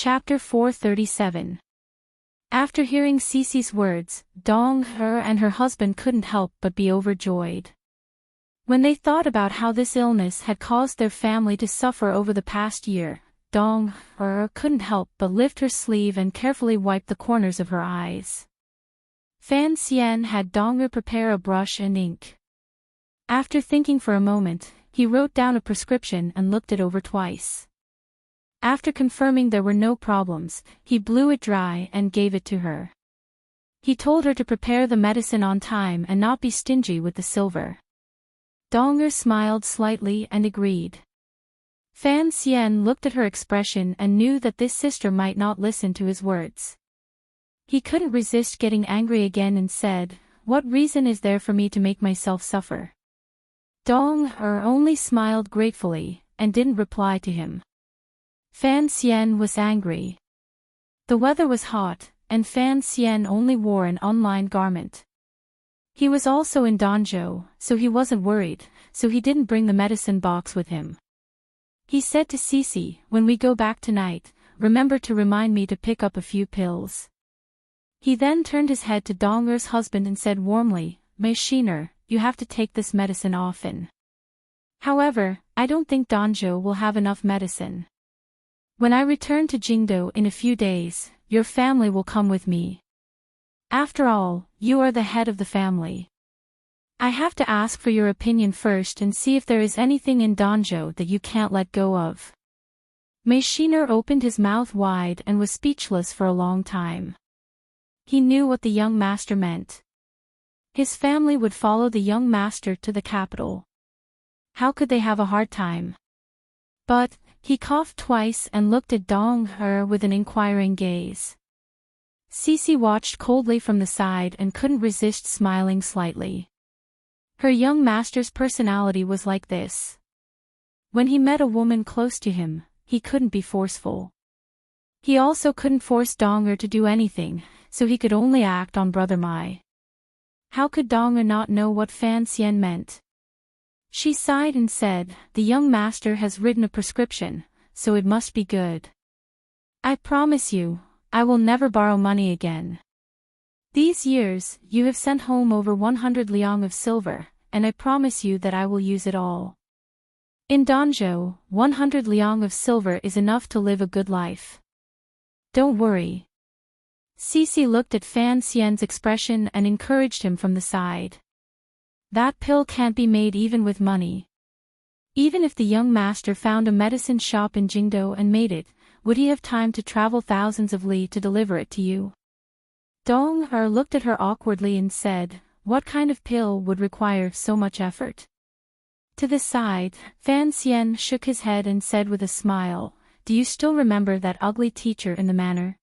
Chapter 437. After hearing Cece's words, Dong-er and her husband couldn't help but be overjoyed. When they thought about how this illness had caused their family to suffer over the past year, Dong-er couldn't help but lift her sleeve and carefully wipe the corners of her eyes. Fan Xian had Dong-er prepare a brush and ink. After thinking for a moment, he wrote down a prescription and looked it over twice. After confirming there were no problems, he blew it dry and gave it to her. He told her to prepare the medicine on time and not be stingy with the silver. Dong-er smiled slightly and agreed. Fan Xian looked at her expression and knew that this sister might not listen to his words. He couldn't resist getting angry again and said, "What reason is there for me to make myself suffer?" Dong-er only smiled gratefully, and didn't reply to him. Fan Xian was angry. The weather was hot, and Fan Xian only wore an unlined garment. He was also in Danzhou, so he wasn't worried, so he didn't bring the medicine box with him. He said to Cece, "When we go back tonight, remember to remind me to pick up a few pills." He then turned his head to Dong-er's husband and said warmly, "Mei-shiner, you have to take this medicine often. However, I don't think Danzhou will have enough medicine. When I return to Jingdo in a few days, your family will come with me. After all, you are the head of the family. I have to ask for your opinion first and see if there is anything in Danzhou that you can't let go of." Mei-shiner opened his mouth wide and was speechless for a long time. He knew what the young master meant. His family would follow the young master to the capital. How could they have a hard time? But, he coughed twice and looked at Dong-er with an inquiring gaze. Cece watched coldly from the side and couldn't resist smiling slightly. Her young master's personality was like this. When he met a woman close to him, he couldn't be forceful. He also couldn't force Dong-er to do anything, so he could only act on Brother Mai. How could Dong-er not know what Fan Xian meant? She sighed and said, "The young master has written a prescription, so it must be good. I promise you, I will never borrow money again. These years, you have sent home over 100 liang of silver, and I promise you that I will use it all. In Danzhou, 100 liang of silver is enough to live a good life. Don't worry." Cece looked at Fan Xian's expression and encouraged him from the side. That pill can't be made even with money. Even if the young master found a medicine shop in Jingdo and made it, would he have time to travel thousands of li to deliver it to you? Dong-er looked at her awkwardly and said, "What kind of pill would require so much effort?" To the side, Fan Xian shook his head and said with a smile, "Do you still remember that ugly teacher in the manor?"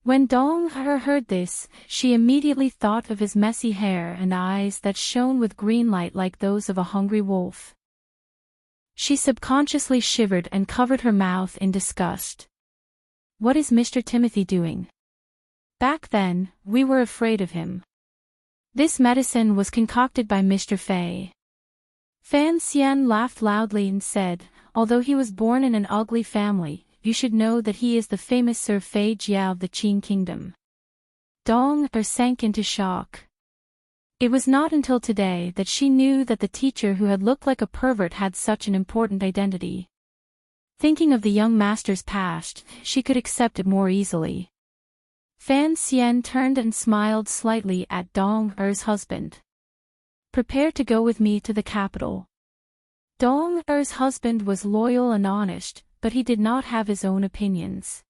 When Dong-er heard this, she immediately thought of his messy hair and eyes that shone with green light like those of a hungry wolf. She subconsciously shivered and covered her mouth in disgust. What is Mr. Timothy doing? Back then, we were afraid of him. This medicine was concocted by Mr. Fei. Fan Xian laughed loudly and said, "Although he was born in an ugly family, you should know that he is the famous Sir Fei Jiao of the Qin Kingdom." Dong-er sank into shock. It was not until today that she knew that the teacher who had looked like a pervert had such an important identity. Thinking of the young master's past, she could accept it more easily. Fan Xian turned and smiled slightly at Dong-er's husband. "Prepare to go with me to the capital." Dong-er's husband was loyal and honest, but he did not have his own opinions.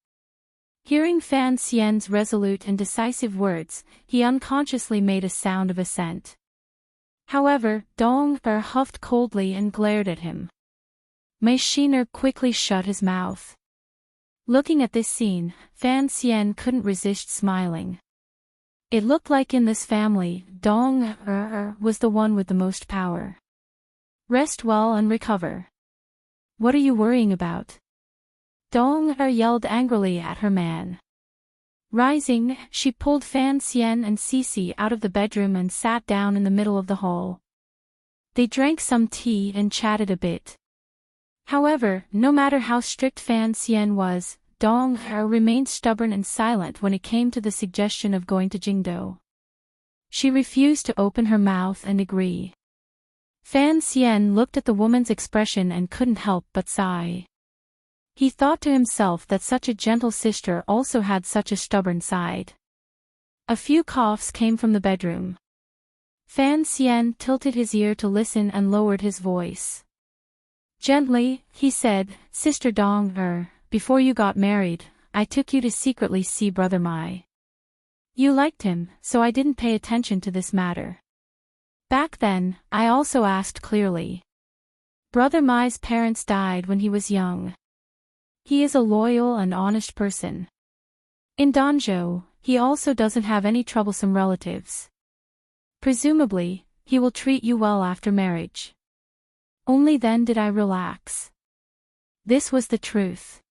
Hearing Fan Xian's resolute and decisive words, he unconsciously made a sound of assent. However, Dong-er huffed coldly and glared at him. Mei-shiner quickly shut his mouth. Looking at this scene, Fan Xian couldn't resist smiling. It looked like in this family, Dong-er was the one with the most power. Rest well and recover. What are you worrying about? Dong-er yelled angrily at her man. Rising, she pulled Fan Xian and Cece out of the bedroom and sat down in the middle of the hall. They drank some tea and chatted a bit. However, no matter how strict Fan Xian was, Dong-er remained stubborn and silent when it came to the suggestion of going to Jingdo. She refused to open her mouth and agree. Fan Xian looked at the woman's expression and couldn't help but sigh. He thought to himself that such a gentle sister also had such a stubborn side. A few coughs came from the bedroom. Fan Xian tilted his ear to listen and lowered his voice. Gently, he said, Sister Dong-er, before you got married, I took you to secretly see Brother Mai. You liked him, so I didn't pay attention to this matter. Back then, I also asked clearly. Brother Mai's parents died when he was young. He is a loyal and honest person. In Danzhou, he also doesn't have any troublesome relatives. Presumably, he will treat you well after marriage. Only then did I relax. This was the truth.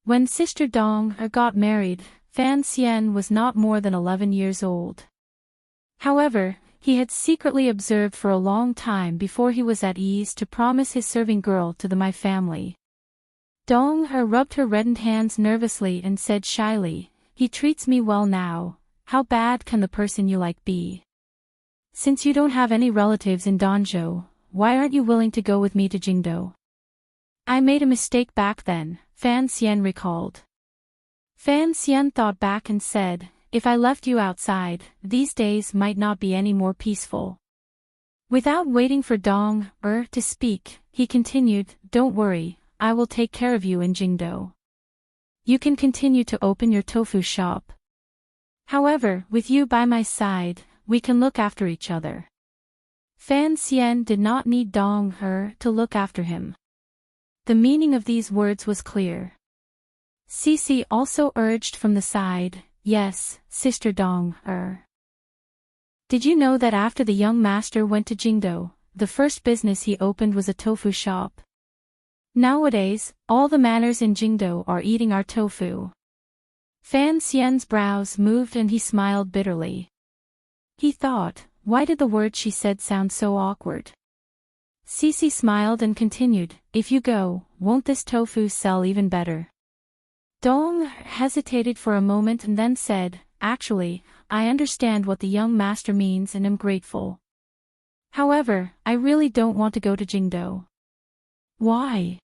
When Sister Dong-er got married, Fan Xian was not more than 11 years old. However, he had secretly observed for a long time before he was at ease to promise his serving girl to the Mai family. Dong-er rubbed her reddened hands nervously and said shyly, He treats me well now, how bad can the person you like be? Since you don't have any relatives in Danzhou, why aren't you willing to go with me to Jingdo? I made a mistake back then, Fan Xian recalled. Fan Xian thought back and said, If I left you outside, these days might not be any more peaceful. Without waiting for Dong-er to speak, he continued, Don't worry, I will take care of you in Jingdo. You can continue to open your tofu shop. However, with you by my side, we can look after each other. Fan Xian did not need Dong-er to look after him. The meaning of these words was clear. Cici also urged from the side, Yes, Sister Dong-er. Did you know that after the young master went to Jingdo, the first business he opened was a tofu shop? Nowadays, all the manors in Jingdo are eating our tofu. Fan Xian's brows moved and he smiled bitterly. He thought, why did the words she said sound so awkward? Cici smiled and continued, If you go, won't this tofu sell even better? Dong hesitated for a moment and then said, Actually, I understand what the young master means and am grateful. However, I really don't want to go to Jingdo. Why?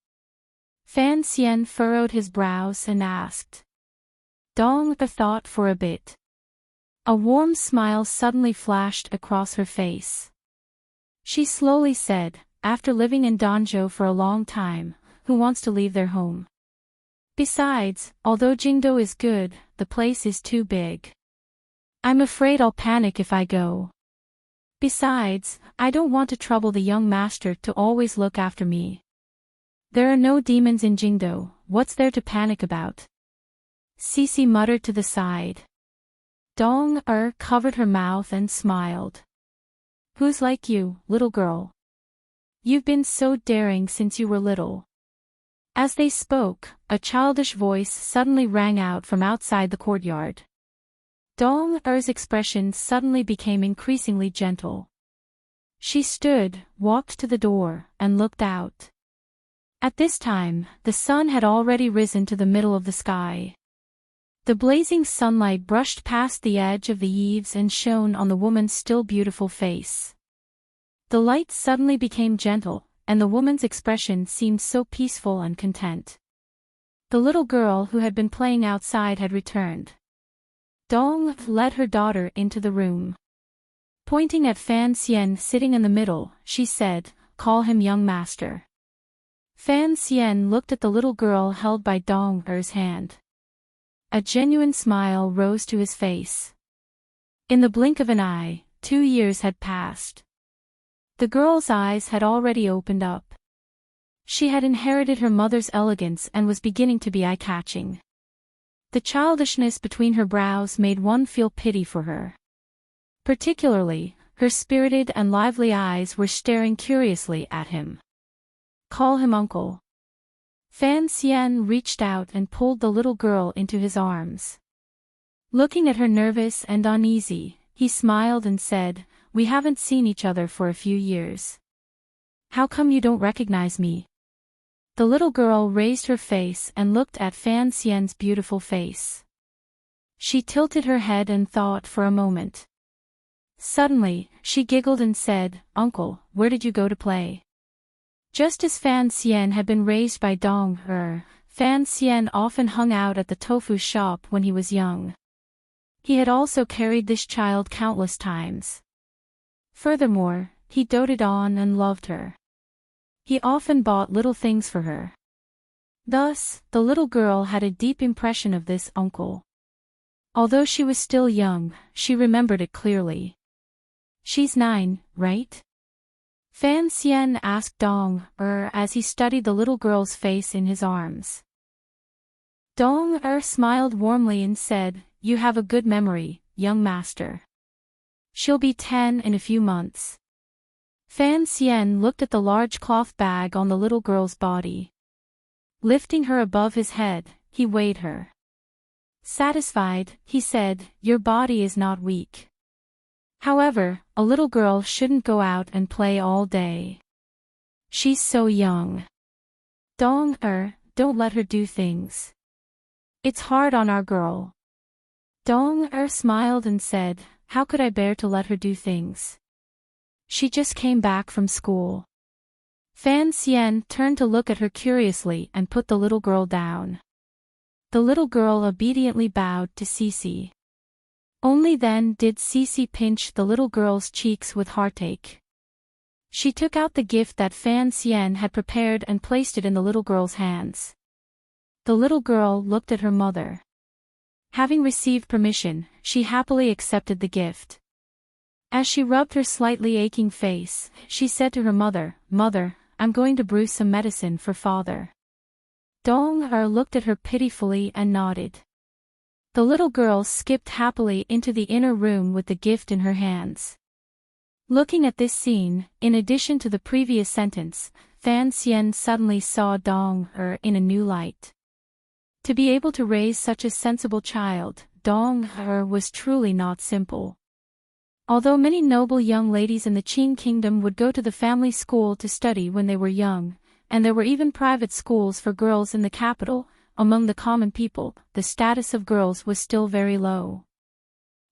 Fan Xian furrowed his brows and asked. Dong thought for a bit. A warm smile suddenly flashed across her face. She slowly said, After living in Danzhou for a long time, who wants to leave their home? Besides, although Jingdo is good, the place is too big. I'm afraid I'll panic if I go. Besides, I don't want to trouble the young master to always look after me. There are no demons in Jingdo, what's there to panic about? Cici muttered to the side. Dong-er covered her mouth and smiled. Who's like you, little girl? You've been so daring since you were little. As they spoke, a childish voice suddenly rang out from outside the courtyard. Dong-er's expression suddenly became increasingly gentle. She stood, walked to the door, and looked out. At this time, the sun had already risen to the middle of the sky. The blazing sunlight brushed past the edge of the eaves and shone on the woman's still beautiful face. The light suddenly became gentle, and the woman's expression seemed so peaceful and content. The little girl who had been playing outside had returned. Dong led her daughter into the room. Pointing at Fan Xian sitting in the middle, she said, Call him young master. Fan Xian looked at the little girl held by Dong-er's hand. A genuine smile rose to his face. In the blink of an eye, 2 years had passed. The girl's eyes had already opened up. She had inherited her mother's elegance and was beginning to be eye-catching. The childishness between her brows made one feel pity for her. Particularly, her spirited and lively eyes were staring curiously at him. Call him uncle. Fan Xian reached out and pulled the little girl into his arms. Looking at her nervous and uneasy, he smiled and said, We haven't seen each other for a few years. How come you don't recognize me? The little girl raised her face and looked at Fan Xian's beautiful face. She tilted her head and thought for a moment. Suddenly, she giggled and said, "Uncle, where did you go to play?" Just as Fan Xian had been raised by Dong Er, Fan Xian often hung out at the tofu shop when he was young. He had also carried this child countless times. Furthermore, he doted on and loved her. He often bought little things for her. Thus, the little girl had a deep impression of this uncle. Although she was still young, she remembered it clearly. "She's 9, right?" Fan Xian asked Dong Er as he studied the little girl's face in his arms. Dong Er smiled warmly and said, "You have a good memory, young master. She'll be 10 in a few months." Fan Xian looked at the large cloth bag on the little girl's body. Lifting her above his head, he weighed her. Satisfied, he said, "Your body is not weak. However, a little girl shouldn't go out and play all day. She's so young. Dong Er, don't let her do things. It's hard on our girl." Dong Er smiled and said, "How could I bear to let her do things? She just came back from school." Fan Xian turned to look at her curiously and put the little girl down. The little girl obediently bowed to Cece. Only then did Cece pinch the little girl's cheeks with heartache. She took out the gift that Fan Xian had prepared and placed it in the little girl's hands. The little girl looked at her mother. Having received permission, she happily accepted the gift. As she rubbed her slightly aching face, she said to her mother, "Mother, I'm going to brew some medicine for father." Dong Er looked at her pitifully and nodded. The little girl skipped happily into the inner room with the gift in her hands. Looking at this scene, in addition to the previous sentence, Fan Xian suddenly saw Dong Er in a new light. To be able to raise such a sensible child, Dong Er was truly not simple. Although many noble young ladies in the Qing kingdom would go to the family school to study when they were young, and there were even private schools for girls in the capital, among the common people, the status of girls was still very low.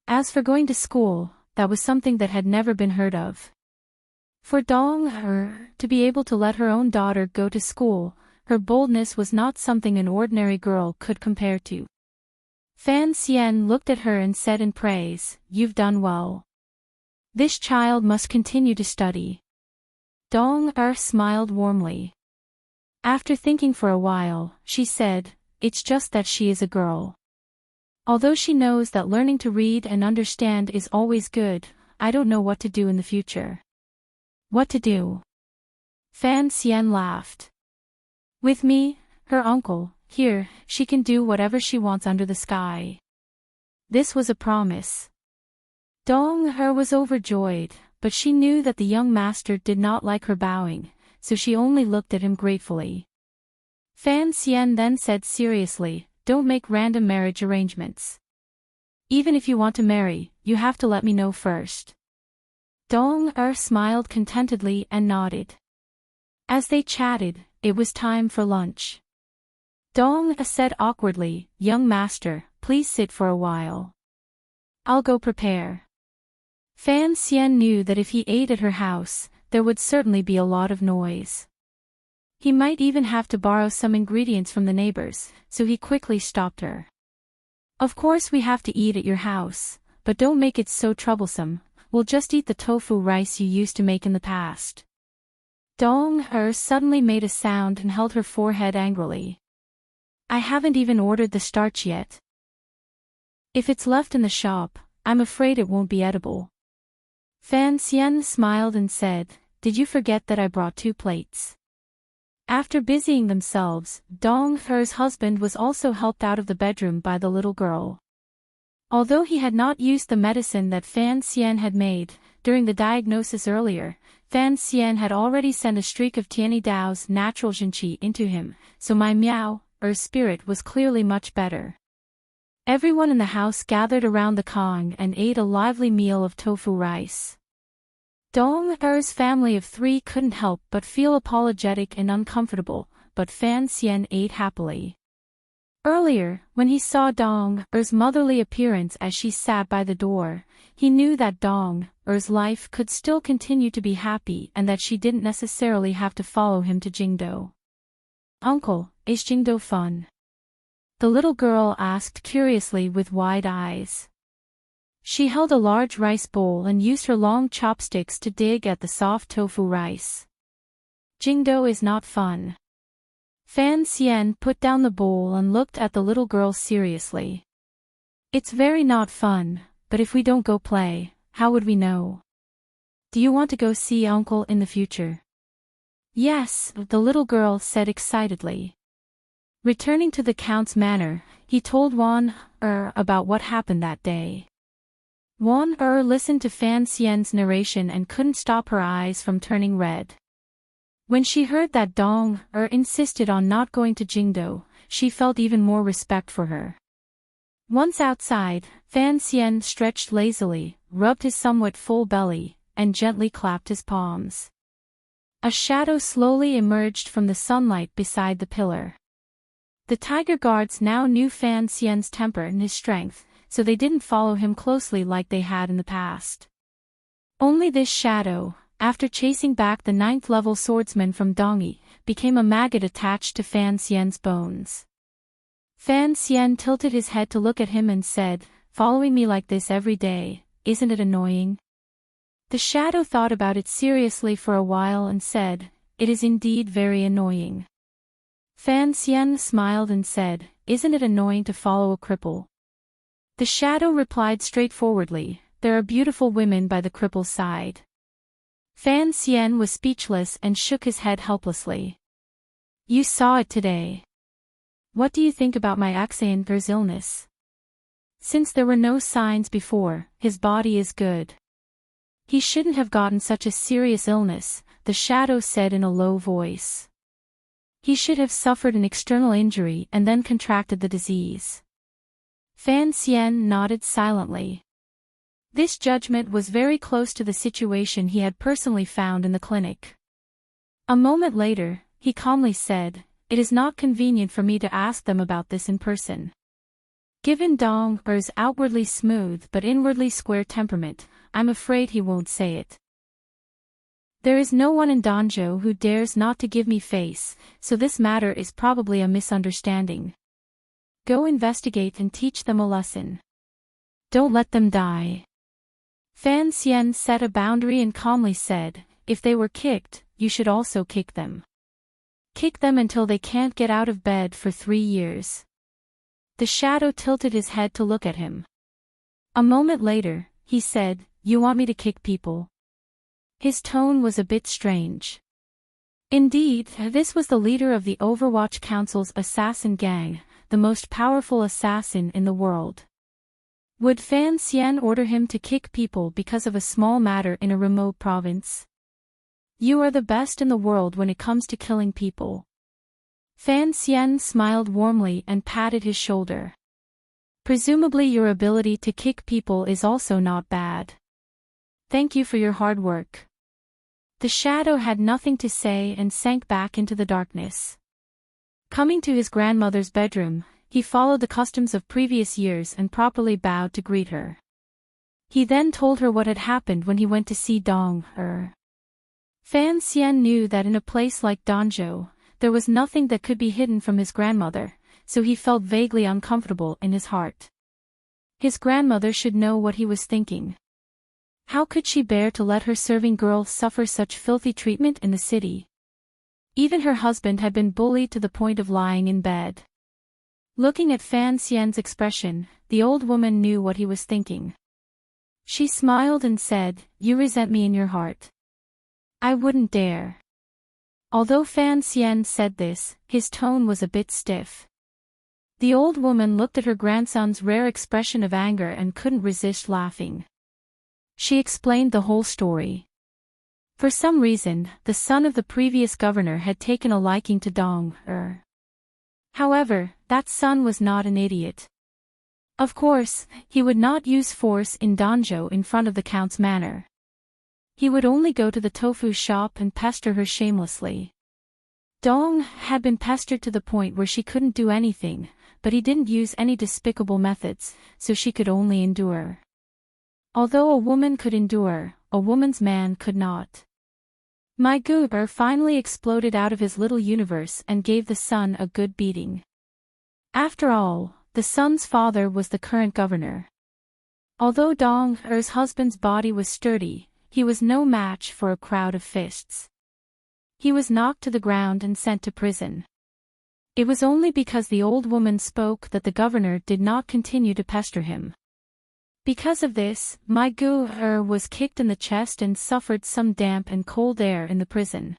As for going to school, that was something that had never been heard of. For Dong Er to be able to let her own daughter go to school, her boldness was not something an ordinary girl could compare to. Fan Xian looked at her and said in praise, "You've done well. This child must continue to study." Dong Er smiled warmly. After thinking for a while, she said, "It's just that she is a girl. Although she knows that learning to read and understand is always good, I don't know what to do in the future." "What to do?" Fan Xian laughed. "With me, her uncle, here, she can do whatever she wants under the sky." This was a promise. Dong Er was overjoyed, but she knew that the young master did not like her bowing, so she only looked at him gratefully. Fan Xian then said seriously, "Don't make random marriage arrangements. Even if you want to marry, you have to let me know first." Dong Er smiled contentedly and nodded. As they chatted, it was time for lunch. Dong Er said awkwardly, "Young master, please sit for a while. I'll go prepare." Fan Xian knew that if he ate at her house, there would certainly be a lot of noise. He might even have to borrow some ingredients from the neighbors, so he quickly stopped her. "Of course we have to eat at your house, but don't make it so troublesome, we'll just eat the tofu rice you used to make in the past." Dong Er suddenly made a sound and held her forehead angrily. "I haven't even ordered the starch yet. If it's left in the shop, I'm afraid it won't be edible." Fan Xian smiled and said, "Did you forget that I brought 2 plates?" After busying themselves, Dong Er's husband was also helped out of the bedroom by the little girl. Although he had not used the medicine that Fan Xian had made, during the diagnosis earlier, Fan Xian had already sent a streak of Tianyi Dao's natural Jinqi into him, so my Miao, Er's spirit was clearly much better. Everyone in the house gathered around the Kong and ate a lively meal of tofu rice. Dong Er's family of 3 couldn't help but feel apologetic and uncomfortable, but Fan Xian ate happily. Earlier, when he saw Dong Er's motherly appearance as she sat by the door, he knew that Dong Er's life could still continue to be happy and that she didn't necessarily have to follow him to Jingdo. "Uncle, is Jingdo fun?" the little girl asked curiously with wide eyes. She held a large rice bowl and used her long chopsticks to dig at the soft tofu rice. "Jingdo is not fun." Fan Xian put down the bowl and looked at the little girl seriously. "It's very not fun, but if we don't go play, how would we know? Do you want to go see Uncle in the future?" "Yes," the little girl said excitedly. Returning to the Count's manor, he told Wan about what happened that day. Wan listened to Fan Xian's narration and couldn't stop her eyes from turning red. When she heard that Dong insisted on not going to Jingdo, she felt even more respect for her. Once outside, Fan Xian stretched lazily, rubbed his somewhat full belly, and gently clapped his palms. A shadow slowly emerged from the sunlight beside the pillar. The tiger guards now knew Fan Xian's temper and his strength, so they didn't follow him closely like they had in the past. Only this shadow, after chasing back the 9th-level swordsman from Dongyi, became a maggot attached to Fan Xian's bones. Fan Xian tilted his head to look at him and said, "Following me like this every day, isn't it annoying?" The shadow thought about it seriously for a while and said, "It is indeed very annoying." Fan Xian smiled and said, "Isn't it annoying to follow a cripple?" The shadow replied straightforwardly, "There are beautiful women by the cripple's side." Fan Xian was speechless and shook his head helplessly. "You saw it today. What do you think about my Axian's illness?" "Since there were no signs before, his body is good." "He shouldn't have gotten such a serious illness," the shadow said in a low voice. "He should have suffered an external injury and then contracted the disease." Fan Xian nodded silently. This judgment was very close to the situation he had personally found in the clinic. A moment later, he calmly said, "It is not convenient for me to ask them about this in person. Given Dong Er's outwardly smooth but inwardly square temperament, I'm afraid he won't say it. There is no one in Danzhou who dares not to give me face, so this matter is probably a misunderstanding. Go investigate and teach them a lesson. Don't let them die." Fan Xian set a boundary and calmly said, "If they were kicked, you should also kick them. Kick them until they can't get out of bed for 3 years." The shadow tilted his head to look at him. A moment later, he said, "You want me to kick people?" His tone was a bit strange. Indeed, this was the leader of the Overwatch Council's assassin gang, the most powerful assassin in the world. Would Fan Xian order him to kick people because of a small matter in a remote province? "You are the best in the world when it comes to killing people." Fan Xian smiled warmly and patted his shoulder. "Presumably your ability to kick people is also not bad. Thank you for your hard work." The shadow had nothing to say and sank back into the darkness. Coming to his grandmother's bedroom, he followed the customs of previous years and properly bowed to greet her. He then told her what had happened when he went to see Dong Er. Fan Xian knew that in a place like Danzhou, there was nothing that could be hidden from his grandmother, so he felt vaguely uncomfortable in his heart. His grandmother should know what he was thinking. How could she bear to let her serving girl suffer such filthy treatment in the city? Even her husband had been bullied to the point of lying in bed. Looking at Fan Xian's expression, the old woman knew what he was thinking. She smiled and said, "You resent me in your heart." "I wouldn't dare." Although Fan Xian said this, his tone was a bit stiff. The old woman looked at her grandson's rare expression of anger and couldn't resist laughing. She explained the whole story. For some reason, the son of the previous governor had taken a liking to Dong Er. However, that son was not an idiot. Of course, he would not use force in Danzhou in front of the Count's manor. He would only go to the tofu shop and pester her shamelessly. Dong had been pestered to the point where she couldn't do anything, but he didn't use any despicable methods, so she could only endure. Although a woman could endure, a woman's man could not. My goober finally exploded out of his little universe and gave the son a good beating. After all, the son's father was the current governor. Although Dong Er's husband's body was sturdy, he was no match for a crowd of fists. He was knocked to the ground and sent to prison. It was only because the old woman spoke that the governor did not continue to pester him. Because of this, my goober was kicked in the chest and suffered some damp and cold air in the prison.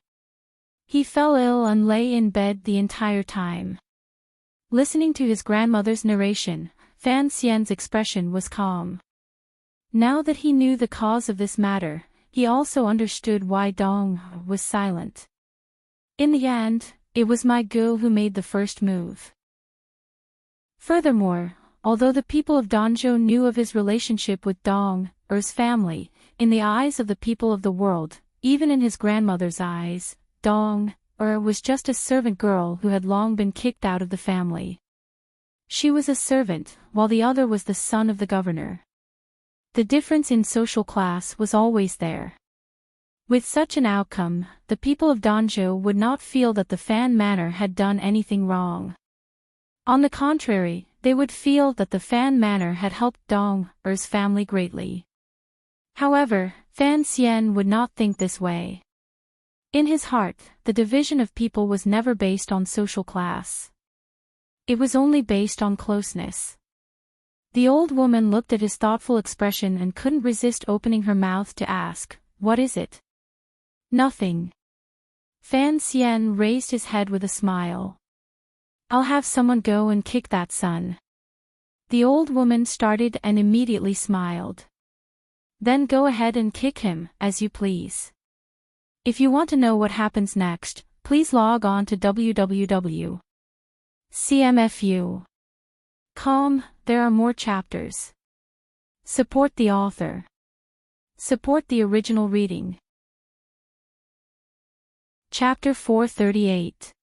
He fell ill and lay in bed the entire time. Listening to his grandmother's narration, Fan Xian's expression was calm. Now that he knew the cause of this matter, he also understood why Dong was silent. In the end, it was my gu who made the first move. Furthermore, although the people of Danzhou knew of his relationship with Dong Er's family, in the eyes of the people of the world, even in his grandmother's eyes, Dong Er was just a servant girl who had long been kicked out of the family. She was a servant, while the other was the son of the governor. The difference in social class was always there. With such an outcome, the people of Danzhou would not feel that the Fan Manor had done anything wrong. On the contrary, they would feel that the Fan Manor had helped Dong Er's family greatly. However, Fan Xian would not think this way. In his heart, the division of people was never based on social class. It was only based on closeness. The old woman looked at his thoughtful expression and couldn't resist opening her mouth to ask, "What is it?" "Nothing." Fan Xian raised his head with a smile. "I'll have someone go and kick that son." The old woman started and immediately smiled. "Then go ahead and kick him, as you please. If you want to know what happens next, please log on to www.cmfu.com. There are more chapters. Support the author. Support the original reading. Chapter 438.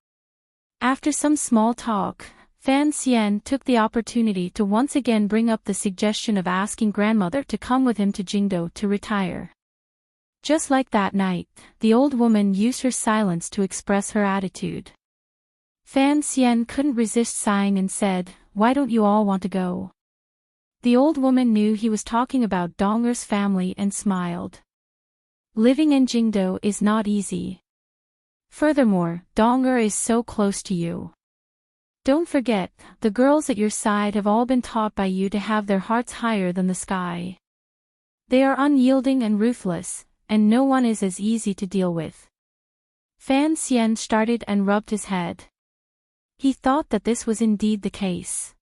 After some small talk, Fan Xian took the opportunity to once again bring up the suggestion of asking grandmother to come with him to Jingdou to retire. Just like that night, the old woman used her silence to express her attitude. Fan Xian couldn't resist sighing and said, "Why don't you all want to go?" The old woman knew he was talking about Dong Er's family and smiled. "Living in Jingdou is not easy. Furthermore, Dong Er is so close to you. Don't forget, the girls at your side have all been taught by you to have their hearts higher than the sky. They are unyielding and ruthless, and no one is as easy to deal with." Fan Xian started and rubbed his head. He thought that this was indeed the case.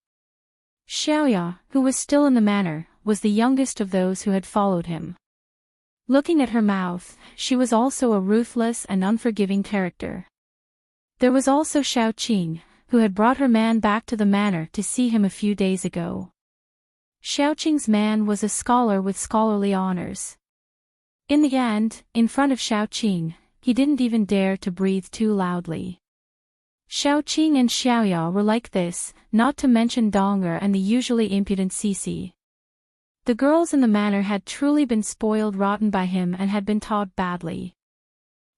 Xiaoya, who was still in the manor, was the youngest of those who had followed him. Looking at her mouth, she was also a ruthless and unforgiving character. There was also Xiaoqing, who had brought her man back to the manor to see him a few days ago. Xiaoqing's man was a scholar with scholarly honors. In the end, in front of Xiaoqing, he didn't even dare to breathe too loudly. Xiaoqing and Xiaoya were like this, not to mention Dong Er and the usually impudent Cici. The girls in the manor had truly been spoiled rotten by him and had been taught badly.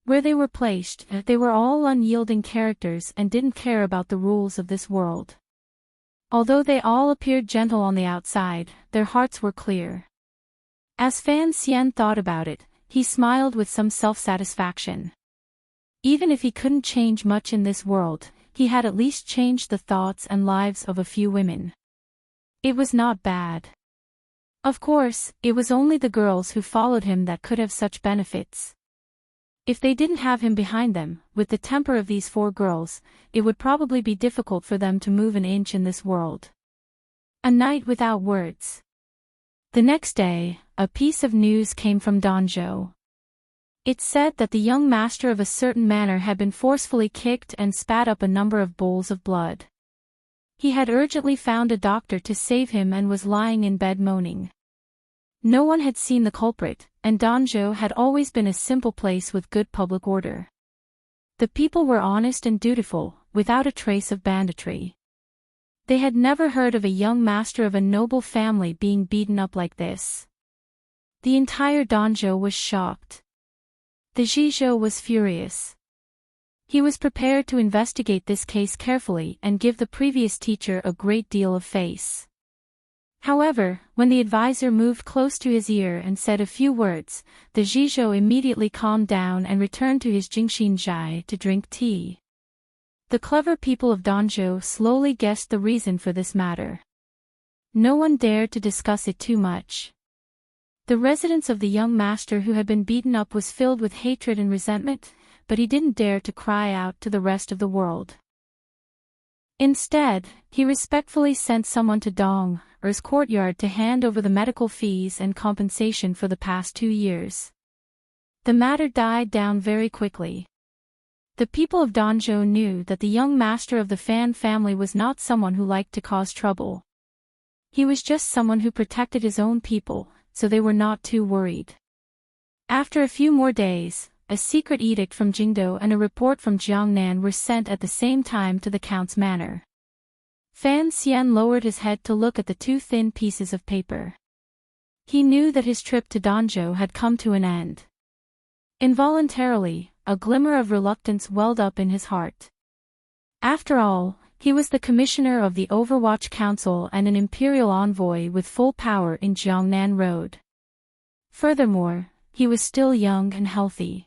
Where they were placed, they were all unyielding characters and didn't care about the rules of this world. Although they all appeared gentle on the outside, their hearts were clear. As Fan Xian thought about it, he smiled with some self-satisfaction. Even if he couldn't change much in this world, he had at least changed the thoughts and lives of a few women. It was not bad. Of course, it was only the girls who followed him that could have such benefits. If they didn't have him behind them, with the temper of these 4 girls, it would probably be difficult for them to move an inch in this world. A night without words. The next day, a piece of news came from Danzhou. It said that the young master of a certain manor had been forcefully kicked and spat up a number of bowls of blood. He had urgently found a doctor to save him and was lying in bed moaning. No one had seen the culprit, and Danzhou had always been a simple place with good public order. The people were honest and dutiful, without a trace of banditry. They had never heard of a young master of a noble family being beaten up like this. The entire donjo was shocked. The Jizho was furious. He was prepared to investigate this case carefully and give the previous teacher a great deal of face. However, when the advisor moved close to his ear and said a few words, the Jizho immediately calmed down and returned to his Jingshinjai to drink tea. The clever people of Donjo slowly guessed the reason for this matter. No one dared to discuss it too much. The residence of the young master who had been beaten up was filled with hatred and resentment, but he didn't dare to cry out to the rest of the world. Instead, he respectfully sent someone to Dong-er's courtyard to hand over the medical fees and compensation for the past 2 years. The matter died down very quickly. The people of Donjo knew that the young master of the Fan family was not someone who liked to cause trouble. He was just someone who protected his own people, so they were not too worried. After a few more days, a secret edict from Jingdo and a report from Jiangnan were sent at the same time to the count's manor. Fan Xian lowered his head to look at the 2 thin pieces of paper. He knew that his trip to Donjo had come to an end. Involuntarily, a glimmer of reluctance welled up in his heart. After all, he was the commissioner of the Overwatch Council and an imperial envoy with full power in Jiangnan Road. Furthermore, he was still young and healthy.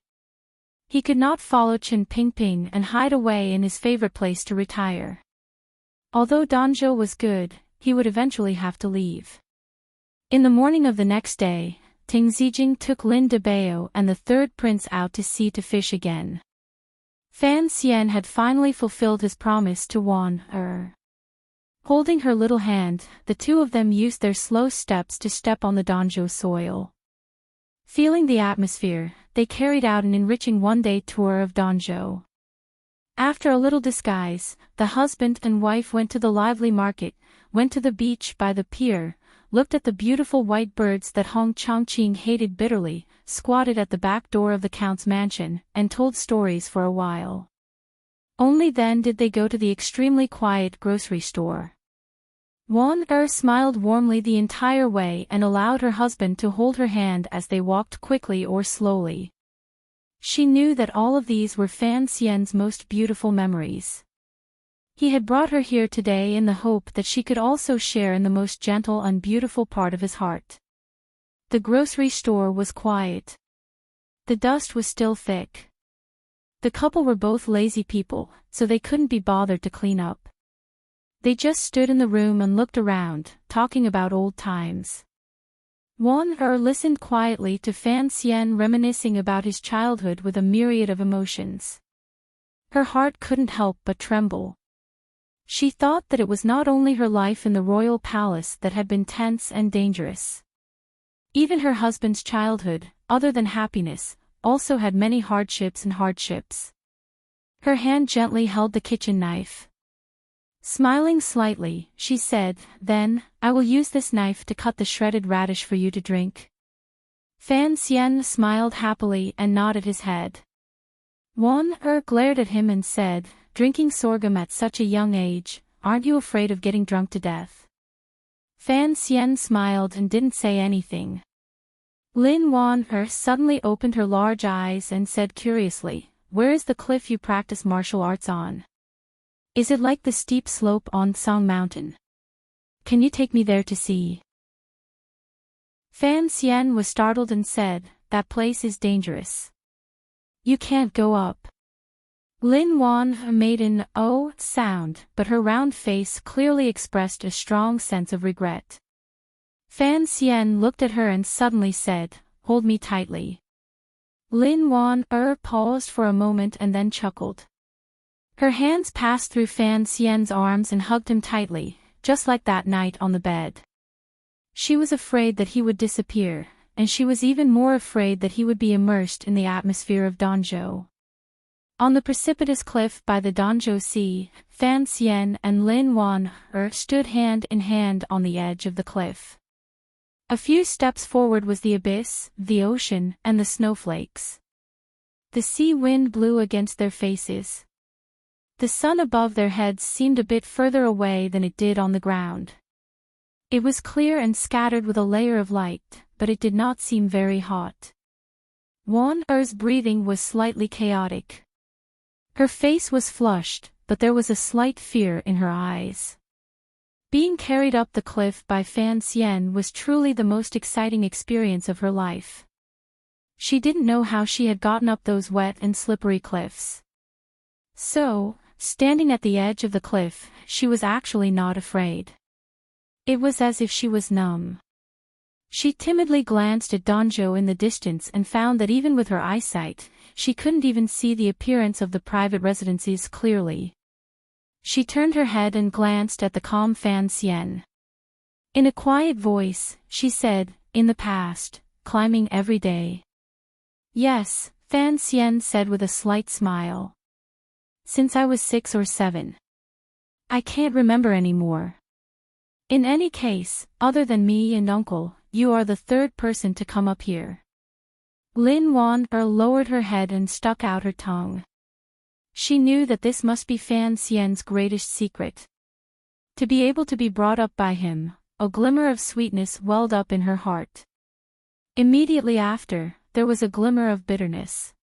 He could not follow Chen Pingping and hide away in his favorite place to retire. Although Donjo was good, he would eventually have to leave. In the morning of the next day, Ting Zijing took Lin Debao and the 3rd prince out to sea to fish again. Fan Xian had finally fulfilled his promise to Wan-er. Holding her little hand, the 2 of them used their slow steps to step on the Donjo soil. Feeling the atmosphere, they carried out an enriching one-day tour of Donjo. After a little disguise, the husband and wife went to the lively market, went to the beach by the pier, looked at the beautiful white birds that Hong Chongqing hated bitterly, squatted at the back door of the count's mansion, and told stories for a while. Only then did they go to the extremely quiet grocery store. Wan-er smiled warmly the entire way and allowed her husband to hold her hand as they walked quickly or slowly. She knew that all of these were Fan Xian's most beautiful memories. He had brought her here today in the hope that she could also share in the most gentle and beautiful part of his heart. The grocery store was quiet. The dust was still thick. The couple were both lazy people, so they couldn't be bothered to clean up. They just stood in the room and looked around, talking about old times. Wan-er listened quietly to Fan Xian reminiscing about his childhood with a myriad of emotions. Her heart couldn't help but tremble. She thought that it was not only her life in the royal palace that had been tense and dangerous. Even her husband's childhood, other than happiness, also had many hardships. Her hand gently held the kitchen knife. Smiling slightly, she said, "Then, I will use this knife to cut the shredded radish for you to drink." Fan Xian smiled happily and nodded his head. Wan-er glared at him and said, "Drinking sorghum at such a young age, aren't you afraid of getting drunk to death?" Fan Xian smiled and didn't say anything. Lin Wan-er suddenly opened her large eyes and said curiously, "Where is the cliff you practice martial arts on? Is it like the steep slope on Song Mountain? Can you take me there to see?" Fan Xian was startled and said, "That place is dangerous. You can't go up." Lin Wan made an "oh" sound, but her round face clearly expressed a strong sense of regret. Fan Xian looked at her and suddenly said, "Hold me tightly." Lin Wan paused for a moment and then chuckled. Her hands passed through Fan Xian's arms and hugged him tightly, just like that night on the bed. She was afraid that he would disappear, and she was even more afraid that he would be immersed in the atmosphere of Donjo. On the precipitous cliff by the Donjo Sea, Fan Xian and Lin Wan-er stood hand in hand on the edge of the cliff. A few steps forward was the abyss, the ocean, and the snowflakes. The sea wind blew against their faces. The sun above their heads seemed a bit further away than it did on the ground. It was clear and scattered with a layer of light, but it did not seem very hot. Wan-Er's breathing was slightly chaotic. Her face was flushed, but there was a slight fear in her eyes. Being carried up the cliff by Fan Xian was truly the most exciting experience of her life. She didn't know how she had gotten up those wet and slippery cliffs. So, standing at the edge of the cliff, she was actually not afraid. It was as if she was numb. She timidly glanced at Donjo in the distance and found that even with her eyesight, she couldn't even see the appearance of the private residences clearly. She turned her head and glanced at the calm Fan Xian. In a quiet voice, she said, "In the past, climbing every day." "Yes," Fan Xian said with a slight smile. "Since I was 6 or 7. I can't remember anymore. In any case, other than me and Uncle, you are the third person to come up here." Lin Wan-Er lowered her head and stuck out her tongue. She knew that this must be Fan Xian's greatest secret. To be able to be brought up by him, a glimmer of sweetness welled up in her heart. Immediately after, there was a glimmer of bitterness.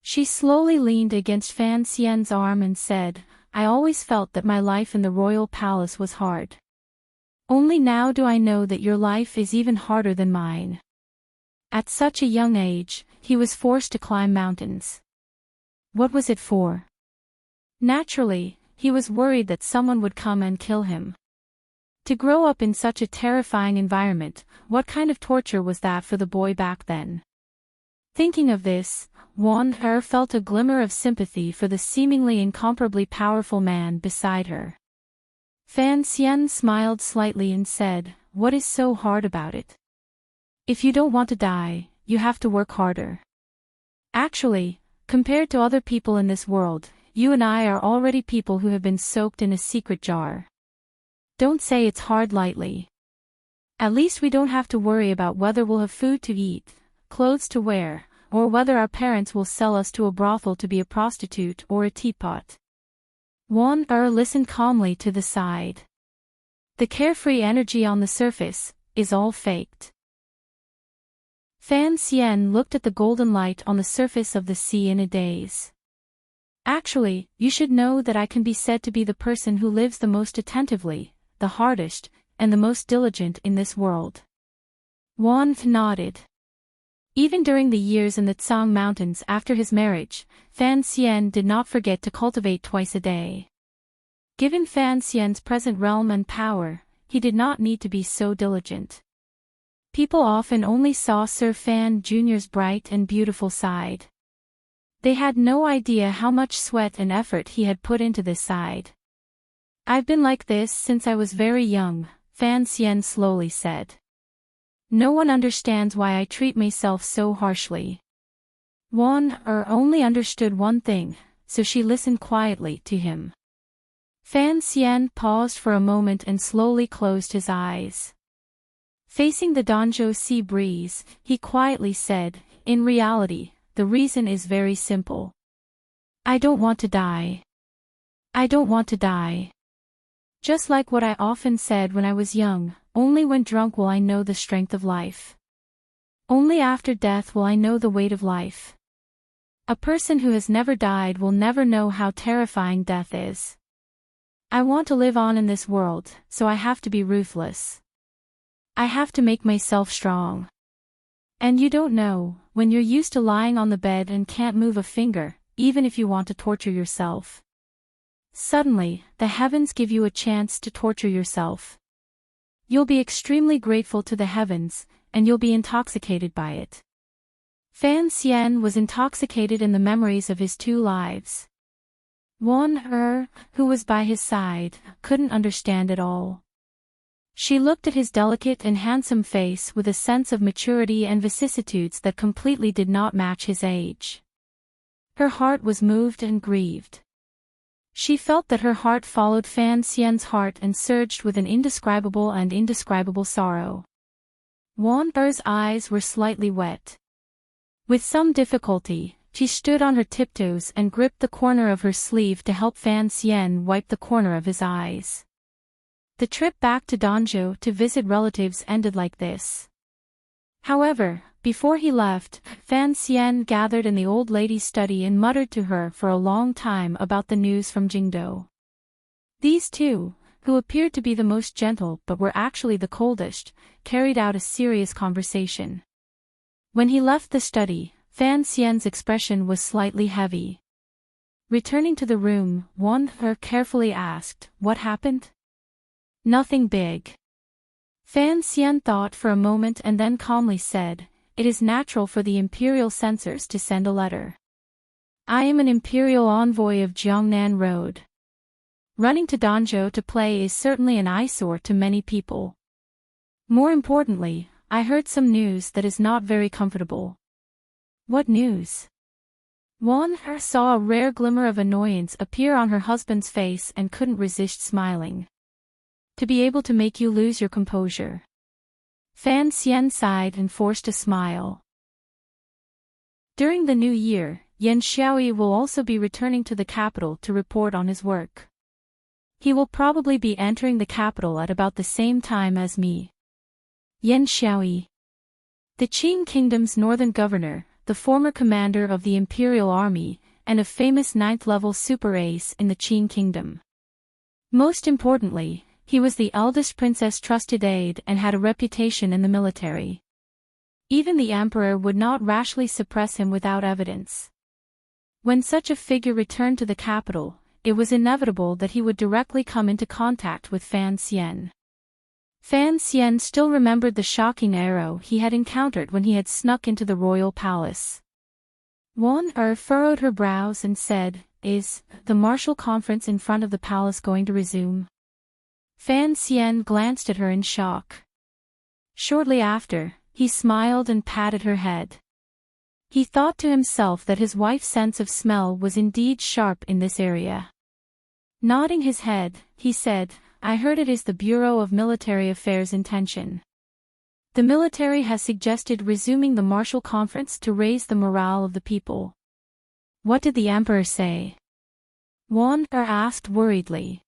She slowly leaned against Fan Xian's arm and said, "I always felt that my life in the royal palace was hard. Only now do I know that your life is even harder than mine." At such a young age, he was forced to climb mountains. What was it for? Naturally, he was worried that someone would come and kill him. To grow up in such a terrifying environment, what kind of torture was that for the boy back then? Thinking of this, Wan-Er felt a glimmer of sympathy for the seemingly incomparably powerful man beside her. Fan Xian smiled slightly and said, "What is so hard about it? If you don't want to die, you have to work harder. Actually, compared to other people in this world, you and I are already people who have been soaked in a secret jar. Don't say it's hard lightly. At least we don't have to worry about whether we'll have food to eat, clothes to wear, or whether our parents will sell us to a brothel to be a prostitute or a teapot." Wan-Er listened calmly to the side. The carefree energy on the surface is all faked. Fan Xian looked at the golden light on the surface of the sea in a daze. "Actually, you should know that I can be said to be the person who lives the most attentively, the hardest, and the most diligent in this world." Wan nodded. Even during the years in the Tsang Mountains after his marriage, Fan Xian did not forget to cultivate twice a day. Given Fan Xian's present realm and power, he did not need to be so diligent. People often only saw Sir Fan Jr.'s bright and beautiful side. They had no idea how much sweat and effort he had put into this side. "I've been like this since I was very young," Fan Xian slowly said. "No one understands why I treat myself so harshly." Wan-Er only understood one thing, so she listened quietly to him. Fan Xian paused for a moment and slowly closed his eyes. Facing the Donjo sea breeze, he quietly said, "In reality, the reason is very simple. I don't want to die. I don't want to die. Just like what I often said when I was young, only when drunk will I know the strength of life. Only after death will I know the weight of life. A person who has never died will never know how terrifying death is. I want to live on in this world, so I have to be ruthless. I have to make myself strong. And you don't know, when you're used to lying on the bed and can't move a finger, even if you want to torture yourself. Suddenly, the heavens give you a chance to torture yourself. You'll be extremely grateful to the heavens, and you'll be intoxicated by it." Fan Xian was intoxicated in the memories of his 2 lives. Wan-Er, who was by his side, couldn't understand it all. She looked at his delicate and handsome face with a sense of maturity and vicissitudes that completely did not match his age. Her heart was moved and grieved. She felt that her heart followed Fan Xian's heart and surged with an indescribable sorrow. Wan-Er's eyes were slightly wet. With some difficulty, she stood on her tiptoes and gripped the corner of her sleeve to help Fan Xian wipe the corner of his eyes. The trip back to Danzhou to visit relatives ended like this. However, before he left, Fan Xian gathered in the old lady's study and muttered to her for a long time about the news from Jingdou. These two, who appeared to be the most gentle but were actually the coldest, carried out a serious conversation. When he left the study, Fan Xian's expression was slightly heavy. Returning to the room, Wan He carefully asked, "What happened?" "Nothing big." Fan Xian thought for a moment and then calmly said, "It is natural for the imperial censors to send a letter. I am an imperial envoy of Jiangnan Road. Running to Danzhou to play is certainly an eyesore to many people. More importantly, I heard some news that is not very comfortable." "What news?" Wan He saw a rare glimmer of annoyance appear on her husband's face and couldn't resist smiling. "To be able to make you lose your composure." Fan Xian sighed and forced a smile. During the new year, Yan Xiaoyi will also be returning to the capital to report on his work. He will probably be entering the capital at about the same time as me. Yan Xiaoyi, the Qing Kingdom's northern governor, the former commander of the imperial army, and a famous 9th-level super ace in the Qing Kingdom. Most importantly, he was the eldest princess' trusted aide and had a reputation in the military. Even the emperor would not rashly suppress him without evidence. When such a figure returned to the capital, it was inevitable that he would directly come into contact with Fan Xian. Fan Xian still remembered the shocking arrow he had encountered when he had snuck into the royal palace. Wan He furrowed her brows and said, "Is the martial conference in front of the palace going to resume?" Fan Xian glanced at her in shock. Shortly after, he smiled and patted her head. He thought to himself that his wife's sense of smell was indeed sharp in this area. Nodding his head, he said, "I heard it is the Bureau of Military Affairs' intention. The military has suggested resuming the martial conference to raise the morale of the people." "What did the emperor say?" Wan He asked worriedly.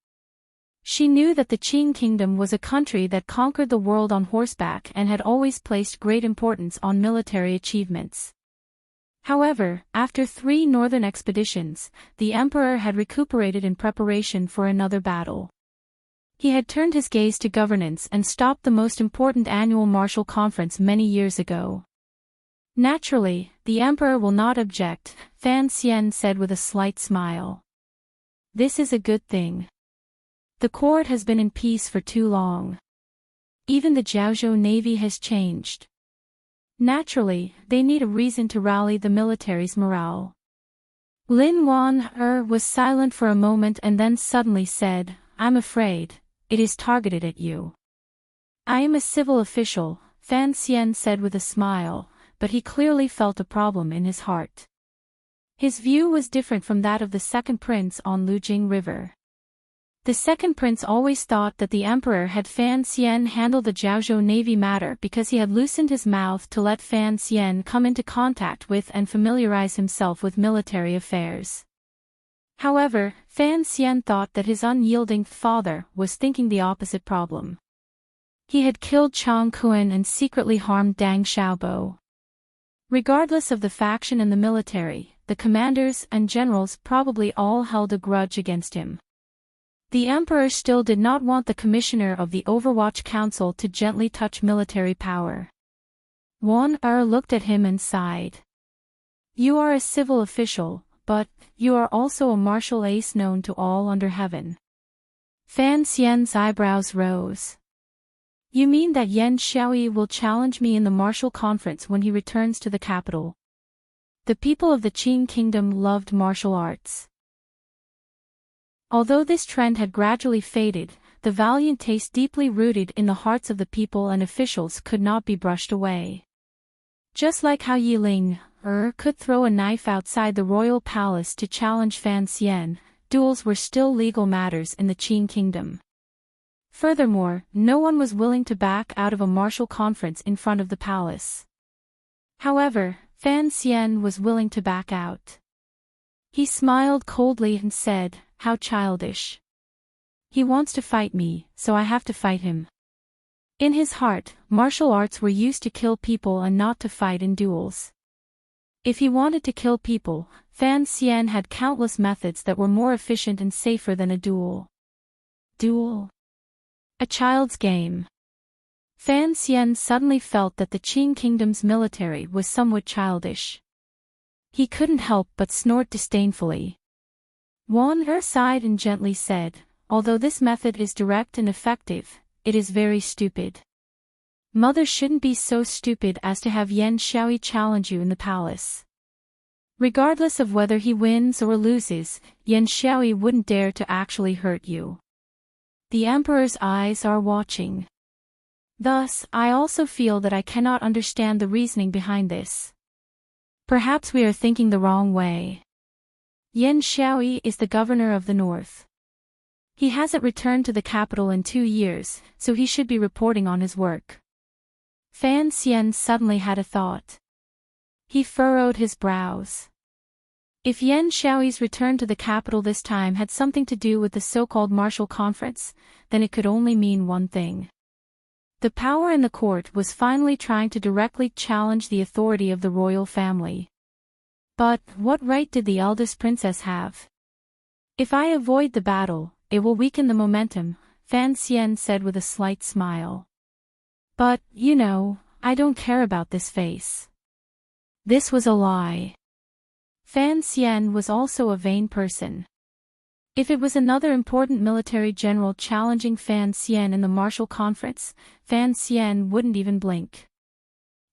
She knew that the Qing Kingdom was a country that conquered the world on horseback and had always placed great importance on military achievements. However, after 3 northern expeditions, the emperor had recuperated in preparation for another battle. He had turned his gaze to governance and stopped the most important annual martial conference many years ago. "Naturally, the emperor will not object," Fan Xian said with a slight smile. "This is a good thing. The court has been in peace for too long. Even the Jiaozhou navy has changed. Naturally, they need a reason to rally the military's morale." Lin Wan He was silent for a moment and then suddenly said, "I'm afraid it is targeted at you." "I am a civil official," Fan Xian said with a smile, but he clearly felt a problem in his heart. His view was different from that of the second prince on Lujing River. The second prince always thought that the emperor had Fan Xian handle the Jiaozhou navy matter because he had loosened his mouth to let Fan Xian come into contact with and familiarize himself with military affairs. However, Fan Xian thought that his unyielding father was thinking the opposite problem. He had killed Chang Kuan and secretly harmed Dang Xiaobo. Regardless of the faction and the military, the commanders and generals probably all held a grudge against him. The emperor still did not want the commissioner of the Overwatch Council to gently touch military power. Wan He looked at him and sighed. "You are a civil official, but you are also a martial ace known to all under heaven." Fan Xian's eyebrows rose. "You mean that Yan Xiaoyi will challenge me in the martial conference when he returns to the capital?" The people of the Qing Kingdom loved martial arts. Although this trend had gradually faded, the valiant taste deeply rooted in the hearts of the people and officials could not be brushed away. Just like how Yiling could throw a knife outside the royal palace to challenge Fan Xian, duels were still legal matters in the Qing Kingdom. Furthermore, no one was willing to back out of a martial conference in front of the palace. However, Fan Xian was willing to back out. He smiled coldly and said, "How childish. He wants to fight me, so I have to fight him." In his heart, martial arts were used to kill people and not to fight in duels. If he wanted to kill people, Fan Xian had countless methods that were more efficient and safer than a duel. Duel? A child's game. Fan Xian suddenly felt that the Qing kingdom's military was somewhat childish. He couldn't help but snort disdainfully. Wan Er sighed and gently said, "Although this method is direct and effective, it is very stupid. Mother shouldn't be so stupid as to have Yan Xiaoyi challenge you in the palace. Regardless of whether he wins or loses, Yan Xiaoyi wouldn't dare to actually hurt you. The emperor's eyes are watching. Thus, I also feel that I cannot understand the reasoning behind this. Perhaps we are thinking the wrong way. Yan Xiaoyi is the governor of the north. He hasn't returned to the capital in 2 years, so he should be reporting on his work." Fan Xian suddenly had a thought. He furrowed his brows. If Yan Xiaoyi's return to the capital this time had something to do with the so-called martial conference, then it could only mean one thing. The power in the court was finally trying to directly challenge the authority of the royal family. But what right did the eldest princess have? "If I avoid the battle, it will weaken the momentum," Fan Xian said with a slight smile. "But, you know, I don't care about this face." This was a lie. Fan Xian was also a vain person. If it was another important military general challenging Fan Xian in the martial conference, Fan Xian wouldn't even blink.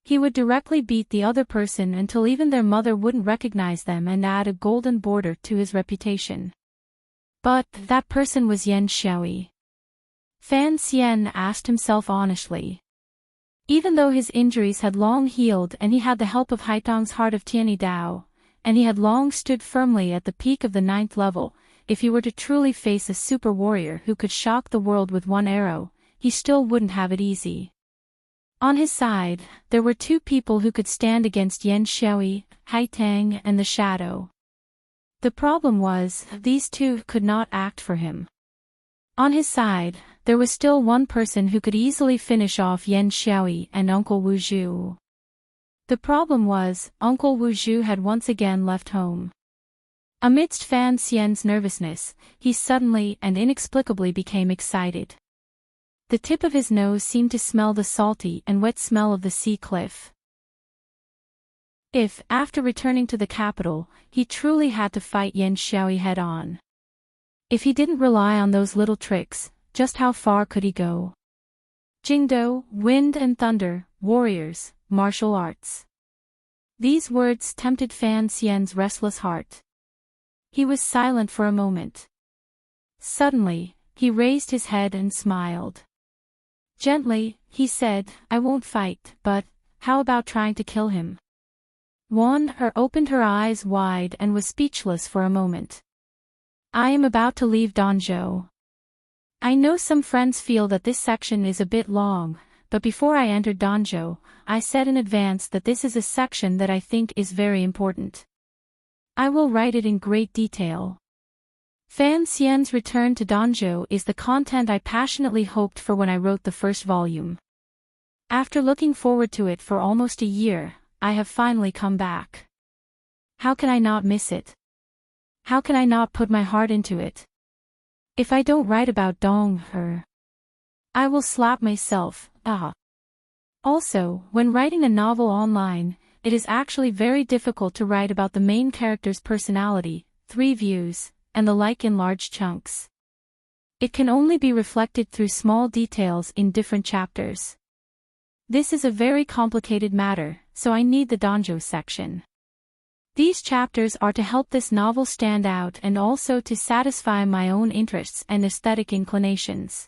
He would directly beat the other person until even their mother wouldn't recognize them and add a golden border to his reputation. But that person was Yan Xiaoyi. Fan Xian asked himself honestly. Even though his injuries had long healed and he had the help of Haitong's Heart of Tianyi Dao, and he had long stood firmly at the peak of the 9th level, if he were to truly face a super warrior who could shock the world with one arrow, he still wouldn't have it easy. On his side, there were 2 people who could stand against Yan Xiaoyi, Haitong and the Shadow. The problem was, these 2 could not act for him. On his side, there was still one person who could easily finish off Yan Xiaoyi and Uncle Wu Zhu. The problem was, Uncle Wu Zhu had once again left home. Amidst Fan Xian's nervousness, he suddenly and inexplicably became excited. The tip of his nose seemed to smell the salty and wet smell of the sea cliff. If, after returning to the capital, he truly had to fight Yan Xiaoyi head-on. If he didn't rely on those little tricks, just how far could he go? Jingdo, wind and thunder, warriors, martial arts. These words tempted Fan Xian's restless heart. He was silent for a moment. Suddenly, he raised his head and smiled. Gently, he said, "I won't fight, but how about trying to kill him?" Wan Er opened her eyes wide and was speechless for a moment. "I am about to leave Danzhou. I know some friends feel that this section is a bit long, but before I entered Danzhou, I said in advance that this is a section that I think is very important. I will write it in great detail. Fan Xian's return to Danzhou is the content I passionately hoped for when I wrote the first volume. After looking forward to it for almost a year, I have finally come back. How can I not miss it? How can I not put my heart into it? If I don't write about Dong He, I will slap myself, ah. Also, when writing a novel online, it is actually very difficult to write about the main character's personality, 3 views, and the like in large chunks. It can only be reflected through small details in different chapters. This is a very complicated matter, so I need the Danzhou section. These chapters are to help this novel stand out and also to satisfy my own interests and aesthetic inclinations.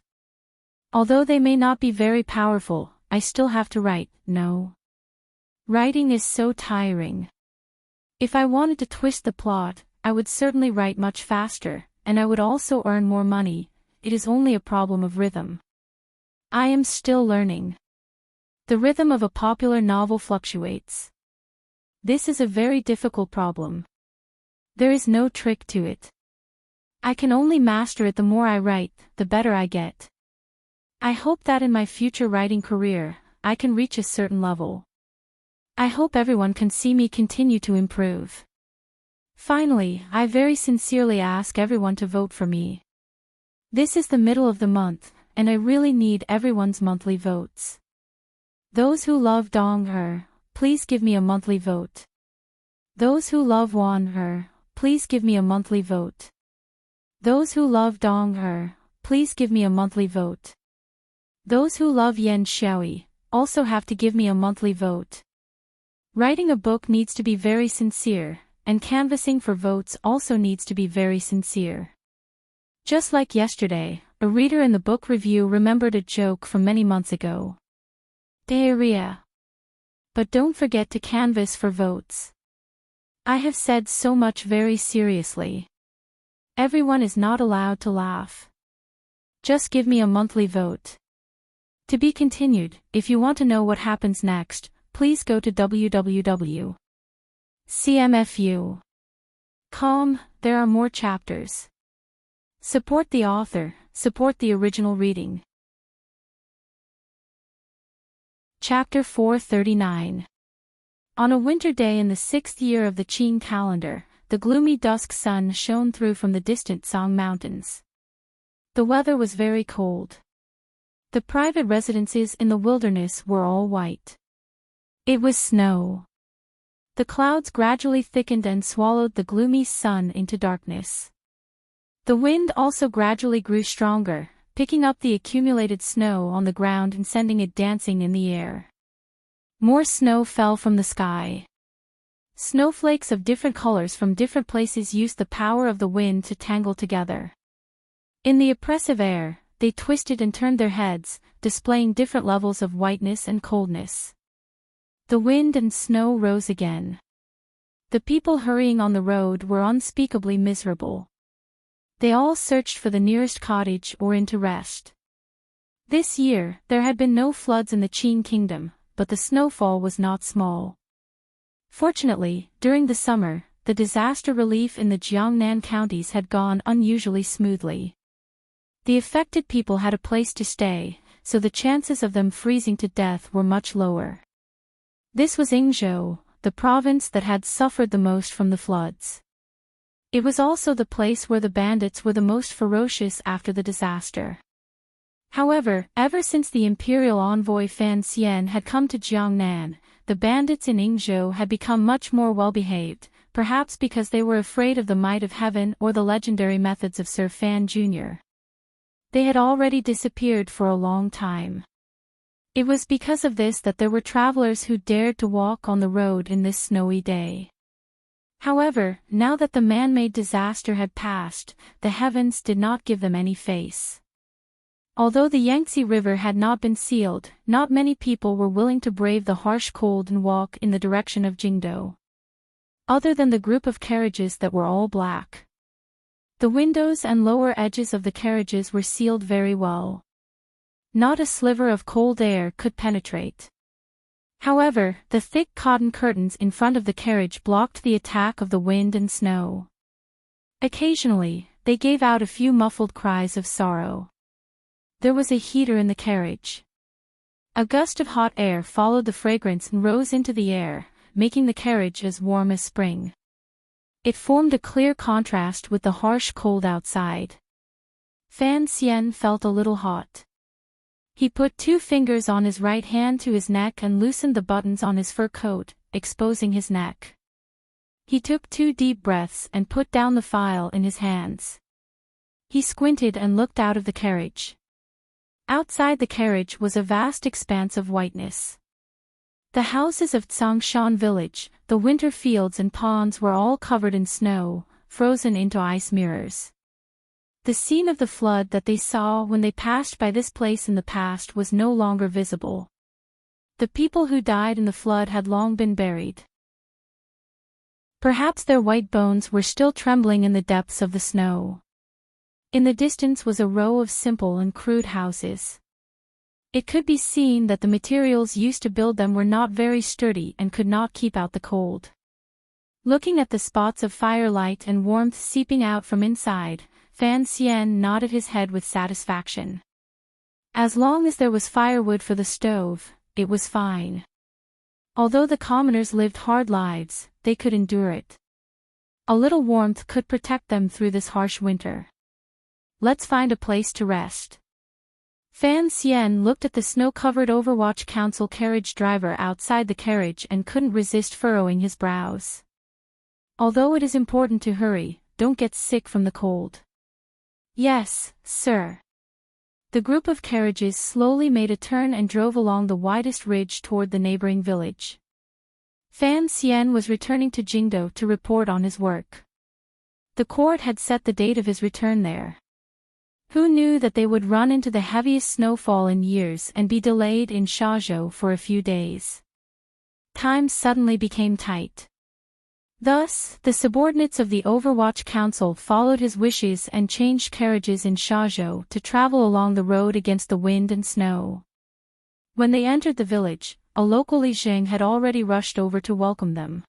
Although they may not be very powerful, I still have to write, no. Writing is so tiring. If I wanted to twist the plot, I would certainly write much faster, and I would also earn more money. It is only a problem of rhythm. I am still learning. The rhythm of a popular novel fluctuates. This is a very difficult problem. There is no trick to it. I can only master it. The more I write, the better I get. I hope that in my future writing career, I can reach a certain level. I hope everyone can see me continue to improve. Finally, I very sincerely ask everyone to vote for me. This is the middle of the month, and I really need everyone's monthly votes. Those who love Dong-er, please give me a monthly vote. Those who love Won-er, please give me a monthly vote. Those who love Dong-er, please give me a monthly vote. Those who love Yen Xiaoi also have to give me a monthly vote. Writing a book needs to be very sincere, and canvassing for votes also needs to be very sincere. Just like yesterday, a reader in the book review remembered a joke from many months ago. Diarrhea. But don't forget to canvass for votes. I have said so much very seriously. Everyone is not allowed to laugh. Just give me a monthly vote. To be continued. If you want to know what happens next, please go to www.cmfu.com. There are more chapters. Support the author, support the original reading. Chapter 439. On a winter day in the 6th year of the Qing calendar, the gloomy dusk sun shone through from the distant Song Mountains. The weather was very cold. The private residences in the wilderness were all white. It was snow. The clouds gradually thickened and swallowed the gloomy sun into darkness. The wind also gradually grew stronger, picking up the accumulated snow on the ground and sending it dancing in the air. More snow fell from the sky. Snowflakes of different colors from different places used the power of the wind to tangle together. In the oppressive air, they twisted and turned their heads, displaying different levels of whiteness and coldness. The wind and snow rose again. The people hurrying on the road were unspeakably miserable. They all searched for the nearest cottage or inn to rest. This year, there had been no floods in the Qing kingdom, but the snowfall was not small. Fortunately, during the summer, the disaster relief in the Jiangnan counties had gone unusually smoothly. The affected people had a place to stay, so the chances of them freezing to death were much lower. This was Yingzhou, the province that had suffered the most from the floods. It was also the place where the bandits were the most ferocious after the disaster. However, ever since the imperial envoy Fan Xian had come to Jiangnan, the bandits in Yingzhou had become much more well-behaved, perhaps because they were afraid of the might of heaven or the legendary methods of Sir Fan Jr. They had already disappeared for a long time. It was because of this that there were travelers who dared to walk on the road in this snowy day. However, now that the man-made disaster had passed, the heavens did not give them any face. Although the Yangtze River had not been sealed, not many people were willing to brave the harsh cold and walk in the direction of Jingdou. Other than the group of carriages that were all black. The windows and lower edges of the carriages were sealed very well. Not a sliver of cold air could penetrate. However, the thick cotton curtains in front of the carriage blocked the attack of the wind and snow. Occasionally, they gave out a few muffled cries of sorrow. There was a heater in the carriage. A gust of hot air followed the fragrance and rose into the air, making the carriage as warm as spring. It formed a clear contrast with the harsh cold outside. Fan Xian felt a little hot. He put 2 fingers on his right hand to his neck and loosened the buttons on his fur coat, exposing his neck. He took 2 deep breaths and put down the file in his hands. He squinted and looked out of the carriage. Outside the carriage was a vast expanse of whiteness. The houses of Tsongshan village, the winter fields and ponds were all covered in snow, frozen into ice mirrors. The scene of the flood that they saw when they passed by this place in the past was no longer visible. The people who died in the flood had long been buried. Perhaps their white bones were still trembling in the depths of the snow. In the distance was a row of simple and crude houses. It could be seen that the materials used to build them were not very sturdy and could not keep out the cold. Looking at the spots of firelight and warmth seeping out from inside, Fan Xian nodded his head with satisfaction. As long as there was firewood for the stove, it was fine. Although the commoners lived hard lives, they could endure it. A little warmth could protect them through this harsh winter. Let's find a place to rest. Fan Xian looked at the snow-covered Overwatch Council carriage driver outside the carriage and couldn't resist furrowing his brows. Although it is important to hurry, don't get sick from the cold. Yes, sir. The group of carriages slowly made a turn and drove along the widest ridge toward the neighboring village. Fan Xian was returning to Jingdo to report on his work. The court had set the date of his return there. Who knew that they would run into the heaviest snowfall in years and be delayed in Shazhou for a few days? Time suddenly became tight. Thus, the subordinates of the Overwatch Council followed his wishes and changed carriages in Shazhou to travel along the road against the wind and snow. When they entered the village, a local Li Zheng had already rushed over to welcome them.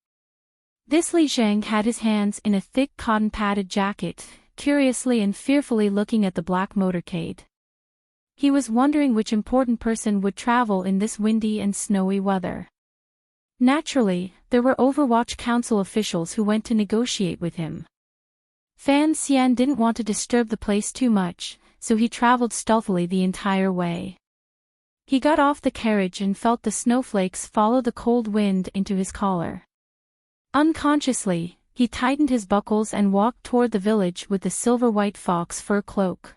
This Li Zheng had his hands in a thick cotton-padded jacket, curiously and fearfully looking at the black motorcade. He was wondering which important person would travel in this windy and snowy weather. Naturally, there were Overwatch Council officials who went to negotiate with him. Fan Xian didn't want to disturb the place too much, so he traveled stealthily the entire way. He got off the carriage and felt the snowflakes follow the cold wind into his collar. Unconsciously, he tightened his buckles and walked toward the village with the silver-white fox fur cloak.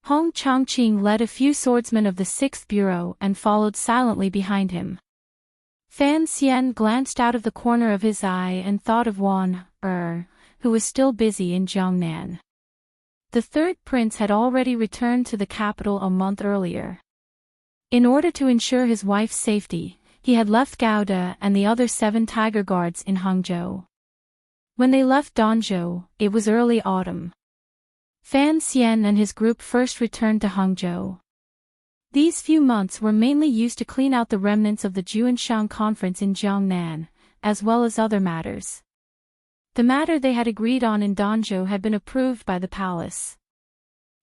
Hong Chongqing led a few swordsmen of the 6th Bureau and followed silently behind him. Fan Xian glanced out of the corner of his eye and thought of Wan who was still busy in Jiangnan. The third prince had already returned to the capital a month earlier. In order to ensure his wife's safety, he had left Gouda and the other 7 tiger guards in Hangzhou. When they left Danzhou, it was early autumn. Fan Xian and his group first returned to Hangzhou. These few months were mainly used to clean out the remnants of the Juanshan conference in Jiangnan, as well as other matters. The matter they had agreed on in Danzhou had been approved by the palace.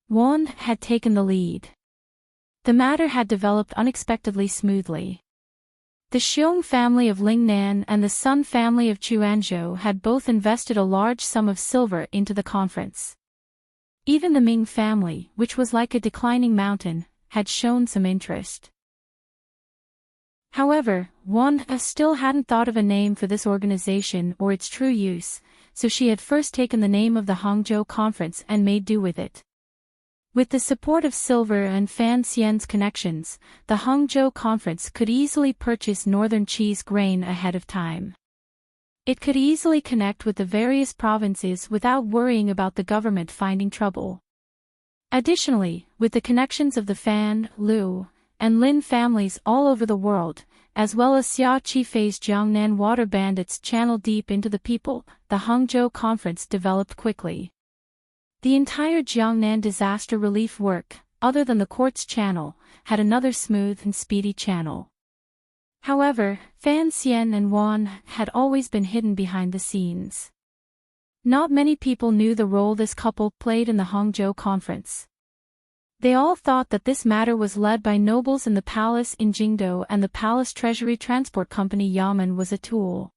Wan had taken the lead. The matter had developed unexpectedly smoothly. The Xiong family of Lingnan and the Sun family of Chuanzhou had both invested a large sum of silver into the conference. Even the Ming family, which was like a declining mountain, had shown some interest. However, Wan still hadn't thought of a name for this organization or its true use, so she had first taken the name of the Hangzhou Conference and made do with it. With the support of Silver and Fan Xian's connections, the Hangzhou Conference could easily purchase northern cheese grain ahead of time. It could easily connect with the various provinces without worrying about the government finding trouble. Additionally, with the connections of the Fan, Liu, and Lin families all over the world, as well as Xia Qifei's Jiangnan water bandits channeled deep into the people, the Hangzhou Conference developed quickly. The entire Jiangnan disaster relief work, other than the quartz channel, had another smooth and speedy channel. However, Fan Xian and Wan had always been hidden behind the scenes. Not many people knew the role this couple played in the Hangzhou Conference. They all thought that this matter was led by nobles in the palace in Jingdo and the palace treasury transport company Yamen was a tool.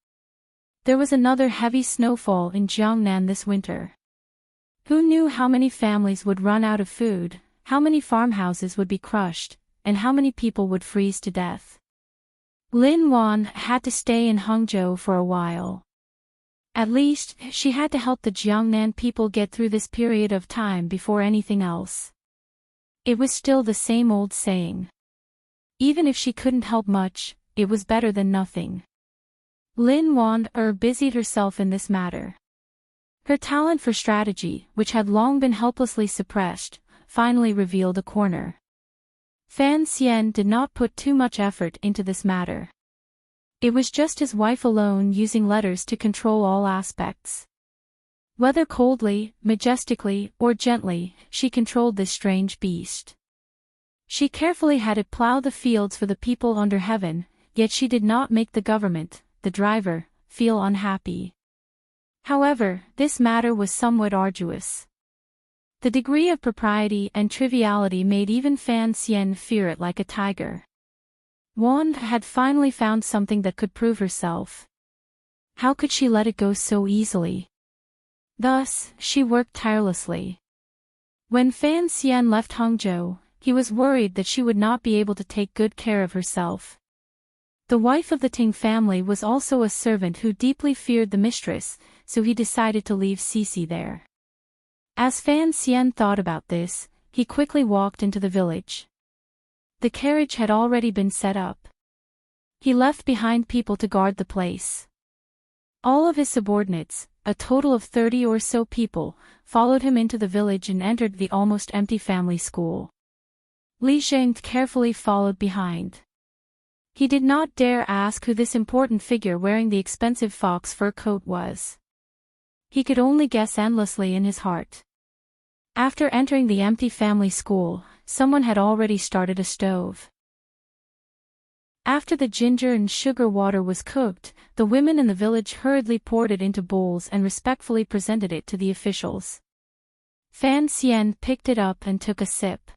There was another heavy snowfall in Jiangnan this winter. Who knew how many families would run out of food, how many farmhouses would be crushed, and how many people would freeze to death? Lin Wan had to stay in Hangzhou for a while. At least, she had to help the Jiangnan people get through this period of time before anything else. It was still the same old saying. Even if she couldn't help much, it was better than nothing. Lin Wan busied herself in this matter. Her talent for strategy, which had long been helplessly suppressed, finally revealed a corner. Fan Xian did not put too much effort into this matter. It was just his wife alone using letters to control all aspects. Whether coldly, majestically, or gently, she controlled this strange beast. She carefully had it plow the fields for the people under heaven, yet she did not make the government, the driver, feel unhappy. However, this matter was somewhat arduous. The degree of propriety and triviality made even Fan Xian fear it like a tiger. Wand had finally found something that could prove herself. How could she let it go so easily? Thus, she worked tirelessly. When Fan Xian left Hangzhou, he was worried that she would not be able to take good care of herself. The wife of the Ting family was also a servant who deeply feared the mistress, so he decided to leave Cici there. As Fan Xian thought about this, he quickly walked into the village. The carriage had already been set up. He left behind people to guard the place. All of his subordinates, a total of 30 or so people, followed him into the village and entered the almost empty family school. Li Zheng carefully followed behind. He did not dare ask who this important figure wearing the expensive fox fur coat was. He could only guess endlessly in his heart. After entering the empty family school, someone had already started a stove. After the ginger and sugar water was cooked, the women in the village hurriedly poured it into bowls and respectfully presented it to the officials. Fan Xian picked it up and took a sip.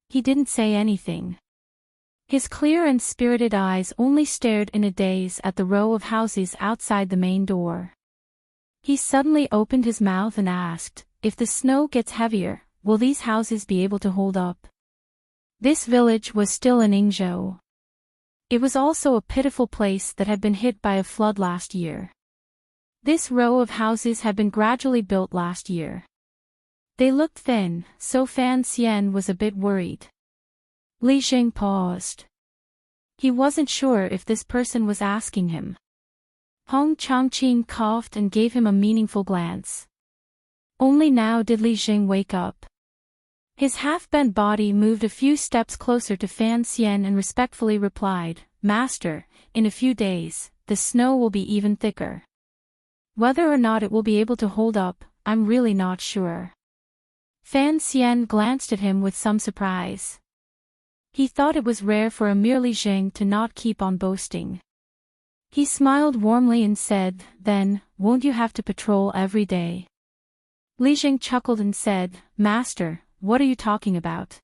He didn't say anything. His clear and spirited eyes only stared in a daze at the row of houses outside the main door. He suddenly opened his mouth and asked, "If the snow gets heavier, will these houses be able to hold up?" This village was still in Yingzhou. It was also a pitiful place that had been hit by a flood last year. This row of houses had been gradually built last year. They looked thin, so Fan Xian was a bit worried. Li Zheng paused. He wasn't sure if this person was asking him. Hong Changqing coughed and gave him a meaningful glance. Only now did Li Zheng wake up. His half-bent body moved a few steps closer to Fan Xian and respectfully replied, "Master, in a few days, the snow will be even thicker. Whether or not it will be able to hold up, I'm really not sure." Fan Xian glanced at him with some surprise. He thought it was rare for a mere Li Zheng to not keep on boasting. He smiled warmly and said, "Then, won't you have to patrol every day?" Li Zheng chuckled and said, "Master, what are you talking about?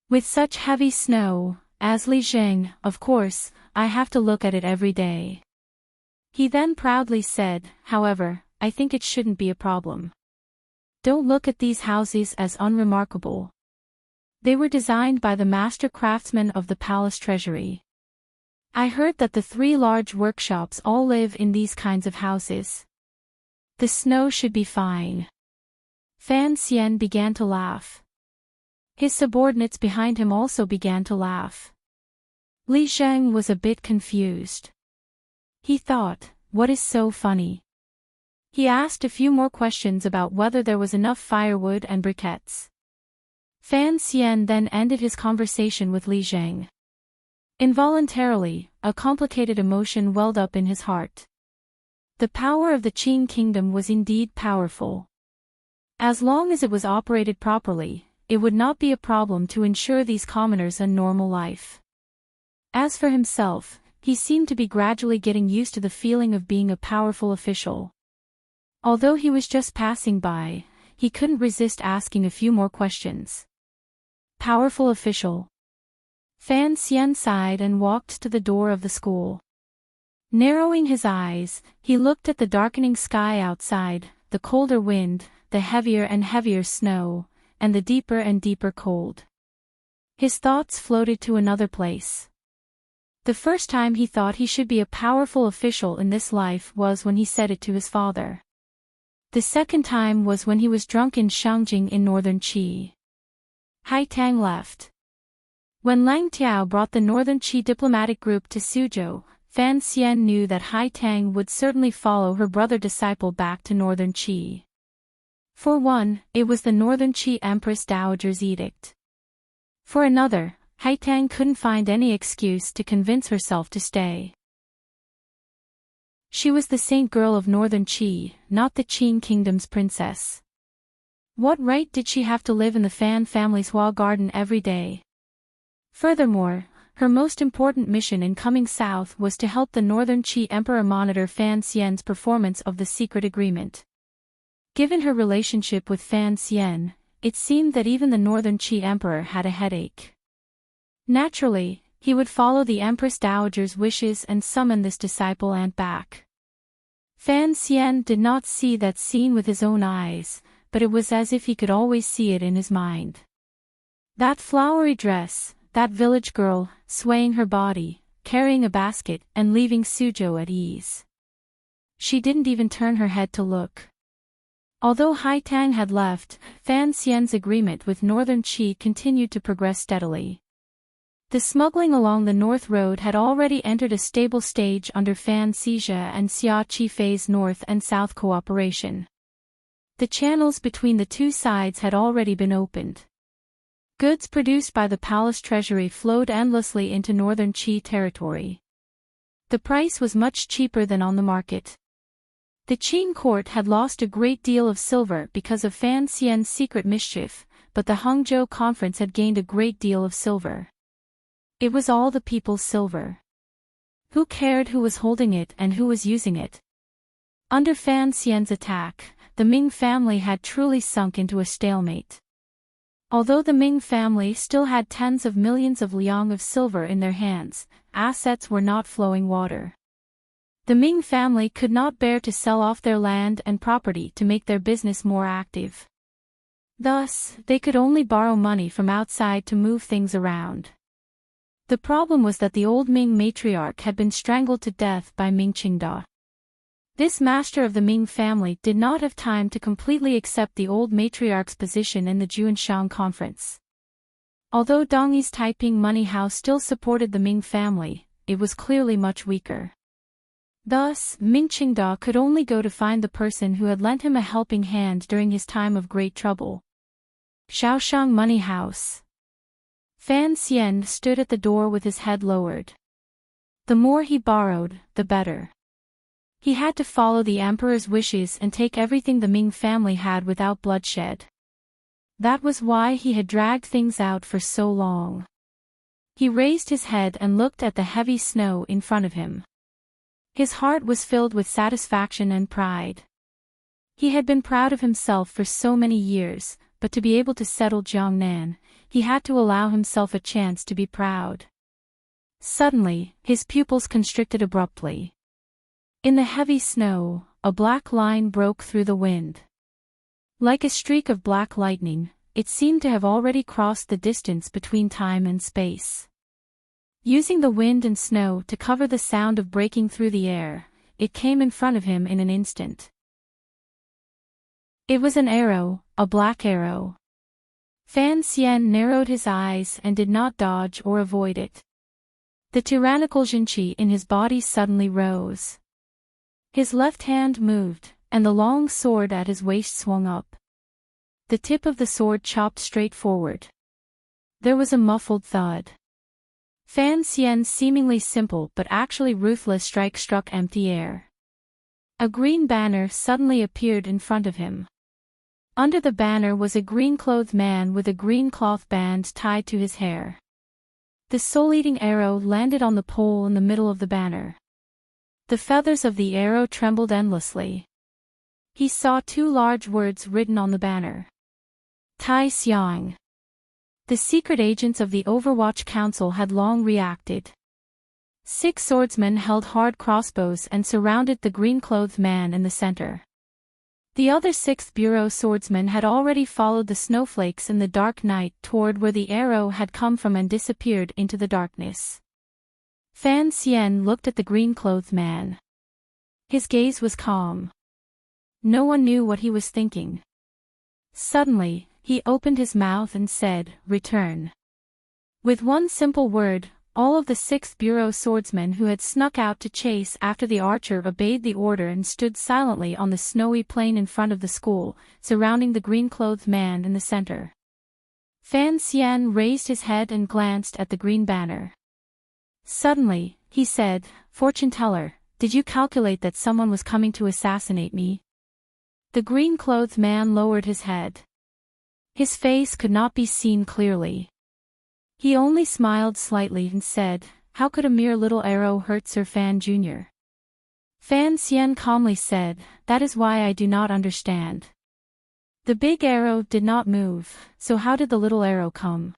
With such heavy snow, as Li Zheng, of course, I have to look at it every day." He then proudly said, "However, I think it shouldn't be a problem. Don't look at these houses as unremarkable. They were designed by the master craftsmen of the palace treasury. I heard that the 3 large workshops all live in these kinds of houses. The snow should be fine." Fan Xian began to laugh. His subordinates behind him also began to laugh. Li Zheng was a bit confused. He thought, what is so funny? He asked a few more questions about whether there was enough firewood and briquettes. Fan Xian then ended his conversation with Li Zheng. Involuntarily, a complicated emotion welled up in his heart. The power of the Qing kingdom was indeed powerful. As long as it was operated properly, it would not be a problem to ensure these commoners a normal life. As for himself, he seemed to be gradually getting used to the feeling of being a powerful official. Although he was just passing by, he couldn't resist asking a few more questions. Powerful official. Fan Xian sighed and walked to the door of the school. Narrowing his eyes, he looked at the darkening sky outside, the colder wind, the heavier and heavier snow, and the deeper and deeper cold. His thoughts floated to another place. The first time he thought he should be a powerful official in this life was when he said it to his father. The second time was when he was drunk in Shangjing in northern Qi. Hai Tang left. When Lang Tiao brought the northern Qi diplomatic group to Suzhou, Fan Xian knew that Hai Tang would certainly follow her brother-disciple back to northern Qi. For one, it was the northern Qi Empress Dowager's edict. For another, Hai Tang couldn't find any excuse to convince herself to stay. She was the saint girl of northern Qi, not the Qing kingdom's princess. What right did she have to live in the Fan family's Hua garden every day? Furthermore, her most important mission in coming south was to help the Northern Qi Emperor monitor Fan Xian's performance of the secret agreement. Given her relationship with Fan Xian, it seemed that even the Northern Qi Emperor had a headache. Naturally, he would follow the Empress Dowager's wishes and summon this disciple aunt back. Fan Xian did not see that scene with his own eyes, but it was as if he could always see it in his mind. That flowery dress, that village girl, swaying her body, carrying a basket and leaving Suzhou at ease. She didn't even turn her head to look. Although Haitang had left, Fan Xian's agreement with Northern Qi continued to progress steadily. The smuggling along the North Road had already entered a stable stage under Fan Xizha and Xia Qifei's North and South cooperation. The channels between the two sides had already been opened. Goods produced by the palace treasury flowed endlessly into Northern Qi territory. The price was much cheaper than on the market. The Qin court had lost a great deal of silver because of Fan Xian's secret mischief, but the Hangzhou conference had gained a great deal of silver. It was all the people's silver. Who cared who was holding it and who was using it? Under Fan Xian's attack, the Ming family had truly sunk into a stalemate. Although the Ming family still had tens of millions of liang of silver in their hands, assets were not flowing water. The Ming family could not bear to sell off their land and property to make their business more active. Thus, they could only borrow money from outside to move things around. The problem was that the old Ming matriarch had been strangled to death by Ming Qingda. This master of the Ming family did not have time to completely accept the old matriarch's position in the Juanshang conference. Although Dongyi's Taiping money house still supported the Ming family, it was clearly much weaker. Thus, Ming Qingda could only go to find the person who had lent him a helping hand during his time of great trouble. Shaoshang money house. Fan Xian stood at the door with his head lowered. The more he borrowed, the better. He had to follow the emperor's wishes and take everything the Ming family had without bloodshed. That was why he had dragged things out for so long. He raised his head and looked at the heavy snow in front of him. His heart was filled with satisfaction and pride. He had been proud of himself for so many years, but to be able to settle Jiangnan, he had to allow himself a chance to be proud. Suddenly, his pupils constricted abruptly. In the heavy snow, a black line broke through the wind. Like a streak of black lightning, it seemed to have already crossed the distance between time and space. Using the wind and snow to cover the sound of breaking through the air, it came in front of him in an instant. It was an arrow, a black arrow. Fan Xian narrowed his eyes and did not dodge or avoid it. The tyrannical Jinqi in his body suddenly rose. His left hand moved, and the long sword at his waist swung up. The tip of the sword chopped straight forward. There was a muffled thud. Fan Xian's seemingly simple but actually ruthless strike struck empty air. A green banner suddenly appeared in front of him. Under the banner was a green-clothed man with a green cloth band tied to his hair. The soul-eating arrow landed on the pole in the middle of the banner. The feathers of the arrow trembled endlessly. He saw two large words written on the banner. Tai Xiang. The secret agents of the Overwatch Council had long reacted. 6 swordsmen held hard crossbows and surrounded the green-clothed man in the center. The other 6th Bureau swordsmen had already followed the snowflakes in the dark night toward where the arrow had come from and disappeared into the darkness. Fan Xian looked at the green-clothed man. His gaze was calm. No one knew what he was thinking. Suddenly, he opened his mouth and said, "Return." With one simple word, all of the 6th Bureau swordsmen who had snuck out to chase after the archer obeyed the order and stood silently on the snowy plain in front of the school, surrounding the green-clothed man in the center. Fan Xian raised his head and glanced at the green banner. Suddenly, he said, "Fortune-teller, did you calculate that someone was coming to assassinate me?" The green-clothed man lowered his head. His face could not be seen clearly. He only smiled slightly and said, "How could a mere little arrow hurt Sir Fan Jr.?" Fan Xian calmly said, "That is why I do not understand." The big arrow did not move, so how did the little arrow come?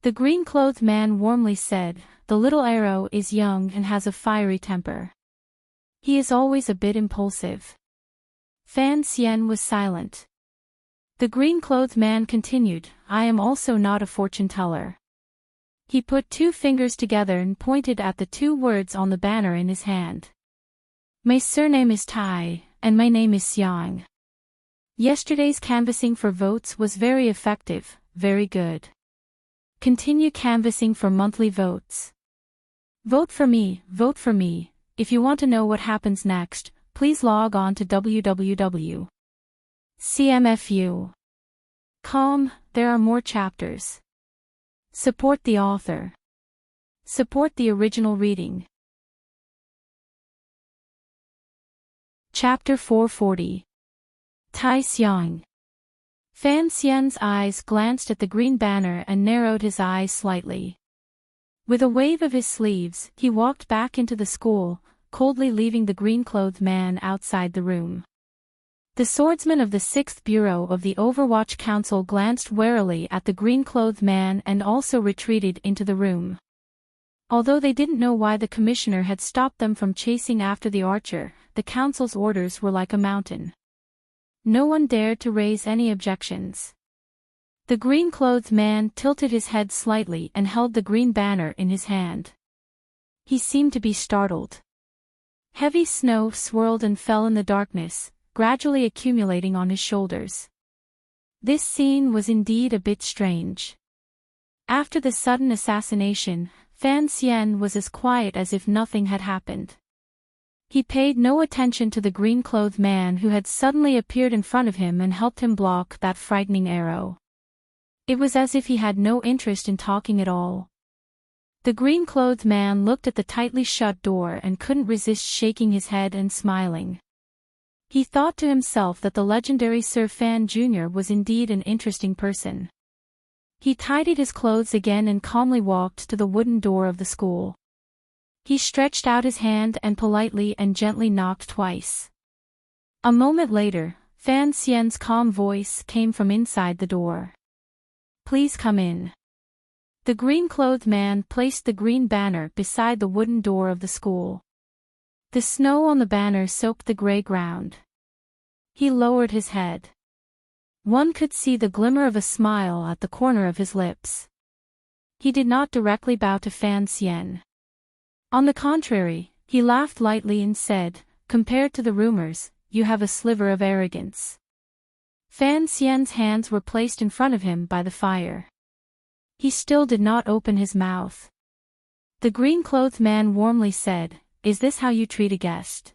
The green-clothed man warmly said, "The little arrow is young and has a fiery temper. He is always a bit impulsive." Fan Xian was silent. The green-clothed man continued, "I am also not a fortune-teller." He put 2 fingers together and pointed at the 2 words on the banner in his hand. "My surname is Tai, and my name is Xiang. Yesterday's canvassing for votes was very effective, very good. Continue canvassing for monthly votes. Vote for me, vote for me. If you want to know what happens next, please log on to www.cmfu.com. There are more chapters. Support the author. Support the original reading." Chapter 440. Tai Xiang. Fan Xian's eyes glanced at the green banner and narrowed his eyes slightly. With a wave of his sleeves, he walked back into the school, coldly leaving the green-clothed man outside the room. The swordsman of the 6th Bureau of the Overwatch Council glanced warily at the green-clothed man and also retreated into the room. Although they didn't know why the commissioner had stopped them from chasing after the archer, the council's orders were like a mountain. No one dared to raise any objections. The green-clothed man tilted his head slightly and held the green banner in his hand. He seemed to be startled. Heavy snow swirled and fell in the darkness, gradually accumulating on his shoulders. This scene was indeed a bit strange. After the sudden assassination, Fan Xian was as quiet as if nothing had happened. He paid no attention to the green-clothed man who had suddenly appeared in front of him and helped him block that frightening arrow. It was as if he had no interest in talking at all. The green-clothed man looked at the tightly shut door and couldn't resist shaking his head and smiling. He thought to himself that the legendary Sir Fan Jr. was indeed an interesting person. He tidied his clothes again and calmly walked to the wooden door of the school. He stretched out his hand and politely and gently knocked twice. A moment later, Fan Xian's calm voice came from inside the door. "Please come in." The green-clothed man placed the green banner beside the wooden door of the school. The snow on the banner soaked the gray ground. He lowered his head. One could see the glimmer of a smile at the corner of his lips. He did not directly bow to Fan Xian. On the contrary, he laughed lightly and said, "Compared to the rumors, you have a sliver of arrogance." Fan Xian's hands were placed in front of him by the fire. He still did not open his mouth. The green-clothed man warmly said, "Is this how you treat a guest?"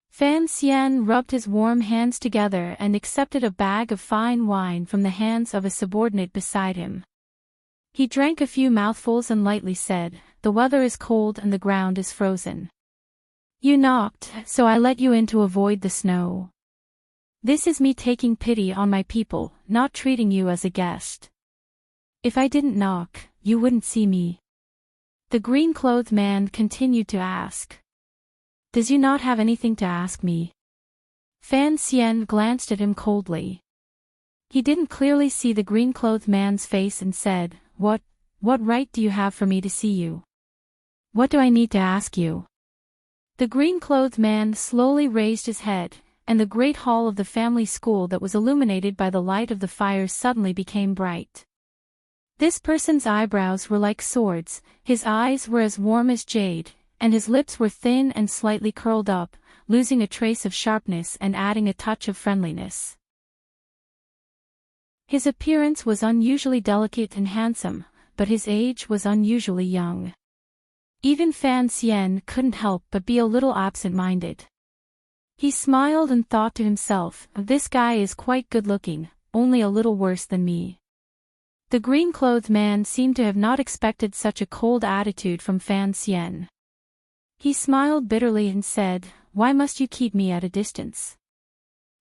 Fan Xian rubbed his warm hands together and accepted a bag of fine wine from the hands of a subordinate beside him. He drank a few mouthfuls and lightly said, "The weather is cold and the ground is frozen. You knocked, so I let you in to avoid the snow. This is me taking pity on my people, not treating you as a guest. If I didn't knock, you wouldn't see me." The green-clothed man continued to ask, "Does you not have anything to ask me?" Fan Xian glanced at him coldly. He didn't clearly see the green-clothed man's face and said, What right do you have for me to see you? What do I need to ask you?" The green-clothed man slowly raised his head, and the great hall of the family school that was illuminated by the light of the fire suddenly became bright. This person's eyebrows were like swords, his eyes were as warm as jade, and his lips were thin and slightly curled up, losing a trace of sharpness and adding a touch of friendliness. His appearance was unusually delicate and handsome, but his age was unusually young. Even Fan Xian couldn't help but be a little absent-minded. He smiled and thought to himself, "This guy is quite good-looking, only a little worse than me." The green-clothed man seemed to have not expected such a cold attitude from Fan Xian. He smiled bitterly and said, "Why must you keep me at a distance?"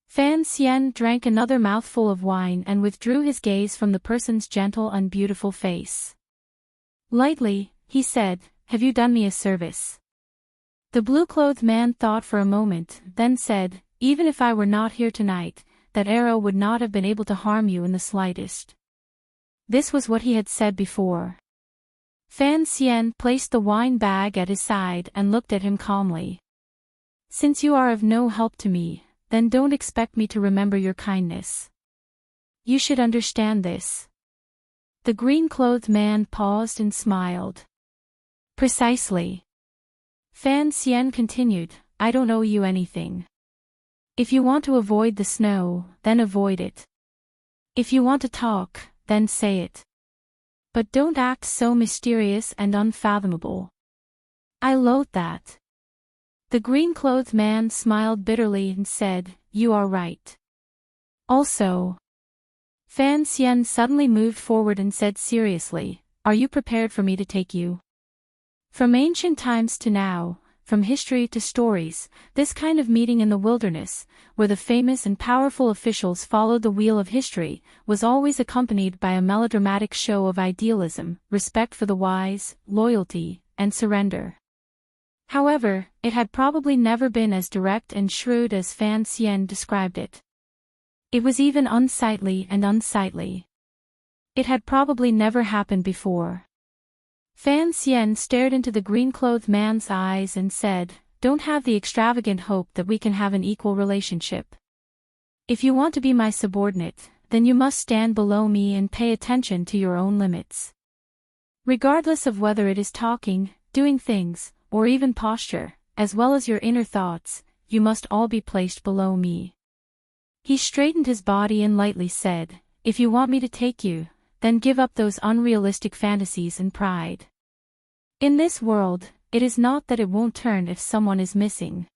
Fan Xian drank another mouthful of wine and withdrew his gaze from the person's gentle and beautiful face. Lightly, he said, "Have you done me a service?" The blue-clothed man thought for a moment, then said, "Even if I were not here tonight, that arrow would not have been able to harm you in the slightest." This was what he had said before. Fan Xian placed the wine bag at his side and looked at him calmly. "Since you are of no help to me, then don't expect me to remember your kindness. You should understand this." The green-clothed man paused and smiled. "Precisely." Fan Xian continued, "I don't owe you anything. If you want to avoid the snow, then avoid it. If you want to talk, then say it. But don't act so mysterious and unfathomable. I loathe that." The green-clothed man smiled bitterly and said, "You are right. Also." Fan Xian suddenly moved forward and said seriously, "Are you prepared for me to take you?" From ancient times to now, from history to stories, this kind of meeting in the wilderness, where the famous and powerful officials followed the wheel of history, was always accompanied by a melodramatic show of idealism, respect for the wise, loyalty, and surrender. However, it had probably never been as direct and shrewd as Fan Xian described it. It was even unsightly and unsightly. It had probably never happened before. Fan Xian stared into the green-clothed man's eyes and said, "Don't have the extravagant hope that we can have an equal relationship. If you want to be my subordinate, then you must stand below me and pay attention to your own limits. Regardless of whether it is talking, doing things, or even posture, as well as your inner thoughts, you must all be placed below me." He straightened his body and lightly said, "If you want me to take you, then give up those unrealistic fantasies and pride. In this world, it is not that it won't turn if someone is missing.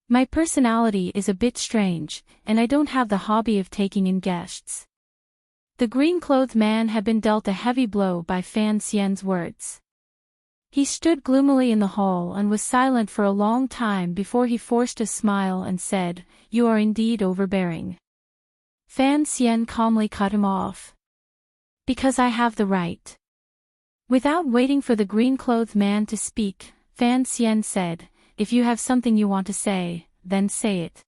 My personality is a bit strange, and I don't have the hobby of taking in guests." The green-clothed man had been dealt a heavy blow by Fan Xian's words. He stood gloomily in the hall and was silent for a long time before he forced a smile and said, "You are indeed overbearing." Fan Xian calmly cut him off. "Because I have the right." Without waiting for the green-clothed man to speak, Fan Xian said, "If you have something you want to say, then say it.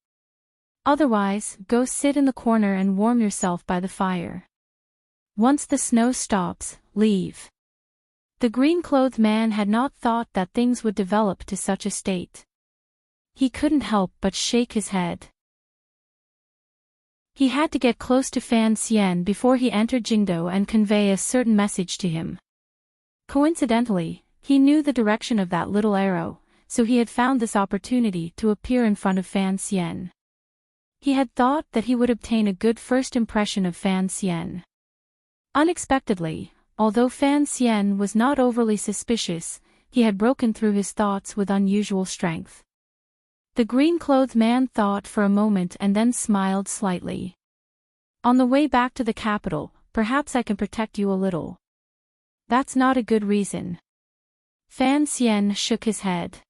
Otherwise, go sit in the corner and warm yourself by the fire. Once the snow stops, leave." The green-clothed man had not thought that things would develop to such a state. He couldn't help but shake his head. He had to get close to Fan Xian before he entered Jingdo and convey a certain message to him. Coincidentally, he knew the direction of that little arrow, so he had found this opportunity to appear in front of Fan Xian. He had thought that he would obtain a good first impression of Fan Xian. Unexpectedly, although Fan Xian was not overly suspicious, he had broken through his thoughts with unusual strength. The green-clothed man thought for a moment and then smiled slightly. "On the way back to the capital, perhaps I can protect you a little." "That's not a good reason." Fan Xian shook his head.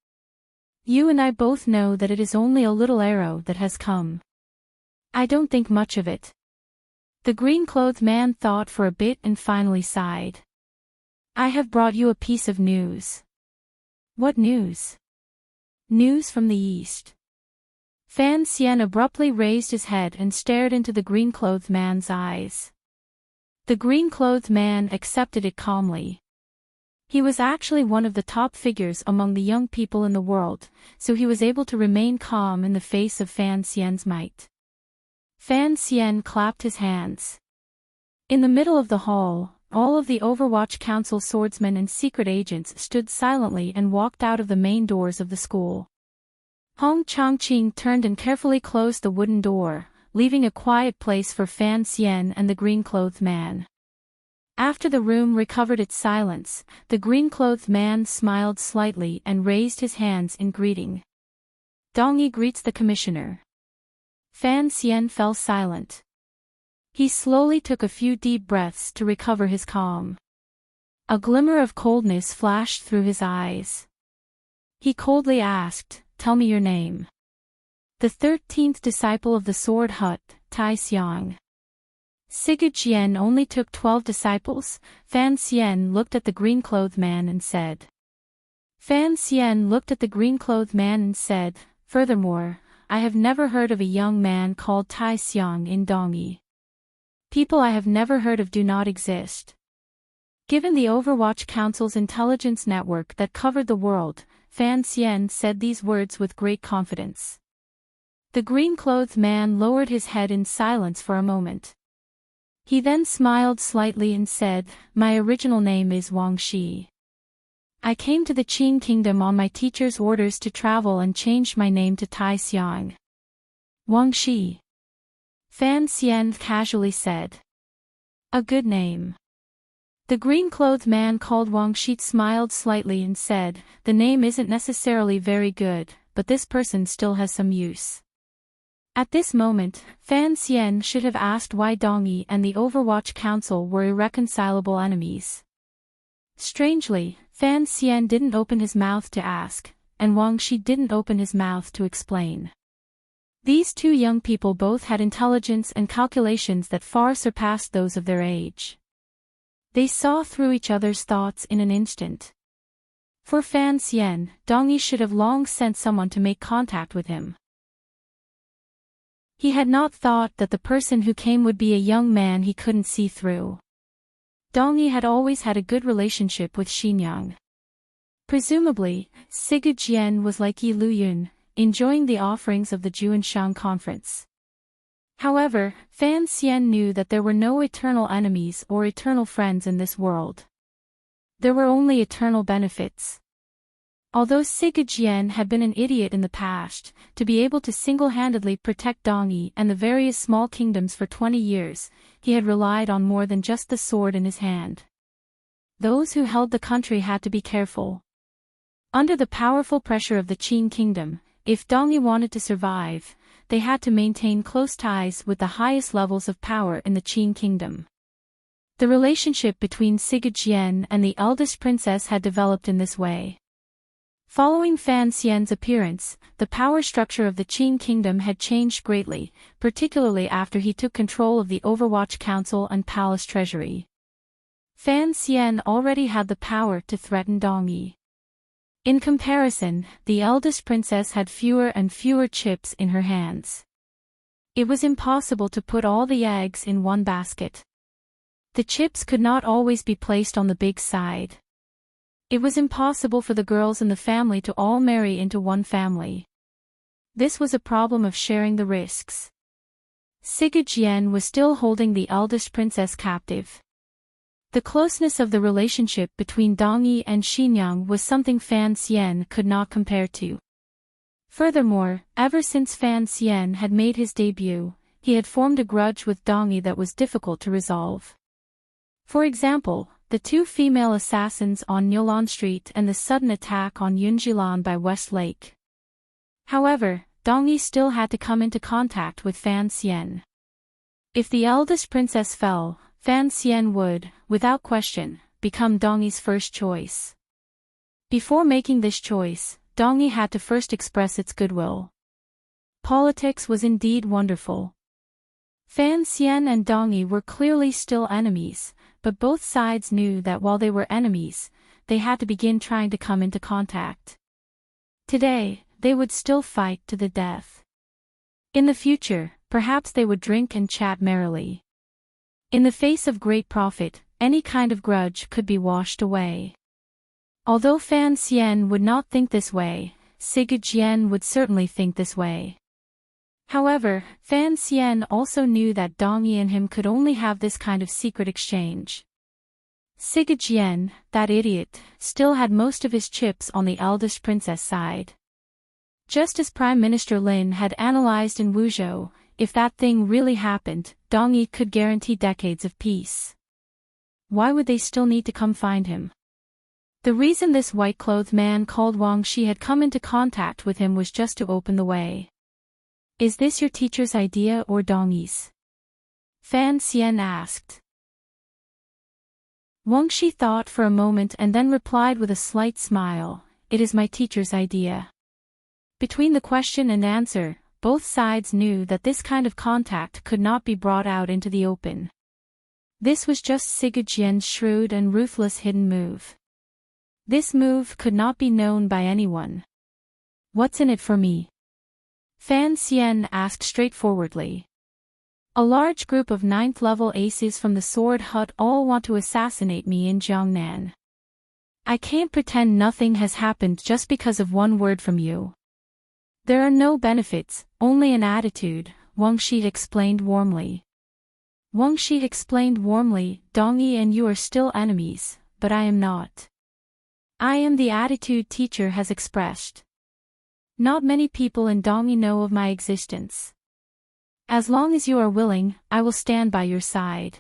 "You and I both know that it is only a little arrow that has come. I don't think much of it." The green-clothed man thought for a bit and finally sighed. "I have brought you a piece of news." "What news?" "News from the east." Fan Xian abruptly raised his head and stared into the green-clothed man's eyes. The green-clothed man accepted it calmly. He was actually one of the top figures among the young people in the world, so he was able to remain calm in the face of Fan Xian's might. Fan Xian clapped his hands. In the middle of the hall, all of the Overwatch Council swordsmen and secret agents stood silently and walked out of the main doors of the school. Hong Chongqing turned and carefully closed the wooden door, leaving a quiet place for Fan Xian and the green-clothed man. After the room recovered its silence, the green-clothed man smiled slightly and raised his hands in greeting. "Dongyi greets the commissioner." Fan Xian fell silent. He slowly took a few deep breaths to recover his calm. A glimmer of coldness flashed through his eyes. He coldly asked, "Tell me your name." "The 13th disciple of the Sword Hut, Tai Xiang." Sigurd only took 12 disciples. Fan Xian looked at the green-clothed man and said. Furthermore, I have never heard of a young man called Tai Xiang in Dongyi. People I have never heard of do not exist. Given the Overwatch Council's intelligence network that covered the world, Fan Xian said these words with great confidence. The green-clothed man lowered his head in silence for a moment. He then smiled slightly and said, "My original name is Wang Shi. I came to the Qin Kingdom on my teacher's orders to travel and changed my name to Tai Xiang." Wang Shi. Fan Xian casually said. A good name. The green-clothed man called Wang Shi smiled slightly and said, "The name isn't necessarily very good, but this person still has some use." At this moment, Fan Xian should have asked why Dongyi and the Overwatch Council were irreconcilable enemies. Strangely, Fan Xian didn't open his mouth to ask, and Wang Shi didn't open his mouth to explain. These two young people both had intelligence and calculations that far surpassed those of their age. They saw through each other's thoughts in an instant. For Fan Xian, Dongyi should have long sent someone to make contact with him. He had not thought that the person who came would be a young man he couldn't see through. Dongyi had always had a good relationship with Xinyang. Presumably, Sigurd was like Yi Luyun, enjoying the offerings of the Juanshan conference. However, Fan Xian knew that there were no eternal enemies or eternal friends in this world. There were only eternal benefits. Although Sigurd had been an idiot in the past, to be able to single-handedly protect Dongyi and the various small kingdoms for 20 years, he had relied on more than just the sword in his hand. Those who held the country had to be careful. Under the powerful pressure of the Qin kingdom, if Dongyi wanted to survive, they had to maintain close ties with the highest levels of power in the Qin kingdom. The relationship between Sigurd and the eldest princess had developed in this way. Following Fan Xian's appearance, the power structure of the Qin kingdom had changed greatly, particularly after he took control of the Overwatch Council and Palace Treasury. Fan Xian already had the power to threaten Dongyi. In comparison, the eldest princess had fewer and fewer chips in her hands. It was impossible to put all the eggs in one basket. The chips could not always be placed on the big side. It was impossible for the girls in the family to all marry into one family. This was a problem of sharing the risks. Sigurd was still holding the eldest princess captive. The closeness of the relationship between Dongyi and Xinyang was something Fan Xian could not compare to. Furthermore, ever since Fan Xian had made his debut, he had formed a grudge with Dongyi that was difficult to resolve. For example, the two female assassins on Nyolan Street and the sudden attack on Yunjilan by West Lake. However, Dongyi still had to come into contact with Fan Xian. If the eldest princess fell, Fan Xian would, without question, become Dongyi's first choice. Before making this choice, Dongyi had to first express its goodwill. Politics was indeed wonderful. Fan Xian and Dongyi were clearly still enemies, but both sides knew that while they were enemies, they had to begin trying to come into contact. Today, they would still fight to the death. In the future, perhaps they would drink and chat merrily. In the face of great profit, any kind of grudge could be washed away. Although Fan Xian would not think this way, Sigurd would certainly think this way. However, Fan Xian also knew that Dongyi and him could only have this kind of secret exchange. Sigurd that idiot, still had most of his chips on the eldest princess side. Just as Prime Minister Lin had analyzed in Wuzhou, if that thing really happened, Dongyi could guarantee decades of peace. Why would they still need to come find him? The reason this white-clothed man called Wang Shi had come into contact with him was just to open the way. "Is this your teacher's idea or Dongyi's?" Fan Xian asked. Wang Shi thought for a moment and then replied with a slight smile, "It is my teacher's idea." Between the question and answer, both sides knew that this kind of contact could not be brought out into the open. This was just Sigurd shrewd and ruthless hidden move. This move could not be known by anyone. What's in it for me? Fan Xian asked straightforwardly. A large group of 9th-level aces from the Sword Hut all want to assassinate me in Jiangnan. I can't pretend nothing has happened just because of one word from you. There are no benefits, only an attitude, Wang Shi explained warmly. Wang Shi explained warmly, Dongyi and you are still enemies, but I am not. I am the attitude teacher has expressed. Not many people in Dongyi know of my existence. As long as you are willing, I will stand by your side.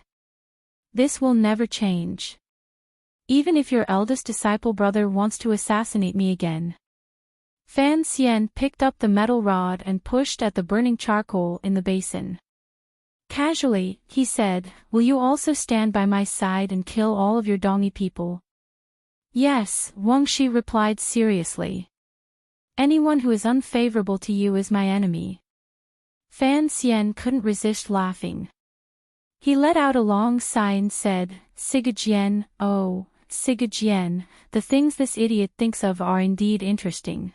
This will never change. Even if your eldest disciple brother wants to assassinate me again. Fan Xian picked up the metal rod and pushed at the burning charcoal in the basin. Casually, he said, will you also stand by my side and kill all of your Dongyi people? Yes, Wang Shi replied seriously. Anyone who is unfavorable to you is my enemy. Fan Xian couldn't resist laughing. He let out a long sigh and said, Sigurd, oh, Sigurd, the things this idiot thinks of are indeed interesting.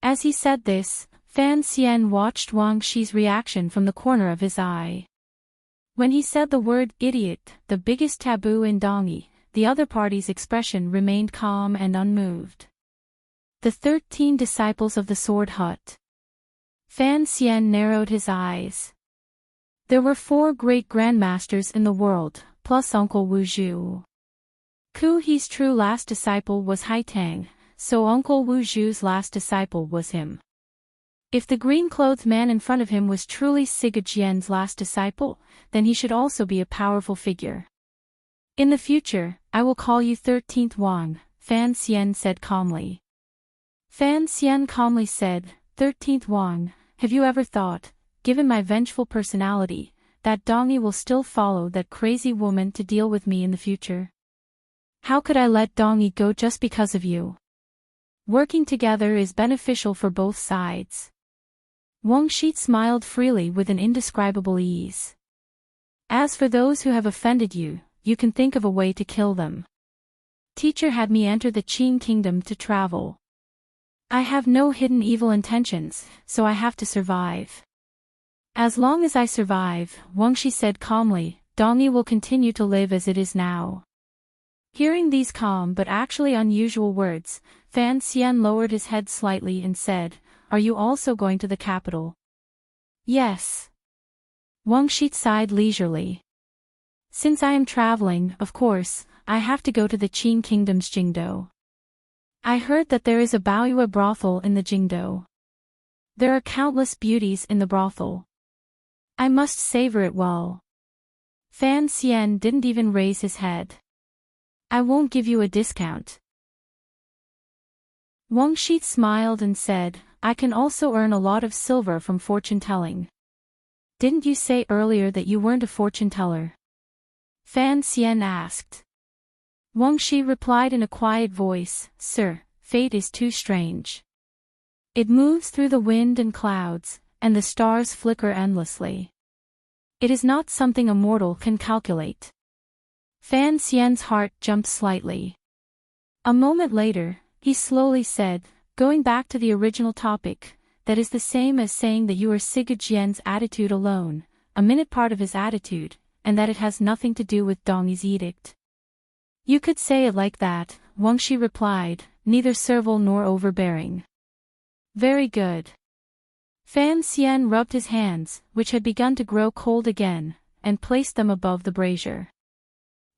As he said this, Fan Xian watched Wang Shi's reaction from the corner of his eye. When he said the word idiot, the biggest taboo in Dongyi, the other party's expression remained calm and unmoved. The 13 disciples of the Sword Hut. Fan Xian narrowed his eyes. There were 4 great grandmasters in the world, plus Uncle Wu Zhu. Ku He's true last disciple was Haitang, so Uncle Wu Zhu's last disciple was him. If the green-clothed man in front of him was truly Sigurd last disciple, then he should also be a powerful figure. In the future, I will call you 13th Wang, Fan Xian said calmly. Fan Xian calmly said, 13th Wang, have you ever thought, given my vengeful personality, that Dongyi will still follow that crazy woman to deal with me in the future? How could I let Dongyi go just because of you? Working together is beneficial for both sides. Wang Shi smiled freely with an indescribable ease. As for those who have offended you, you can think of a way to kill them. Teacher had me enter the Qin kingdom to travel. I have no hidden evil intentions, so I have to survive. As long as I survive, Wang Shi said calmly, Dongyi will continue to live as it is now. Hearing these calm but actually unusual words, Fan Xian lowered his head slightly and said, are you also going to the capital? Yes. Wang Shi sighed leisurely. Since I am traveling, of course, I have to go to the Qin kingdom's Jingdo. I heard that there is a Baoyue brothel in the Jingdo. There are countless beauties in the brothel. I must savor it well. Fan Xian didn't even raise his head. I won't give you a discount. Wang Shi smiled and said, I can also earn a lot of silver from fortune-telling. Didn't you say earlier that you weren't a fortune-teller? Fan Xian asked. Wang Shi replied in a quiet voice, Sir, fate is too strange. It moves through the wind and clouds, and the stars flicker endlessly. It is not something a mortal can calculate. Fan Xian's heart jumped slightly. A moment later, he slowly said, going back to the original topic, that is the same as saying that you are Sigurd's attitude alone, a minute part of his attitude, and that it has nothing to do with Dongyi's edict. You could say it like that, Wang Shi replied, neither servile nor overbearing. Very good. Fan Xian rubbed his hands, which had begun to grow cold again, and placed them above the brazier.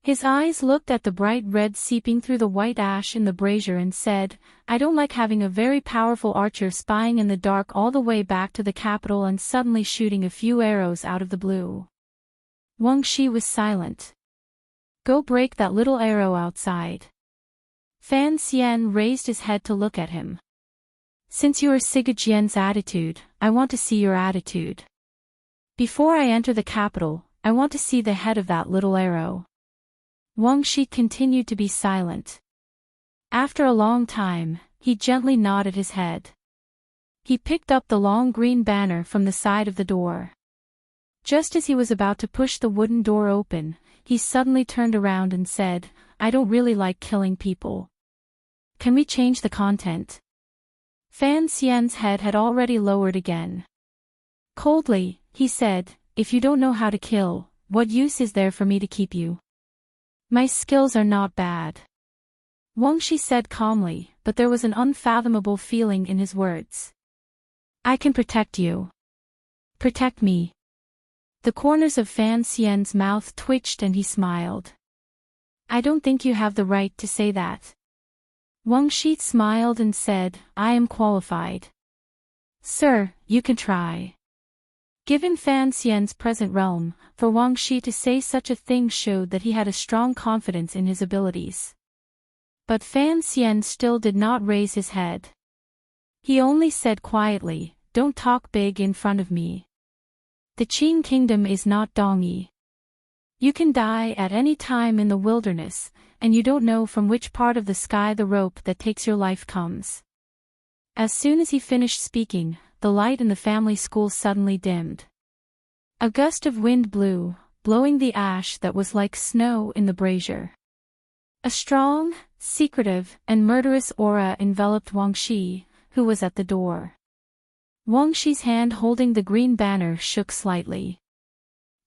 His eyes looked at the bright red seeping through the white ash in the brazier and said, I don't like having a very powerful archer spying in the dark all the way back to the capital and suddenly shooting a few arrows out of the blue. Wang Shi was silent. Go break that little arrow outside. Fan Xian raised his head to look at him. Since you are Sigurd's attitude, I want to see your attitude. Before I enter the capital, I want to see the head of that little arrow. Wang Shi continued to be silent. After a long time, he gently nodded his head. He picked up the long green banner from the side of the door. Just as he was about to push the wooden door open, he suddenly turned around and said, I don't really like killing people. Can we change the content? Fan Xian's head had already lowered again. Coldly, he said, if you don't know how to kill, what use is there for me to keep you? My skills are not bad. Wang Shi said calmly, but there was an unfathomable feeling in his words. I can protect you. Protect me. The corners of Fan Xian's mouth twitched and he smiled. I don't think you have the right to say that. Wang Shi smiled and said, I am qualified. Sir, you can try. Given Fan Xian's present realm, for Wang Shi to say such a thing showed that he had a strong confidence in his abilities. But Fan Xian still did not raise his head. He only said quietly, don't talk big in front of me. The Qing kingdom is not Dongyi. You can die at any time in the wilderness, and you don't know from which part of the sky the rope that takes your life comes. As soon as he finished speaking, the light in the family school suddenly dimmed. A gust of wind blew, blowing the ash that was like snow in the brazier. A strong, secretive, and murderous aura enveloped Wang Shi, who was at the door. Wang Shi's hand holding the green banner shook slightly.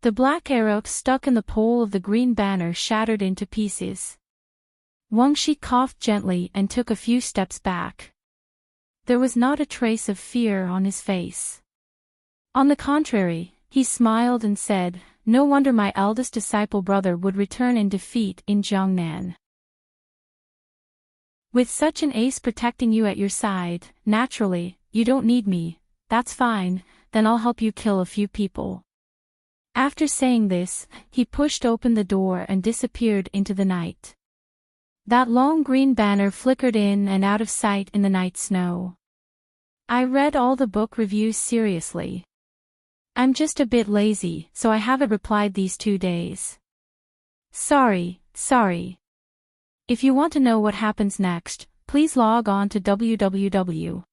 The black arrow stuck in the pole of the green banner shattered into pieces. Wang Shi coughed gently and took a few steps back. There was not a trace of fear on his face. On the contrary, he smiled and said, no wonder my eldest disciple brother would return in defeat in Jiangnan. With such an ace protecting you at your side, naturally, you don't need me. That's fine, then I'll help you kill a few people. After saying this, he pushed open the door and disappeared into the night. That long green banner flickered in and out of sight in the night snow. I read all the book reviews seriously. I'm just a bit lazy, so I haven't replied these 2 days. Sorry. If you want to know what happens next, please log on to www.cmfu.com.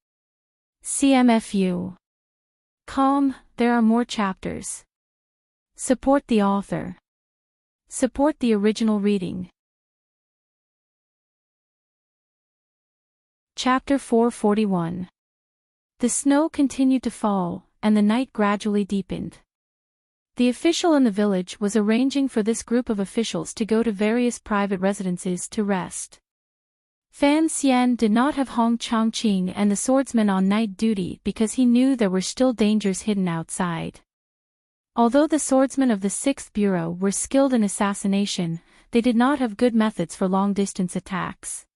There are more chapters. Support the author. Support the original reading. Chapter 441. The snow continued to fall, and the night gradually deepened. The official in the village was arranging for this group of officials to go to various private residences to rest. Fan Xian did not have Hong Chongqing and the swordsman on night duty because he knew there were still dangers hidden outside. Although the swordsmen of the 6th Bureau were skilled in assassination, they did not have good methods for long-distance attacks.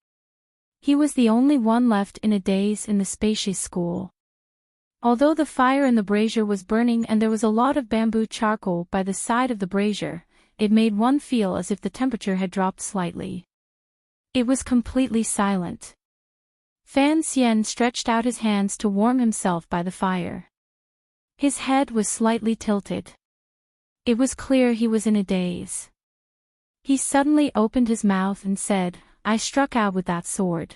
He was the only one left in a daze in the spacious school. Although the fire in the brazier was burning and there was a lot of bamboo charcoal by the side of the brazier, it made one feel as if the temperature had dropped slightly. It was completely silent. Fan Xian stretched out his hands to warm himself by the fire. His head was slightly tilted. It was clear he was in a daze. He suddenly opened his mouth and said, I struck out with that sword.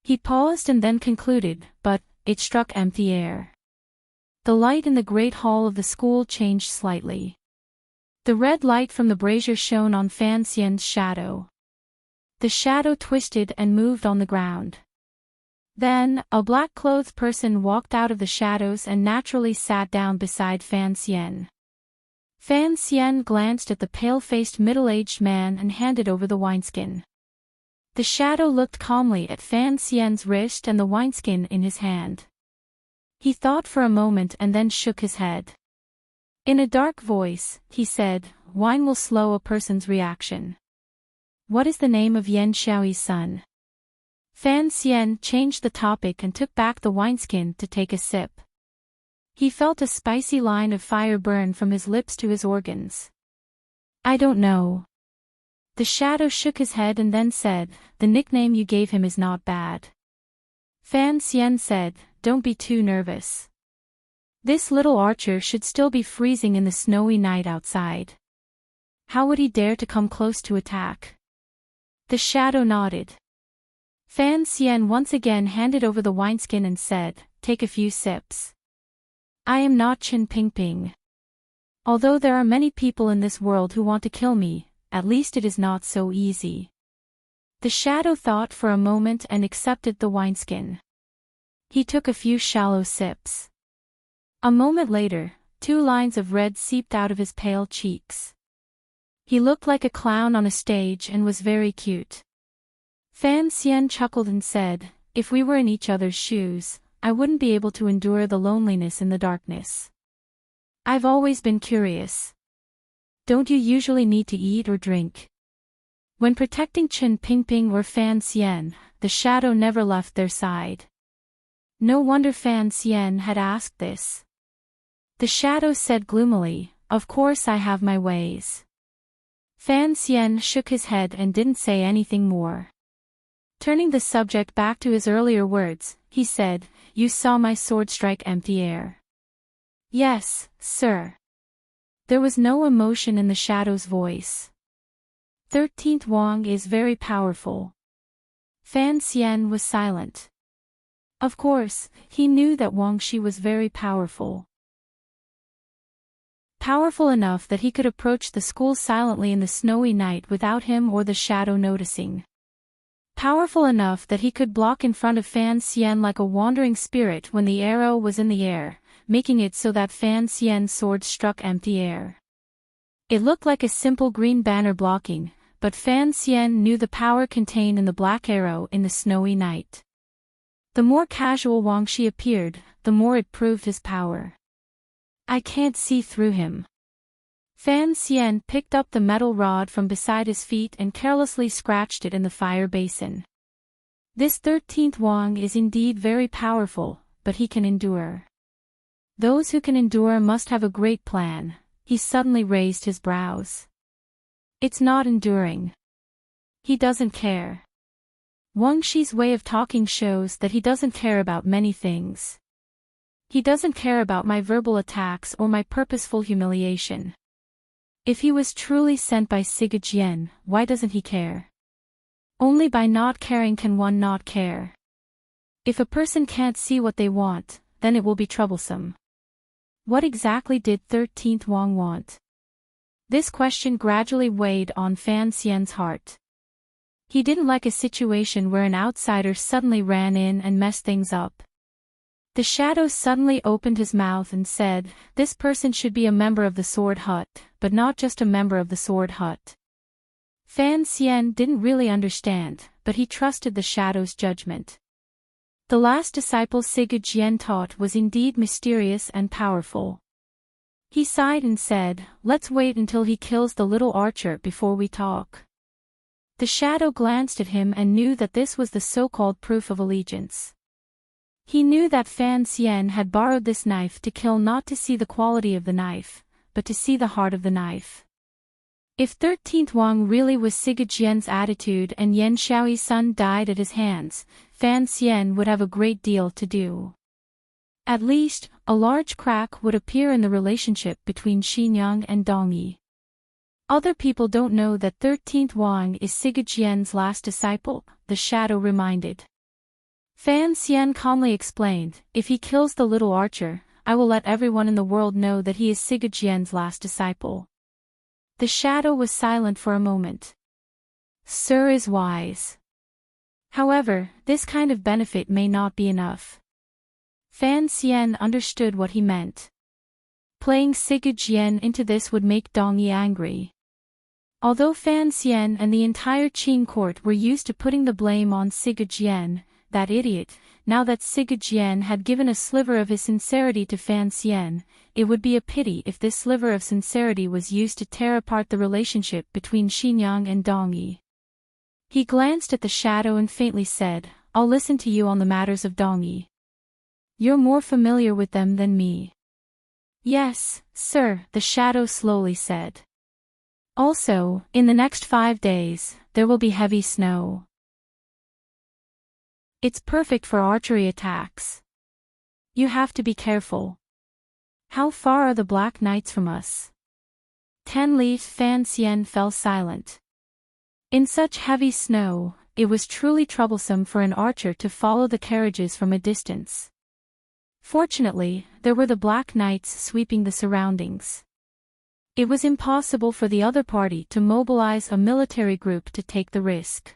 He paused and then concluded, but it struck empty air. The light in the great hall of the school changed slightly. The red light from the brazier shone on Fan Xian's shadow. The shadow twisted and moved on the ground. Then, a black-clothed person walked out of the shadows and naturally sat down beside Fan Xian. Fan Xian glanced at the pale-faced middle-aged man and handed over the wineskin. The shadow looked calmly at Fan Xian's wrist and the wineskin in his hand. He thought for a moment and then shook his head. In a dark voice, he said, wine will slow a person's reaction. What is the name of Yan Xiaoyi's son? Fan Xian changed the topic and took back the wineskin to take a sip. He felt a spicy line of fire burn from his lips to his organs. I don't know. The shadow shook his head and then said, the nickname you gave him is not bad. Fan Xian said, don't be too nervous. This little archer should still be freezing in the snowy night outside. How would he dare to come close to attack? The shadow nodded. Fan Xian once again handed over the wineskin and said, take a few sips. I am not Qin Pingping. Although there are many people in this world who want to kill me, at least it is not so easy. The shadow thought for a moment and accepted the wineskin. He took a few shallow sips. A moment later, 2 lines of red seeped out of his pale cheeks. He looked like a clown on a stage and was very cute. Fan Xian chuckled and said, "If we were in each other's shoes, I wouldn't be able to endure the loneliness in the darkness. I've always been curious. Don't you usually need to eat or drink?" When protecting Chen Pingping or Fan Xian, the shadow never left their side. No wonder Fan Xian had asked this. The shadow said gloomily, "Of course I have my ways." Fan Xian shook his head and didn't say anything more. Turning the subject back to his earlier words, he said, "You saw my sword strike empty air." "Yes, sir." There was no emotion in the shadow's voice. 13th Wang is very powerful. Fan Xian was silent. Of course, he knew that Wang Shi was very powerful. Powerful enough that he could approach the school silently in the snowy night without him or the shadow noticing. Powerful enough that he could block in front of Fan Xian like a wandering spirit when the arrow was in the air, making it so that Fan Xian's sword struck empty air. It looked like a simple green banner blocking, but Fan Xian knew the power contained in the black arrow in the snowy night. The more casual Wang Shi appeared, the more it proved his power. "I can't see through him." Fan Xian picked up the metal rod from beside his feet and carelessly scratched it in the fire basin. This 13th Wang is indeed very powerful, but he can endure. Those who can endure must have a great plan. He suddenly raised his brows. It's not enduring. He doesn't care. Wang Shi's way of talking shows that he doesn't care about many things. He doesn't care about my verbal attacks or my purposeful humiliation. If he was truly sent by Siga Jian, why doesn't he care? Only by not caring can one not care. If a person can't see what they want, then it will be troublesome. What exactly did 13th Wang want? This question gradually weighed on Fan Xian's heart. He didn't like a situation where an outsider suddenly ran in and messed things up. The shadow suddenly opened his mouth and said, "This person should be a member of the Sword Hut, but not just a member of the Sword Hut." Fan Xian didn't really understand, but he trusted the shadow's judgment. The last disciple Siga Jian taught was indeed mysterious and powerful. He sighed and said, "Let's wait until he kills the little archer before we talk." The shadow glanced at him and knew that this was the so-called proof of allegiance. He knew that Fan Xian had borrowed this knife to kill not to see the quality of the knife, but to see the heart of the knife. If 13th Wang really was Siga Jian's attitude and Yan Xiaoyi's son died at his hands, Fan Xian would have a great deal to do. At least, a large crack would appear in the relationship between Xinjiang and Dongyi. Other people don't know that 13th Wang is Siga Jian's last disciple, the shadow reminded. Fan Xian calmly explained, "If he kills the little archer, I will let everyone in the world know that he is Siga Jian's last disciple." The shadow was silent for a moment. "Sir is wise. However, this kind of benefit may not be enough." Fan Xian understood what he meant. Playing Siga Jian into this would make Dongyi angry. Although Fan Xian and the entire Qing court were used to putting the blame on Siga Jian, that idiot, now that Siga Jian had given a sliver of his sincerity to Fan Xian, it would be a pity if this sliver of sincerity was used to tear apart the relationship between Xinjiang and Dongyi. He glanced at the shadow and faintly said, "I'll listen to you on the matters of Dongyi. You're more familiar with them than me." "Yes, sir," the shadow slowly said. "Also, in the next 5 days, there will be heavy snow. It's perfect for archery attacks. You have to be careful." "How far are the Black Knights from us?" 10 leaves. Fan Xian fell silent. In such heavy snow, it was truly troublesome for an archer to follow the carriages from a distance. Fortunately, there were the Black Knights sweeping the surroundings. It was impossible for the other party to mobilize a military group to take the risk.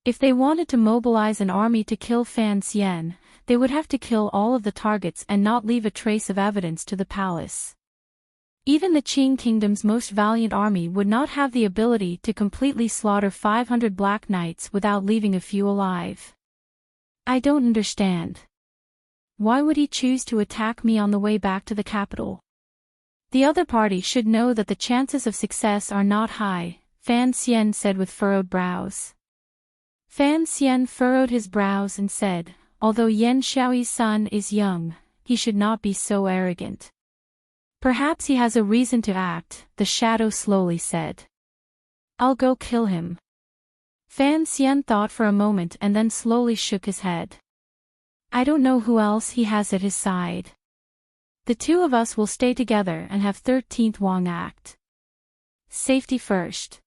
If they wanted to mobilize an army to kill Fan Xian, they would have to kill all of the targets and not leave a trace of evidence to the palace. Even the Qing Kingdom's most valiant army would not have the ability to completely slaughter 500 Black Knights without leaving a few alive. I don't understand. Why would he choose to attack me on the way back to the capital? The other party should know that the chances of success are not high, Fan Xian said with furrowed brows. Fan Xian furrowed his brows and said, although Yan Xiaoyi's son is young, he should not be so arrogant. Perhaps he has a reason to act, the shadow slowly said. I'll go kill him. Fan Xian thought for a moment and then slowly shook his head. I don't know who else he has at his side. The two of us will stay together and have 13th Wang act. Safety first.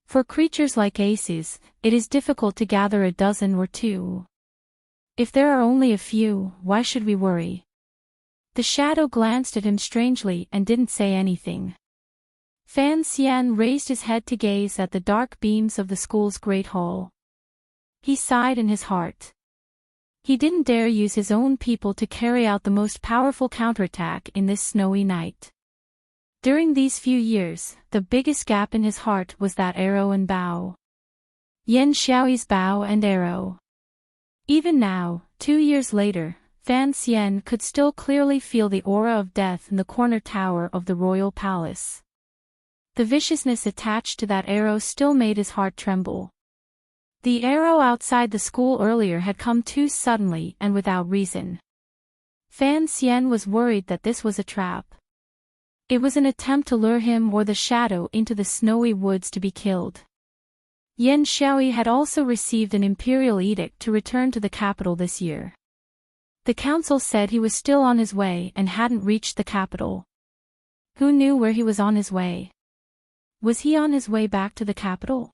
For creatures like aces, it is difficult to gather a dozen or two. If there are only a few, why should we worry? The shadow glanced at him strangely and didn't say anything. Fan Xian raised his head to gaze at the dark beams of the school's great hall. He sighed in his heart. He didn't dare use his own people to carry out the most powerful counterattack in this snowy night. During these few years, the biggest gap in his heart was that arrow and bow. Yan Xiaoyi's bow and arrow. Even now, 2 years later, Fan Xian could still clearly feel the aura of death in the corner tower of the royal palace. The viciousness attached to that arrow still made his heart tremble. The arrow outside the school earlier had come too suddenly and without reason. Fan Xian was worried that this was a trap. It was an attempt to lure him or the shadow into the snowy woods to be killed. Yan Xiaoyi had also received an imperial edict to return to the capital this year. The council said he was still on his way and hadn't reached the capital. Who knew where he was on his way? Was he on his way back to the capital?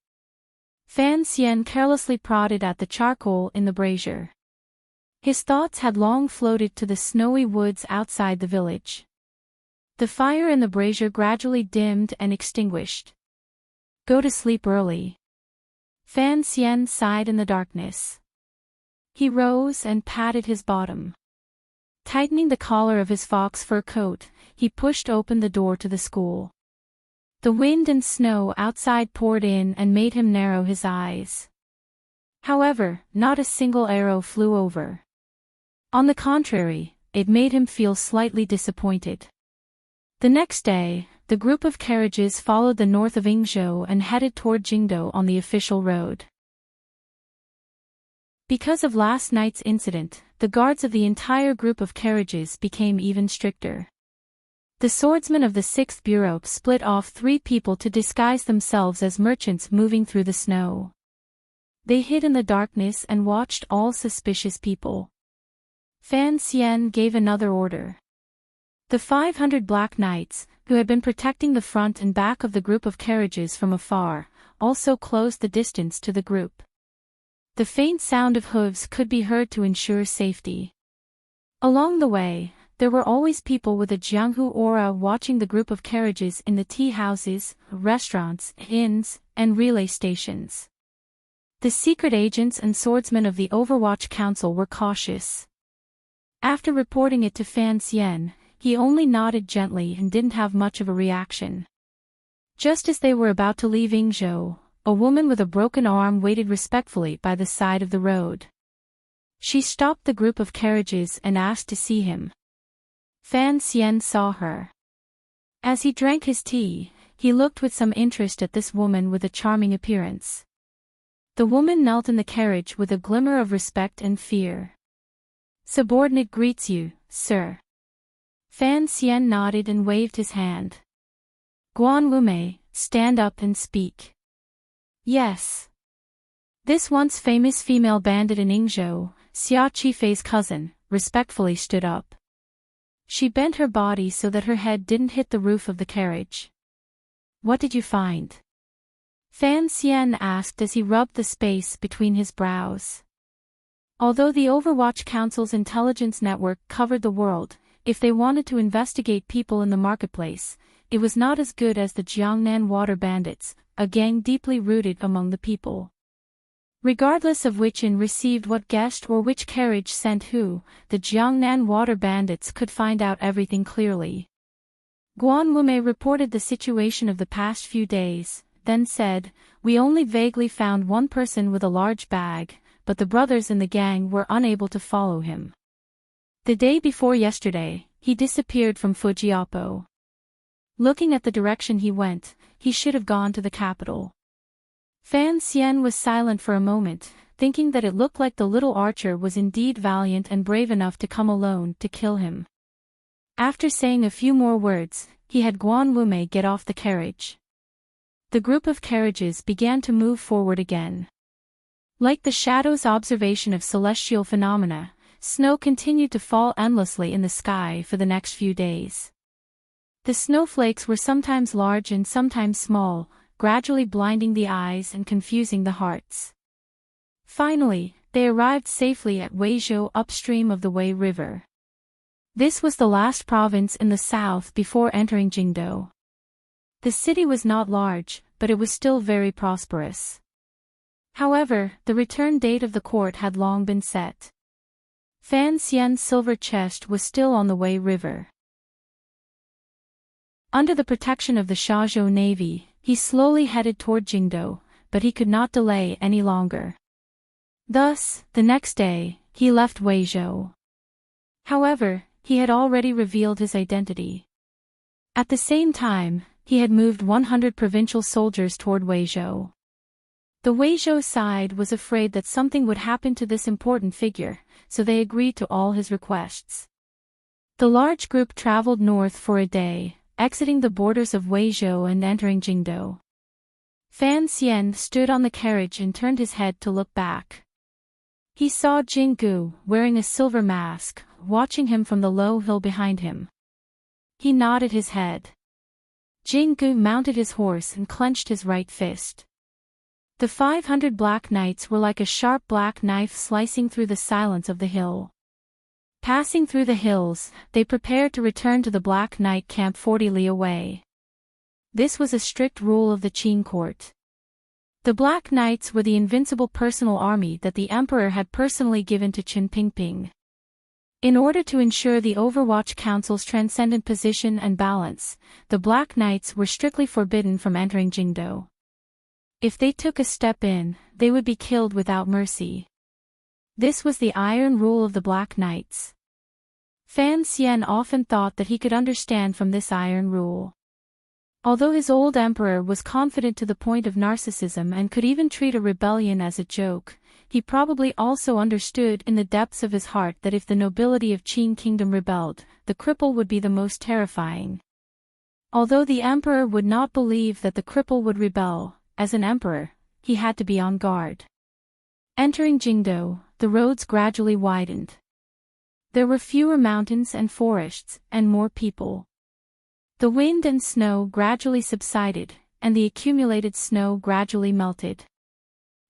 Fan Xian carelessly prodded at the charcoal in the brazier. His thoughts had long floated to the snowy woods outside the village. The fire in the brazier gradually dimmed and extinguished. Go to sleep early. Fan Xian sighed in the darkness. He rose and patted his bottom. Tightening the collar of his fox fur coat, he pushed open the door to the school. The wind and snow outside poured in and made him narrow his eyes. However, not a single arrow flew over. On the contrary, it made him feel slightly disappointed. The next day, the group of carriages followed the north of Yingzhou and headed toward Jingdou on the official road. Because of last night's incident, the guards of the entire group of carriages became even stricter. The swordsmen of the 6th Bureau split off 3 people to disguise themselves as merchants moving through the snow. They hid in the darkness and watched all suspicious people. Fan Xian gave another order. The 500 Black Knights, who had been protecting the front and back of the group of carriages from afar, also closed the distance to the group. The faint sound of hooves could be heard to ensure safety. Along the way, there were always people with a Jianghu aura watching the group of carriages in the tea houses, restaurants, inns, and relay stations. The secret agents and swordsmen of the Overwatch Council were cautious. After reporting it to Fan Xian, he only nodded gently and didn't have much of a reaction. Just as they were about to leave Yingzhou, a woman with a broken arm waited respectfully by the side of the road. She stopped the group of carriages and asked to see him. Fan Xian saw her. As he drank his tea, he looked with some interest at this woman with a charming appearance. The woman knelt in the carriage with a glimmer of respect and fear. Subordinate greets you, sir. Fan Xian nodded and waved his hand. Guan Lumei, stand up and speak. Yes. This once famous female bandit in Yingzhou, Xia Qifei's cousin, respectfully stood up. She bent her body so that her head didn't hit the roof of the carriage. What did you find? Fan Xian asked as he rubbed the space between his brows. Although the Overwatch Council's intelligence network covered the world, if they wanted to investigate people in the marketplace, it was not as good as the Jiangnan Water Bandits, a gang deeply rooted among the people. Regardless of which inn received what guest or which carriage sent who, the Jiangnan Water Bandits could find out everything clearly. Guan Wumei reported the situation of the past few days, then said, "We only vaguely found one person with a large bag, but the brothers in the gang were unable to follow him. The day before yesterday, he disappeared from Fujiapo. Looking at the direction he went, he should have gone to the capital." Fan Xian was silent for a moment, thinking that it looked like the little archer was indeed valiant and brave enough to come alone to kill him. After saying a few more words, he had Guan Wumei get off the carriage. The group of carriages began to move forward again. Like the shadow's observation of celestial phenomena, snow continued to fall endlessly in the sky for the next few days. The snowflakes were sometimes large and sometimes small, gradually blinding the eyes and confusing the hearts. Finally, they arrived safely at Weizhou upstream of the Wei River. This was the last province in the south before entering Jingdou. The city was not large, but it was still very prosperous. However, the return date of the court had long been set. Fan Xian's silver chest was still on the Wei River. Under the protection of the Shazhou Navy, he slowly headed toward Jingdou, but he could not delay any longer. Thus, the next day, he left Weizhou. However, he had already revealed his identity. At the same time, he had moved 100 provincial soldiers toward Weizhou. The Weizhou side was afraid that something would happen to this important figure, so they agreed to all his requests. The large group traveled north for a day, exiting the borders of Weizhou and entering Jingdou. Fan Xian stood on the carriage and turned his head to look back. He saw Jinggu, wearing a silver mask, watching him from the low hill behind him. He nodded his head. Jinggu mounted his horse and clenched his right fist. The 500 black knights were like a sharp black knife slicing through the silence of the hill. Passing through the hills, they prepared to return to the Black Knight camp 40 li away. This was a strict rule of the Qin court. The Black Knights were the invincible personal army that the emperor had personally given to Qin Pingping. In order to ensure the Overwatch Council's transcendent position and balance, the Black Knights were strictly forbidden from entering Jingdou. If they took a step in, they would be killed without mercy. This was the iron rule of the Black Knights. Fan Xian often thought that he could understand from this iron rule. Although his old emperor was confident to the point of narcissism and could even treat a rebellion as a joke, he probably also understood in the depths of his heart that if the nobility of Qin Kingdom rebelled, the cripple would be the most terrifying. Although the emperor would not believe that the cripple would rebel, as an emperor, he had to be on guard. Entering Jingdou, the roads gradually widened. There were fewer mountains and forests, and more people. The wind and snow gradually subsided, and the accumulated snow gradually melted.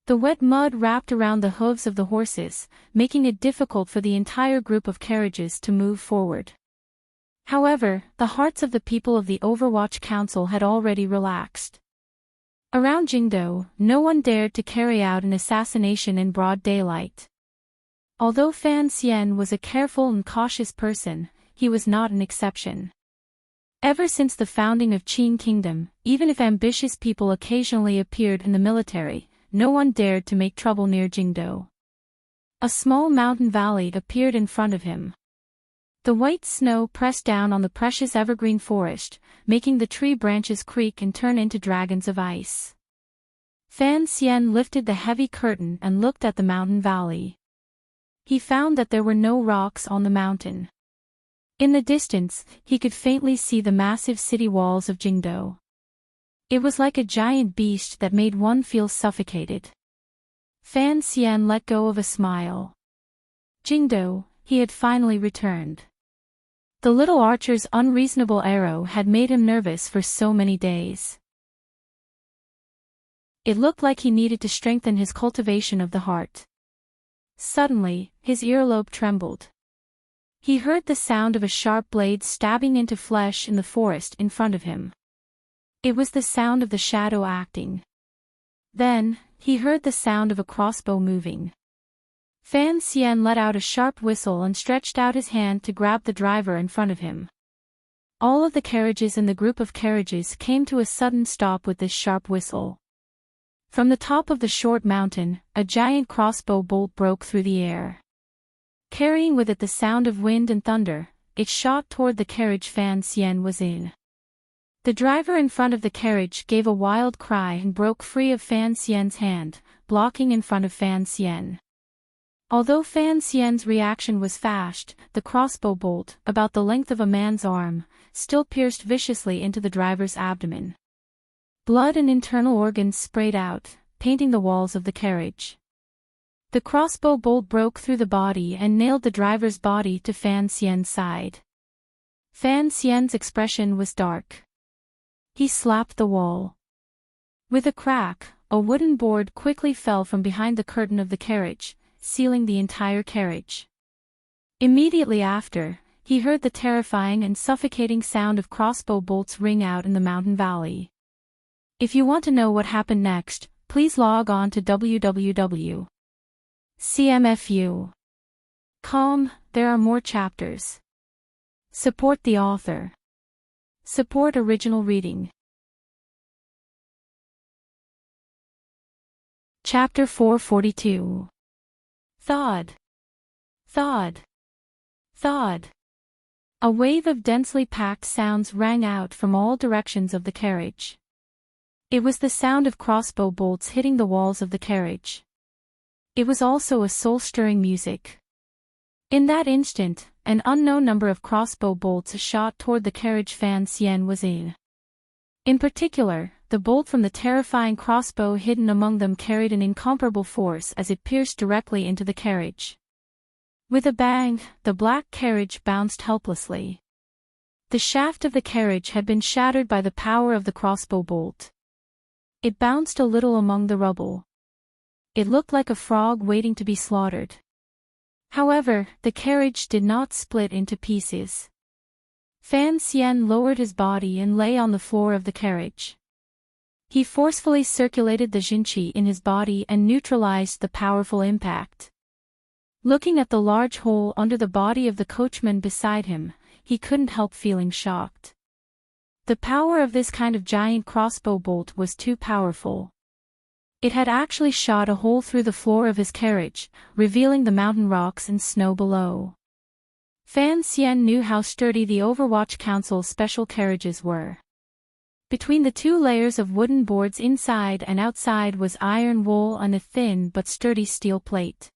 The wet mud wrapped around the hooves of the horses, making it difficult for the entire group of carriages to move forward. However, the hearts of the people of the Overwatch Council had already relaxed. Around Jingdou, no one dared to carry out an assassination in broad daylight. Although Fan Xian was a careful and cautious person, he was not an exception. Ever since the founding of Qin Kingdom, even if ambitious people occasionally appeared in the military, no one dared to make trouble near Jingdou. A small mountain valley appeared in front of him. The white snow pressed down on the precious evergreen forest, making the tree branches creak and turn into dragons of ice. Fan Xian lifted the heavy curtain and looked at the mountain valley. He found that there were no rocks on the mountain. In the distance, he could faintly see the massive city walls of Jingdou. It was like a giant beast that made one feel suffocated. Fan Xian let go of a smile. Jingdou, he had finally returned. The little archer's unreasonable arrow had made him nervous for so many days. It looked like he needed to strengthen his cultivation of the heart. Suddenly, his earlobe trembled. He heard the sound of a sharp blade stabbing into flesh in the forest in front of him. It was the sound of the shadow acting. Then, he heard the sound of a crossbow moving. Fan Xian let out a sharp whistle and stretched out his hand to grab the driver in front of him. All of the carriages in the group of carriages came to a sudden stop with this sharp whistle. From the top of the short mountain, a giant crossbow bolt broke through the air. Carrying with it the sound of wind and thunder, it shot toward the carriage Fan Xian was in. The driver in front of the carriage gave a wild cry and broke free of Fan Xian's hand, blocking in front of Fan Xian. Although Fan Xian's reaction was fast, the crossbow bolt, about the length of a man's arm, still pierced viciously into the driver's abdomen. Blood and internal organs sprayed out, painting the walls of the carriage. The crossbow bolt broke through the body and nailed the driver's body to Fan Xian's side. Fan Xian's expression was dark. He slapped the wall. With a crack, a wooden board quickly fell from behind the curtain of the carriage, sealing the entire carriage. Immediately after, he heard the terrifying and suffocating sound of crossbow bolts ring out in the mountain valley. If you want to know what happened next, please log on to www.cmfu.com. There are more chapters. Support the author. Support original reading. Chapter 442. Thud. Thud. Thud. A wave of densely packed sounds rang out from all directions of the carriage. It was the sound of crossbow bolts hitting the walls of the carriage. It was also a soul-stirring music. In that instant, an unknown number of crossbow bolts shot toward the carriage Fan Xian was in. In particular, the bolt from the terrifying crossbow hidden among them carried an incomparable force as it pierced directly into the carriage. With a bang, the black carriage bounced helplessly. The shaft of the carriage had been shattered by the power of the crossbow bolt. It bounced a little among the rubble. It looked like a frog waiting to be slaughtered. However, the carriage did not split into pieces. Fan Xian lowered his body and lay on the floor of the carriage. He forcefully circulated the Jinqi in his body and neutralized the powerful impact. Looking at the large hole under the body of the coachman beside him, he couldn't help feeling shocked. The power of this kind of giant crossbow bolt was too powerful. It had actually shot a hole through the floor of his carriage, revealing the mountain rocks and snow below. Fan Xian knew how sturdy the Overwatch Council's special carriages were. Between the two layers of wooden boards inside and outside was iron wool and a thin but sturdy steel plate.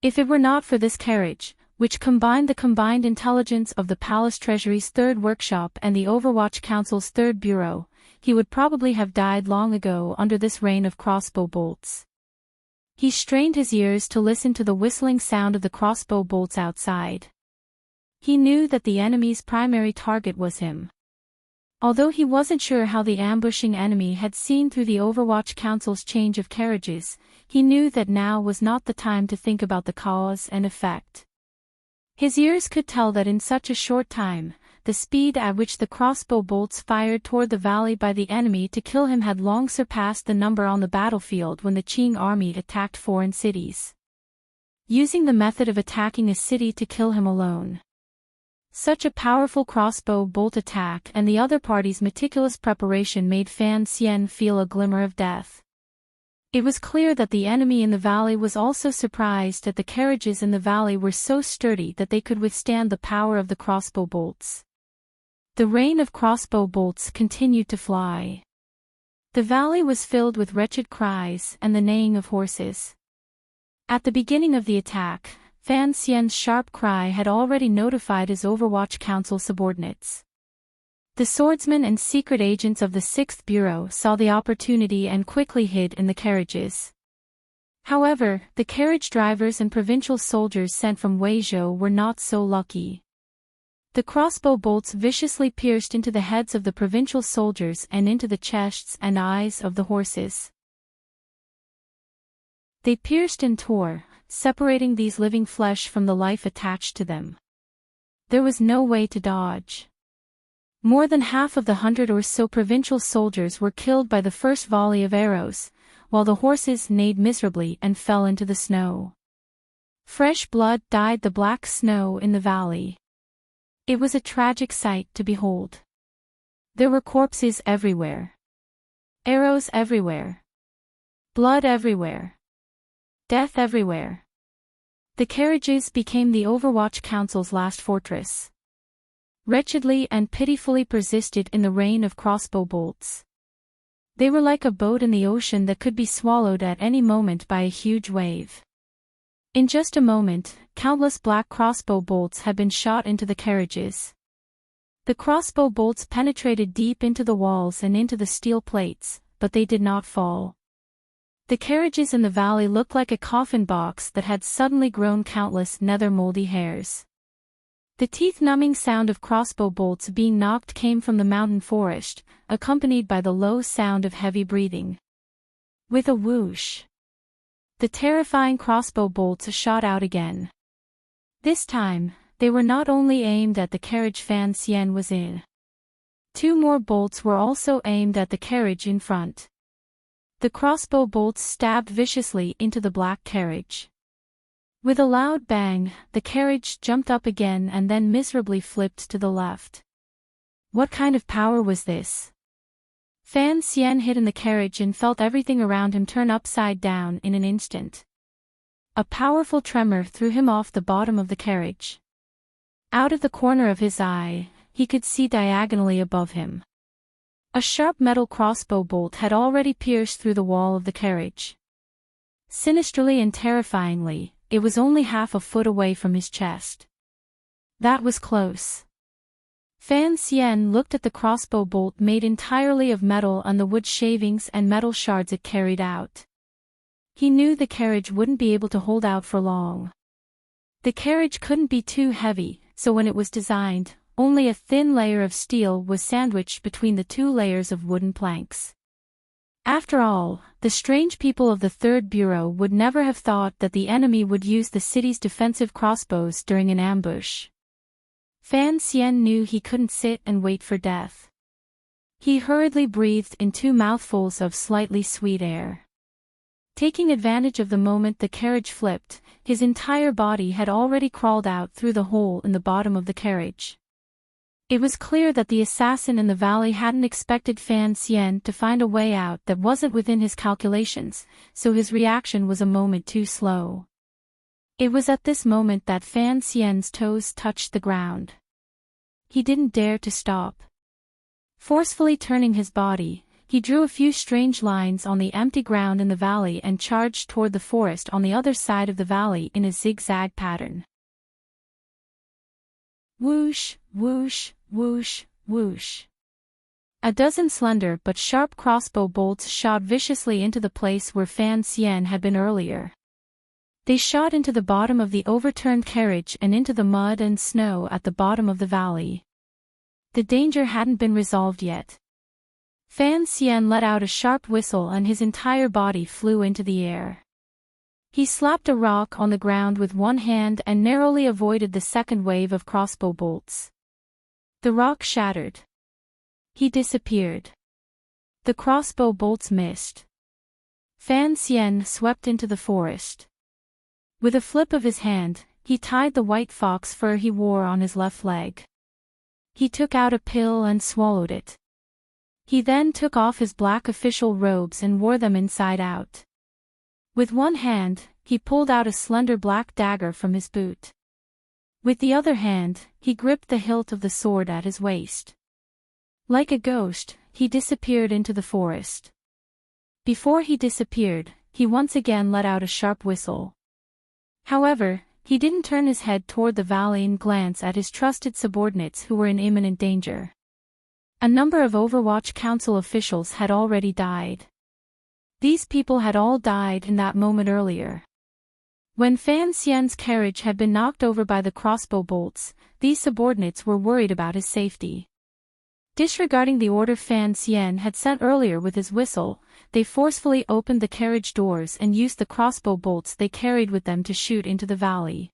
If it were not for this carriage, which combined the combined intelligence of the Palace Treasury's third workshop and the Overwatch Council's third bureau, he would probably have died long ago under this rain of crossbow bolts. He strained his ears to listen to the whistling sound of the crossbow bolts outside. He knew that the enemy's primary target was him. Although he wasn't sure how the ambushing enemy had seen through the Overwatch Council's change of carriages, he knew that now was not the time to think about the cause and effect. His ears could tell that in such a short time, the speed at which the crossbow bolts fired toward the valley by the enemy to kill him had long surpassed the number on the battlefield when the Qing army attacked foreign cities. Using the method of attacking a city to kill him alone. Such a powerful crossbow bolt attack and the other party's meticulous preparation made Fan Xian feel a glimmer of death. It was clear that the enemy in the valley was also surprised that the carriages in the valley were so sturdy that they could withstand the power of the crossbow bolts. The rain of crossbow bolts continued to fly. The valley was filled with wretched cries and the neighing of horses. At the beginning of the attack, Fan Xian's sharp cry had already notified his Overwatch Council subordinates. The swordsmen and secret agents of the 6th Bureau saw the opportunity and quickly hid in the carriages. However, the carriage drivers and provincial soldiers sent from Weizhou were not so lucky. The crossbow bolts viciously pierced into the heads of the provincial soldiers and into the chests and eyes of the horses. They pierced and tore, separating these living flesh from the life attached to them. there was no way to dodge. More than half of the 100 or so provincial soldiers were killed by the first volley of arrows, while the horses neighed miserably and fell into the snow. Fresh blood dyed the black snow in the valley. It was a tragic sight to behold. There were corpses everywhere. Arrows everywhere. Blood everywhere. Death everywhere. The carriages became the Overwatch Council's last fortress. Wretchedly and pitifully persisted in the rain of crossbow bolts. They were like a boat in the ocean that could be swallowed at any moment by a huge wave. In just a moment, countless black crossbow bolts had been shot into the carriages. The crossbow bolts penetrated deep into the walls and into the steel plates, but they did not fall. The carriages in the valley looked like a coffin box that had suddenly grown countless nether moldy hairs. The teeth-numbing sound of crossbow bolts being knocked came from the mountain forest, accompanied by the low sound of heavy breathing. With a whoosh, the terrifying crossbow bolts shot out again. This time, they were not only aimed at the carriage Fan Xian was in. 2 more bolts were also aimed at the carriage in front. The crossbow bolts stabbed viciously into the black carriage. With a loud bang, the carriage jumped up again and then miserably flipped to the left. What kind of power was this? Fan Xian hid in the carriage and felt everything around him turn upside down in an instant. A powerful tremor threw him off the bottom of the carriage. Out of the corner of his eye, he could see diagonally above him. A sharp metal crossbow bolt had already pierced through the wall of the carriage. Sinisterly and terrifyingly, it was only half a foot away from his chest. That was close. Fan Xian looked at the crossbow bolt made entirely of metal and the wood shavings and metal shards it carried out. He knew the carriage wouldn't be able to hold out for long. The carriage couldn't be too heavy, so when it was designed, only a thin layer of steel was sandwiched between the 2 layers of wooden planks. After all, the strange people of the Third Bureau would never have thought that the enemy would use the city's defensive crossbows during an ambush. Fan Xian knew he couldn't sit and wait for death. He hurriedly breathed in 2 mouthfuls of slightly sweet air. Taking advantage of the moment the carriage flipped, his entire body had already crawled out through the hole in the bottom of the carriage. It was clear that the assassin in the valley hadn't expected Fan Xian to find a way out that wasn't within his calculations, so his reaction was a moment too slow. It was at this moment that Fan Xian's toes touched the ground. He didn't dare to stop. Forcefully turning his body, he drew a few strange lines on the empty ground in the valley and charged toward the forest on the other side of the valley in a zigzag pattern. Whoosh, whoosh, whoosh, whoosh. A dozen slender but sharp crossbow bolts shot viciously into the place where Fan Xian had been earlier. They shot into the bottom of the overturned carriage and into the mud and snow at the bottom of the valley. The danger hadn't been resolved yet. Fan Xian let out a sharp whistle and his entire body flew into the air. He slapped a rock on the ground with one hand and narrowly avoided the second wave of crossbow bolts. The rock shattered. He disappeared. The crossbow bolts missed. Fan Xian swept into the forest. With a flip of his hand, he tied the white fox fur he wore on his left leg. He took out a pill and swallowed it. He then took off his black official robes and wore them inside out. With one hand, he pulled out a slender black dagger from his boot. With the other hand, he gripped the hilt of the sword at his waist. Like a ghost, he disappeared into the forest. Before he disappeared, he once again let out a sharp whistle. However, he didn't turn his head toward the valley and glance at his trusted subordinates who were in imminent danger. A number of Overwatch Council officials had already died. These people had all died in that moment earlier. When Fan Xian's carriage had been knocked over by the crossbow bolts, these subordinates were worried about his safety. Disregarding the order Fan Xian had sent earlier with his whistle, they forcefully opened the carriage doors and used the crossbow bolts they carried with them to shoot into the valley.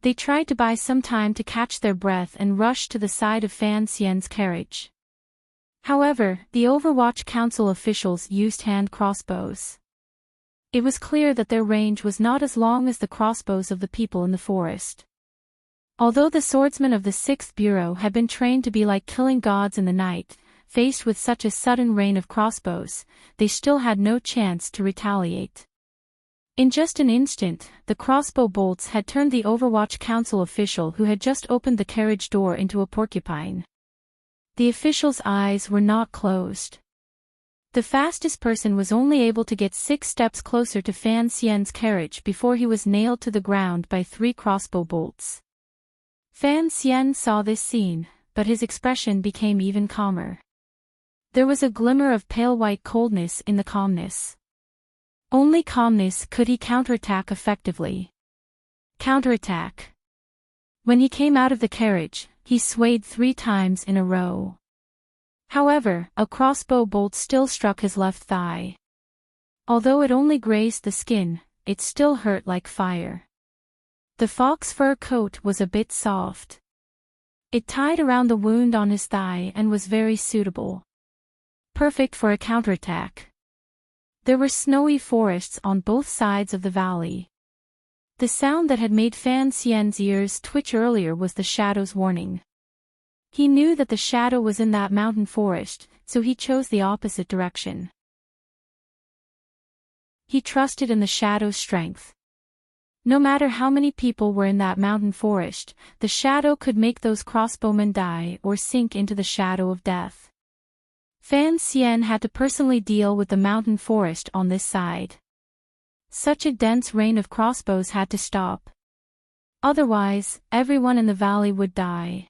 They tried to buy some time to catch their breath and rushed to the side of Fan Xian's carriage. However, the Overwatch Council officials used hand crossbows. It was clear that their range was not as long as the crossbows of the people in the forest. Although the swordsmen of the 6th Bureau had been trained to be like killing gods in the night, faced with such a sudden rain of crossbows, they still had no chance to retaliate. In just an instant, the crossbow bolts had turned the Overwatch Council official who had just opened the carriage door into a porcupine. The official's eyes were not closed. The fastest person was only able to get 6 steps closer to Fan Xian's carriage before he was nailed to the ground by 3 crossbow bolts. Fan Xian saw this scene, but his expression became even calmer. There was a glimmer of pale white coldness in the calmness. Only calmness could he counterattack effectively. Counterattack. When he came out of the carriage, he swayed 3 times in a row. However, a crossbow bolt still struck his left thigh. Although it only grazed the skin, it still hurt like fire. The fox fur coat was a bit soft. It tied around the wound on his thigh and was very suitable. Perfect for a counterattack. There were snowy forests on both sides of the valley. The sound that had made Fan Xian's ears twitch earlier was the shadow's warning. He knew that the shadow was in that mountain forest, so he chose the opposite direction. He trusted in the shadow's strength. No matter how many people were in that mountain forest, the shadow could make those crossbowmen die or sink into the shadow of death. Fan Xian had to personally deal with the mountain forest on this side. Such a dense rain of crossbows had to stop. Otherwise, everyone in the valley would die.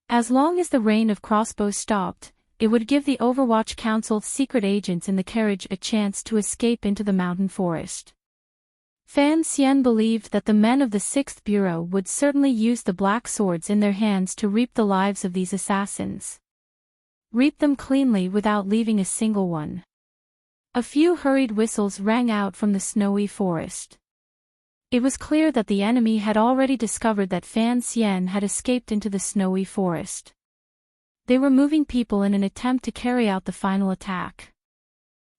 As long as the rain of crossbows stopped, it would give the Overwatch Council's secret agents in the carriage a chance to escape into the mountain forest. Fan Xian believed that the men of the 6th Bureau would certainly use the black swords in their hands to reap the lives of these assassins. Reap them cleanly without leaving a single one. A few hurried whistles rang out from the snowy forest. It was clear that the enemy had already discovered that Fan Xian had escaped into the snowy forest. They were moving people in an attempt to carry out the final attack.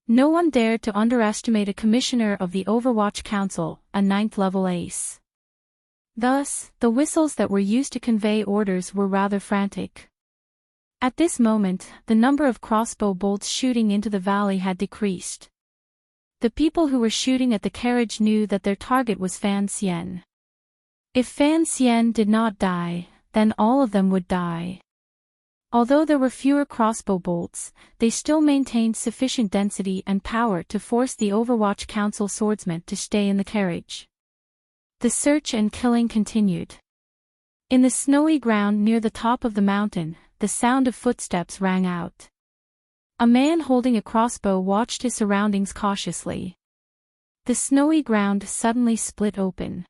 No one dared to underestimate a commissioner of the Overwatch Council, a 9th-level ace. Thus, the whistles that were used to convey orders were rather frantic. At this moment, the number of crossbow bolts shooting into the valley had decreased. The people who were shooting at the carriage knew that their target was Fan Xian. If Fan Xian did not die, then all of them would die. Although there were fewer crossbow bolts, they still maintained sufficient density and power to force the Overwatch Council swordsmen to stay in the carriage. The search and killing continued. In the snowy ground near the top of the mountain, the sound of footsteps rang out. A man holding a crossbow watched his surroundings cautiously. The snowy ground suddenly split open.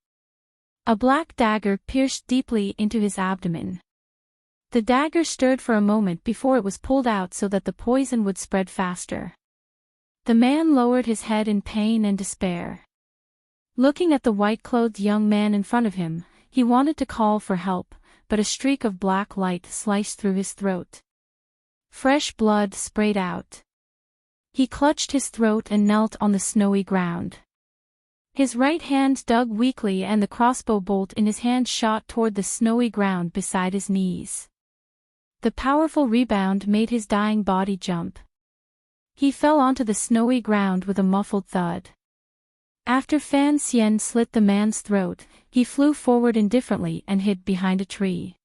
A black dagger pierced deeply into his abdomen. The dagger stirred for a moment before it was pulled out so that the poison would spread faster. The man lowered his head in pain and despair. Looking at the white-clothed young man in front of him, he wanted to call for help, but a streak of black light sliced through his throat. Fresh blood sprayed out. He clutched his throat and knelt on the snowy ground. His right hand dug weakly and the crossbow bolt in his hand shot toward the snowy ground beside his knees. The powerful rebound made his dying body jump. He fell onto the snowy ground with a muffled thud. After Fan Xian slit the man's throat, he flew forward indifferently and hid behind a tree.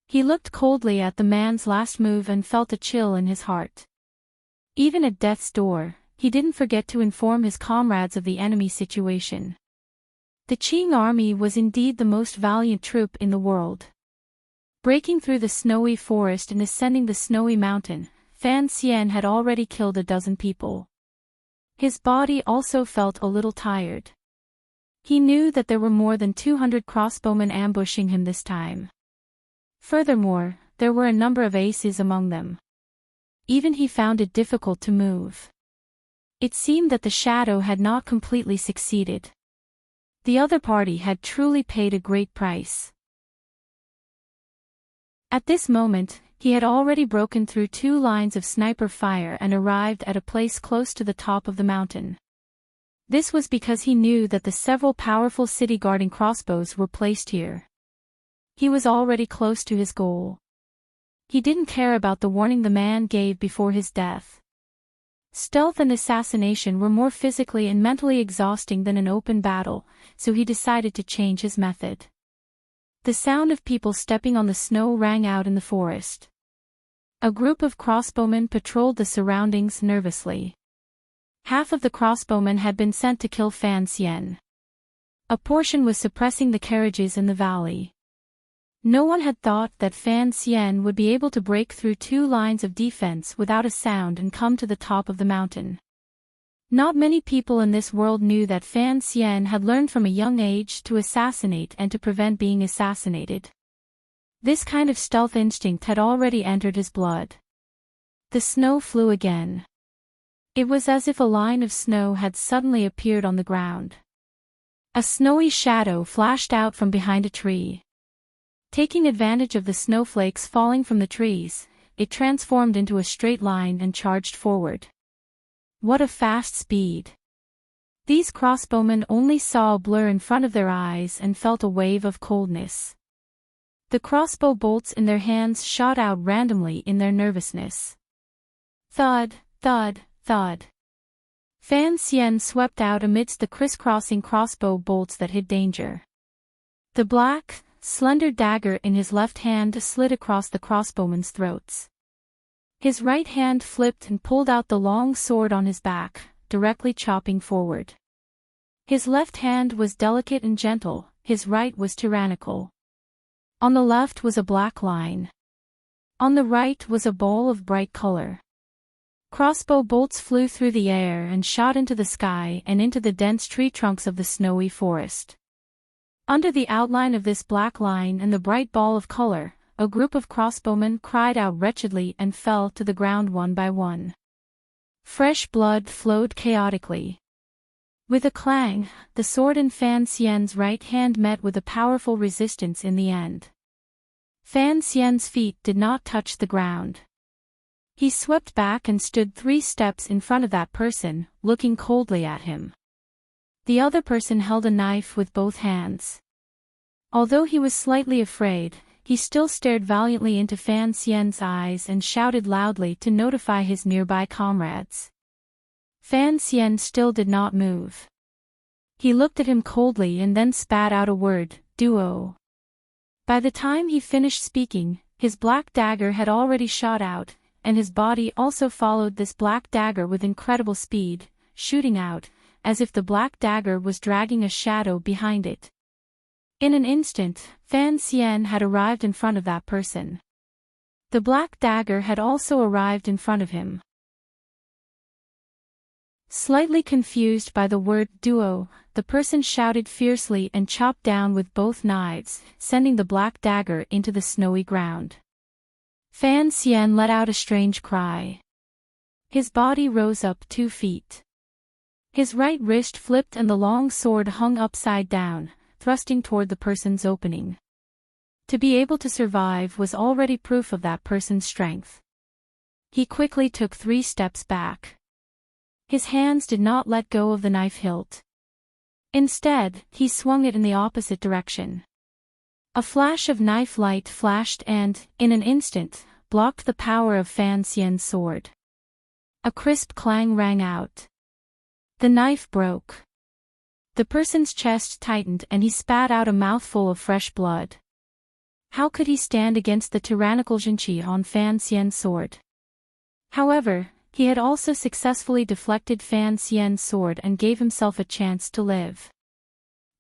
He looked coldly at the man's last move and felt a chill in his heart. Even at death's door, he didn't forget to inform his comrades of the enemy situation. The Qing army was indeed the most valiant troop in the world. Breaking through the snowy forest and ascending the snowy mountain, Fan Xian had already killed a dozen people. His body also felt a little tired. He knew that there were more than 200 crossbowmen ambushing him this time. Furthermore, there were a number of aces among them. Even he found it difficult to move. It seemed that the shadow had not completely succeeded. The other party had truly paid a great price. At this moment, he had already broken through 2 lines of sniper fire and arrived at a place close to the top of the mountain. This was because he knew that the several powerful city-guarding crossbows were placed here. He was already close to his goal. He didn't care about the warning the man gave before his death. Stealth and assassination were more physically and mentally exhausting than an open battle, so he decided to change his method. The sound of people stepping on the snow rang out in the forest. A group of crossbowmen patrolled the surroundings nervously. Half of the crossbowmen had been sent to kill Fan Xian. A portion was suppressing the carriages in the valley. No one had thought that Fan Xian would be able to break through 2 lines of defense without a sound and come to the top of the mountain. Not many people in this world knew that Fan Xian had learned from a young age to assassinate and to prevent being assassinated. This kind of stealth instinct had already entered his blood. The snow flew again. It was as if a line of snow had suddenly appeared on the ground. A snowy shadow flashed out from behind a tree. Taking advantage of the snowflakes falling from the trees, it transformed into a straight line and charged forward. What a fast speed! These crossbowmen only saw a blur in front of their eyes and felt a wave of coldness. The crossbow bolts in their hands shot out randomly in their nervousness. Thud, thud, thud. Fan Xian swept out amidst the crisscrossing crossbow bolts that hid danger. The black, slender dagger in his left hand slid across the crossbowmen's throats. His right hand flipped and pulled out the long sword on his back, directly chopping forward. His left hand was delicate and gentle, his right was tyrannical. On the left was a black line. On the right was a ball of bright color. Crossbow bolts flew through the air and shot into the sky and into the dense tree trunks of the snowy forest. Under the outline of this black line and the bright ball of color, a group of crossbowmen cried out wretchedly and fell to the ground one by one. Fresh blood flowed chaotically. With a clang, the sword in Fan Xian's right hand met with a powerful resistance in the end. Fan Xian's feet did not touch the ground. He swept back and stood 3 steps in front of that person, looking coldly at him. The other person held a knife with both hands. Although he was slightly afraid, he still stared valiantly into Fan Xian's eyes and shouted loudly to notify his nearby comrades. Fan Xian still did not move. He looked at him coldly and then spat out a word, "Duo." By the time he finished speaking, his black dagger had already shot out, and his body also followed this black dagger with incredible speed, shooting out, as if the black dagger was dragging a shadow behind it. In an instant, Fan Xian had arrived in front of that person. The black dagger had also arrived in front of him. Slightly confused by the word "duo," the person shouted fiercely and chopped down with both knives, sending the black dagger into the snowy ground. Fan Xian let out a strange cry. His body rose up 2 feet. His right wrist flipped and the long sword hung upside down, thrusting toward the person's opening. To be able to survive was already proof of that person's strength. He quickly took 3 steps back. His hands did not let go of the knife hilt. Instead, he swung it in the opposite direction. A flash of knife light flashed and, in an instant, blocked the power of Fan Xian's sword. A crisp clang rang out. The knife broke. The person's chest tightened and he spat out a mouthful of fresh blood. How could he stand against the tyrannical Zhenqi on Fan Xian's sword? However, he had also successfully deflected Fan Xian's sword and gave himself a chance to live.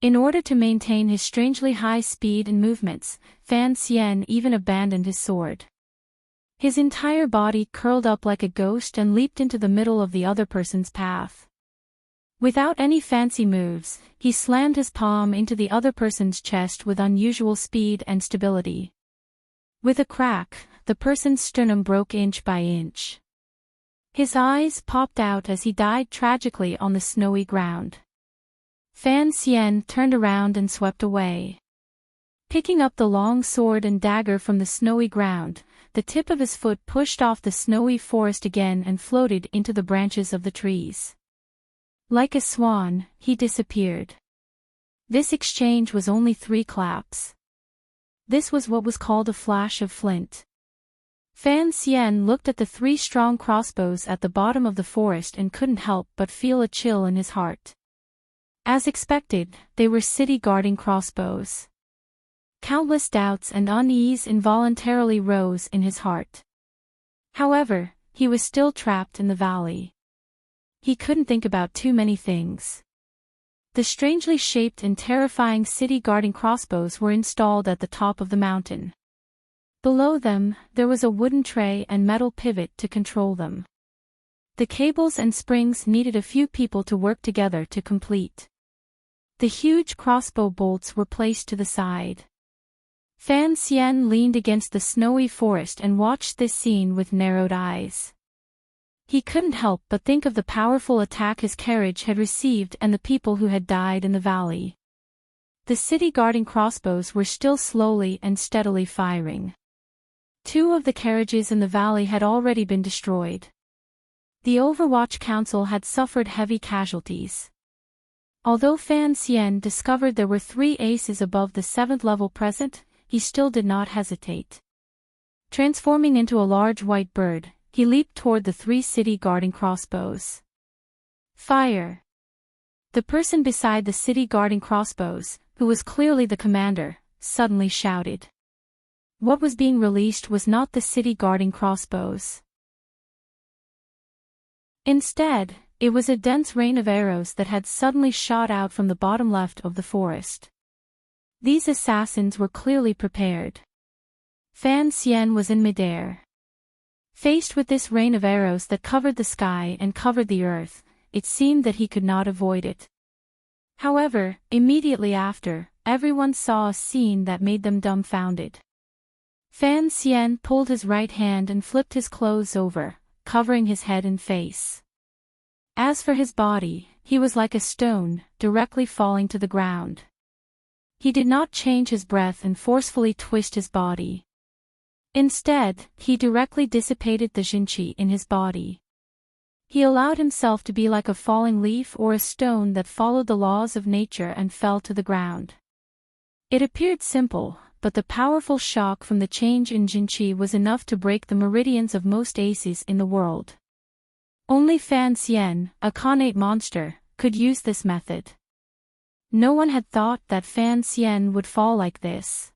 In order to maintain his strangely high speed and movements, Fan Xian even abandoned his sword. His entire body curled up like a ghost and leaped into the middle of the other person's path. Without any fancy moves, he slammed his palm into the other person's chest with unusual speed and stability. With a crack, the person's sternum broke inch by inch. His eyes popped out as he died tragically on the snowy ground. Fan Xian turned around and swept away. Picking up the long sword and dagger from the snowy ground, the tip of his foot pushed off the snowy forest again and floated into the branches of the trees. Like a swan, he disappeared. This exchange was only 3 claps. This was what was called a flash of flint. Fan Xian looked at the 3 strong crossbows at the bottom of the forest and couldn't help but feel a chill in his heart. As expected, they were city-guarding crossbows. Countless doubts and unease involuntarily rose in his heart. However, he was still trapped in the valley. He couldn't think about too many things. The strangely shaped and terrifying city-guarding crossbows were installed at the top of the mountain. Below them, there was a wooden tray and metal pivot to control them. The cables and springs needed a few people to work together to complete. The huge crossbow bolts were placed to the side. Fan Xian leaned against the snowy forest and watched this scene with narrowed eyes. He couldn't help but think of the powerful attack his carriage had received and the people who had died in the valley. The city-guarding crossbows were still slowly and steadily firing. 2 of the carriages in the valley had already been destroyed. The Overwatch Council had suffered heavy casualties. Although Fan Xian discovered there were 3 aces above the 7th level present, he still did not hesitate. Transforming into a large white bird, he leaped toward the 3 city-guarding crossbows. Fire! The person beside the city-guarding crossbows, who was clearly the commander, suddenly shouted. What was being released was not the city-guarding crossbows. Instead, it was a dense rain of arrows that had suddenly shot out from the bottom left of the forest. These assassins were clearly prepared. Fan Xian was in midair. Faced with this rain of arrows that covered the sky and covered the earth, it seemed that he could not avoid it. However, immediately after, everyone saw a scene that made them dumbfounded. Fan Xian pulled his right hand and flipped his clothes over, covering his head and face. As for his body, he was like a stone, directly falling to the ground. He did not change his breath and forcefully twist his body. Instead, he directly dissipated the Jinqi in his body. He allowed himself to be like a falling leaf or a stone that followed the laws of nature and fell to the ground. It appeared simple, but the powerful shock from the change in Jinqi was enough to break the meridians of most aces in the world. Only Fan Xian, a connate monster, could use this method. No one had thought that Fan Xian would fall like this.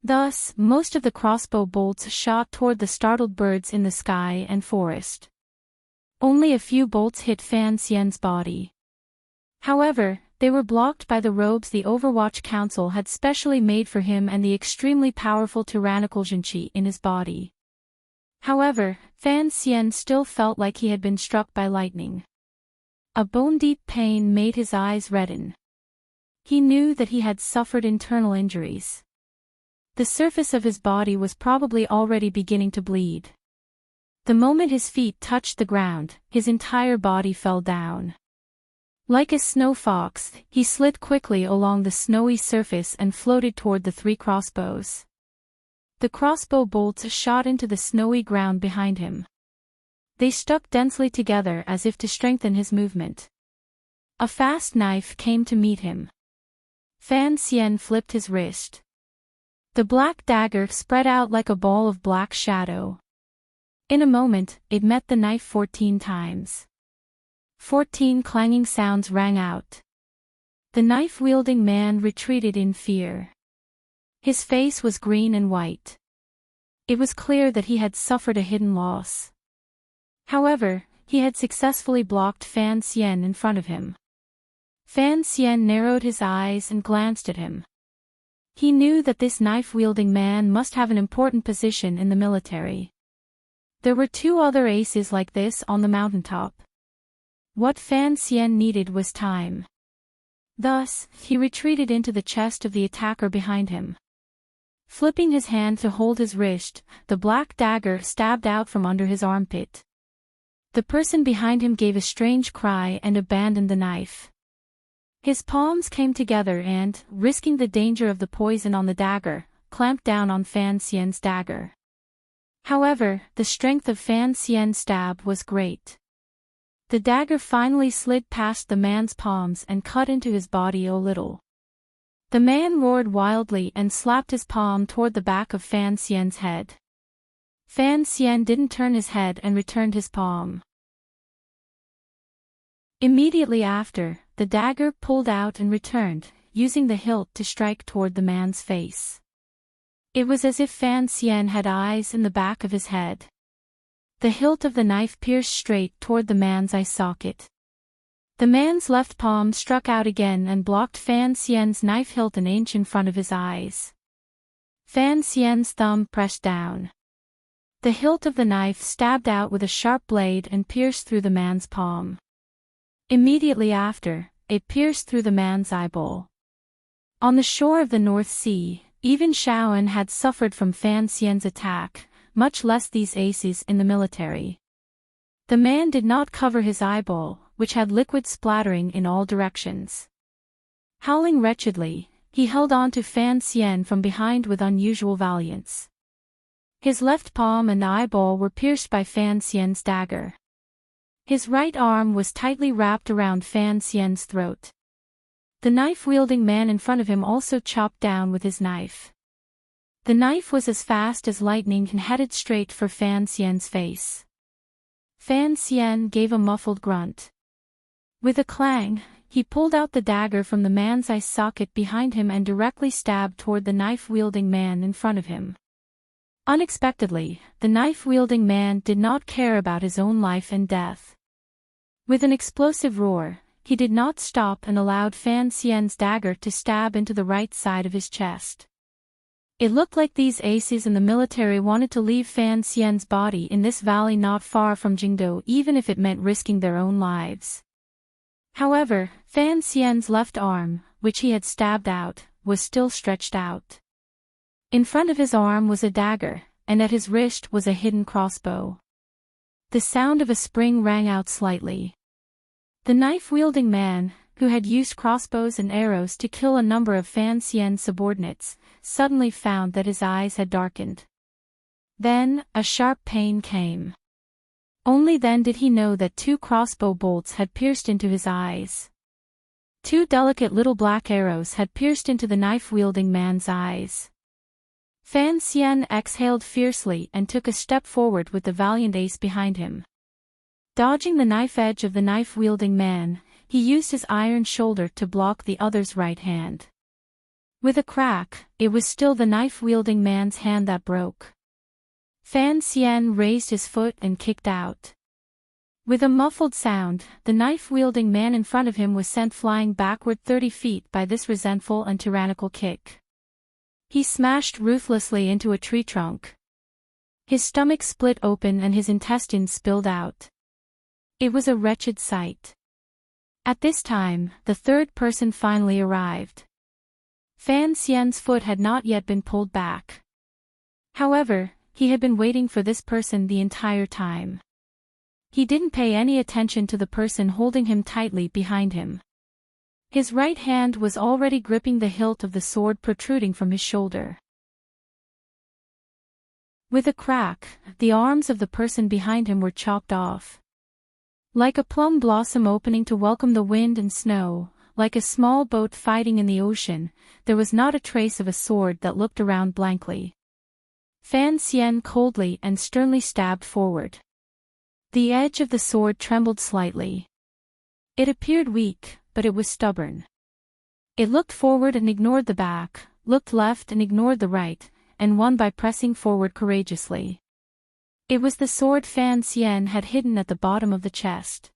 Thus, most of the crossbow bolts shot toward the startled birds in the sky and forest. Only a few bolts hit Fan Xian's body. However, they were blocked by the robes the Overwatch Council had specially made for him and the extremely powerful tyrannical Jinqi in his body. However, Fan Xian still felt like he had been struck by lightning. A bone-deep pain made his eyes redden. He knew that he had suffered internal injuries. The surface of his body was probably already beginning to bleed. The moment his feet touched the ground, his entire body fell down. Like a snow fox, he slid quickly along the snowy surface and floated toward the 3 crossbows. The crossbow bolts shot into the snowy ground behind him. They stuck densely together as if to strengthen his movement. A fast knife came to meet him. Fan Xian flipped his wrist. The black dagger spread out like a ball of black shadow. In a moment, it met the knife 14 times. 14 clanging sounds rang out. The knife-wielding man retreated in fear. His face was green and white. It was clear that he had suffered a hidden loss. However, he had successfully blocked Fan Xian in front of him. Fan Xian narrowed his eyes and glanced at him. He knew that this knife-wielding man must have an important position in the military. There were 2 other aces like this on the mountaintop. What Fan Xian needed was time. Thus, he retreated into the chest of the attacker behind him. Flipping his hand to hold his wrist, the black dagger stabbed out from under his armpit. The person behind him gave a strange cry and abandoned the knife. His palms came together and, risking the danger of the poison on the dagger, clamped down on Fan Xian's dagger. However, the strength of Fan Xian's stab was great. The dagger finally slid past the man's palms and cut into his body a little. The man roared wildly and slapped his palm toward the back of Fan Xian's head. Fan Xian didn't turn his head and returned his palm. Immediately after, the dagger pulled out and returned, using the hilt to strike toward the man's face. It was as if Fan Xian had eyes in the back of his head. The hilt of the knife pierced straight toward the man's eye socket. The man's left palm struck out again and blocked Fan Xian's knife hilt an inch in front of his eyes. Fan Xian's thumb pressed down. The hilt of the knife stabbed out with a sharp blade and pierced through the man's palm. Immediately after, it pierced through the man's eyeball. On the shore of the North Sea, even Shaoan had suffered from Fan Xian's attack, much less these aces in the military. The man did not cover his eyeball, which had liquid splattering in all directions. Howling wretchedly, he held on to Fan Xian from behind with unusual valiance. His left palm and eyeball were pierced by Fan Xian's dagger. His right arm was tightly wrapped around Fan Xian's throat. The knife-wielding man in front of him also chopped down with his knife. The knife was as fast as lightning and headed straight for Fan Xian's face. Fan Xian gave a muffled grunt. With a clang, he pulled out the dagger from the man's eye socket behind him and directly stabbed toward the knife-wielding man in front of him. Unexpectedly, the knife-wielding man did not care about his own life and death. With an explosive roar, he did not stop and allowed Fan Xian's dagger to stab into the right side of his chest. It looked like these aces in the military wanted to leave Fan Xian's body in this valley not far from Jingdou even if it meant risking their own lives. However, Fan Xian's left arm, which he had stabbed out, was still stretched out. In front of his arm was a dagger, and at his wrist was a hidden crossbow. The sound of a spring rang out slightly. The knife-wielding man, who had used crossbows and arrows to kill a number of Fan Xian's subordinates, suddenly found that his eyes had darkened. Then, a sharp pain came. Only then did he know that 2 crossbow bolts had pierced into his eyes. 2 delicate little black arrows had pierced into the knife-wielding man's eyes. Fan Xian exhaled fiercely and took a step forward with the valiant ace behind him. Dodging the knife edge of the knife-wielding man, he used his iron shoulder to block the other's right hand. With a crack, it was still the knife-wielding man's hand that broke. Fan Xian raised his foot and kicked out. With a muffled sound, the knife-wielding man in front of him was sent flying backward 30 feet by this resentful and tyrannical kick. He smashed ruthlessly into a tree trunk. His stomach split open and his intestines spilled out. It was a wretched sight. At this time, the third person finally arrived. Fan Xian's foot had not yet been pulled back. However, he had been waiting for this person the entire time. He didn't pay any attention to the person holding him tightly behind him. His right hand was already gripping the hilt of the sword protruding from his shoulder. With a crack, the arms of the person behind him were chopped off. Like a plum blossom opening to welcome the wind and snow, like a small boat fighting in the ocean, there was not a trace of a sword that looked around blankly. Fan Xian coldly and sternly stabbed forward. The edge of the sword trembled slightly. It appeared weak, but it was stubborn. It looked forward and ignored the back, looked left and ignored the right, and won by pressing forward courageously. It was the sword Fan Xian had hidden at the bottom of the chest.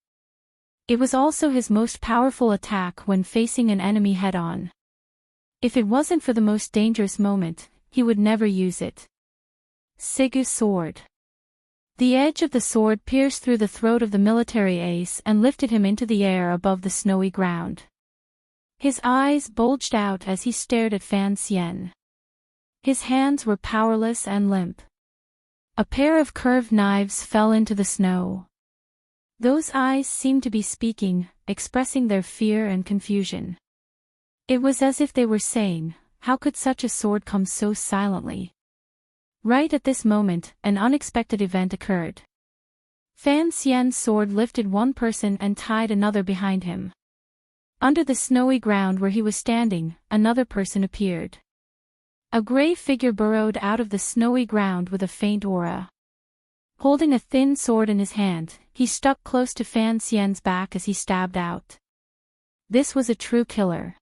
It was also his most powerful attack when facing an enemy head-on. If it wasn't for the most dangerous moment, he would never use it. Sigu's sword. The edge of the sword pierced through the throat of the military ace and lifted him into the air above the snowy ground. His eyes bulged out as he stared at Fan Xian. His hands were powerless and limp. A pair of curved knives fell into the snow. Those eyes seemed to be speaking, expressing their fear and confusion. It was as if they were saying, "How could such a sword come so silently?" Right at this moment, an unexpected event occurred. Fan Xian's sword lifted one person and tied another behind him. Under the snowy ground where he was standing, another person appeared. A gray figure burrowed out of the snowy ground with a faint aura. Holding a thin sword in his hand, he stuck close to Fan Xian's back as he stabbed out. This was a true killer.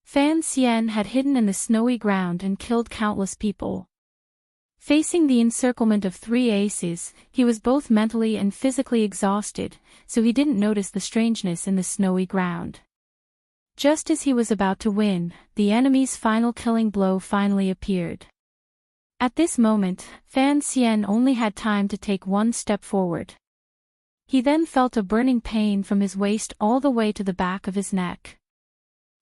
Fan Xian had hidden in the snowy ground and killed countless people. Facing the encirclement of 3 aces, he was both mentally and physically exhausted, so he didn't notice the strangeness in the snowy ground. Just as he was about to win, the enemy's final killing blow finally appeared. At this moment, Fan Xian only had time to take one step forward. He then felt a burning pain from his waist all the way to the back of his neck.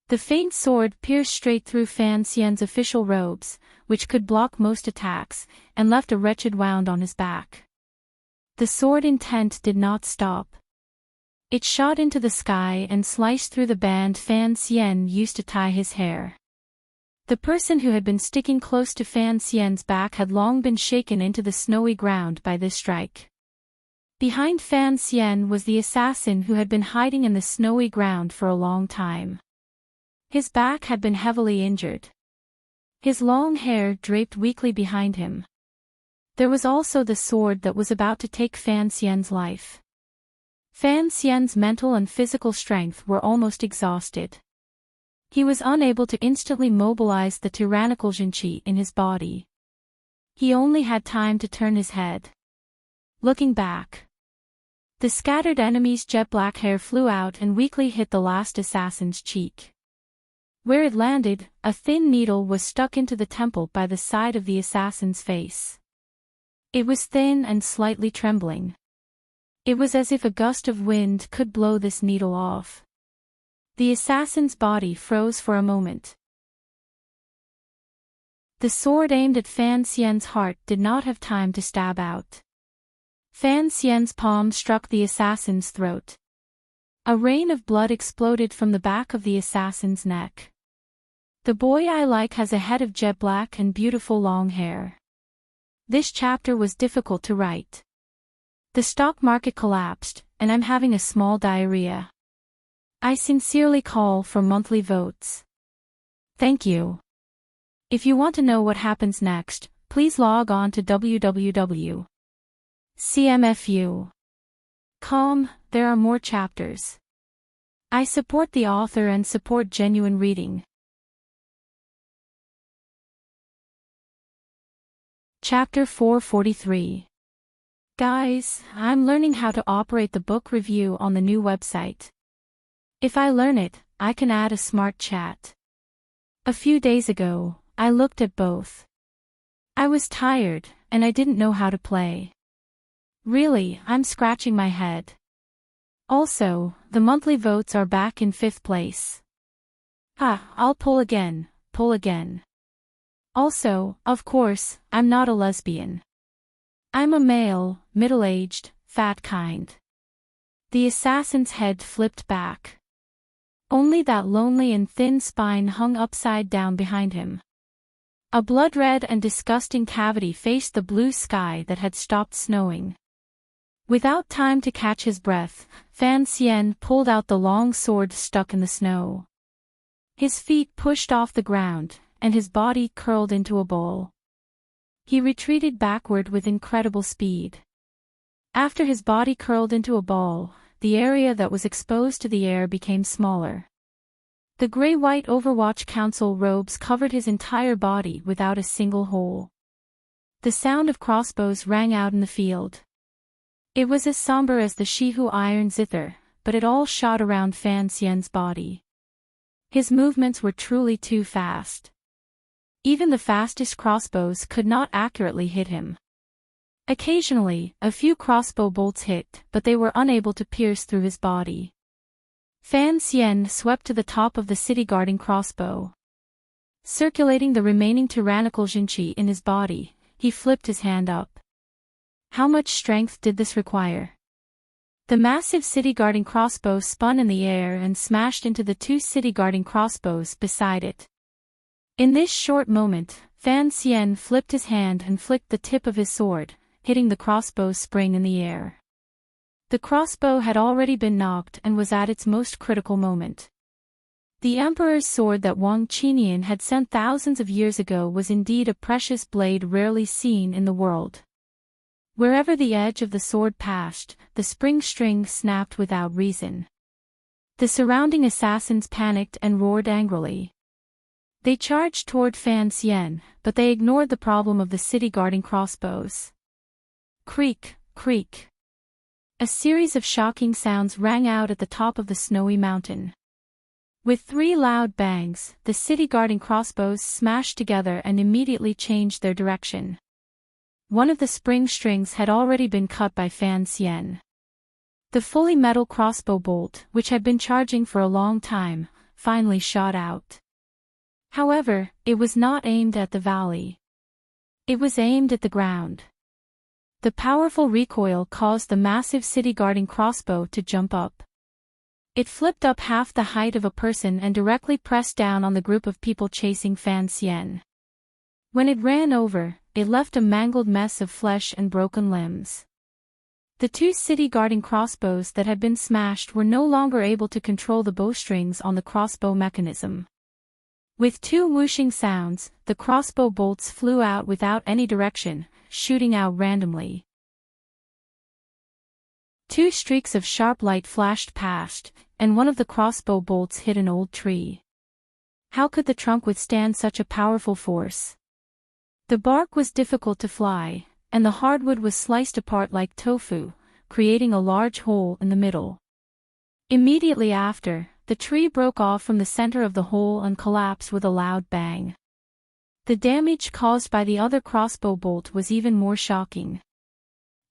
The faint sword pierced straight through Fan Xian's official robes, which could block most attacks, and left a wretched wound on his back. The sword intent did not stop. It shot into the sky and sliced through the band Fan Xian used to tie his hair. The person who had been sticking close to Fan Xian's back had long been shaken into the snowy ground by this strike. Behind Fan Xian was the assassin who had been hiding in the snowy ground for a long time. His back had been heavily injured. His long hair draped weakly behind him. There was also the sword that was about to take Fan Xian's life. Fan Xian's mental and physical strength were almost exhausted. He was unable to instantly mobilize the tyrannical Jinqi in his body. He only had time to turn his head. Looking back, the scattered enemy's jet black hair flew out and weakly hit the last assassin's cheek. Where it landed, a thin needle was stuck into the temple by the side of the assassin's face. It was thin and slightly trembling. It was as if a gust of wind could blow this needle off. The assassin's body froze for a moment. The sword aimed at Fan Xian's heart did not have time to stab out. Fan Xian's palm struck the assassin's throat. A rain of blood exploded from the back of the assassin's neck. The boy I like has a head of jet black and beautiful long hair. This chapter was difficult to write. The stock market collapsed, and I'm having a small diarrhea. I sincerely call for monthly votes. Thank you. If you want to know what happens next, please log on to www.cmfu.com. There are more chapters. I support the author and support genuine reading. Chapter 443. Guys, I'm learning how to operate the book review on the new website. If I learn it, I can add a smart chat. A few days ago, I looked at both. I was tired, and I didn't know how to play. Really, I'm scratching my head. Also, the monthly votes are back in 5th place. I'll pull again. Also, of course, I'm not a lesbian. I'm a male, middle-aged, fat kind. The assassin's head flipped back. Only that lonely and thin spine hung upside down behind him. A blood-red and disgusting cavity faced the blue sky that had stopped snowing. Without time to catch his breath, Fan Xian pulled out the long sword stuck in the snow. His feet pushed off the ground, and his body curled into a ball. He retreated backward with incredible speed. After his body curled into a ball, the area that was exposed to the air became smaller. The gray-white Overwatch Council robes covered his entire body without a single hole. The sound of crossbows rang out in the field. It was as somber as the Shihu iron zither, but it all shot around Fan Xian's body. His movements were truly too fast. Even the fastest crossbows could not accurately hit him. Occasionally, a few crossbow bolts hit, but they were unable to pierce through his body. Fan Xian swept to the top of the city-guarding crossbow. Circulating the remaining tyrannical Jinqi in his body, he flipped his hand up. How much strength did this require? The massive city-guarding crossbow spun in the air and smashed into the two city-guarding crossbows beside it. In this short moment, Fan Xian flipped his hand and flicked the tip of his sword, hitting the crossbow's spring in the air. The crossbow had already been knocked and was at its most critical moment. The Emperor's sword that Wang Qinian had sent thousands of years ago was indeed a precious blade rarely seen in the world. Wherever the edge of the sword passed, the spring string snapped without reason. The surrounding assassins panicked and roared angrily. They charged toward Fan Xian, but they ignored the problem of the city-guarding crossbows. Creak, creak. A series of shocking sounds rang out at the top of the snowy mountain. With three loud bangs, the city-guarding crossbows smashed together and immediately changed their direction. One of the spring strings had already been cut by Fan Xian. The fully metal crossbow bolt, which had been charging for a long time, finally shot out. However, it was not aimed at the valley. It was aimed at the ground. The powerful recoil caused the massive city-guarding crossbow to jump up. It flipped up half the height of a person and directly pressed down on the group of people chasing Fan Xian. When it ran over, it left a mangled mess of flesh and broken limbs. The two city-guarding crossbows that had been smashed were no longer able to control the bowstrings on the crossbow mechanism. With two whooshing sounds, the crossbow bolts flew out without any direction, shooting out randomly. Two streaks of sharp light flashed past, and one of the crossbow bolts hit an old tree. How could the trunk withstand such a powerful force? The bark was difficult to fly, and the hardwood was sliced apart like tofu, creating a large hole in the middle. Immediately after, the tree broke off from the center of the hole and collapsed with a loud bang. The damage caused by the other crossbow bolt was even more shocking.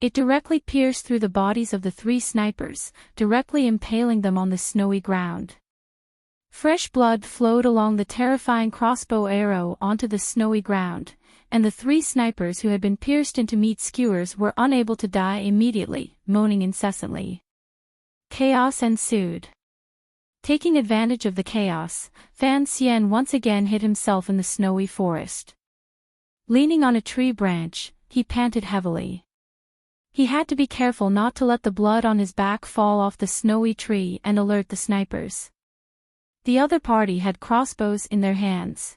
It directly pierced through the bodies of the three snipers, directly impaling them on the snowy ground. Fresh blood flowed along the terrifying crossbow arrow onto the snowy ground, and the three snipers who had been pierced into meat skewers were unable to die immediately, moaning incessantly. Chaos ensued. Taking advantage of the chaos, Fan Xian once again hid himself in the snowy forest. Leaning on a tree branch, he panted heavily. He had to be careful not to let the blood on his back fall off the snowy tree and alert the snipers. The other party had crossbows in their hands.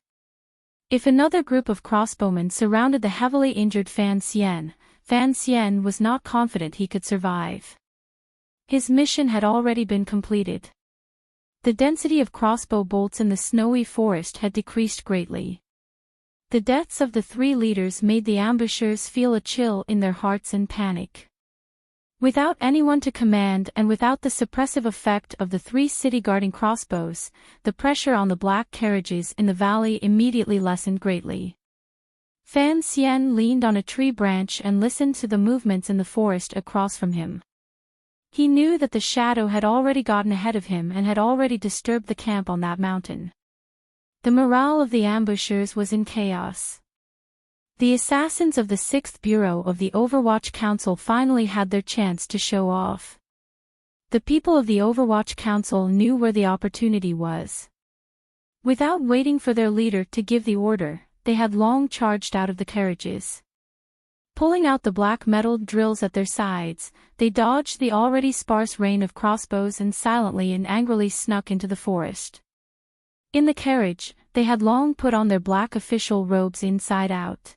If another group of crossbowmen surrounded the heavily injured Fan Xian was not confident he could survive. His mission had already been completed. The density of crossbow bolts in the snowy forest had decreased greatly. The deaths of the three leaders made the ambushers feel a chill in their hearts and panic. Without anyone to command and without the suppressive effect of the three city-guarding crossbows, the pressure on the black carriages in the valley immediately lessened greatly. Fan Xian leaned on a tree branch and listened to the movements in the forest across from him. He knew that the shadow had already gotten ahead of him and had already disturbed the camp on that mountain. The morale of the ambushers was in chaos. The assassins of the 6th Bureau of the Overwatch Council finally had their chance to show off. The people of the Overwatch Council knew where the opportunity was. Without waiting for their leader to give the order, they had long charged out of the carriages. Pulling out the black metal drills at their sides, they dodged the already sparse rain of crossbows and silently and angrily snuck into the forest. In the carriage, they had long put on their black official robes inside out.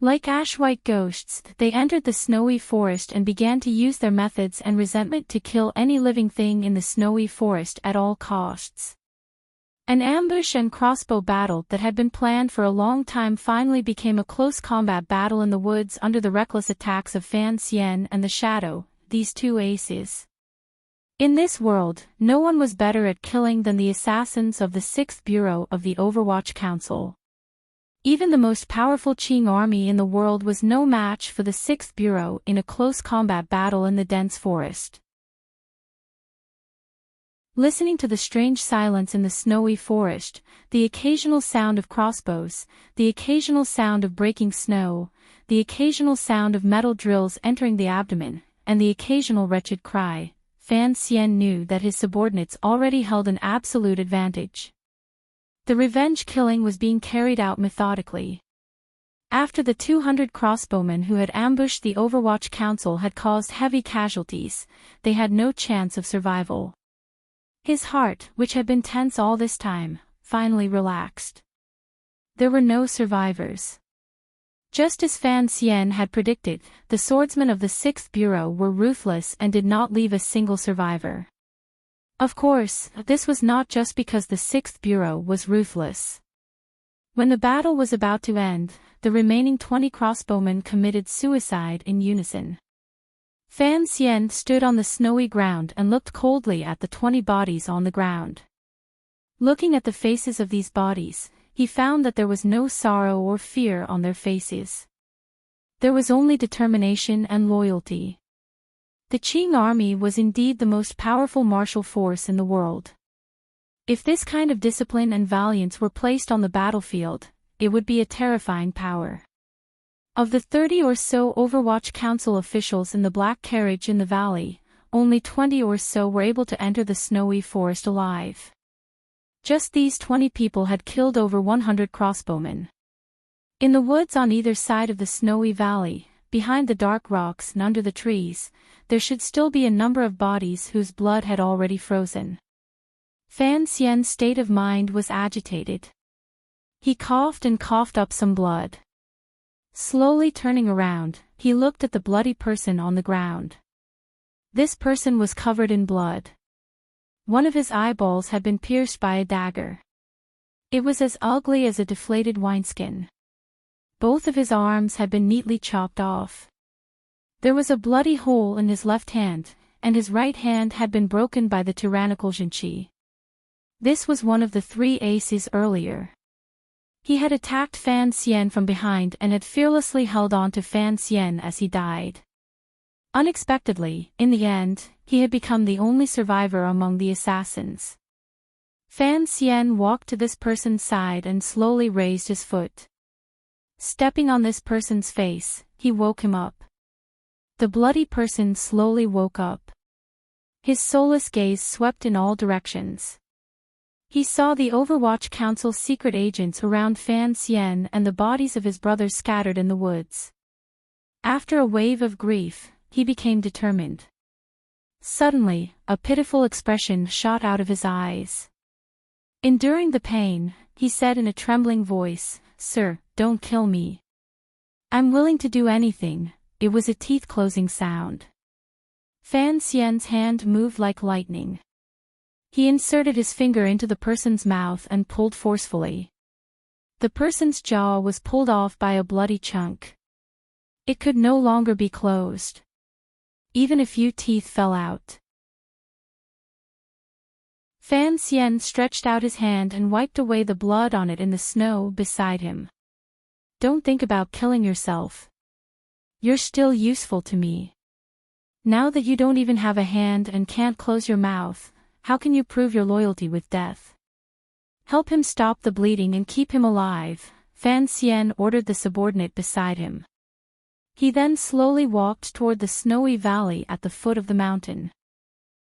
Like ash-white ghosts, they entered the snowy forest and began to use their methods and resentment to kill any living thing in the snowy forest at all costs. An ambush and crossbow battle that had been planned for a long time finally became a close combat battle in the woods under the reckless attacks of Fan Xian and the Shadow, these two aces. In this world, no one was better at killing than the assassins of the 6th Bureau of the Overwatch Council. Even the most powerful Qing army in the world was no match for the 6th Bureau in a close combat battle in the dense forest. Listening to the strange silence in the snowy forest, the occasional sound of crossbows, the occasional sound of breaking snow, the occasional sound of metal drills entering the abdomen, and the occasional wretched cry, Fan Xian knew that his subordinates already held an absolute advantage. The revenge killing was being carried out methodically. After the 200 crossbowmen who had ambushed the Overwatch Council had caused heavy casualties, they had no chance of survival. His heart, which had been tense all this time, finally relaxed. There were no survivors. Just as Fan Xian had predicted, the swordsmen of the 6th Bureau were ruthless and did not leave a single survivor. Of course, this was not just because the 6th Bureau was ruthless. When the battle was about to end, the remaining 20 crossbowmen committed suicide in unison. Fan Xian stood on the snowy ground and looked coldly at the 20 bodies on the ground. Looking at the faces of these bodies, he found that there was no sorrow or fear on their faces. There was only determination and loyalty. The Qing army was indeed the most powerful martial force in the world. If this kind of discipline and valiance were placed on the battlefield, it would be a terrifying power. Of the 30 or so Overwatch Council officials in the black carriage in the valley, only 20 or so were able to enter the snowy forest alive. Just these 20 people had killed over 100 crossbowmen. In the woods on either side of the snowy valley, behind the dark rocks and under the trees, there should still be a number of bodies whose blood had already frozen. Fan Xian's state of mind was agitated. He coughed and coughed up some blood. Slowly turning around, he looked at the bloody person on the ground. This person was covered in blood. One of his eyeballs had been pierced by a dagger. It was as ugly as a deflated wineskin. Both of his arms had been neatly chopped off. There was a bloody hole in his left hand, and his right hand had been broken by the tyrannical Jinqi. This was one of the 3 aces earlier. He had attacked Fan Xian from behind and had fearlessly held on to Fan Xian as he died. Unexpectedly, in the end, he had become the only survivor among the assassins. Fan Xian walked to this person's side and slowly raised his foot. Stepping on this person's face, he woke him up. The bloody person slowly woke up. His soulless gaze swept in all directions. He saw the Overwatch Council's secret agents around Fan Xian and the bodies of his brothers scattered in the woods. After a wave of grief, he became determined. Suddenly, a pitiful expression shot out of his eyes. Enduring the pain, he said in a trembling voice, "Sir, don't kill me. I'm willing to do anything." It was a teeth-closing sound. Fan Xian's hand moved like lightning. He inserted his finger into the person's mouth and pulled forcefully. The person's jaw was pulled off by a bloody chunk. It could no longer be closed. Even a few teeth fell out. Fan Xian stretched out his hand and wiped away the blood on it in the snow beside him. "Don't think about killing yourself. You're still useful to me. Now that you don't even have a hand and can't close your mouth, how can you prove your loyalty with death? Help him stop the bleeding and keep him alive," Fan Xian ordered the subordinate beside him. He then slowly walked toward the snowy valley at the foot of the mountain.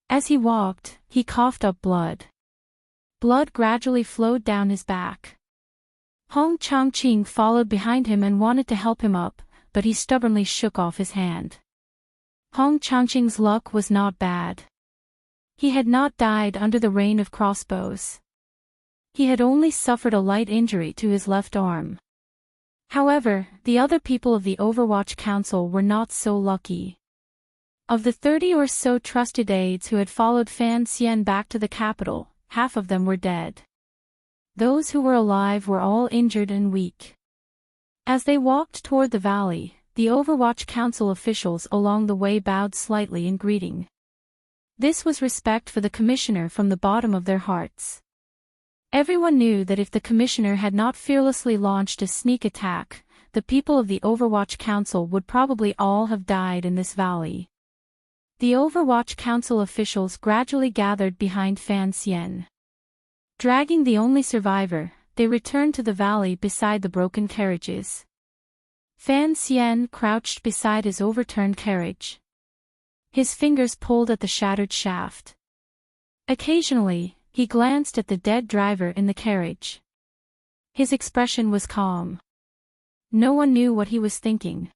As he walked, he coughed up blood. Blood gradually flowed down his back. Hong Chongqing followed behind him and wanted to help him up, but he stubbornly shook off his hand. Hong Chongqing's luck was not bad. He had not died under the rain of crossbows. He had only suffered a light injury to his left arm. However, the other people of the Overwatch Council were not so lucky. Of the 30 or so trusted aides who had followed Fan Xian back to the capital, half of them were dead. Those who were alive were all injured and weak. As they walked toward the valley, the Overwatch Council officials along the way bowed slightly in greeting. This was respect for the commissioner from the bottom of their hearts. Everyone knew that if the commissioner had not fearlessly launched a sneak attack, the people of the Overwatch Council would probably all have died in this valley. The Overwatch Council officials gradually gathered behind Fan Xian. Dragging the only survivor, they returned to the valley beside the broken carriages. Fan Xian crouched beside his overturned carriage. His fingers pulled at the shattered shaft. Occasionally, he glanced at the dead driver in the carriage. His expression was calm. No one knew what he was thinking.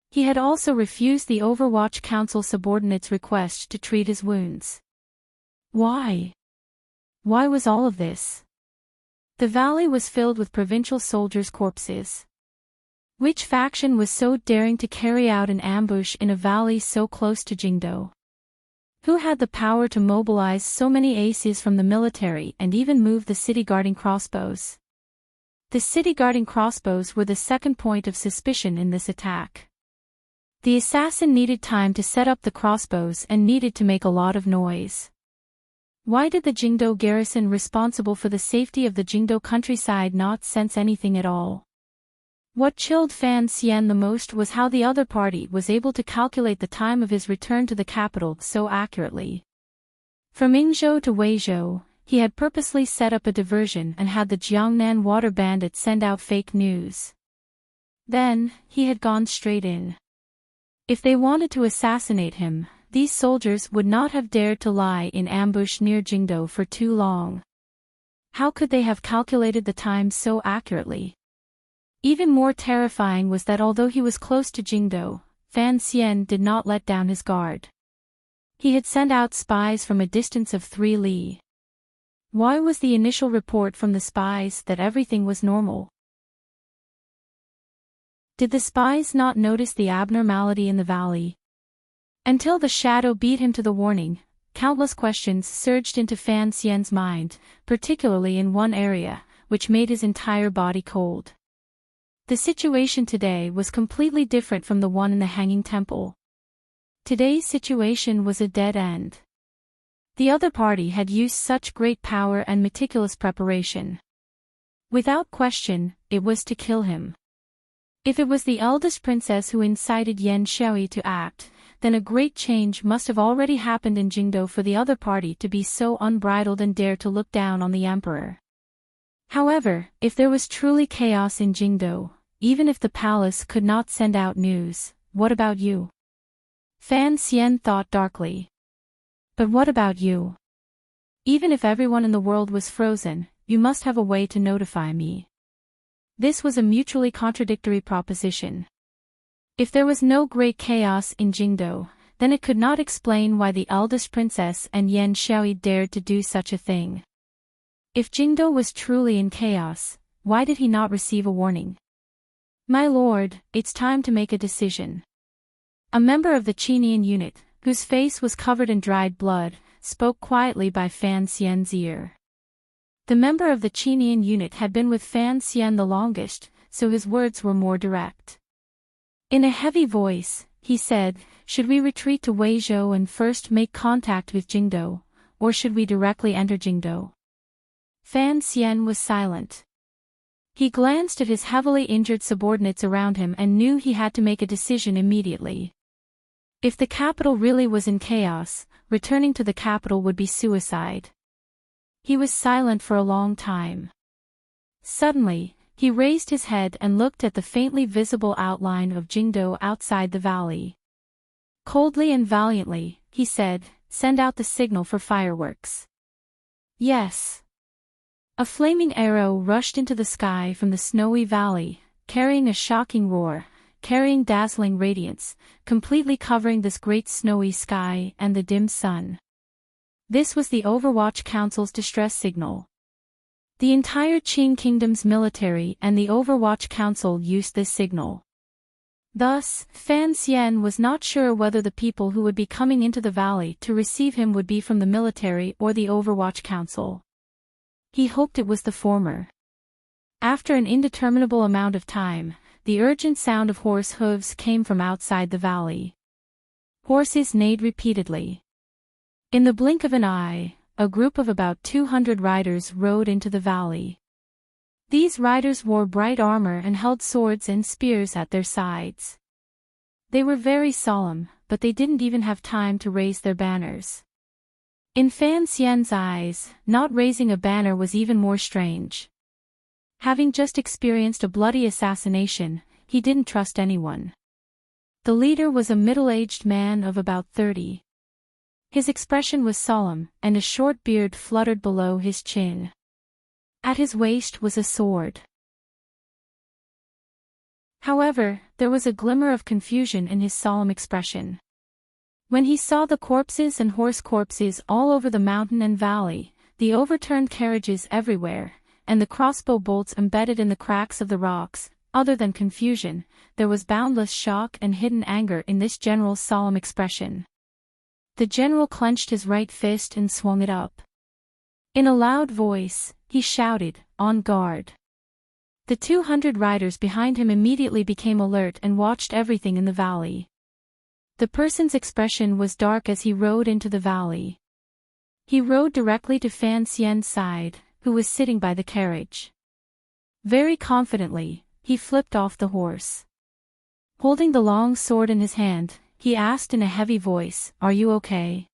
He had also refused the Overwatch Council subordinate's request to treat his wounds. Why? Why was all of this? The valley was filled with provincial soldiers' corpses. Which faction was so daring to carry out an ambush in a valley so close to Jingdo? Who had the power to mobilize so many aces from the military and even move the city-guarding crossbows? The city-guarding crossbows were the second point of suspicion in this attack. The assassin needed time to set up the crossbows and needed to make a lot of noise. Why did the Jingdo garrison responsible for the safety of the Jingdo countryside not sense anything at all? What chilled Fan Xian the most was how the other party was able to calculate the time of his return to the capital so accurately. From Yingzhou to Weizhou, he had purposely set up a diversion and had the Jiangnan water bandit send out fake news. Then, he had gone straight in. If they wanted to assassinate him, these soldiers would not have dared to lie in ambush near Jingdo for too long. How could they have calculated the time so accurately? Even more terrifying was that although he was close to Jingdo, Fan Xian did not let down his guard. He had sent out spies from a distance of 3 li. Why was the initial report from the spies that everything was normal? Did the spies not notice the abnormality in the valley? Until the shadow beat him to the warning, countless questions surged into Fan Xian's mind, particularly in one area, which made his entire body cold. The situation today was completely different from the one in the Hanging Temple. Today's situation was a dead end. The other party had used such great power and meticulous preparation. Without question, it was to kill him. If it was the eldest princess who incited Yan Xiaoyi to act, then a great change must have already happened in Jingdo for the other party to be so unbridled and dare to look down on the emperor. However, if there was truly chaos in Jingdo, even if the palace could not send out news, what about you? Fan Xian thought darkly. But what about you? Even if everyone in the world was frozen, you must have a way to notify me. This was a mutually contradictory proposition. If there was no great chaos in Jingdo, then it could not explain why the eldest princess and Yan Xiaoyi dared to do such a thing. If Jingdo was truly in chaos, why did he not receive a warning? My lord, it's time to make a decision. A member of the Qinian unit, whose face was covered in dried blood, spoke quietly by Fan Xian's ear. The member of the Qinian unit had been with Fan Xian the longest, so his words were more direct. In a heavy voice, he said, should we retreat to Weizhou and first make contact with Jingdo, or should we directly enter Jingdo? Fan Xian was silent. He glanced at his heavily injured subordinates around him and knew he had to make a decision immediately. If the capital really was in chaos, returning to the capital would be suicide. He was silent for a long time. Suddenly, he raised his head and looked at the faintly visible outline of Jingdo outside the valley. Coldly and valiantly, he said, send out the signal for fireworks. Yes. A flaming arrow rushed into the sky from the snowy valley, carrying a shocking roar, carrying dazzling radiance, completely covering this great snowy sky and the dim sun. This was the Overwatch Council's distress signal. The entire Qing Kingdom's military and the Overwatch Council used this signal. Thus, Fan Xian was not sure whether the people who would be coming into the valley to receive him would be from the military or the Overwatch Council. He hoped it was the former. After an indeterminable amount of time, the urgent sound of horse hooves came from outside the valley. Horses neighed repeatedly. In the blink of an eye, a group of about 200 riders rode into the valley. These riders wore bright armor and held swords and spears at their sides. They were very solemn, but they didn't even have time to raise their banners. In Fan Xian's eyes, not raising a banner was even more strange. Having just experienced a bloody assassination, he didn't trust anyone. The leader was a middle-aged man of about 30. His expression was solemn, and a short beard fluttered below his chin. At his waist was a sword. However, there was a glimmer of confusion in his solemn expression. When he saw the corpses and horse corpses all over the mountain and valley, the overturned carriages everywhere, and the crossbow bolts embedded in the cracks of the rocks, other than confusion, there was boundless shock and hidden anger in this general's solemn expression. The general clenched his right fist and swung it up. In a loud voice, he shouted, "On guard!" The 200 riders behind him immediately became alert and watched everything in the valley. The person's expression was dark as he rode into the valley. He rode directly to Fan Xian's side, who was sitting by the carriage. Very confidently, he flipped off the horse. Holding the long sword in his hand, he asked in a heavy voice, "Are you okay?"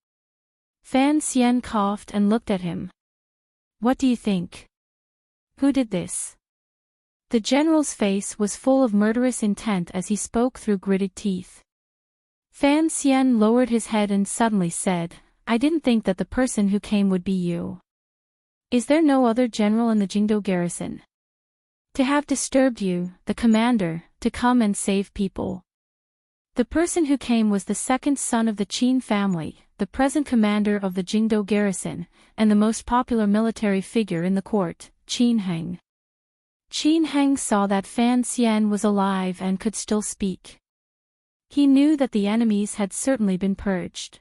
Fan Xian coughed and looked at him. "What do you think? Who did this?" The general's face was full of murderous intent as he spoke through gritted teeth. Fan Xian lowered his head and suddenly said, "I didn't think that the person who came would be you. Is there no other general in the Jingdo garrison? To have disturbed you, the commander, to come and save people." The person who came was the second son of the Qin family, the present commander of the Jingdo garrison, and the most popular military figure in the court, Qin Heng. Qin Heng saw that Fan Xian was alive and could still speak. He knew that the enemies had certainly been purged.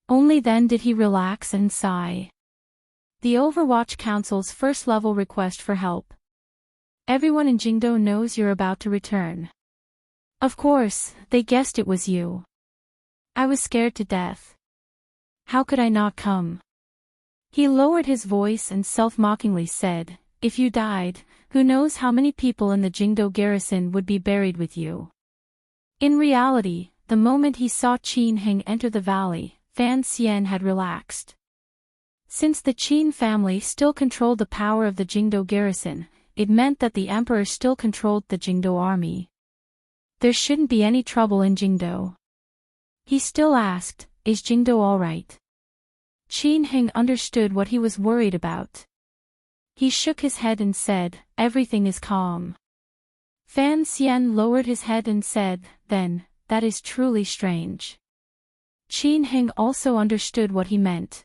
Only then did he relax and sigh. The Overwatch Council's first-level request for help. "Everyone in Jingdo knows you're about to return. Of course, they guessed it was you. I was scared to death. How could I not come?" He lowered his voice and self-mockingly said, "If you died, who knows how many people in the Jingdo garrison would be buried with you." In reality, the moment he saw Qin Heng enter the valley, Fan Xian had relaxed. Since the Qin family still controlled the power of the Jingdo garrison, it meant that the emperor still controlled the Jingdo army. There shouldn't be any trouble in Jingdo. He still asked, "Is Jingdo all right?" Qin Heng understood what he was worried about. He shook his head and said, "Everything is calm." Fan Xian lowered his head and said, "Then, that is truly strange." Qin Heng also understood what he meant.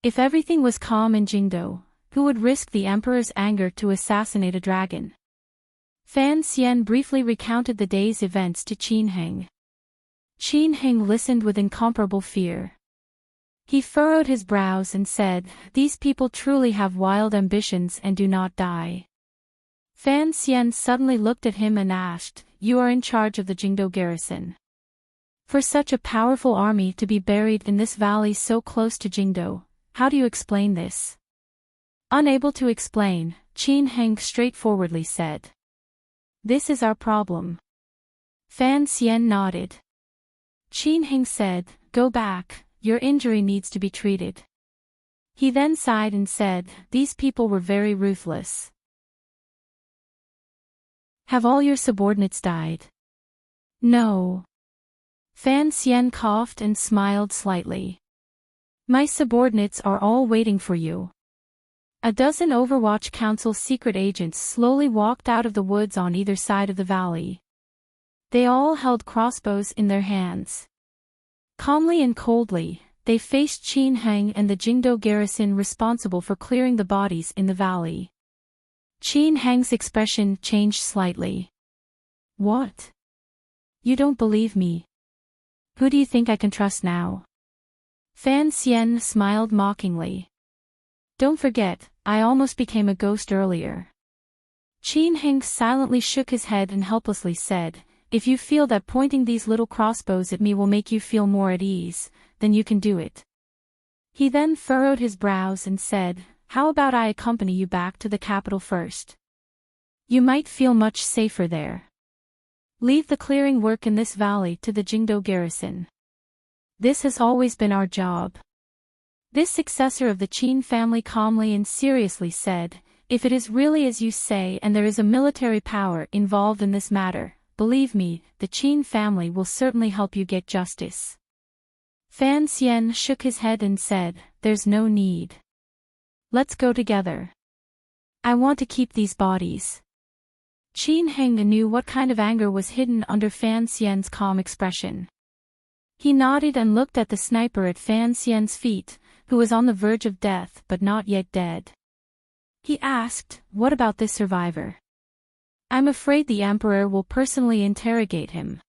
If everything was calm in Jingdo, who would risk the emperor's anger to assassinate a dragon? Fan Xian briefly recounted the day's events to Qin Heng. Qin Heng listened with incomparable fear. He furrowed his brows and said, "These people truly have wild ambitions and do not die." Fan Xian suddenly looked at him and asked, "You are in charge of the Jingdo garrison. For such a powerful army to be buried in this valley so close to Jingdo, how do you explain this?" Unable to explain, Qin Heng straightforwardly said, "This is our problem." Fan Xian nodded. Qin Heng said, "Go back, your injury needs to be treated." He then sighed and said, "These people were very ruthless." "Have all your subordinates died?" "No." Fan Xian coughed and smiled slightly. "My subordinates are all waiting for you." A dozen Overwatch Council secret agents slowly walked out of the woods on either side of the valley. They all held crossbows in their hands. Calmly and coldly, they faced Qin Heng and the Jingdo garrison responsible for clearing the bodies in the valley. Qin Heng's expression changed slightly. "What? You don't believe me? Who do you think I can trust now?" Fan Xian smiled mockingly. "Don't forget, I almost became a ghost earlier." Qin Heng silently shook his head and helplessly said, "If you feel that pointing these little crossbows at me will make you feel more at ease, then you can do it." He then furrowed his brows and said, "How about I accompany you back to the capital first? You might feel much safer there. Leave the clearing work in this valley to the Jingdo garrison. This has always been our job." This successor of the Qin family calmly and seriously said, "If it is really as you say and there is a military power involved in this matter, believe me, the Qin family will certainly help you get justice. Fan Xian shook his head and said, there's no need. Let's go together. I want to keep these bodies. Qin Heng knew what kind of anger was hidden under Fan Xian's calm expression. He nodded and looked at the sniper at Fan Xian's feet, who was on the verge of death but not yet dead. He asked, what about this survivor? I'm afraid the Emperor will personally interrogate him.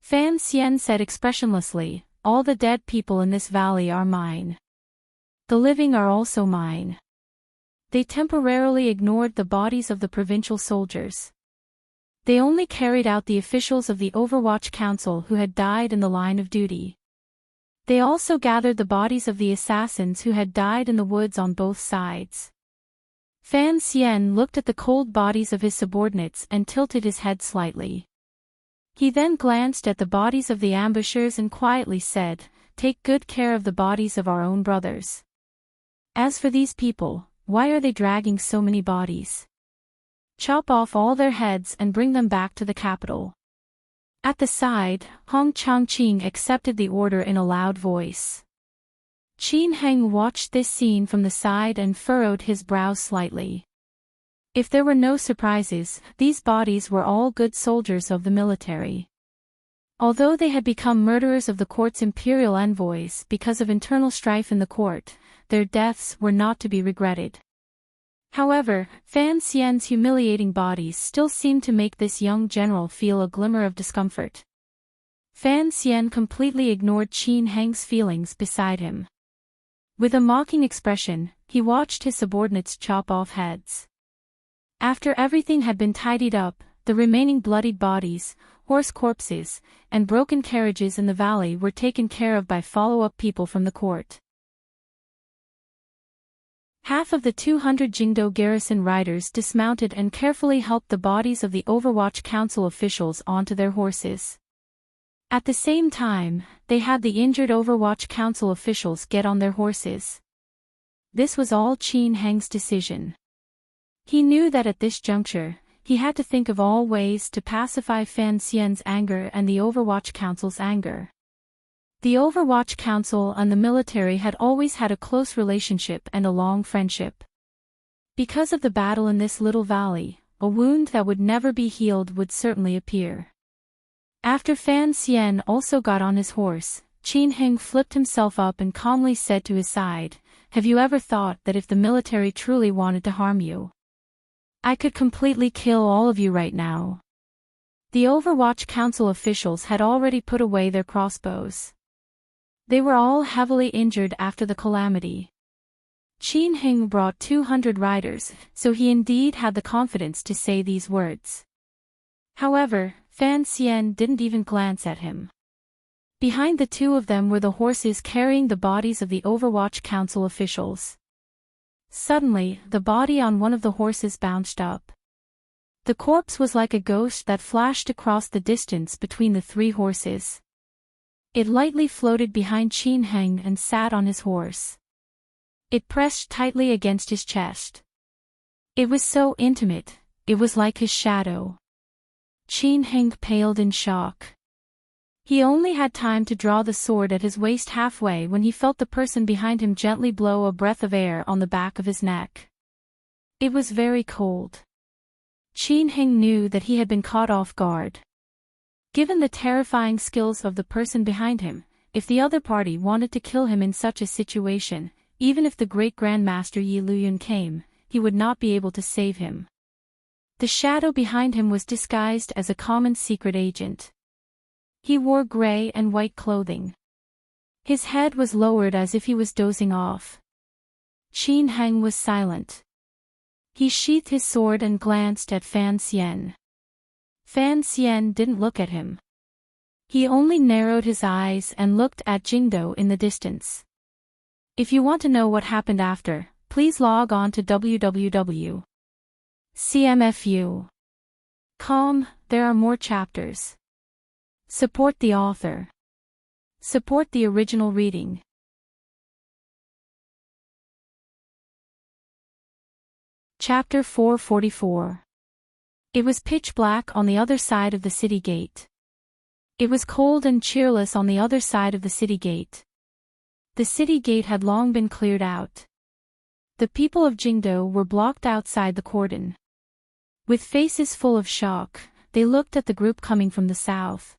Fan Xian said expressionlessly, all the dead people in this valley are mine. The living are also mine. They temporarily ignored the bodies of the provincial soldiers. They only carried out the officials of the Overwatch Council who had died in the line of duty. They also gathered the bodies of the assassins who had died in the woods on both sides. Fan Xian looked at the cold bodies of his subordinates and tilted his head slightly. He then glanced at the bodies of the ambushers and quietly said, take good care of the bodies of our own brothers. As for these people, why are they dragging so many bodies? Chop off all their heads and bring them back to the capital. At the side, Hong Changqing accepted the order in a loud voice. Qin Heng watched this scene from the side and furrowed his brows slightly. If there were no surprises, these bodies were all good soldiers of the military. Although they had become murderers of the court's imperial envoys because of internal strife in the court, their deaths were not to be regretted. However, Fan Xian's humiliating bodies still seemed to make this young general feel a glimmer of discomfort. Fan Xian completely ignored Qin Heng's feelings beside him. With a mocking expression, he watched his subordinates chop off heads. After everything had been tidied up, the remaining bloodied bodies, horse corpses, and broken carriages in the valley were taken care of by follow-up people from the court. Half of the 200 Jingdo garrison riders dismounted and carefully helped the bodies of the Overwatch Council officials onto their horses. At the same time, they had the injured Overwatch Council officials get on their horses. This was all Qin Heng's decision. He knew that at this juncture, he had to think of all ways to pacify Fan Xian's anger and the Overwatch Council's anger. The Overwatch Council and the military had always had a close relationship and a long friendship. Because of the battle in this little valley, a wound that would never be healed would certainly appear. After Fan Xian also got on his horse, Qin Heng flipped himself up and calmly said to his side, have you ever thought that if the military truly wanted to harm you, I could completely kill all of you right now? The Overwatch Council officials had already put away their crossbows. They were all heavily injured after the calamity. Qin Heng brought 200 riders, so he indeed had the confidence to say these words. However, Fan Xian didn't even glance at him. Behind the two of them were the horses carrying the bodies of the Overwatch Council officials. Suddenly, the body on one of the horses bounced up. The corpse was like a ghost that flashed across the distance between the three horses. It lightly floated behind Qin Heng and sat on his horse. It pressed tightly against his chest. It was so intimate, it was like his shadow. Qin Heng paled in shock. He only had time to draw the sword at his waist halfway when he felt the person behind him gently blow a breath of air on the back of his neck. It was very cold. Qin Heng knew that he had been caught off guard. Given the terrifying skills of the person behind him, if the other party wanted to kill him in such a situation, even if the great Grandmaster Yi Luyun came, he would not be able to save him. The shadow behind him was disguised as a common secret agent. He wore gray and white clothing. His head was lowered as if he was dozing off. Qin Heng was silent. He sheathed his sword and glanced at Fan Xian. Fan Xian didn't look at him. He only narrowed his eyes and looked at Jingdo in the distance. If you want to know what happened after, please log on to www.cmfu.com. There are more chapters. Support the author. Support the original reading. Chapter 444. It was pitch black on the other side of the city gate. It was cold and cheerless on the other side of the city gate. The city gate had long been cleared out. The people of Jingdo were blocked outside the cordon. With faces full of shock, they looked at the group coming from the south.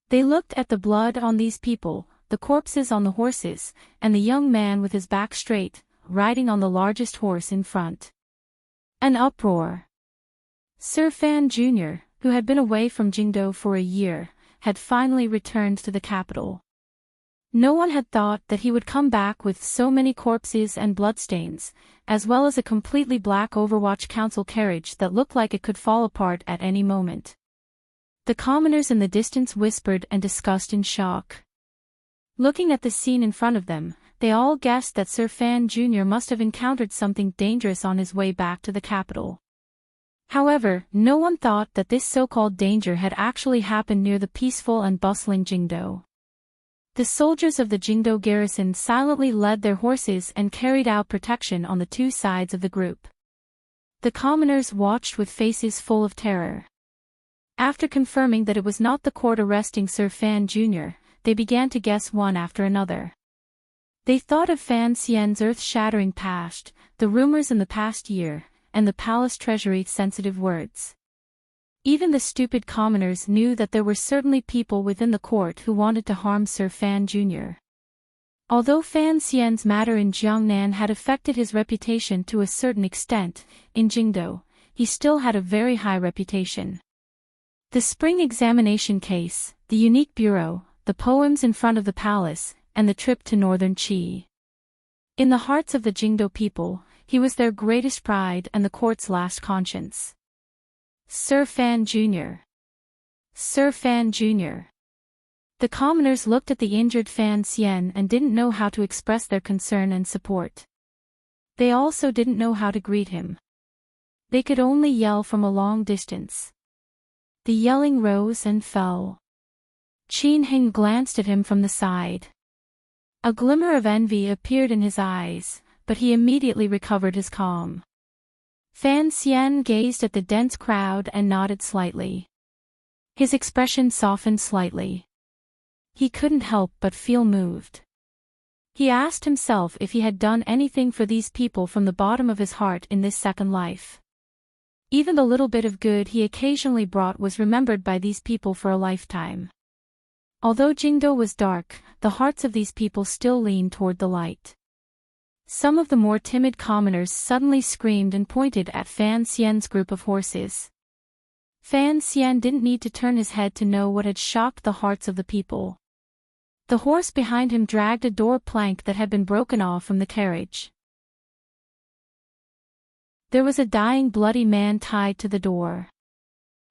They looked at the blood on these people, the corpses on the horses, and the young man with his back straight, riding on the largest horse in front. An uproar. Sir Fan Jr., who had been away from Jingdo for a year, had finally returned to the capital. No one had thought that he would come back with so many corpses and bloodstains, as well as a completely black Overwatch Council carriage that looked like it could fall apart at any moment. The commoners in the distance whispered and discussed in shock. Looking at the scene in front of them, they all guessed that Sir Fan Jr. must have encountered something dangerous on his way back to the capital. However, no one thought that this so-called danger had actually happened near the peaceful and bustling Jingdo. The soldiers of the Jingdo garrison silently led their horses and carried out protection on the two sides of the group. The commoners watched with faces full of terror. After confirming that it was not the court arresting Sir Fan Jr., they began to guess one after another. They thought of Fan Xian's earth-shattering past, the rumors in the past year, and the palace treasury's sensitive words. Even the stupid commoners knew that there were certainly people within the court who wanted to harm Sir Fan Jr. Although Fan Xian's matter in Jiangnan had affected his reputation to a certain extent, in Jingdo, he still had a very high reputation. The spring examination case, the unique bureau, the poems in front of the palace, and the trip to northern Qi. In the hearts of the Jingdo people, he was their greatest pride and the court's last conscience. Sir Fan Jr. Sir Fan Jr. The commoners looked at the injured Fan Xian and didn't know how to express their concern and support. They also didn't know how to greet him. They could only yell from a long distance. The yelling rose and fell. Qin Heng glanced at him from the side. A glimmer of envy appeared in his eyes, but he immediately recovered his calm. Fan Xian gazed at the dense crowd and nodded slightly. His expression softened slightly. He couldn't help but feel moved. He asked himself if he had done anything for these people from the bottom of his heart in this second life. Even the little bit of good he occasionally brought was remembered by these people for a lifetime. Although Jingdo was dark, the hearts of these people still leaned toward the light. Some of the more timid commoners suddenly screamed and pointed at Fan Xian's group of horses. Fan Xian didn't need to turn his head to know what had shocked the hearts of the people. The horse behind him dragged a door plank that had been broken off from the carriage. There was a dying bloody man tied to the door.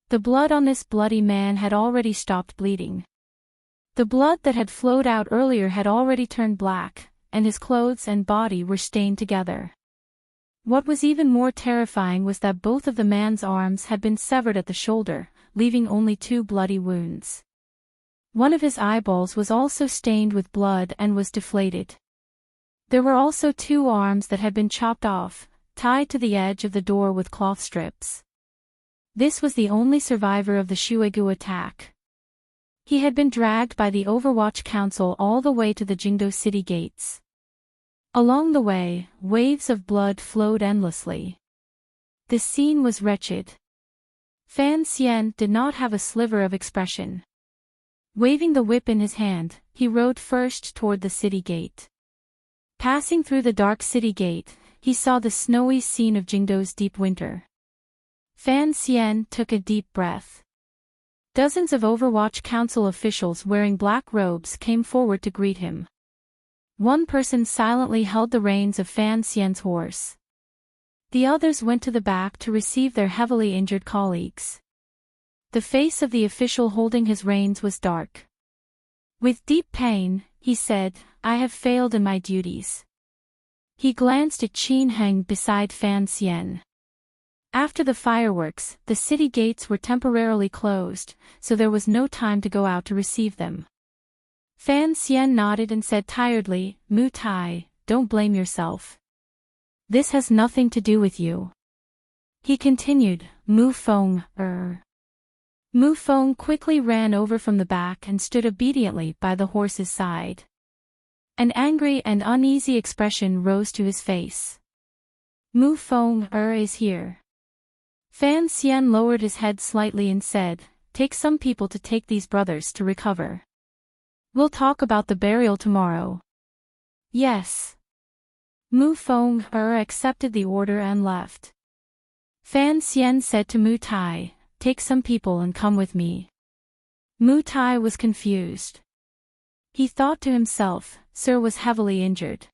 The blood on this bloody man had already stopped bleeding. The blood that had flowed out earlier had already turned black, and his clothes and body were stained together. What was even more terrifying was that both of the man's arms had been severed at the shoulder, leaving only 2 bloody wounds. One of his eyeballs was also stained with blood and was deflated. There were also 2 arms that had been chopped off, tied to the edge of the door with cloth strips. This was the only survivor of the Shuegu attack. He had been dragged by the Overwatch Council all the way to the Jingdo city gates. Along the way, waves of blood flowed endlessly. The scene was wretched. Fan Xian did not have a sliver of expression. Waving the whip in his hand, he rode first toward the city gate. Passing through the dark city gate, he saw the snowy scene of Jingdo's deep winter. Fan Xian took a deep breath. Dozens of Overwatch Council officials wearing black robes came forward to greet him. One person silently held the reins of Fan Xian's horse. The others went to the back to receive their heavily injured colleagues. The face of the official holding his reins was dark. With deep pain, he said, "I have failed in my duties." He glanced at Qin Heng beside Fan Xian. After the fireworks, the city gates were temporarily closed, so there was no time to go out to receive them. Fan Xian nodded and said tiredly, "Mu Tai, don't blame yourself. This has nothing to do with you." He continued, Mu Feng, Mu Feng quickly ran over from the back and stood obediently by the horse's side. An angry and uneasy expression rose to his face. Mu Feng is here. Fan Xian lowered his head slightly and said, Take some people to take these brothers to recover. We'll talk about the burial tomorrow. Yes. Mu Feng accepted the order and left. Fan Xian said to Mu Tai, Take some people and come with me. Mu Tai was confused. He thought to himself, Sir was heavily injured.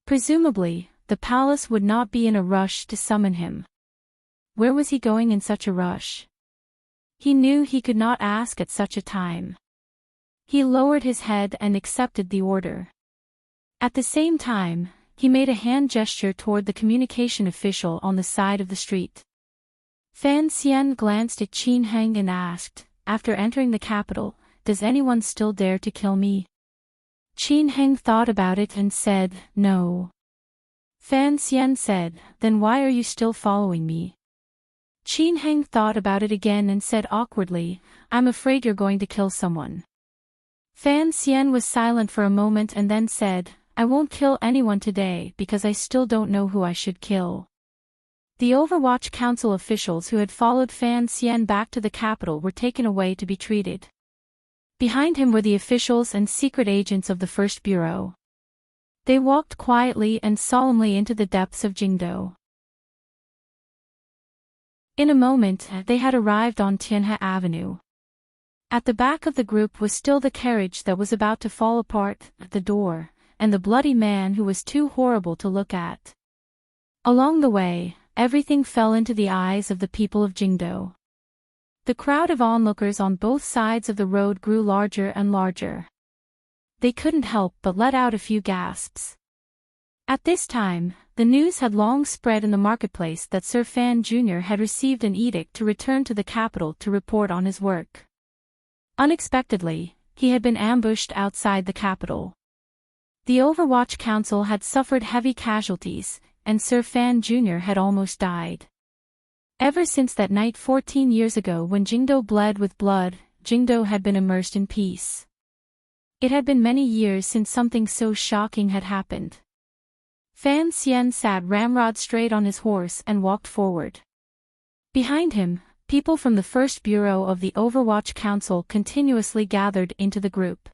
Presumably, the palace would not be in a rush to summon him. Where was he going in such a rush? He knew he could not ask at such a time. He lowered his head and accepted the order. At the same time, he made a hand gesture toward the communication official on the side of the street. Fan Xian glanced at Qin Heng and asked, After entering the capital, does anyone still dare to kill me? Qin Heng thought about it and said, No. Fan Xian said, Then why are you still following me? Qin Heng thought about it again and said awkwardly, I'm afraid you're going to kill someone. Fan Xian was silent for a moment and then said, I won't kill anyone today because I still don't know who I should kill. The Overwatch Council officials who had followed Fan Xian back to the capital were taken away to be treated. Behind him were the officials and secret agents of the First Bureau. They walked quietly and solemnly into the depths of Jingdo. In a moment, they had arrived on Tianhe Avenue. At the back of the group was still the carriage that was about to fall apart at the door, and the bloody man who was too horrible to look at. Along the way, everything fell into the eyes of the people of Jingdo. The crowd of onlookers on both sides of the road grew larger and larger. They couldn't help but let out a few gasps. At this time, the news had long spread in the marketplace that Sir Fan Jr. had received an edict to return to the capital to report on his work. Unexpectedly, he had been ambushed outside the capital. The Overwatch Council had suffered heavy casualties, and Sir Fan Jr. had almost died. Ever since that night 14 years ago when Jingdo bled with blood, Jingdo had been immersed in peace. It had been many years since something so shocking had happened. Fan Xian sat ramrod straight on his horse and walked forward. Behind him, people from the First Bureau of the Overwatch Council continuously gathered into the group.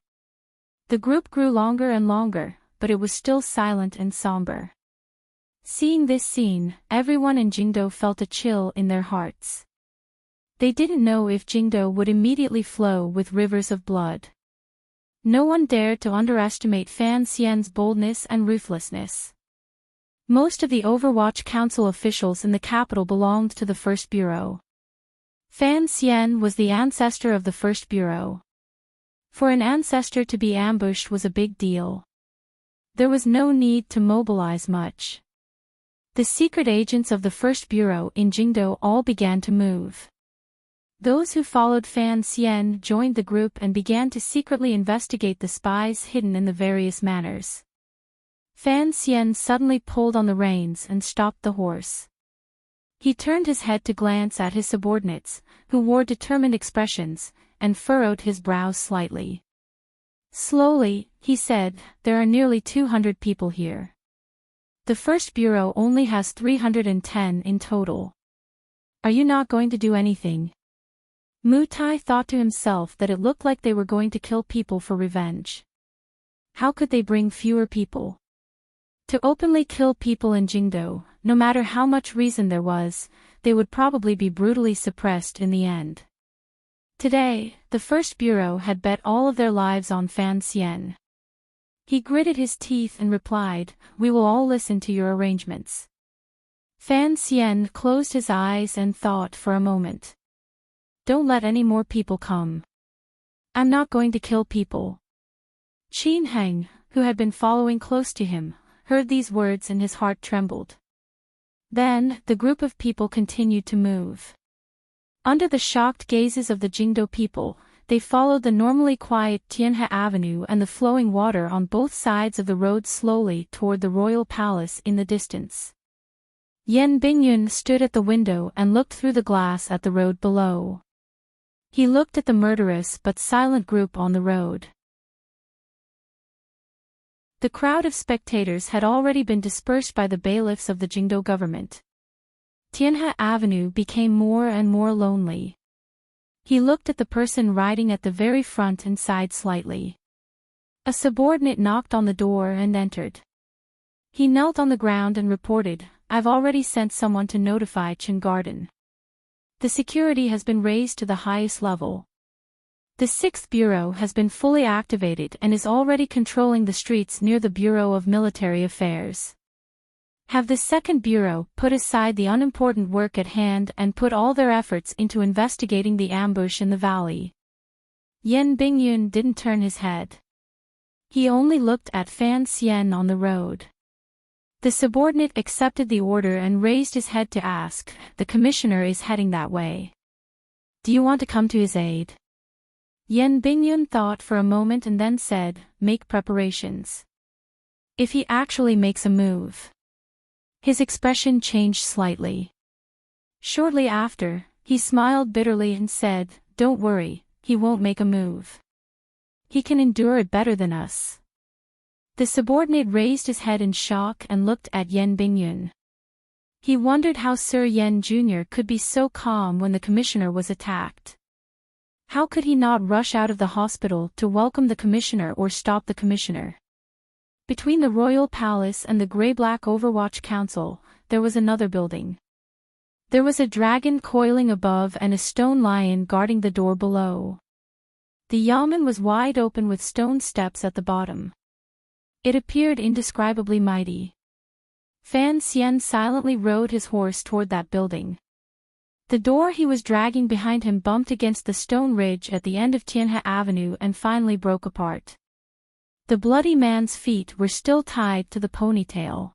The group grew longer and longer, but it was still silent and somber. Seeing this scene, everyone in Jingdo felt a chill in their hearts. They didn't know if Jingdo would immediately flow with rivers of blood. No one dared to underestimate Fan Xian's boldness and ruthlessness. Most of the Overwatch Council officials in the capital belonged to the First Bureau. Fan Xian was the ancestor of the First Bureau. For an ancestor to be ambushed was a big deal. There was no need to mobilize much. The secret agents of the First Bureau in Jingdo all began to move. Those who followed Fan Xian joined the group and began to secretly investigate the spies hidden in the various manors. Fan Xian suddenly pulled on the reins and stopped the horse. He turned his head to glance at his subordinates, who wore determined expressions, and furrowed his brows slightly. Slowly, he said, There are nearly 200 people here. The First Bureau only has 310 in total. Are you not going to do anything? Mu Tai thought to himself that it looked like they were going to kill people for revenge. How could they bring fewer people? To openly kill people in Jingdo, no matter how much reason there was, they would probably be brutally suppressed in the end. Today, the First Bureau had bet all of their lives on Fan Xian. He gritted his teeth and replied, We will all listen to your arrangements. Fan Xian closed his eyes and thought for a moment. Don't let any more people come. I'm not going to kill people. Qin Heng, who had been following close to him, heard these words and his heart trembled. Then, the group of people continued to move. Under the shocked gazes of the Jingdo people, they followed the normally quiet Tianhe Avenue and the flowing water on both sides of the road slowly toward the royal palace in the distance. Yen Bingyun stood at the window and looked through the glass at the road below. He looked at the murderous but silent group on the road. The crowd of spectators had already been dispersed by the bailiffs of the Jingdo government. Tianhe Avenue became more and more lonely. He looked at the person riding at the very front and sighed slightly. A subordinate knocked on the door and entered. He knelt on the ground and reported, "I've already sent someone to notify Chin Garden. The security has been raised to the highest level. The 6th Bureau has been fully activated and is already controlling the streets near the Bureau of Military Affairs. Have the 2nd Bureau put aside the unimportant work at hand and put all their efforts into investigating the ambush in the valley." Yen Bingyun didn't turn his head. He only looked at Fan Xian on the road. The subordinate accepted the order and raised his head to ask, "The commissioner is heading that way. Do you want to come to his aid?" Yen Bingyun thought for a moment and then said, "Make preparations. If he actually makes a move." His expression changed slightly. Shortly after, he smiled bitterly and said, "Don't worry, he won't make a move. He can endure it better than us." The subordinate raised his head in shock and looked at Yen Bingyun. He wondered how Sir Yen Jr. could be so calm when the commissioner was attacked. How could he not rush out of the hospital to welcome the commissioner or stop the commissioner? Between the Royal Palace and the Grey-Black Overwatch Council, there was another building. There was a dragon coiling above and a stone lion guarding the door below. The yamen was wide open with stone steps at the bottom. It appeared indescribably mighty. Fan Xian silently rode his horse toward that building. The door he was dragging behind him bumped against the stone ridge at the end of Tianhe Avenue and finally broke apart. The bloody man's feet were still tied to the ponytail.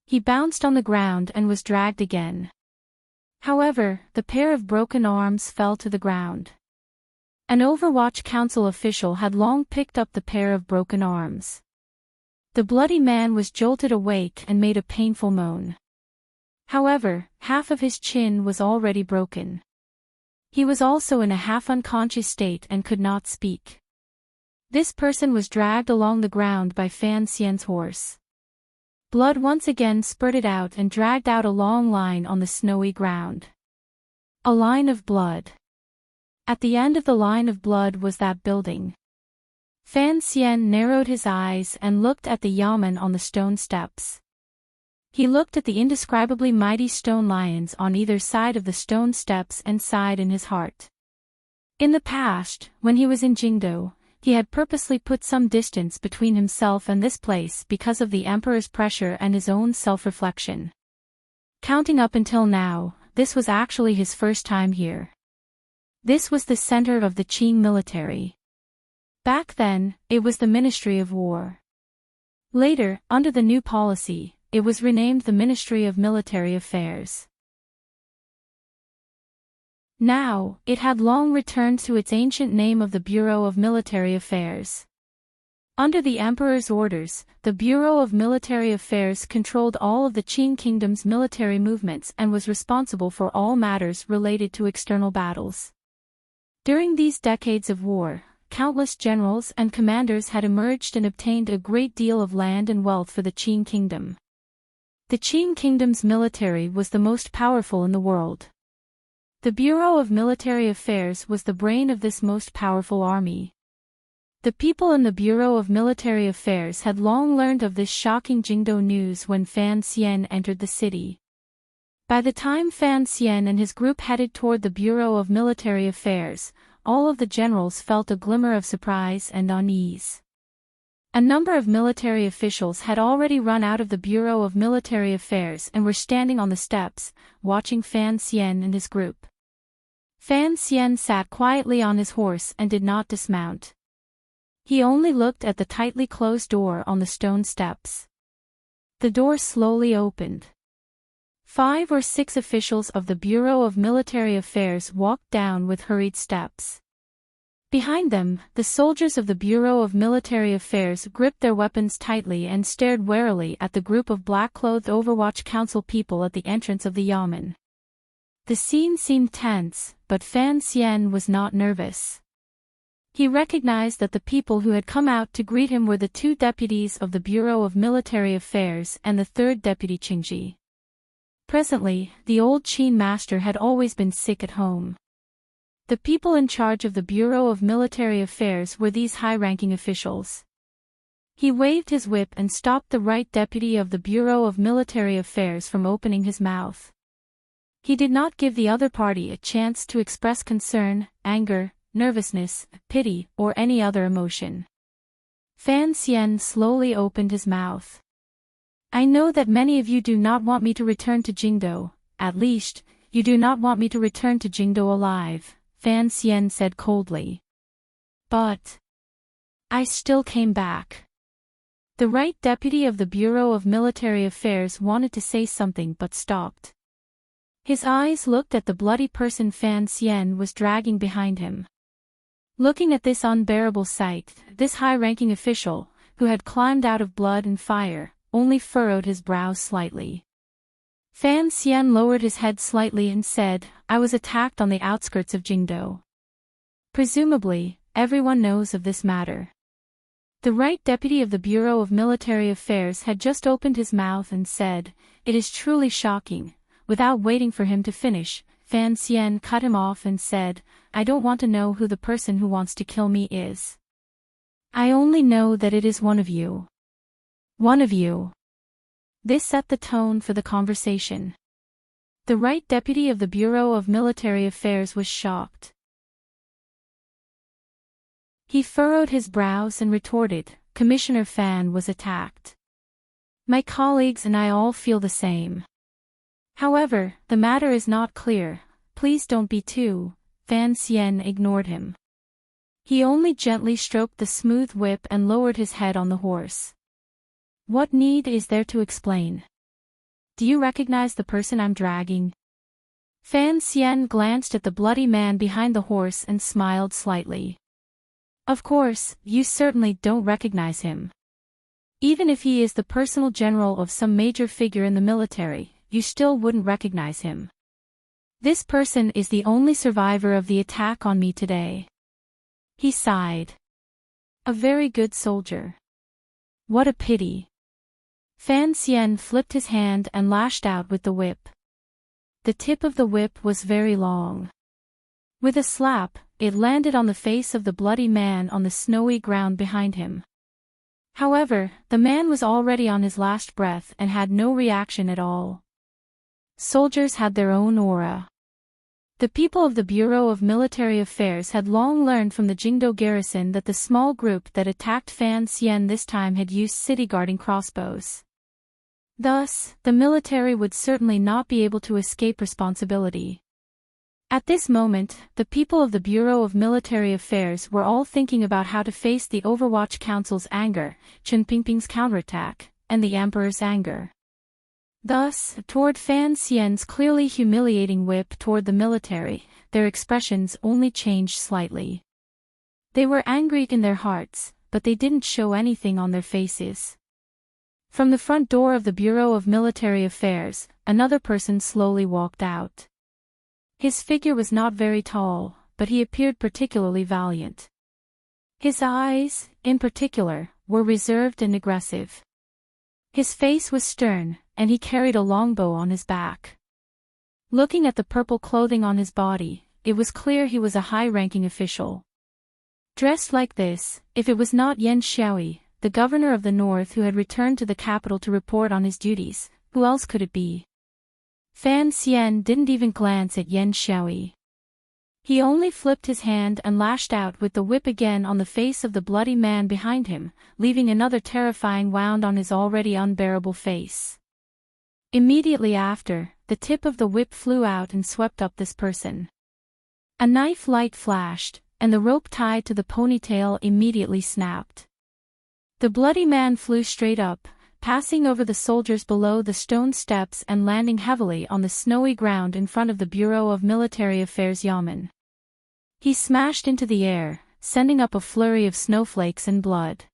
He bounced on the ground and was dragged again. However, the pair of broken arms fell to the ground. An Overwatch Council official had long picked up the pair of broken arms. The bloody man was jolted awake and made a painful moan. However, half of his chin was already broken. He was also in a half-unconscious state and could not speak. This person was dragged along the ground by Fan Xian's horse. Blood once again spurted out and dragged out a long line on the snowy ground. A line of blood. At the end of the line of blood was that building. Fan Xian narrowed his eyes and looked at the yamen on the stone steps. He looked at the indescribably mighty stone lions on either side of the stone steps and sighed in his heart. In the past, when he was in Jingdo, he had purposely put some distance between himself and this place because of the emperor's pressure and his own self-reflection. Counting up until now, this was actually his first time here. This was the center of the Qing military. Back then, it was the Ministry of War. Later, under the new policy, it was renamed the Ministry of Military Affairs. Now, it had long returned to its ancient name of the Bureau of Military Affairs. Under the emperor's orders, the Bureau of Military Affairs controlled all of the Qing kingdom's military movements and was responsible for all matters related to external battles. During these decades of war, countless generals and commanders had emerged and obtained a great deal of land and wealth for the Qing kingdom. The Qing kingdom's military was the most powerful in the world. The Bureau of Military Affairs was the brain of this most powerful army. The people in the Bureau of Military Affairs had long learned of this shocking Jingdo news when Fan Xian entered the city. By the time Fan Xian and his group headed toward the Bureau of Military Affairs, all of the generals felt a glimmer of surprise and unease. A number of military officials had already run out of the Bureau of Military Affairs and were standing on the steps, watching Fan Xian and his group. Fan Xian sat quietly on his horse and did not dismount. He only looked at the tightly closed door on the stone steps. The door slowly opened. 5 or 6 officials of the Bureau of Military Affairs walked down with hurried steps. Behind them, the soldiers of the Bureau of Military Affairs gripped their weapons tightly and stared warily at the group of black-clothed Overwatch Council people at the entrance of the yamen. The scene seemed tense, but Fan Xian was not nervous. He recognized that the people who had come out to greet him were the 2 deputies of the Bureau of Military Affairs and the 3rd deputy Qingji. Presently, the old Qin master had always been sick at home. The people in charge of the Bureau of Military Affairs were these high-ranking officials. He waved his whip and stopped the right deputy of the Bureau of Military Affairs from opening his mouth. He did not give the other party a chance to express concern, anger, nervousness, pity, or any other emotion. Fan Xian slowly opened his mouth. I know that many of you do not want me to return to Jingdou, at least, you do not want me to return to Jingdou alive, Fan Xian said coldly. But I still came back. The right deputy of the Bureau of Military Affairs wanted to say something but stopped. His eyes looked at the bloody person Fan Xian was dragging behind him. Looking at this unbearable sight, this high-ranking official, who had climbed out of blood and fire, only furrowed his brows slightly. Fan Xian lowered his head slightly and said, I was attacked on the outskirts of Jingdou. Presumably, everyone knows of this matter. The right deputy of the Bureau of Military Affairs had just opened his mouth and said, It is truly shocking. Without waiting for him to finish, Fan Xian cut him off and said, I don't want to know who the person who wants to kill me is. I only know that it is one of you. One of you. This set the tone for the conversation. The right deputy of the Bureau of Military Affairs was shocked. He furrowed his brows and retorted, Commissioner Fan was attacked. My colleagues and I all feel the same. However, the matter is not clear, please don't be too. Fan Xian ignored him. He only gently stroked the smooth whip and lowered his head on the horse. What need is there to explain? Do you recognize the person I'm dragging? Fan Xian glanced at the bloody man behind the horse and smiled slightly. Of course, you certainly don't recognize him. Even if he is the personal general of some major figure in the military, you still wouldn't recognize him. This person is the only survivor of the attack on me today. He sighed. A very good soldier. What a pity. Fan Xian flipped his hand and lashed out with the whip. The tip of the whip was very long. With a slap, it landed on the face of the bloody man on the snowy ground behind him. However, the man was already on his last breath and had no reaction at all. Soldiers had their own aura. The people of the Bureau of Military Affairs had long learned from the Jingdou garrison that the small group that attacked Fan Xian this time had used city-guarding crossbows. Thus, the military would certainly not be able to escape responsibility. At this moment, the people of the Bureau of Military Affairs were all thinking about how to face the Overwatch Council's anger, Chen Pingping's counterattack, and the Emperor's anger. Thus, toward Fan Xian's clearly humiliating whip toward the military, their expressions only changed slightly. They were angry in their hearts, but they didn't show anything on their faces. From the front door of the Bureau of Military Affairs, another person slowly walked out. His figure was not very tall, but he appeared particularly valiant. His eyes, in particular, were reserved and aggressive. His face was stern, and he carried a longbow on his back. Looking at the purple clothing on his body, it was clear he was a high-ranking official. Dressed like this, if it was not Yan Xiaoyi, the governor of the north who had returned to the capital to report on his duties, who else could it be? Fan Xian didn't even glance at Yan Xiaoyi. He only flipped his hand and lashed out with the whip again on the face of the bloody man behind him, leaving another terrifying wound on his already unbearable face. Immediately after, the tip of the whip flew out and swept up this person. A knife light flashed, and the rope tied to the ponytail immediately snapped. The bloody man flew straight up, passing over the soldiers below the stone steps and landing heavily on the snowy ground in front of the Bureau of Military Affairs yamen. He smashed into the air, sending up a flurry of snowflakes and blood.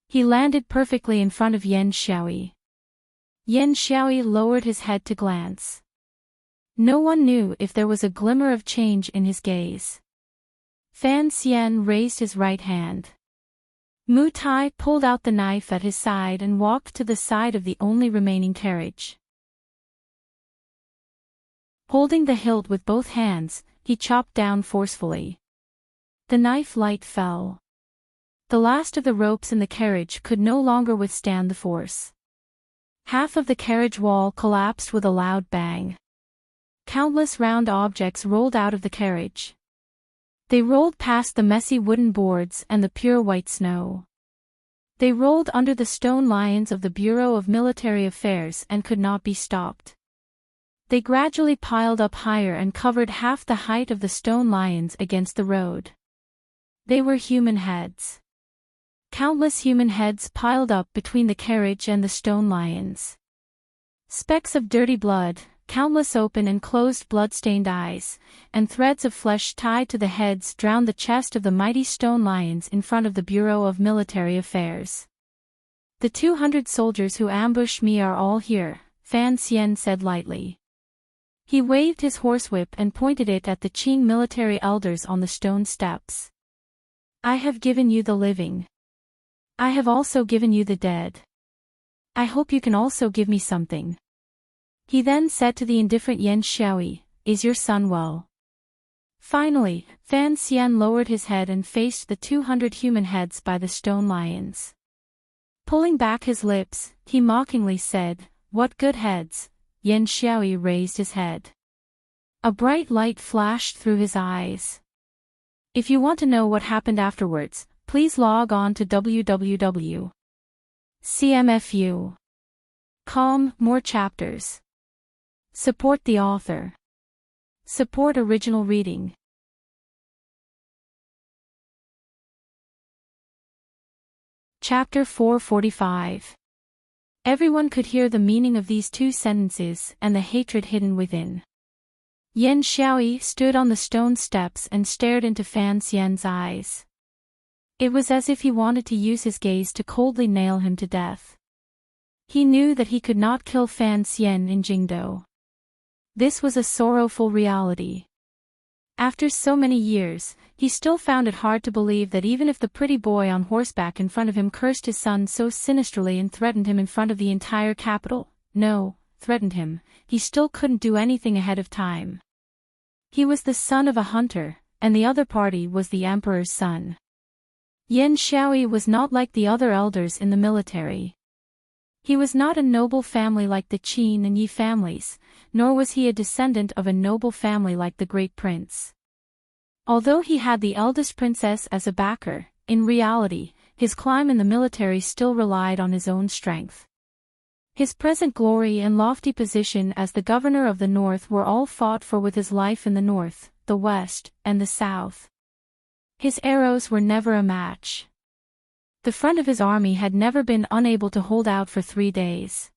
He landed perfectly in front of Yan Xiaoyi. Yan Xiaoyi lowered his head to glance. No one knew if there was a glimmer of change in his gaze. Fan Xian raised his right hand. Mu Tai pulled out the knife at his side and walked to the side of the only remaining carriage. Holding the hilt with both hands, he chopped down forcefully. The knife light fell. The last of the ropes in the carriage could no longer withstand the force. Half of the carriage wall collapsed with a loud bang. Countless round objects rolled out of the carriage. They rolled past the messy wooden boards and the pure white snow. They rolled under the stone lions of the Bureau of Military Affairs and could not be stopped. They gradually piled up higher and covered half the height of the stone lions against the road. They were human heads. Countless human heads piled up between the carriage and the stone lions. Specks of dirty blood, countless open and closed blood-stained eyes, and threads of flesh tied to the heads drowned the chest of the mighty stone lions in front of the Bureau of Military Affairs. "The 200 soldiers who ambushed me are all here," Fan Xian said lightly. He waved his horsewhip and pointed it at the Qing military elders on the stone steps. "I have given you the living. I have also given you the dead. I hope you can also give me something." He then said to the indifferent Yan Xiaoyi, "Is your son well?" Finally, Fan Xian lowered his head and faced the 200 human heads by the stone lions. Pulling back his lips, he mockingly said, "What good heads?" Yan Xiaoyi raised his head. A bright light flashed through his eyes. If you want to know what happened afterwards, please log on to www.cmfu.com. More chapters. Support the author. Support original reading. Chapter 445. Everyone could hear the meaning of these two sentences and the hatred hidden within. Yan Xiaoyi stood on the stone steps and stared into Fan Xian's eyes. It was as if he wanted to use his gaze to coldly nail him to death. He knew that he could not kill Fan Xian in Jingdou. This was a sorrowful reality. After so many years, he still found it hard to believe that even if the pretty boy on horseback in front of him cursed his son so sinisterly and threatened him in front of the entire capital, threatened him, he still couldn't do anything ahead of time. He was the son of a hunter, and the other party was the emperor's son. Yan Xiaoyi was not like the other elders in the military. He was not a noble family like the Qin and Yi families, nor was he a descendant of a noble family like the great prince. Although he had the eldest princess as a backer, in reality, his climb in the military still relied on his own strength. His present glory and lofty position as the governor of the north were all fought for with his life in the north, the west, and the south. His arrows were never a match. The front of his army had never been unable to hold out for 3 days.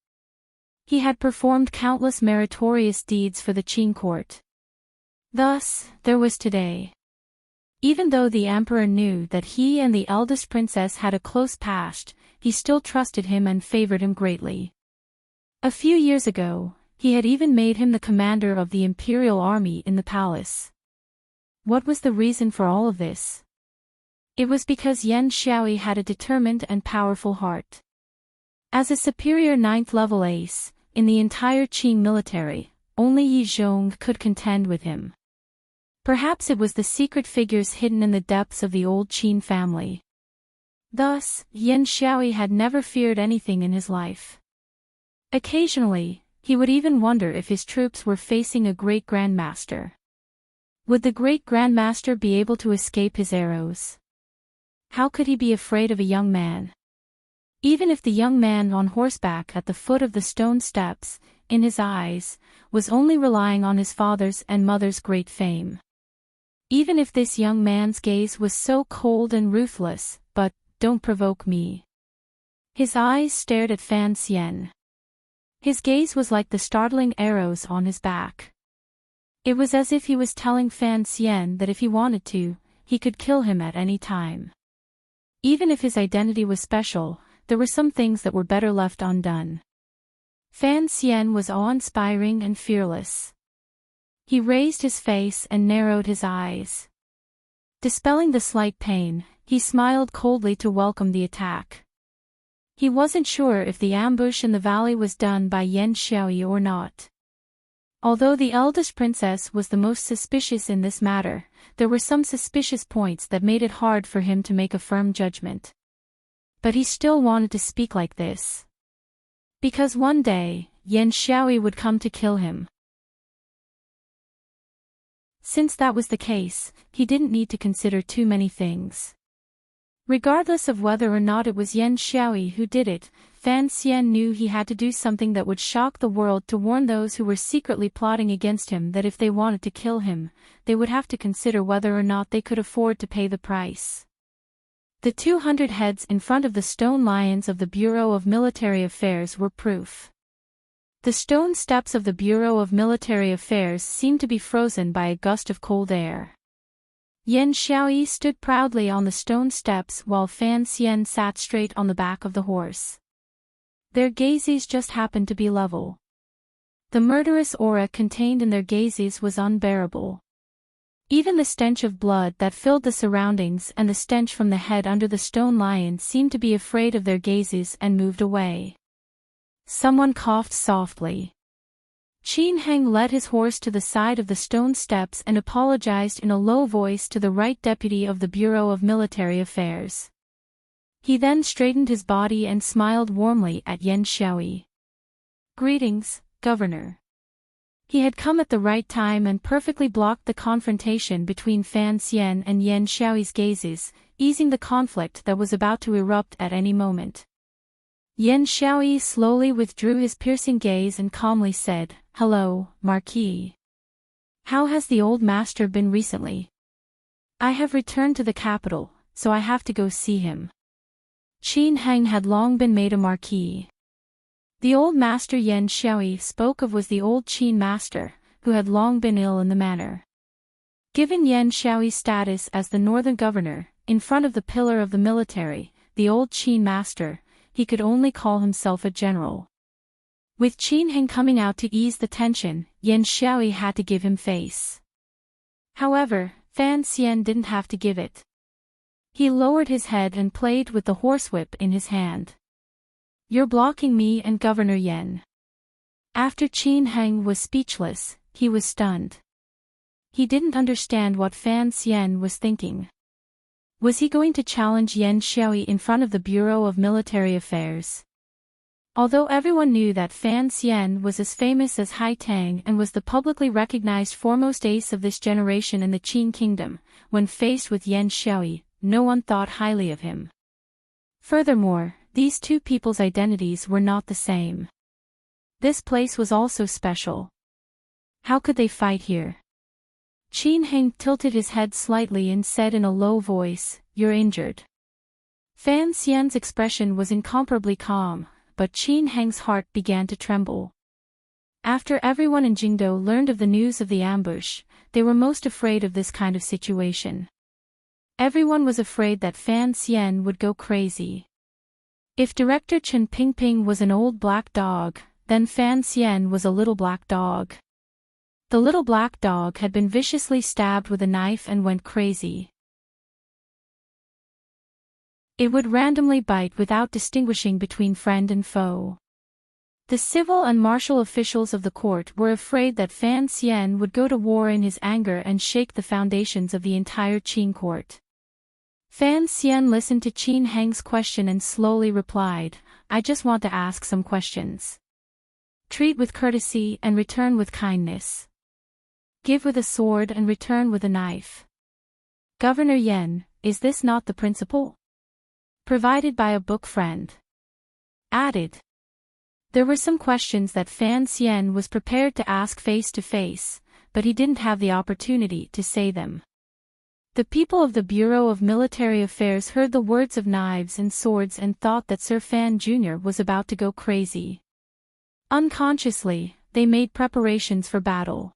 He had performed countless meritorious deeds for the Qing court. Thus, there was today. Even though the emperor knew that he and the eldest princess had a close past, he still trusted him and favored him greatly. A few years ago, he had even made him the commander of the imperial army in the palace. What was the reason for all of this? It was because Yan Xiaoyi had a determined and powerful heart. As a superior 9th-level ace, in the entire Qing military, only Yi Zhong could contend with him. Perhaps it was the secret figures hidden in the depths of the old Qin family. Thus, Yan Xiaoyi had never feared anything in his life. Occasionally, he would even wonder if his troops were facing a great grandmaster. Would the great grandmaster be able to escape his arrows? How could he be afraid of a young man? Even if the young man on horseback at the foot of the stone steps, in his eyes, was only relying on his father's and mother's great fame. Even if this young man's gaze was so cold and ruthless, but, "Don't provoke me." His eyes stared at Fan Xian. His gaze was like the startling arrows on his back. It was as if he was telling Fan Xian that if he wanted to, he could kill him at any time. Even if his identity was special, there were some things that were better left undone. Fan Xian was awe-inspiring and fearless. He raised his face and narrowed his eyes. Dispelling the slight pain, he smiled coldly to welcome the attack. He wasn't sure if the ambush in the valley was done by Yan Xiaoyi or not. Although the eldest princess was the most suspicious in this matter, there were some suspicious points that made it hard for him to make a firm judgment. But he still wanted to speak like this. Because one day, Yan Xiaoyi would come to kill him. Since that was the case, he didn't need to consider too many things. Regardless of whether or not it was Yan Xiaoyi who did it, Fan Xian knew he had to do something that would shock the world to warn those who were secretly plotting against him that if they wanted to kill him, they would have to consider whether or not they could afford to pay the price. The 200 heads in front of the stone lions of the Bureau of Military Affairs were proof. The stone steps of the Bureau of Military Affairs seemed to be frozen by a gust of cold air. Yan Xiaoyi stood proudly on the stone steps while Fan Xian sat straight on the back of the horse. Their gazes just happened to be level. The murderous aura contained in their gazes was unbearable. Even the stench of blood that filled the surroundings and the stench from the head under the stone lion seemed to be afraid of their gazes and moved away. Someone coughed softly. Qin Heng led his horse to the side of the stone steps and apologized in a low voice to the right deputy of the Bureau of Military Affairs. He then straightened his body and smiled warmly at Yan Xiaoyi. "Greetings, Governor." He had come at the right time and perfectly blocked the confrontation between Fan Xian and Yan Xiaoyi's gazes, easing the conflict that was about to erupt at any moment. Yan Xiaoyi slowly withdrew his piercing gaze and calmly said, "Hello, Marquis. How has the old master been recently? I have returned to the capital, so I have to go see him." Qin Heng had long been made a marquis. The old master Yan Xiaoyi spoke of was the old Qin master, who had long been ill in the manor. Given Yan Xiaoyi's status as the northern governor, in front of the pillar of the military, the old Qin master, he could only call himself a general. With Qin Heng coming out to ease the tension, Yan Xiaoyi had to give him face. However, Fan Xian didn't have to give it. He lowered his head and played with the horsewhip in his hand. "You're blocking me and Governor Yan." After Qin Heng was speechless, he was stunned. He didn't understand what Fan Xian was thinking. Was he going to challenge Yan Xiaoyi in front of the Bureau of Military Affairs? Although everyone knew that Fan Xian was as famous as Hai Tang and was the publicly recognized foremost ace of this generation in the Qin kingdom, when faced with Yan Xiaoyi, no one thought highly of him. Furthermore, these two people's identities were not the same. This place was also special. How could they fight here? Qin Heng tilted his head slightly and said in a low voice, "You're injured." Fan Xian's expression was incomparably calm, but Qin Heng's heart began to tremble. After everyone in Jingdo learned of the news of the ambush, they were most afraid of this kind of situation. Everyone was afraid that Fan Xian would go crazy. If Director Chen Pingping was an old black dog, then Fan Xian was a little black dog. The little black dog had been viciously stabbed with a knife and went crazy. It would randomly bite without distinguishing between friend and foe. The civil and martial officials of the court were afraid that Fan Xian would go to war in his anger and shake the foundations of the entire Qin court. Fan Xian listened to Qin Heng's question and slowly replied, "I just want to ask some questions. Treat with courtesy and return with kindness. Give with a sword and return with a knife. Governor Yan, is this not the principle? Provided by a book friend." Added. There were some questions that Fan Xian was prepared to ask face to face, but he didn't have the opportunity to say them. The people of the Bureau of Military Affairs heard the words of knives and swords and thought that Sir Fan Jr. was about to go crazy. Unconsciously, they made preparations for battle.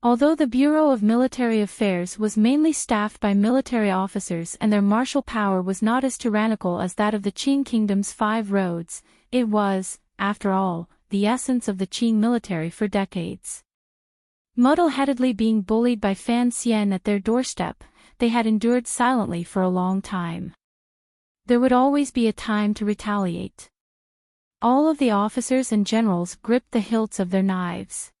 Although the Bureau of Military Affairs was mainly staffed by military officers and their martial power was not as tyrannical as that of the Qing Kingdom's 5 roads, it was, after all, the essence of the Qing military for decades. Muddle-headedly being bullied by Fan Xian at their doorstep, they had endured silently for a long time. There would always be a time to retaliate. All of the officers and generals gripped the hilts of their knives.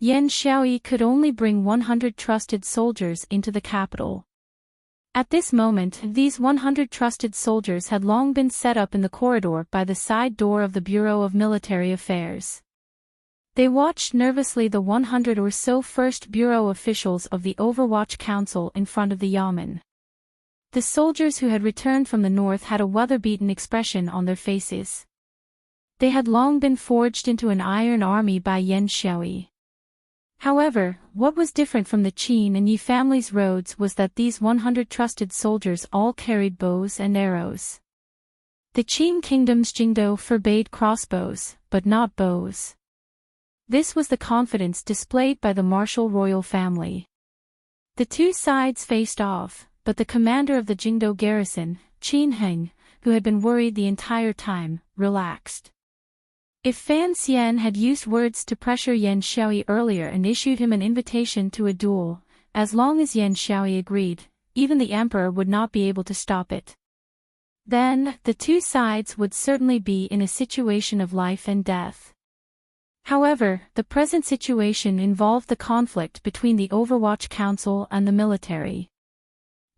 Yan Xiaoyi could only bring 100 trusted soldiers into the capital. At this moment, these 100 trusted soldiers had long been set up in the corridor by the side door of the Bureau of Military Affairs. They watched nervously the 100 or so first bureau officials of the Overwatch Council in front of the Yamen. The soldiers who had returned from the north had a weather-beaten expression on their faces. They had long been forged into an iron army by Yan Xiaoyi. However, what was different from the Qin and Yi family's roads was that these 100 trusted soldiers all carried bows and arrows. The Qin Kingdom's Jingdo forbade crossbows, but not bows. This was the confidence displayed by the martial royal family. The two sides faced off, but the commander of the Jingdo garrison, Qin Heng, who had been worried the entire time, relaxed. If Fan Xian had used words to pressure Yan Xiaoyi earlier and issued him an invitation to a duel, as long as Yan Xiaoyi agreed, even the emperor would not be able to stop it. Then, the two sides would certainly be in a situation of life and death. However, the present situation involved the conflict between the Overwatch Council and the military.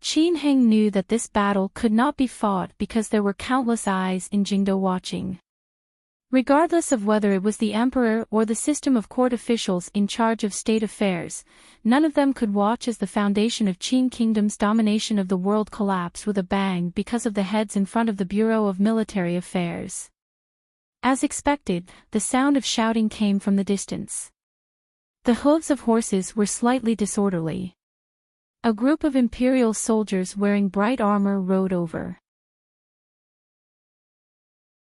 Qin Heng knew that this battle could not be fought because there were countless eyes in Jingdo watching. Regardless of whether it was the emperor or the system of court officials in charge of state affairs, none of them could watch as the foundation of Qin Kingdom's domination of the world collapsed with a bang because of the heads in front of the Bureau of Military Affairs. As expected, the sound of shouting came from the distance. The hooves of horses were slightly disorderly. A group of imperial soldiers wearing bright armor rode over.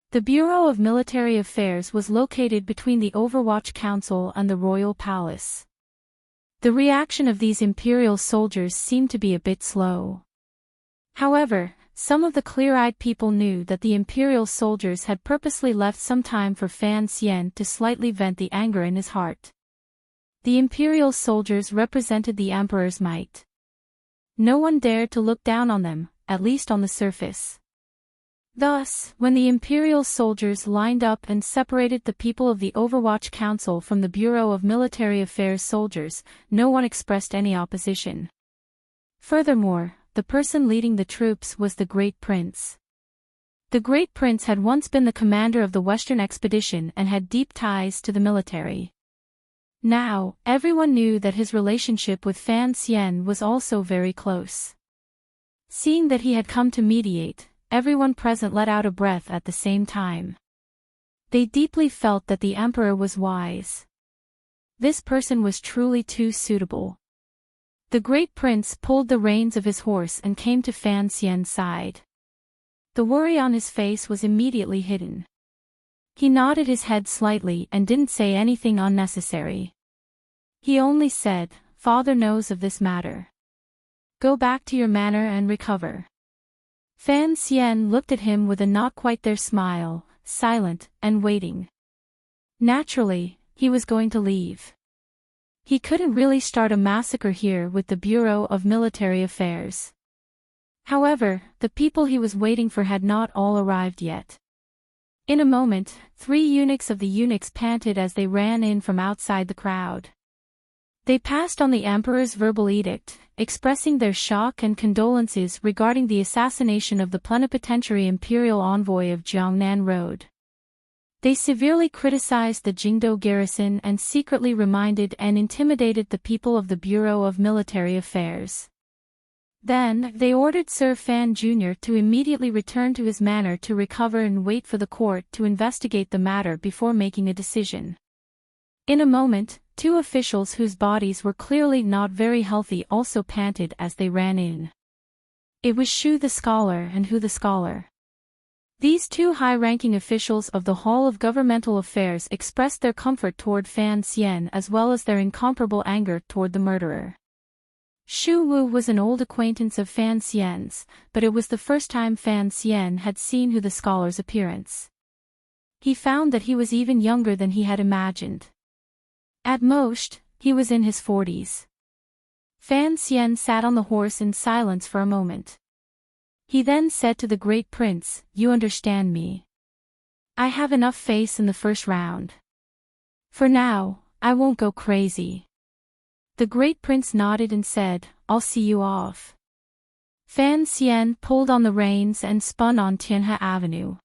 The Bureau of Military Affairs was located between the Overwatch Council and the Royal Palace. The reaction of these imperial soldiers seemed to be a bit slow. However, some of the clear-eyed people knew that the imperial soldiers had purposely left some time for Fan Xian to slightly vent the anger in his heart. The imperial soldiers represented the emperor's might. No one dared to look down on them, at least on the surface. Thus, when the imperial soldiers lined up and separated the people of the Overwatch Council from the Bureau of Military Affairs soldiers, no one expressed any opposition. Furthermore, the person leading the troops was the Great Prince. The Great Prince had once been the commander of the Western expedition and had deep ties to the military. Now, everyone knew that his relationship with Fan Xian was also very close. Seeing that he had come to mediate, everyone present let out a breath at the same time. They deeply felt that the emperor was wise. This person was truly too suitable. The Great Prince pulled the reins of his horse and came to Fan Xian's side. The worry on his face was immediately hidden. He nodded his head slightly and didn't say anything unnecessary. He only said, "Father knows of this matter. Go back to your manor and recover." Fan Xian looked at him with a not quite there smile, silent and waiting. Naturally, he was going to leave. He couldn't really start a massacre here with the Bureau of Military Affairs. However, the people he was waiting for had not all arrived yet. In a moment, 3 eunuchs of the eunuchs panted as they ran in from outside the crowd. They passed on the emperor's verbal edict, expressing their shock and condolences regarding the assassination of the plenipotentiary imperial envoy of Jiangnan Road. They severely criticized the Jingdo garrison and secretly reminded and intimidated the people of the Bureau of Military Affairs. Then, they ordered Sir Fan Jr. to immediately return to his manor to recover and wait for the court to investigate the matter before making a decision. In a moment, 2 officials whose bodies were clearly not very healthy also panted as they ran in. It was Shu the scholar and Hu the scholar. These two high-ranking officials of the Hall of Governmental Affairs expressed their comfort toward Fan Xian as well as their incomparable anger toward the murderer. Shu Wu was an old acquaintance of Fan Xian's, but it was the first time Fan Xian had seen who the scholar's appearance. He found that he was even younger than he had imagined. At most, he was in his 40s. Fan Xian sat on the horse in silence for a moment. He then said to the great prince, "You understand me. I have enough face in the first round. For now, I won't go crazy." The great prince nodded and said, "I'll see you off." Fan Xian pulled on the reins and spun on Tianhe Avenue.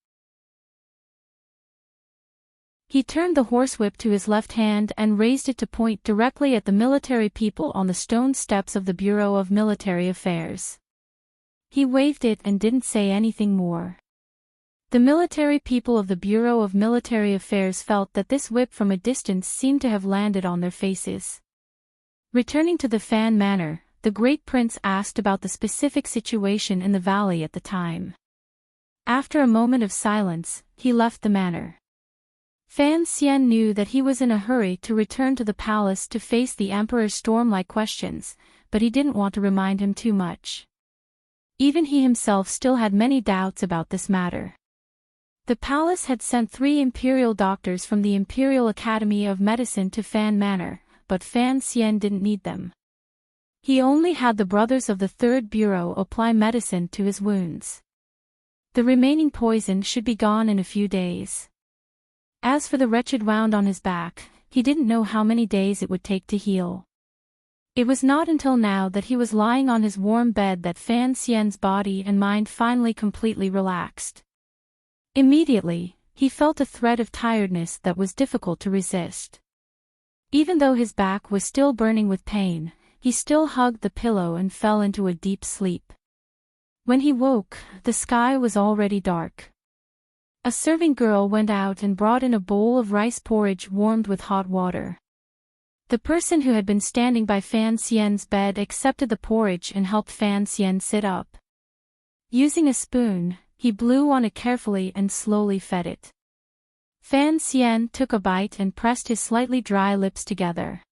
He turned the horsewhip to his left hand and raised it to point directly at the military people on the stone steps of the Bureau of Military Affairs. He waved it and didn't say anything more. The military people of the Bureau of Military Affairs felt that this whip from a distance seemed to have landed on their faces. Returning to the Fan Manor, the great prince asked about the specific situation in the valley at the time. After a moment of silence, he left the manor. Fan Xian knew that he was in a hurry to return to the palace to face the emperor's storm-like questions, but he didn't want to remind him too much. Even he himself still had many doubts about this matter. The palace had sent 3 imperial doctors from the Imperial Academy of Medicine to Fan Manor, but Fan Xian didn't need them. He only had the brothers of the 3rd Bureau apply medicine to his wounds. The remaining poison should be gone in a few days. As for the wretched wound on his back, he didn't know how many days it would take to heal. It was not until now that he was lying on his warm bed that Fan Xian's body and mind finally completely relaxed. Immediately, he felt a threat of tiredness that was difficult to resist. Even though his back was still burning with pain, he still hugged the pillow and fell into a deep sleep. When he woke, the sky was already dark. A serving girl went out and brought in a bowl of rice porridge warmed with hot water. The person who had been standing by Fan Xian's bed accepted the porridge and helped Fan Xian sit up. Using a spoon, he blew on it carefully and slowly fed it. Fan Xian took a bite and pressed his slightly dry lips together.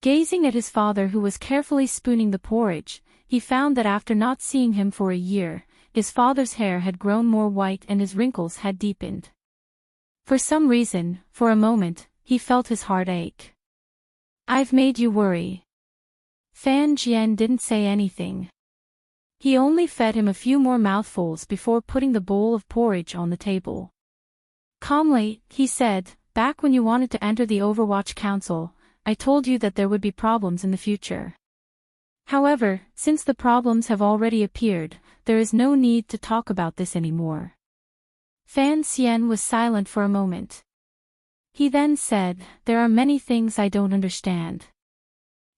Gazing at his father who was carefully spooning the porridge, he found that after not seeing him for a year, his father's hair had grown more white and his wrinkles had deepened. For some reason, for a moment, he felt his heart ache. "I've made you worry." Fan Xian didn't say anything. He only fed him a few more mouthfuls before putting the bowl of porridge on the table. Calmly, he said, "Back when you wanted to enter the Overwatch Council, I told you that there would be problems in the future. However, since the problems have already appeared, there is no need to talk about this anymore." Fan Xian was silent for a moment. He then said, "There are many things I don't understand."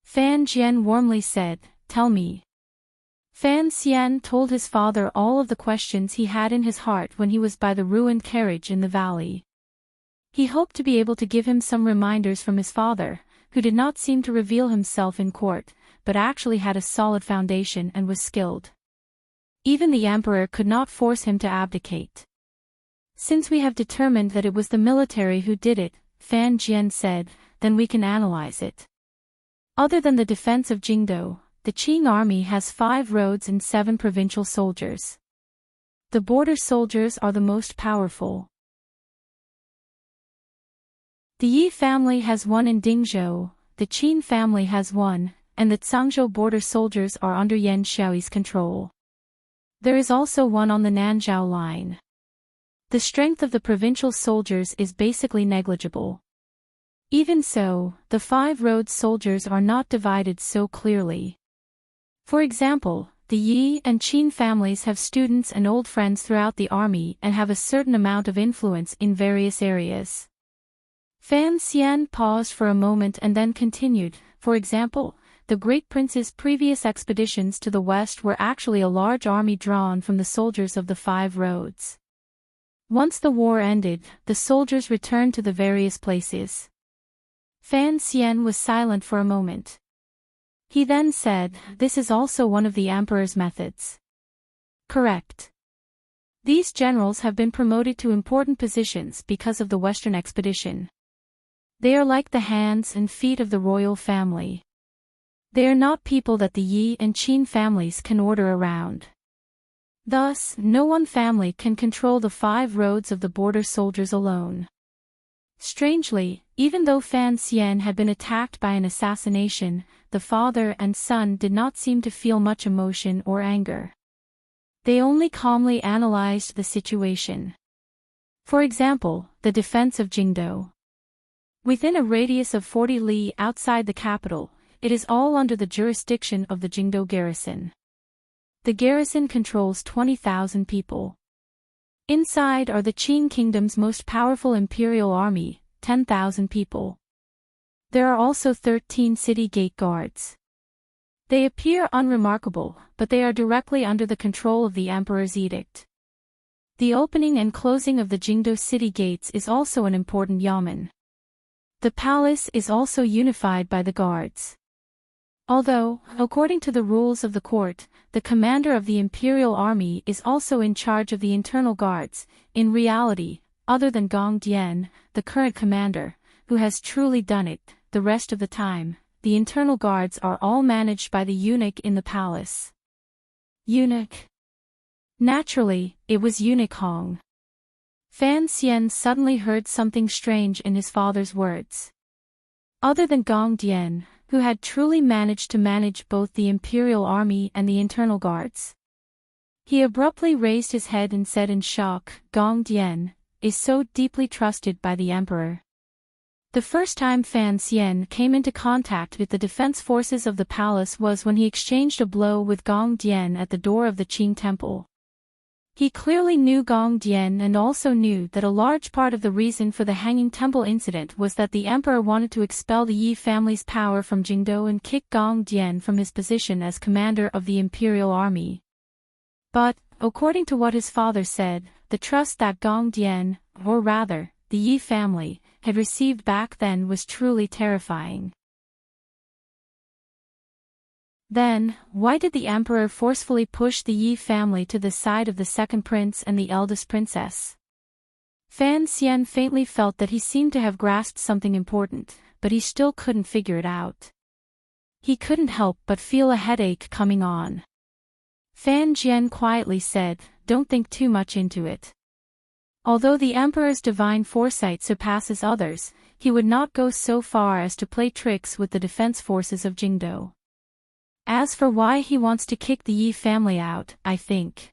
Fan Xian warmly said, "Tell me." Fan Xian told his father all of the questions he had in his heart when he was by the ruined carriage in the valley. He hoped to be able to give him some reminders from his father, who did not seem to reveal himself in court, but actually had a solid foundation and was skilled. Even the emperor could not force him to abdicate. "Since we have determined that it was the military who did it," Fan Xian said, "then we can analyze it. Other than the defense of Jingdo, the Qing army has 5 roads and 7 provincial soldiers. The border soldiers are the most powerful. The Yi family has 1 in Dingzhou, the Qin family has 1, and the Zhangzhou border soldiers are under Yan Xiaoyi's control. There is also 1 on the Nanzhao line. The strength of the provincial soldiers is basically negligible. Even so, the 5 road soldiers are not divided so clearly. For example, the Yi and Qin families have students and old friends throughout the army and have a certain amount of influence in various areas." Fan Xian paused for a moment and then continued, "For example, the Great Prince's previous expeditions to the west were actually a large army drawn from the soldiers of the 5 roads. Once the war ended, the soldiers returned to the various places." Fan Xian was silent for a moment. He then said, "This is also one of the emperor's methods." "Correct. These generals have been promoted to important positions because of the Western expedition. They are like the hands and feet of the royal family. They are not people that the Yi and Qin families can order around. Thus, no one family can control the 5 roads of the border soldiers alone. Strangely, even though Fan Xian had been attacked by an assassination, the father and son did not seem to feel much emotion or anger. They only calmly analyzed the situation. For example, the defense of Jingdo. Within a radius of 40 li outside the capital, it is all under the jurisdiction of the Jingdo garrison. The garrison controls 20,000 people. Inside are the Qin kingdom's most powerful imperial army, 10,000 people. There are also 13 city gate guards. They appear unremarkable, but they are directly under the control of the emperor's edict. The opening and closing of the Jingdo city gates is also an important yamen. The palace is also unified by the guards. Although, according to the rules of the court, the commander of the imperial army is also in charge of the internal guards, in reality, other than Gong Dian, the current commander, who has truly done it, the rest of the time, the internal guards are all managed by the eunuch in the palace. Eunuch. Naturally, it was Eunuch Hong. Fan Xian suddenly heard something strange in his father's words. Other than Gong Dian, who had truly managed to manage both the imperial army and the internal guards. He abruptly raised his head and said in shock, Gong Dian is so deeply trusted by the emperor. The first time Fan Xian came into contact with the defense forces of the palace was when he exchanged a blow with Gong Dian at the door of the Qing temple. He clearly knew Gong Dian and also knew that a large part of the reason for the hanging temple incident was that the emperor wanted to expel the Yi family's power from Jingdo and kick Gong Dian from his position as commander of the imperial army. But, according to what his father said, the trust that Gong Dian, or rather, the Yi family, had received back then was truly terrifying. Then, why did the emperor forcefully push the Yi family to the side of the second prince and the eldest princess? Fan Xian faintly felt that he seemed to have grasped something important, but he still couldn't figure it out. He couldn't help but feel a headache coming on. Fan Jian quietly said, "Don't think too much into it." Although the emperor's divine foresight surpasses others, he would not go so far as to play tricks with the defense forces of Jingdo. As for why he wants to kick the Yi family out, I think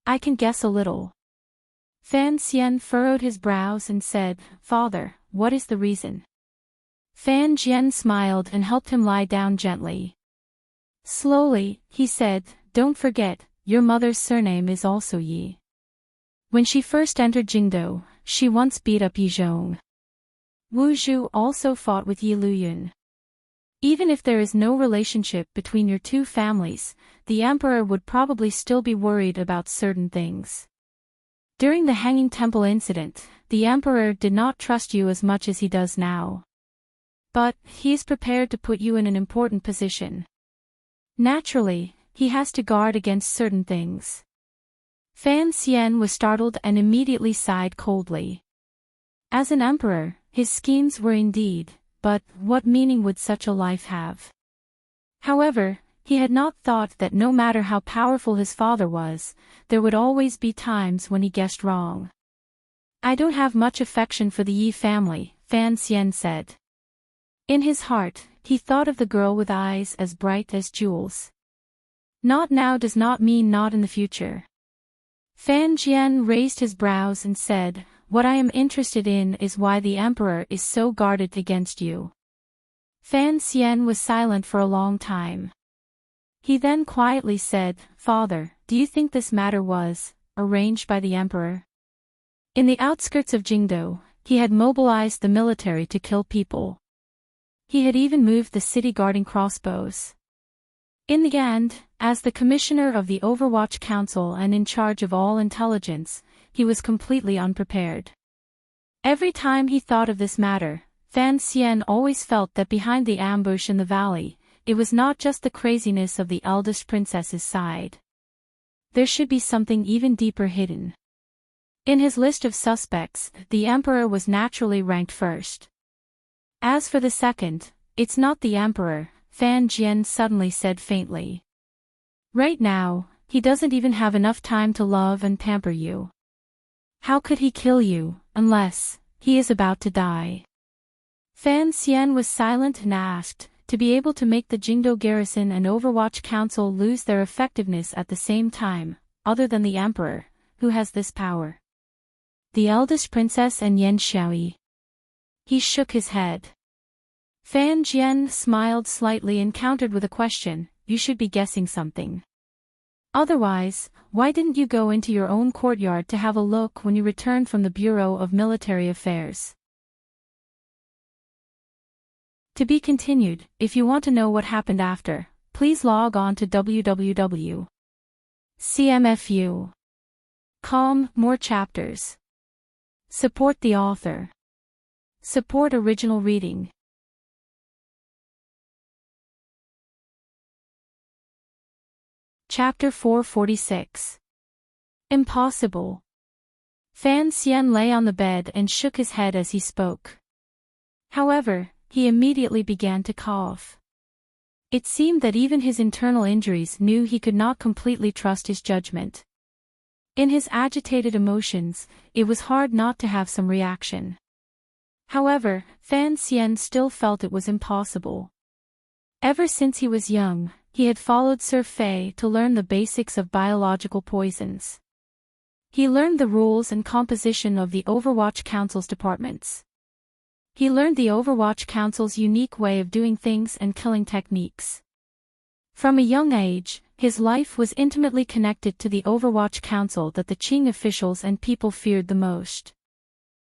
I can guess a little. Fan Xian furrowed his brows and said, "Father, what is the reason?" Fan Jian smiled and helped him lie down gently. Slowly, he said, "Don't forget, your mother's surname is also Yi. When she first entered Jingdo, she once beat up Yi Zhong. Wu Zhu also fought with Yi Luyun. Even if there is no relationship between your two families, the emperor would probably still be worried about certain things. During the Hanging Temple incident, the emperor did not trust you as much as he does now. But, he is prepared to put you in an important position. Naturally, he has to guard against certain things." Fan Xian was startled and immediately sighed coldly. As an emperor, his schemes were indeed, but what meaning would such a life have? However, he had not thought that no matter how powerful his father was, there would always be times when he guessed wrong. "I don't have much affection for the Yi family," Fan Xian said. In his heart, he thought of the girl with eyes as bright as jewels. Not now does not mean not in the future. Fan Jian raised his brows and said, "What I am interested in is why the emperor is so guarded against you." Fan Xian was silent for a long time. He then quietly said, "Father, do you think this matter was arranged by the emperor?" In the outskirts of Jingdo, he had mobilized the military to kill people. He had even moved the city guarding crossbows. In the end, as the commissioner of the Overwatch Council and in charge of all intelligence, he was completely unprepared. Every time he thought of this matter, Fan Xian always felt that behind the ambush in the valley, it was not just the craziness of the eldest princess's side. there should be something even deeper hidden. In his list of suspects, the Emperor was naturally ranked first. As for the second, it's not the Emperor, Fan Jian suddenly said faintly. Right now, he doesn't even have enough time to love and pamper you. How could he kill you, unless he is about to die? Fan Xian was silent and asked, to be able to make the Jingdo Garrison and Overwatch Council lose their effectiveness at the same time, other than the Emperor, who has this power. The eldest princess and Yan Xiaoyi. He shook his head. Fan Jian smiled slightly and countered with a question, you should be guessing something. Otherwise, why didn't you go into your own courtyard to have a look when you returned from the Bureau of Military Affairs? To be continued. If you want to know what happened after, please log on to www.cmfu.com. More chapters. Support the author. Support original reading. Chapter 446. Impossible. Fan Xian lay on the bed and shook his head as he spoke. However, he immediately began to cough. It seemed that even his internal injuries knew he could not completely trust his judgment. In his agitated emotions, it was hard not to have some reaction. However, Fan Xian still felt it was impossible. Ever since he was young, he had followed Sir Fei to learn the basics of biological poisons. He learned the rules and composition of the Overwatch Council's departments. He learned the Overwatch Council's unique way of doing things and killing techniques. From a young age, his life was intimately connected to the Overwatch Council that the Qing officials and people feared the most.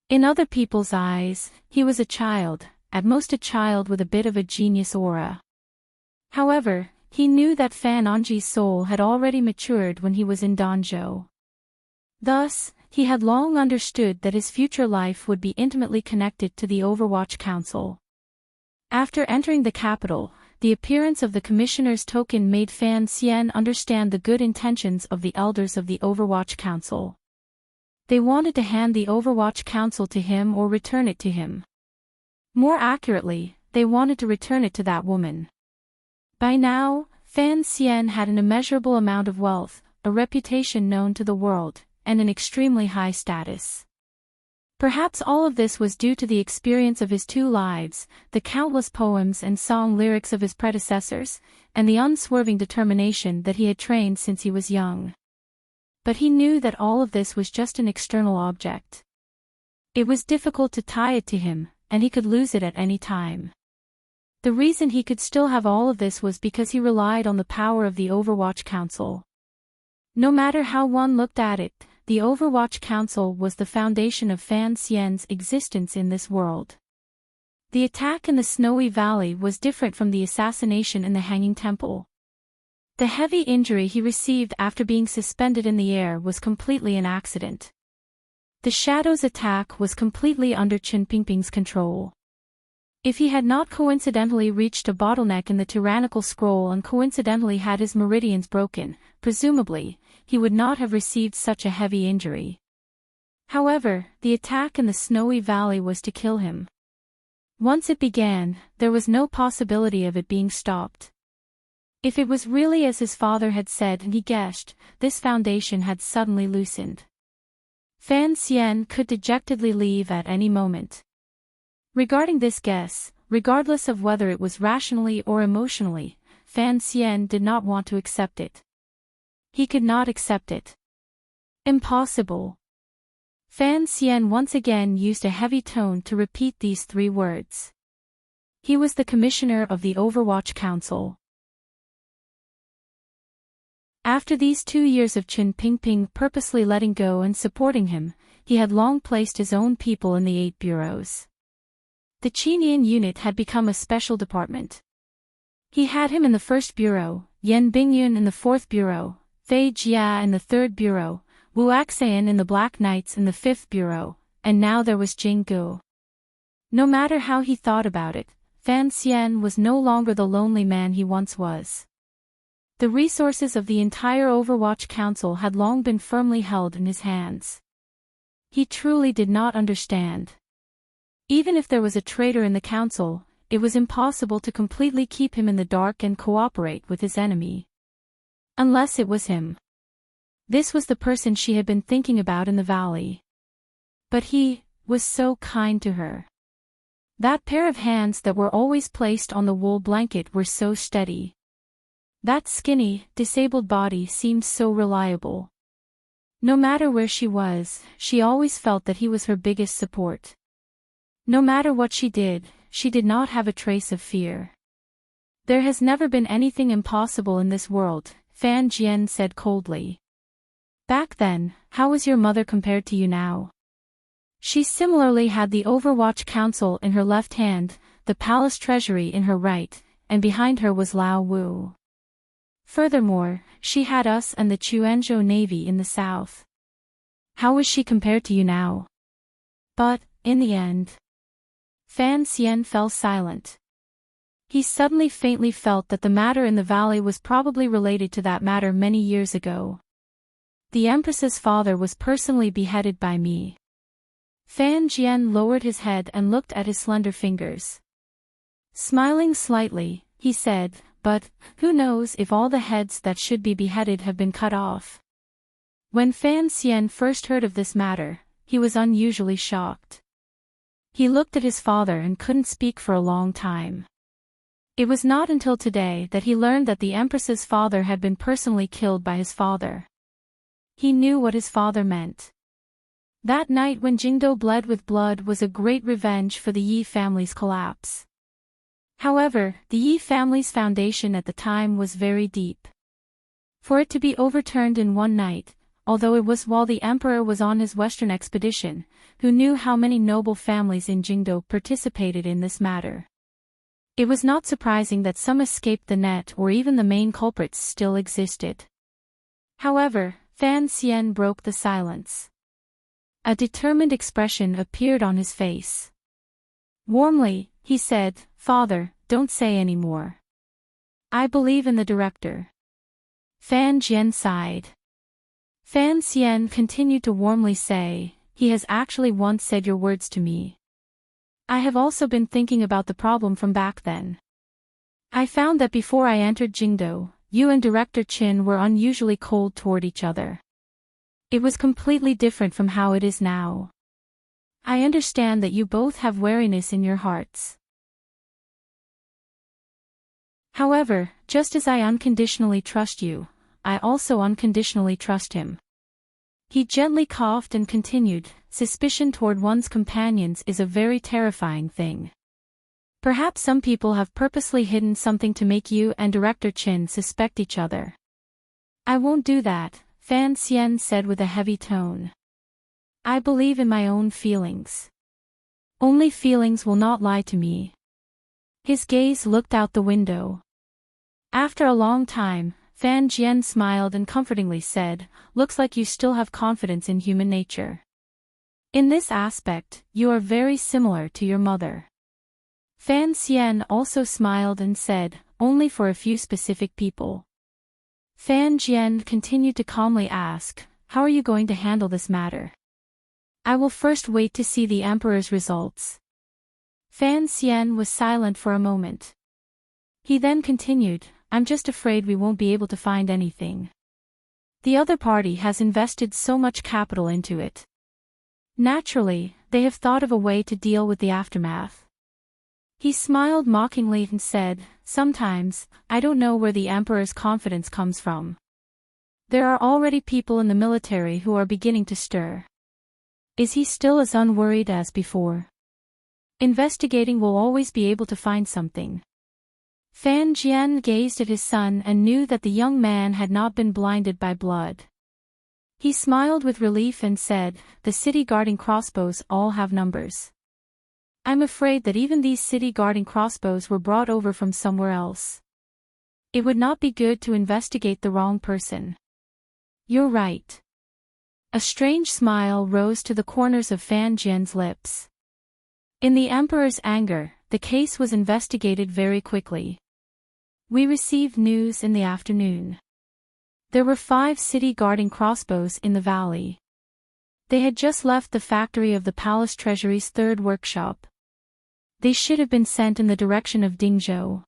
In other people's eyes, he was a child, at most a child with a bit of a genius aura. However, he knew that Fan Anji's soul had already matured when he was in Danzhou. Thus, he had long understood that his future life would be intimately connected to the Overwatch Council. After entering the capital, the appearance of the Commissioner's token made Fan Xian understand the good intentions of the elders of the Overwatch Council. They wanted to hand the Overwatch Council to him or return it to him. More accurately, they wanted to return it to that woman. By now, Fan Xian had an immeasurable amount of wealth, a reputation known to the world, and an extremely high status. Perhaps all of this was due to the experience of his two lives, the countless poems and song lyrics of his predecessors, and the unswerving determination that he had trained since he was young. But he knew that all of this was just an external object. It was difficult to tie it to him, and he could lose it at any time. The reason he could still have all of this was because he relied on the power of the Overwatch Council. No matter how one looked at it, the Overwatch Council was the foundation of Fan Xian's existence in this world. The attack in the Snowy Valley was different from the assassination in the Hanging Temple. The heavy injury he received after being suspended in the air was completely an accident. The Shadow's attack was completely under Chen Pingping's control. If he had not coincidentally reached a bottleneck in the tyrannical scroll and coincidentally had his meridians broken, presumably, he would not have received such a heavy injury. However, the attack in the Snowy Valley was to kill him. Once it began, there was no possibility of it being stopped. If it was really as his father had said and he guessed, this foundation had suddenly loosened. Fan Xian could dejectedly leave at any moment. Regarding this guess, regardless of whether it was rationally or emotionally, Fan Xian did not want to accept it. He could not accept it. Impossible. Fan Xian once again used a heavy tone to repeat these three words. He was the commissioner of the Overwatch Council. After these 2 years of Chen Pingping purposely letting go and supporting him, he had long placed his own people in the 8 bureaus. The Qinian unit had become a special department. He had him in the 1st bureau, Yan Bingyun in the 4th bureau, Fei Jia in the 3rd bureau, Wu Axayan in the Black Knights in the 5th bureau, and now there was Jing Gu. No matter how he thought about it, Fan Xian was no longer the lonely man he once was. The resources of the entire Overwatch Council had long been firmly held in his hands. He truly did not understand. Even if there was a traitor in the council, it was impossible to completely keep him in the dark and cooperate with his enemy. Unless it was him. This was the person she had been thinking about in the valley. But he was so kind to her. That pair of hands that were always placed on the wool blanket were so steady. That skinny, disabled body seemed so reliable. No matter where she was, she always felt that he was her biggest support. No matter what she did not have a trace of fear. There has never been anything impossible in this world, Fan Jian said coldly. Back then, how was your mother compared to you now? She similarly had the Overwatch Council in her left hand, the palace treasury in her right, and behind her was Lao Wu. Furthermore, she had us and the Chuanzhou Navy in the south. How was she compared to you now? But, in the end, Fan Xian fell silent. He suddenly faintly felt that the matter in the valley was probably related to that matter many years ago. The Empress's father was personally beheaded by me. Fan Jian lowered his head and looked at his slender fingers. Smiling slightly, he said, but, who knows if all the heads that should be beheaded have been cut off. When Fan Xian first heard of this matter, he was unusually shocked. He looked at his father and couldn't speak for a long time. It was not until today that he learned that the Empress's father had been personally killed by his father. He knew what his father meant. That night when Jingdo bled with blood was a great revenge for the Yi family's collapse. However, the Yi family's foundation at the time was very deep. For it to be overturned in one night, although it was while the emperor was on his western expedition, who knew how many noble families in Jingdo participated in this matter. It was not surprising that some escaped the net or even the main culprits still existed. However, Fan Xian broke the silence. A determined expression appeared on his face. Warmly, he said, "Father, don't say any more. I believe in the director." Fan Jian sighed. Fan Xian continued to warmly say, "He has actually once said your words to me. I have also been thinking about the problem from back then. I found that before I entered Jingdo, you and Director Qin were unusually cold toward each other. It was completely different from how it is now. I understand that you both have wariness in your hearts. However, just as I unconditionally trust you, I also unconditionally trust him." He gently coughed and continued, "Suspicion toward one's companions is a very terrifying thing. Perhaps some people have purposely hidden something to make you and Director Qin suspect each other." "I won't do that," Fan Xian said with a heavy tone. "I believe in my own feelings. Only feelings will not lie to me." His gaze looked out the window. After a long time, Fan Jian smiled and comfortingly said, "Looks like you still have confidence in human nature. In this aspect, you are very similar to your mother." Fan Xian also smiled and said, "Only for a few specific people." Fan Jian continued to calmly ask, "How are you going to handle this matter?" "I will first wait to see the emperor's results." Fan Xian was silent for a moment. He then continued, "I'm just afraid we won't be able to find anything. The other party has invested so much capital into it. Naturally, they have thought of a way to deal with the aftermath." He smiled mockingly and said, "Sometimes, I don't know where the emperor's confidence comes from. There are already people in the military who are beginning to stir. Is he still as unworried as before? Investigating will always be able to find something." Fan Jian gazed at his son and knew that the young man had not been blinded by blood. He smiled with relief and said, "The city guarding crossbows all have numbers. I'm afraid that even these city guarding crossbows were brought over from somewhere else. It would not be good to investigate the wrong person." "You're right." A strange smile rose to the corners of Fan Jian's lips. In the emperor's anger, the case was investigated very quickly. We received news in the afternoon. There were 5 city-guarding crossbows in the valley. They had just left the factory of the palace treasury's 3rd workshop. They should have been sent in the direction of Dingzhou.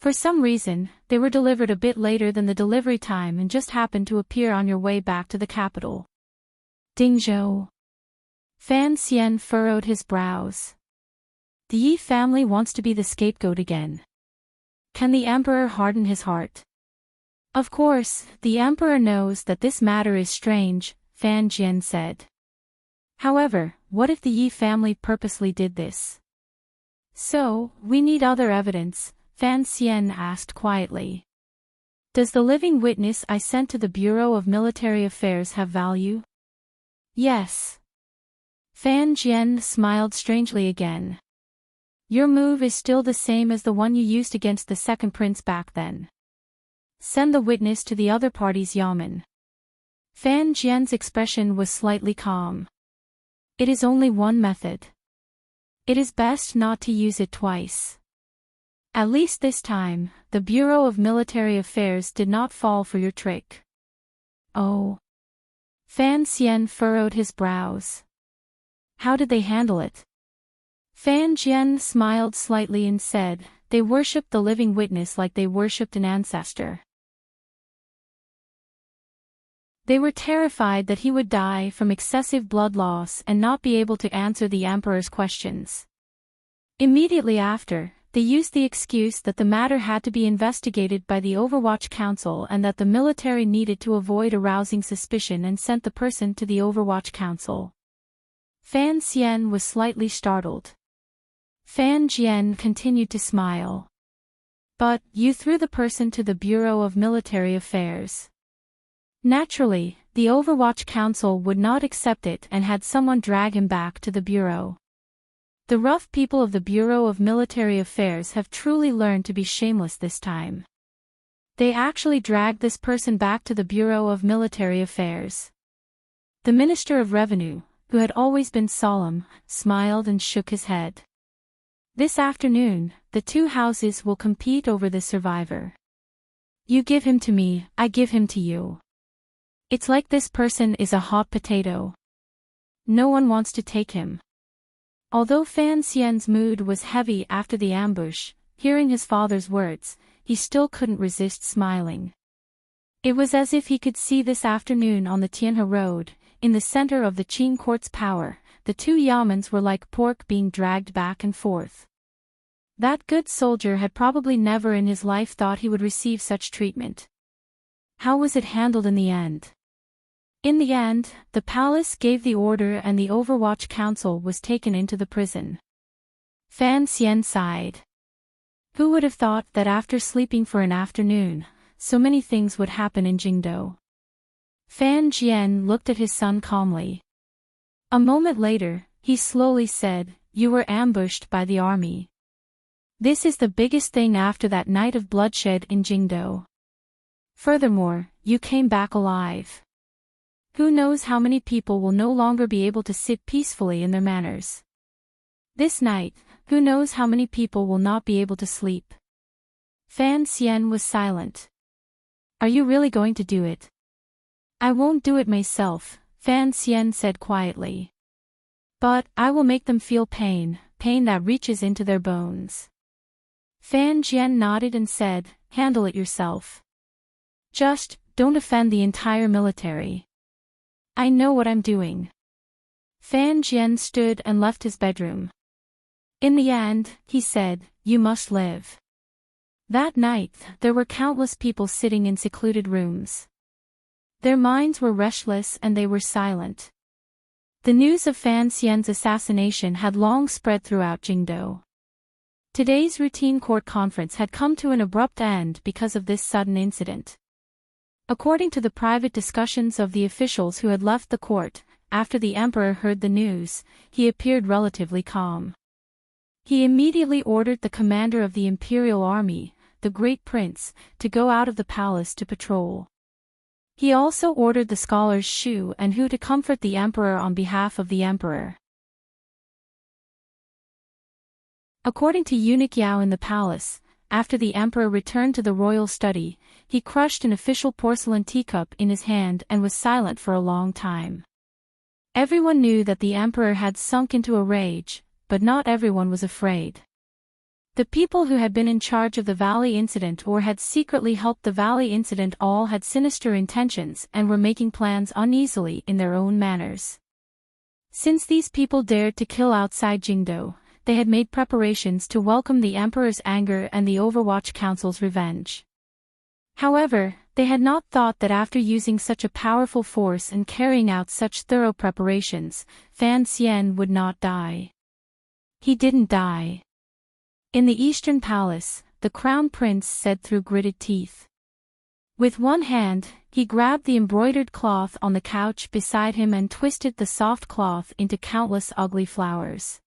For some reason, they were delivered a bit later than the delivery time and just happened to appear on your way back to the capital. Dingzhou. Fan Xian furrowed his brows. The Yi family wants to be the scapegoat again. Can the emperor harden his heart? Of course, the emperor knows that this matter is strange, Fan Jian said. However, what if the Yi family purposely did this? So, we need other evidence, Fan Xian asked quietly. Does the living witness I sent to the Bureau of Military Affairs have value? Yes. Fan Jian smiled strangely again. Your move is still the same as the one you used against the second prince back then. Send the witness to the other party's yamen. Fan Jian's expression was slightly calm. It is only one method. It is best not to use it twice. At least this time, the Bureau of Military Affairs did not fall for your trick. Oh. Fan Xian furrowed his brows. How did they handle it? Fan Jian smiled slightly and said, they worshipped the living witness like they worshipped an ancestor. They were terrified that he would die from excessive blood loss and not be able to answer the emperor's questions. Immediately after, they used the excuse that the matter had to be investigated by the Overwatch Council and that the military needed to avoid arousing suspicion and sent the person to the Overwatch Council. Fan Xian was slightly startled. Fan Jian continued to smile. But, you threw the person to the Bureau of Military Affairs. Naturally, the Overwatch Council would not accept it and had someone drag him back to the Bureau. The rough people of the Bureau of Military Affairs have truly learned to be shameless this time. They actually dragged this person back to the Bureau of Military Affairs. The Minister of Revenue, who had always been solemn, smiled and shook his head. This afternoon, the 2 houses will compete over the survivor. You give him to me, I give him to you. It's like this person is a hot potato. No one wants to take him. Although Fan Xian's mood was heavy after the ambush, hearing his father's words, he still couldn't resist smiling. It was as if he could see this afternoon on the Tianhe Road, in the center of the Qin court's power, the 2 yamens were like pork being dragged back and forth. That good soldier had probably never in his life thought he would receive such treatment. How was it handled in the end? In the end, the palace gave the order and the Overwatch Council was taken into the prison. Fan Xian sighed. Who would have thought that after sleeping for an afternoon, so many things would happen in Jingdou? Fan Jian looked at his son calmly. A moment later, he slowly said, you were ambushed by the army. This is the biggest thing after that night of bloodshed in Jingdou. Furthermore, you came back alive. Who knows how many people will no longer be able to sit peacefully in their manners. This night, who knows how many people will not be able to sleep. Fan Xian was silent. Are you really going to do it? I won't do it myself, Fan Xian said quietly. But, I will make them feel pain, pain that reaches into their bones. Fan Jian nodded and said, handle it yourself. Just, don't offend the entire military. I know what I'm doing. Fan Jian stood and left his bedroom. In the end, he said, you must live. That night, there were countless people sitting in secluded rooms. Their minds were restless and they were silent. The news of Fan Xian's assassination had long spread throughout Jingdou. Today's routine court conference had come to an abrupt end because of this sudden incident. According to the private discussions of the officials who had left the court, after the emperor heard the news, he appeared relatively calm. He immediately ordered the commander of the imperial army, the great prince, to go out of the palace to patrol. He also ordered the scholars Shu and Hu to comfort the emperor on behalf of the emperor. According to eunuch Yao in the palace, after the emperor returned to the royal study, he crushed an official porcelain teacup in his hand and was silent for a long time. Everyone knew that the emperor had sunk into a rage, but not everyone was afraid. The people who had been in charge of the Valley incident or had secretly helped the Valley incident all had sinister intentions and were making plans uneasily in their own manners. Since these people dared to kill outside Jingdo, they had made preparations to welcome the emperor's anger and the Overwatch Council's revenge. However, they had not thought that after using such a powerful force and carrying out such thorough preparations, Fan Xian would not die. He didn't die. In the Eastern Palace, the Crown Prince said through gritted teeth. With one hand, he grabbed the embroidered cloth on the couch beside him and twisted the soft cloth into countless ugly flowers.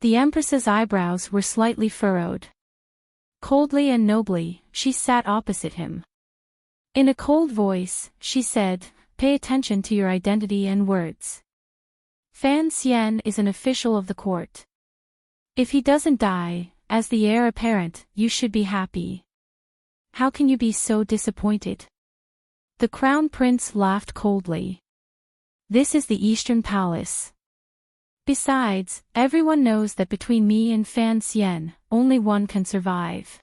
The Empress's eyebrows were slightly furrowed. Coldly and nobly, she sat opposite him. In a cold voice, she said, "Pay attention to your identity and words. Fan Xian is an official of the court. If he doesn't die, as the heir apparent, you should be happy. How can you be so disappointed?" The Crown Prince laughed coldly. "This is the Eastern Palace. Besides, everyone knows that between me and Fan Xian, only one can survive.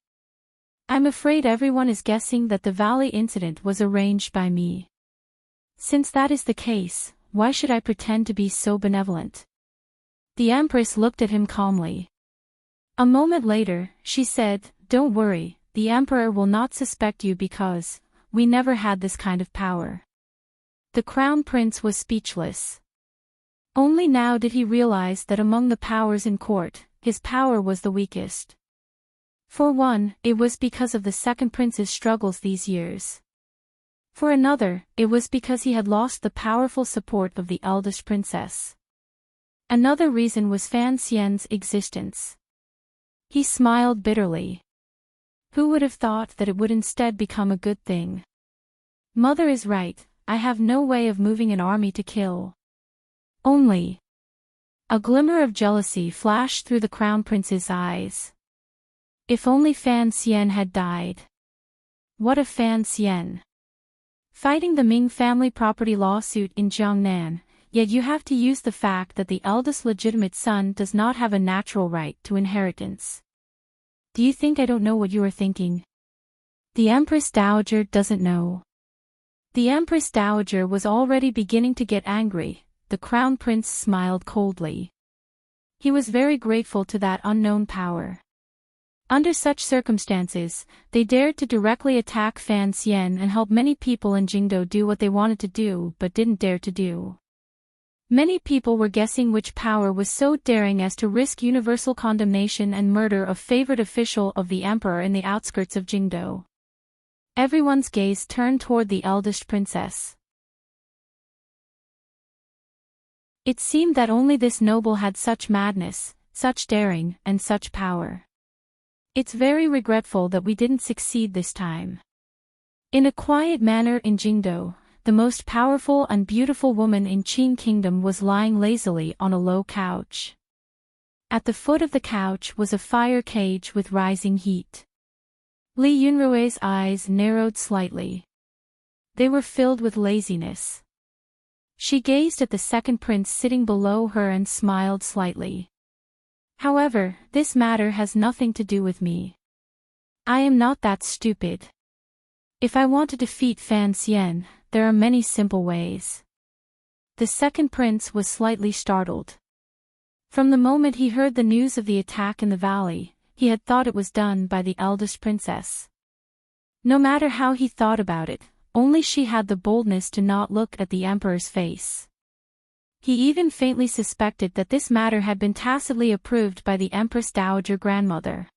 I'm afraid everyone is guessing that the Valley incident was arranged by me. Since that is the case, why should I pretend to be so benevolent?" The Empress looked at him calmly. A moment later, she said, "Don't worry, the Emperor will not suspect you because we never had this kind of power." The Crown Prince was speechless. Only now did he realize that among the powers in court, his power was the weakest. For one, it was because of the second prince's struggles these years. For another, it was because he had lost the powerful support of the eldest princess. Another reason was Fan Xian's existence. He smiled bitterly. Who would have thought that it would instead become a good thing? Mother is right, I have no way of moving an army to kill. Only. A glimmer of jealousy flashed through the Crown Prince's eyes. If only Fan Xian had died. What of Fan Xian? Fighting the Ming family property lawsuit in Jiangnan, yet you have to use the fact that the eldest legitimate son does not have a natural right to inheritance. Do you think I don't know what you are thinking? The Empress Dowager doesn't know. The Empress Dowager was already beginning to get angry. The Crown Prince smiled coldly. He was very grateful to that unknown power. Under such circumstances, they dared to directly attack Fan Xian and help many people in Jingdo do what they wanted to do but didn't dare to do. Many people were guessing which power was so daring as to risk universal condemnation and murder of favored official of the emperor in the outskirts of Jingdo. Everyone's gaze turned toward the eldest princess. It seemed that only this noble had such madness, such daring, and such power. It's very regretful that we didn't succeed this time. In a quiet manner in Jingdo, the most powerful and beautiful woman in Qin Kingdom was lying lazily on a low couch. At the foot of the couch was a fire cage with rising heat. Li Yunrui's eyes narrowed slightly. They were filled with laziness. She gazed at the second prince sitting below her and smiled slightly. However, this matter has nothing to do with me. I am not that stupid. If I want to defeat Fan Xian, there are many simple ways. The second prince was slightly startled. From the moment he heard the news of the attack in the valley, he had thought it was done by the eldest princess. No matter how he thought about it, only she had the boldness to not look at the emperor's face. He even faintly suspected that this matter had been tacitly approved by the Empress Dowager grandmother.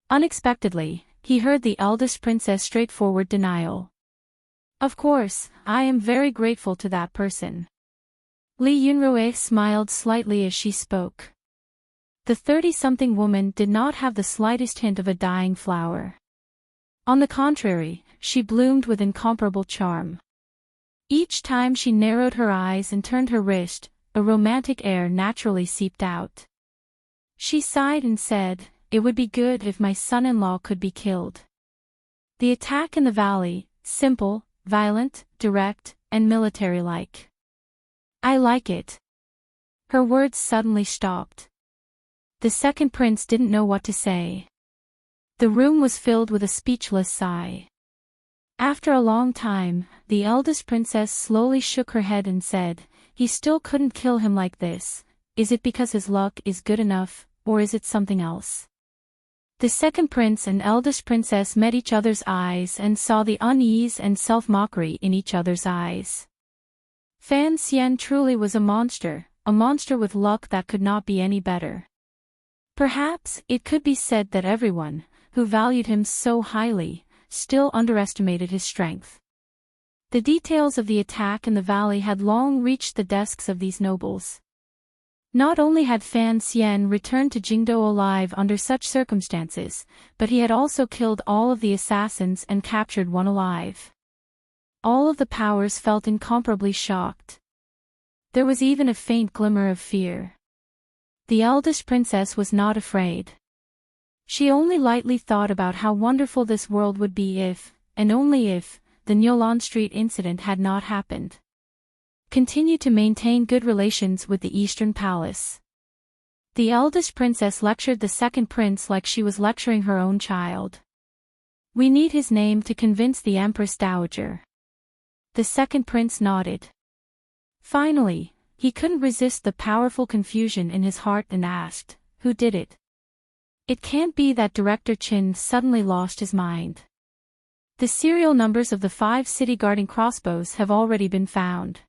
Unexpectedly, he heard the eldest princess' straightforward denial. Of course, I am very grateful to that person. Li Yunrui smiled slightly as she spoke. The 30-something woman did not have the slightest hint of a dying flower. On the contrary, she bloomed with incomparable charm. Each time she narrowed her eyes and turned her wrist, a romantic air naturally seeped out. She sighed and said, it would be good if my son-in-law could be killed. The attack in the valley, simple, violent, direct, and military-like. I like it. Her words suddenly stopped. The second prince didn't know what to say. The room was filled with a speechless sigh. After a long time, the eldest princess slowly shook her head and said, "He still couldn't kill him like this. Is it because his luck is good enough, or is it something else?" The second prince and eldest princess met each other's eyes and saw the unease and self-mockery in each other's eyes. Fan Xian truly was a monster with luck that could not be any better. Perhaps it could be said that everyone, who valued him so highly, still underestimated his strength. The details of the attack in the valley had long reached the desks of these nobles. Not only had Fan Xian returned to Jingdou alive under such circumstances, but he had also killed all of the assassins and captured one alive. All of the powers felt incomparably shocked. There was even a faint glimmer of fear. The eldest princess was not afraid. She only lightly thought about how wonderful this world would be if, and only if, the Nyolan Street incident had not happened. Continue to maintain good relations with the Eastern Palace. The eldest princess lectured the second prince like she was lecturing her own child. We need his name to convince the Empress Dowager. The second prince nodded. Finally, he couldn't resist the powerful confusion in his heart and asked, "Who did it?" It can't be that Director Qin suddenly lost his mind. The serial numbers of the 5 city-guarding crossbows have already been found.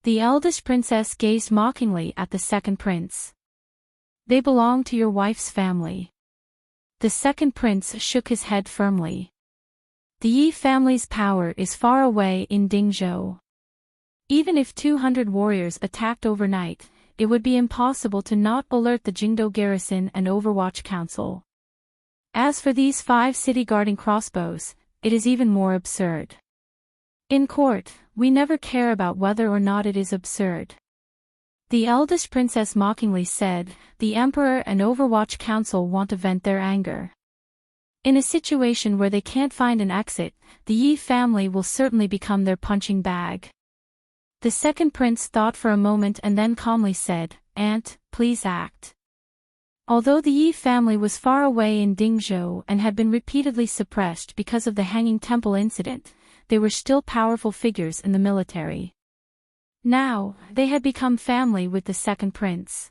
The eldest princess gazed mockingly at the second prince. They belong to your wife's family. The second prince shook his head firmly. The Yi family's power is far away in Dingzhou. Even if 200 warriors attacked overnight, it would be impossible to not alert the Jingdou garrison and Overwatch Council. As for these 5 city-guarding crossbows, it is even more absurd. In court, we never care about whether or not it is absurd. The eldest princess mockingly said, "The Emperor and Overwatch Council want to vent their anger. In a situation where they can't find an exit, the Yi family will certainly become their punching bag." The second prince thought for a moment and then calmly said, "Aunt, please act." Although the Yi family was far away in Dingzhou and had been repeatedly suppressed because of the Hanging Temple incident, they were still powerful figures in the military. Now, they had become family with the second prince.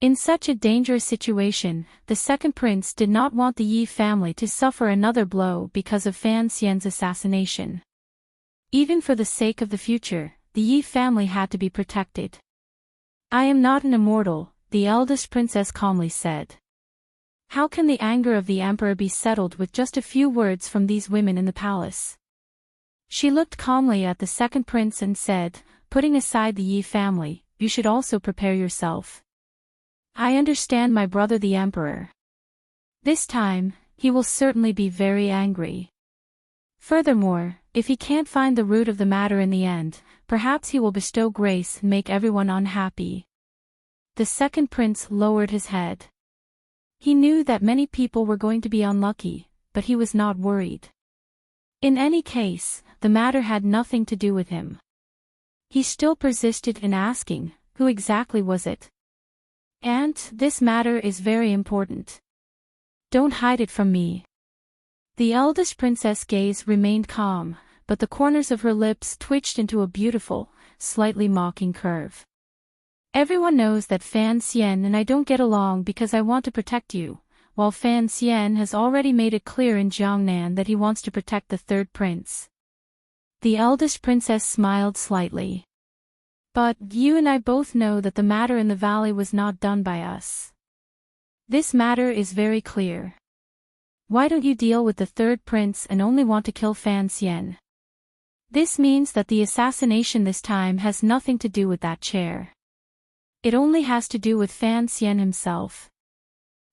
In such a dangerous situation, the second prince did not want the Yi family to suffer another blow because of Fan Xian's assassination. Even for the sake of the future, the Yi family had to be protected. "I am not an immortal," the eldest princess calmly said. "How can the anger of the emperor be settled with just a few words from these women in the palace?" She looked calmly at the second prince and said, "Putting aside the Yi family, you should also prepare yourself. I understand my brother the emperor. This time, he will certainly be very angry. Furthermore, if he can't find the root of the matter in the end, perhaps he will bestow grace and make everyone unhappy." The second prince lowered his head. He knew that many people were going to be unlucky, but he was not worried. In any case, the matter had nothing to do with him. He still persisted in asking, "Who exactly was it?" "Aunt, this matter is very important. Don't hide it from me." The eldest princess' gaze remained calm, but the corners of her lips twitched into a beautiful, slightly mocking curve. "Everyone knows that Fan Xian and I don't get along because I want to protect you, while Fan Xian has already made it clear in Jiangnan that he wants to protect the third prince." The eldest princess smiled slightly. "But you and I both know that the matter in the valley was not done by us. This matter is very clear. Why don't you deal with the third prince and only want to kill Fan Xian? This means that the assassination this time has nothing to do with that chair. It only has to do with Fan Xian himself.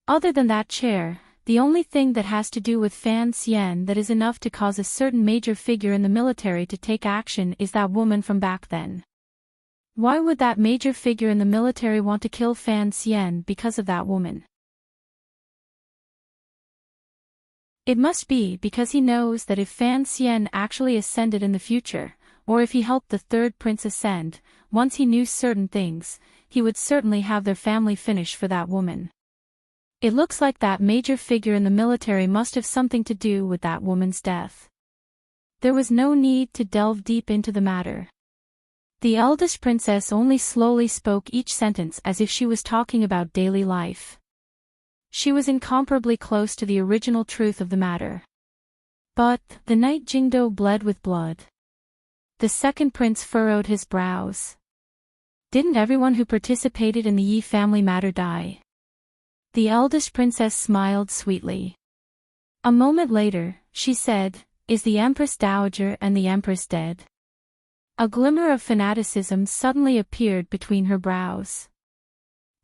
Other than that chair, the only thing that has to do with Fan Xian that is enough to cause a certain major figure in the military to take action is that woman from back then. Why would that major figure in the military want to kill Fan Xian because of that woman? It must be because he knows that if Fan Xian actually ascended in the future, or if he helped the third prince ascend, once he knew certain things, he would certainly have their family finish for that woman. It looks like that major figure in the military must have something to do with that woman's death. There was no need to delve deep into the matter. The eldest princess only slowly spoke each sentence as if she was talking about daily life. She was incomparably close to the original truth of the matter. But the night Jingdo bled with blood. The second prince furrowed his brows. Didn't everyone who participated in the Yi family matter die? The eldest princess smiled sweetly. A moment later, she said, "Is the Empress Dowager and the Empress dead?" A glimmer of fanaticism suddenly appeared between her brows.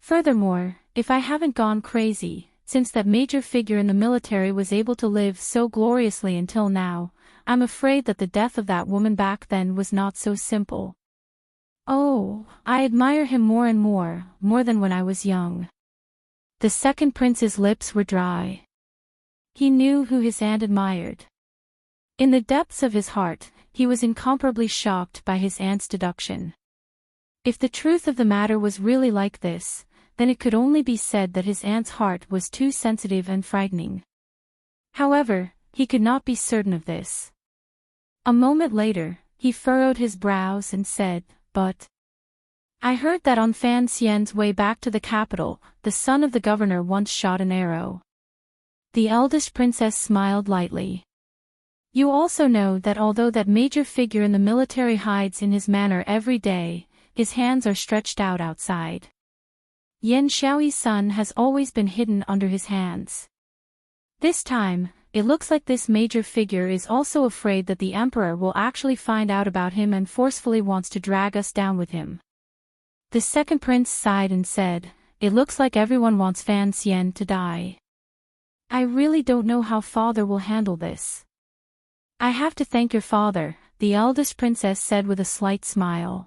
Furthermore, if I haven't gone crazy, since that major figure in the military was able to live so gloriously until now, I'm afraid that the death of that woman back then was not so simple. Oh, I admire him more and more than when I was young. The second prince's lips were dry. He knew who his aunt admired. In the depths of his heart, he was incomparably shocked by his aunt's deduction. If the truth of the matter was really like this, then it could only be said that his aunt's heart was too sensitive and frightening. However, he could not be certain of this. A moment later, he furrowed his brows and said, "But I heard that on Fan Xian's way back to the capital, the son of the governor once shot an arrow." The eldest princess smiled lightly. "You also know that although that major figure in the military hides in his manor every day, his hands are stretched out outside. Yan Xiaoyi's son has always been hidden under his hands. This time, it looks like this major figure is also afraid that the emperor will actually find out about him and forcefully wants to drag us down with him." The second prince sighed and said, "It looks like everyone wants Fan Xian to die. I really don't know how father will handle this." "I have to thank your father," the eldest princess said with a slight smile.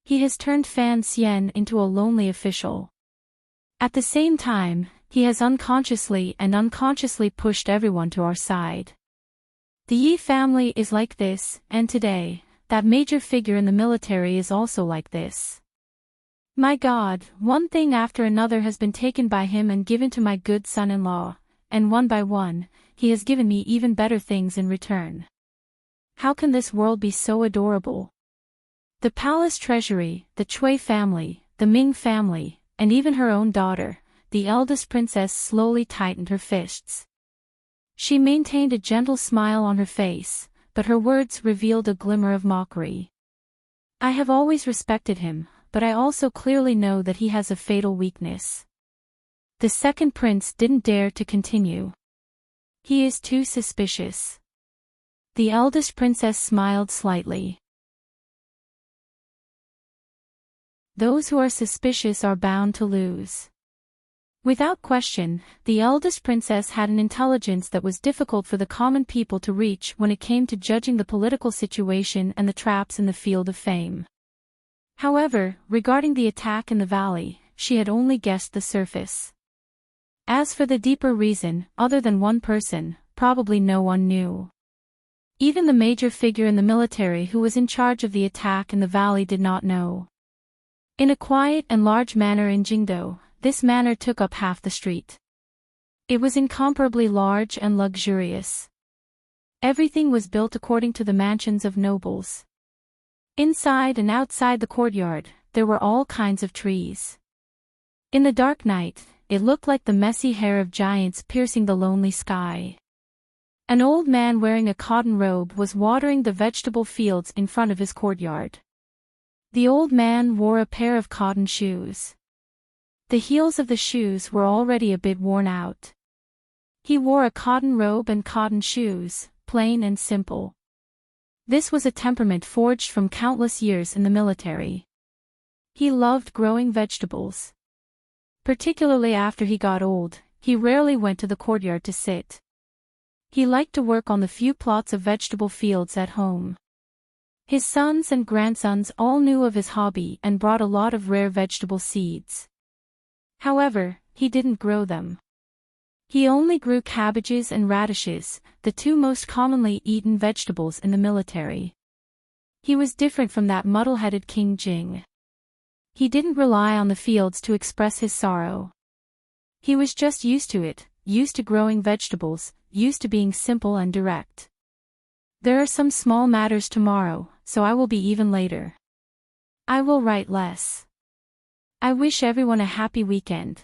"He has turned Fan Xian into a lonely official. At the same time, he has unconsciously pushed everyone to our side. The Yi family is like this, and today, that major figure in the military is also like this. My God, one thing after another has been taken by him and given to my good son-in-law, and one by one, he has given me even better things in return. How can this world be so adorable? The palace treasury, the Cui family, the Ming family, and even her own daughter," the eldest princess slowly tightened her fists. She maintained a gentle smile on her face, but her words revealed a glimmer of mockery. "I have always respected him, but I also clearly know that he has a fatal weakness." The second prince didn't dare to continue. "He is too suspicious." The eldest princess smiled slightly. "Those who are suspicious are bound to lose." Without question, the eldest princess had an intelligence that was difficult for the common people to reach when it came to judging the political situation and the traps in the field of fame. However, regarding the attack in the valley, she had only guessed the surface. As for the deeper reason, other than one person, probably no one knew. Even the major figure in the military who was in charge of the attack in the valley did not know. In a quiet and large manor in Jingdo, this manor took up half the street. It was incomparably large and luxurious. Everything was built according to the mansions of nobles. Inside and outside the courtyard, there were all kinds of trees. In the dark night, it looked like the messy hair of giants piercing the lonely sky. An old man wearing a cotton robe was watering the vegetable fields in front of his courtyard. The old man wore a pair of cotton shoes. The heels of the shoes were already a bit worn out. He wore a cotton robe and cotton shoes, plain and simple. This was a temperament forged from countless years in the military. He loved growing vegetables. Particularly after he got old, he rarely went to the courtyard to sit. He liked to work on the few plots of vegetable fields at home. His sons and grandsons all knew of his hobby and brought a lot of rare vegetable seeds. However, he didn't grow them. He only grew cabbages and radishes, the two most commonly eaten vegetables in the military. He was different from that muddle-headed King Jing. He didn't rely on the fields to express his sorrow. He was just used to it, used to growing vegetables, used to being simple and direct. There are some small matters tomorrow, so I will be even later. I will write less. I wish everyone a happy weekend.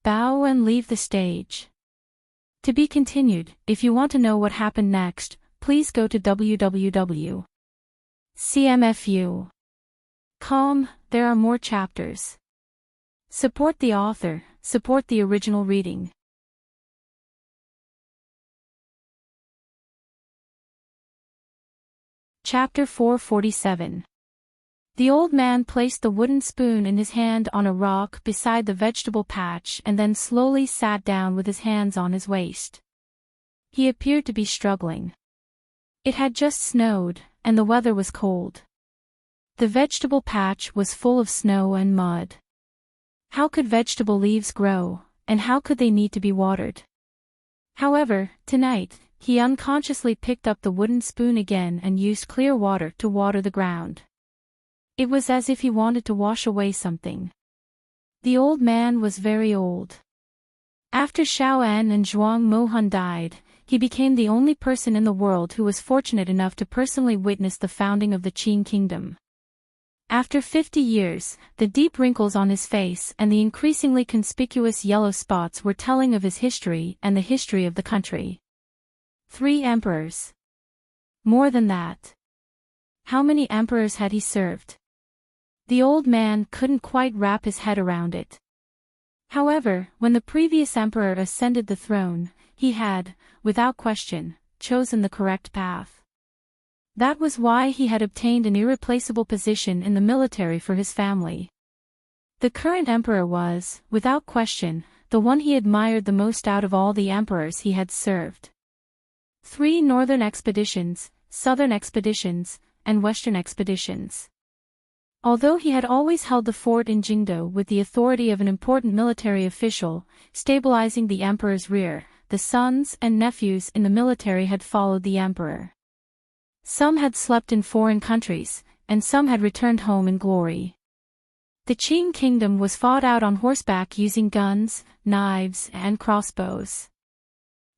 Bow and leave the stage. To be continued. If you want to know what happened next, please go to www.cmfu.com. There are more chapters. Support the author, support the original reading. Chapter 447. The old man placed the wooden spoon in his hand on a rock beside the vegetable patch and then slowly sat down with his hands on his waist. He appeared to be struggling. It had just snowed, and the weather was cold. The vegetable patch was full of snow and mud. How could vegetable leaves grow, and how could they need to be watered? However, tonight, he unconsciously picked up the wooden spoon again and used clear water to water the ground. It was as if he wanted to wash away something. The old man was very old. After Xiaoan and Zhuang Mohan died, he became the only person in the world who was fortunate enough to personally witness the founding of the Qin kingdom. After 50 years, the deep wrinkles on his face and the increasingly conspicuous yellow spots were telling of his history and the history of the country. 3 emperors. More than that. How many emperors had he served? The old man couldn't quite wrap his head around it. However, when the previous emperor ascended the throne, he had, without question, chosen the correct path. That was why he had obtained an irreplaceable position in the military for his family. The current emperor was, without question, the one he admired the most out of all the emperors he had served. 3 northern expeditions, southern expeditions, and western expeditions. Although he had always held the fort in Jingdo with the authority of an important military official, stabilizing the emperor's rear, the sons and nephews in the military had followed the emperor. Some had slept in foreign countries, and some had returned home in glory. The Qin kingdom was fought out on horseback using guns, knives, and crossbows.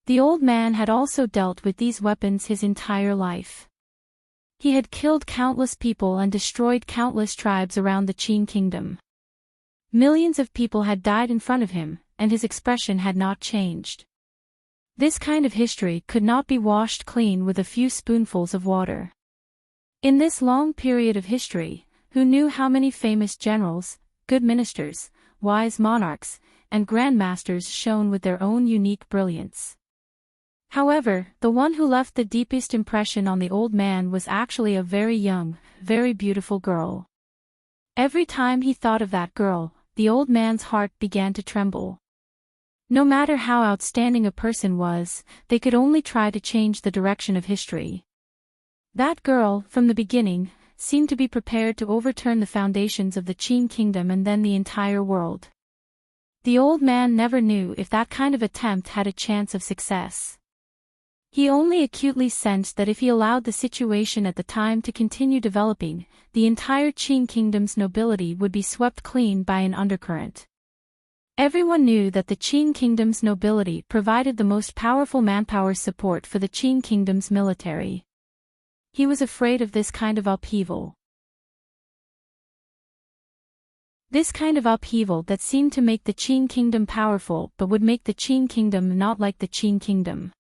The old man had also dealt with these weapons his entire life. He had killed countless people and destroyed countless tribes around the Qin kingdom. Millions of people had died in front of him, and his expression had not changed. This kind of history could not be washed clean with a few spoonfuls of water. In this long period of history, who knew how many famous generals, good ministers, wise monarchs, and grandmasters shone with their own unique brilliance? However, the one who left the deepest impression on the old man was actually a very young, very beautiful girl. Every time he thought of that girl, the old man's heart began to tremble. No matter how outstanding a person was, they could only try to change the direction of history. That girl, from the beginning, seemed to be prepared to overturn the foundations of the Qin kingdom and then the entire world. The old man never knew if that kind of attempt had a chance of success. He only acutely sensed that if he allowed the situation at the time to continue developing, the entire Qin kingdom's nobility would be swept clean by an undercurrent. Everyone knew that the Qin kingdom's nobility provided the most powerful manpower support for the Qin kingdom's military. He was afraid of this kind of upheaval. This kind of upheaval that seemed to make the Qin kingdom powerful but would make the Qin kingdom not like the Qin kingdom.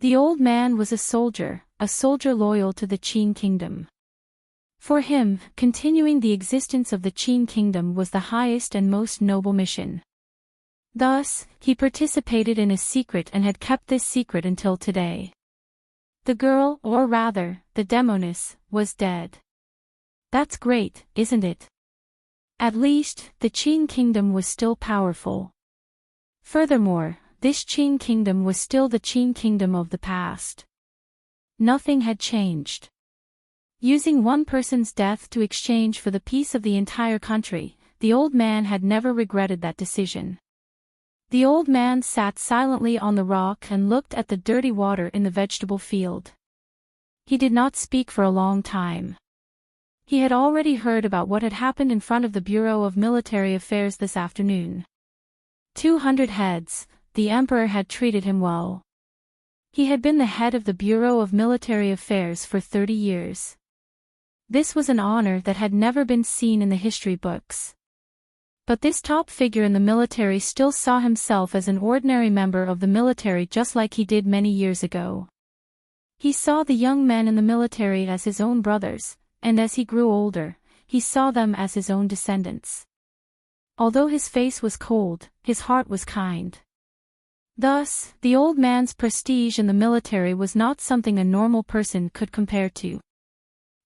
The old man was a soldier loyal to the Qin kingdom. For him, continuing the existence of the Qin kingdom was the highest and most noble mission. Thus, he participated in a secret and had kept this secret until today. The girl, or rather, the demoness, was dead. That's great, isn't it? At least, the Qin kingdom was still powerful. Furthermore, this Qin kingdom was still the Qin kingdom of the past. Nothing had changed. Using one person's death to exchange for the peace of the entire country, the old man had never regretted that decision. The old man sat silently on the rock and looked at the dirty water in the vegetable field. He did not speak for a long time. He had already heard about what had happened in front of the Bureau of Military Affairs this afternoon. 200 heads, the emperor had treated him well. He had been the head of the Bureau of Military Affairs for 30 years. This was an honor that had never been seen in the history books. But this top figure in the military still saw himself as an ordinary member of the military just like he did many years ago. He saw the young men in the military as his own brothers, and as he grew older, he saw them as his own descendants. Although his face was cold, his heart was kind. Thus, the old man's prestige in the military was not something a normal person could compare to.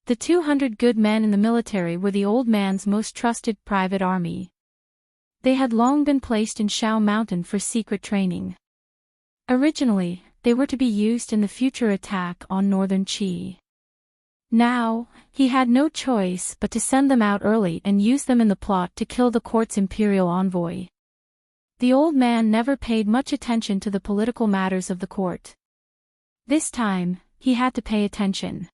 The 200 good men in the military were the old man's most trusted private army. They had long been placed in Shao Mountain for secret training. Originally, they were to be used in the future attack on northern Qi. Now, he had no choice but to send them out early and use them in the plot to kill the court's imperial envoy. The old man never paid much attention to the political matters of the court. This time, he had to pay attention.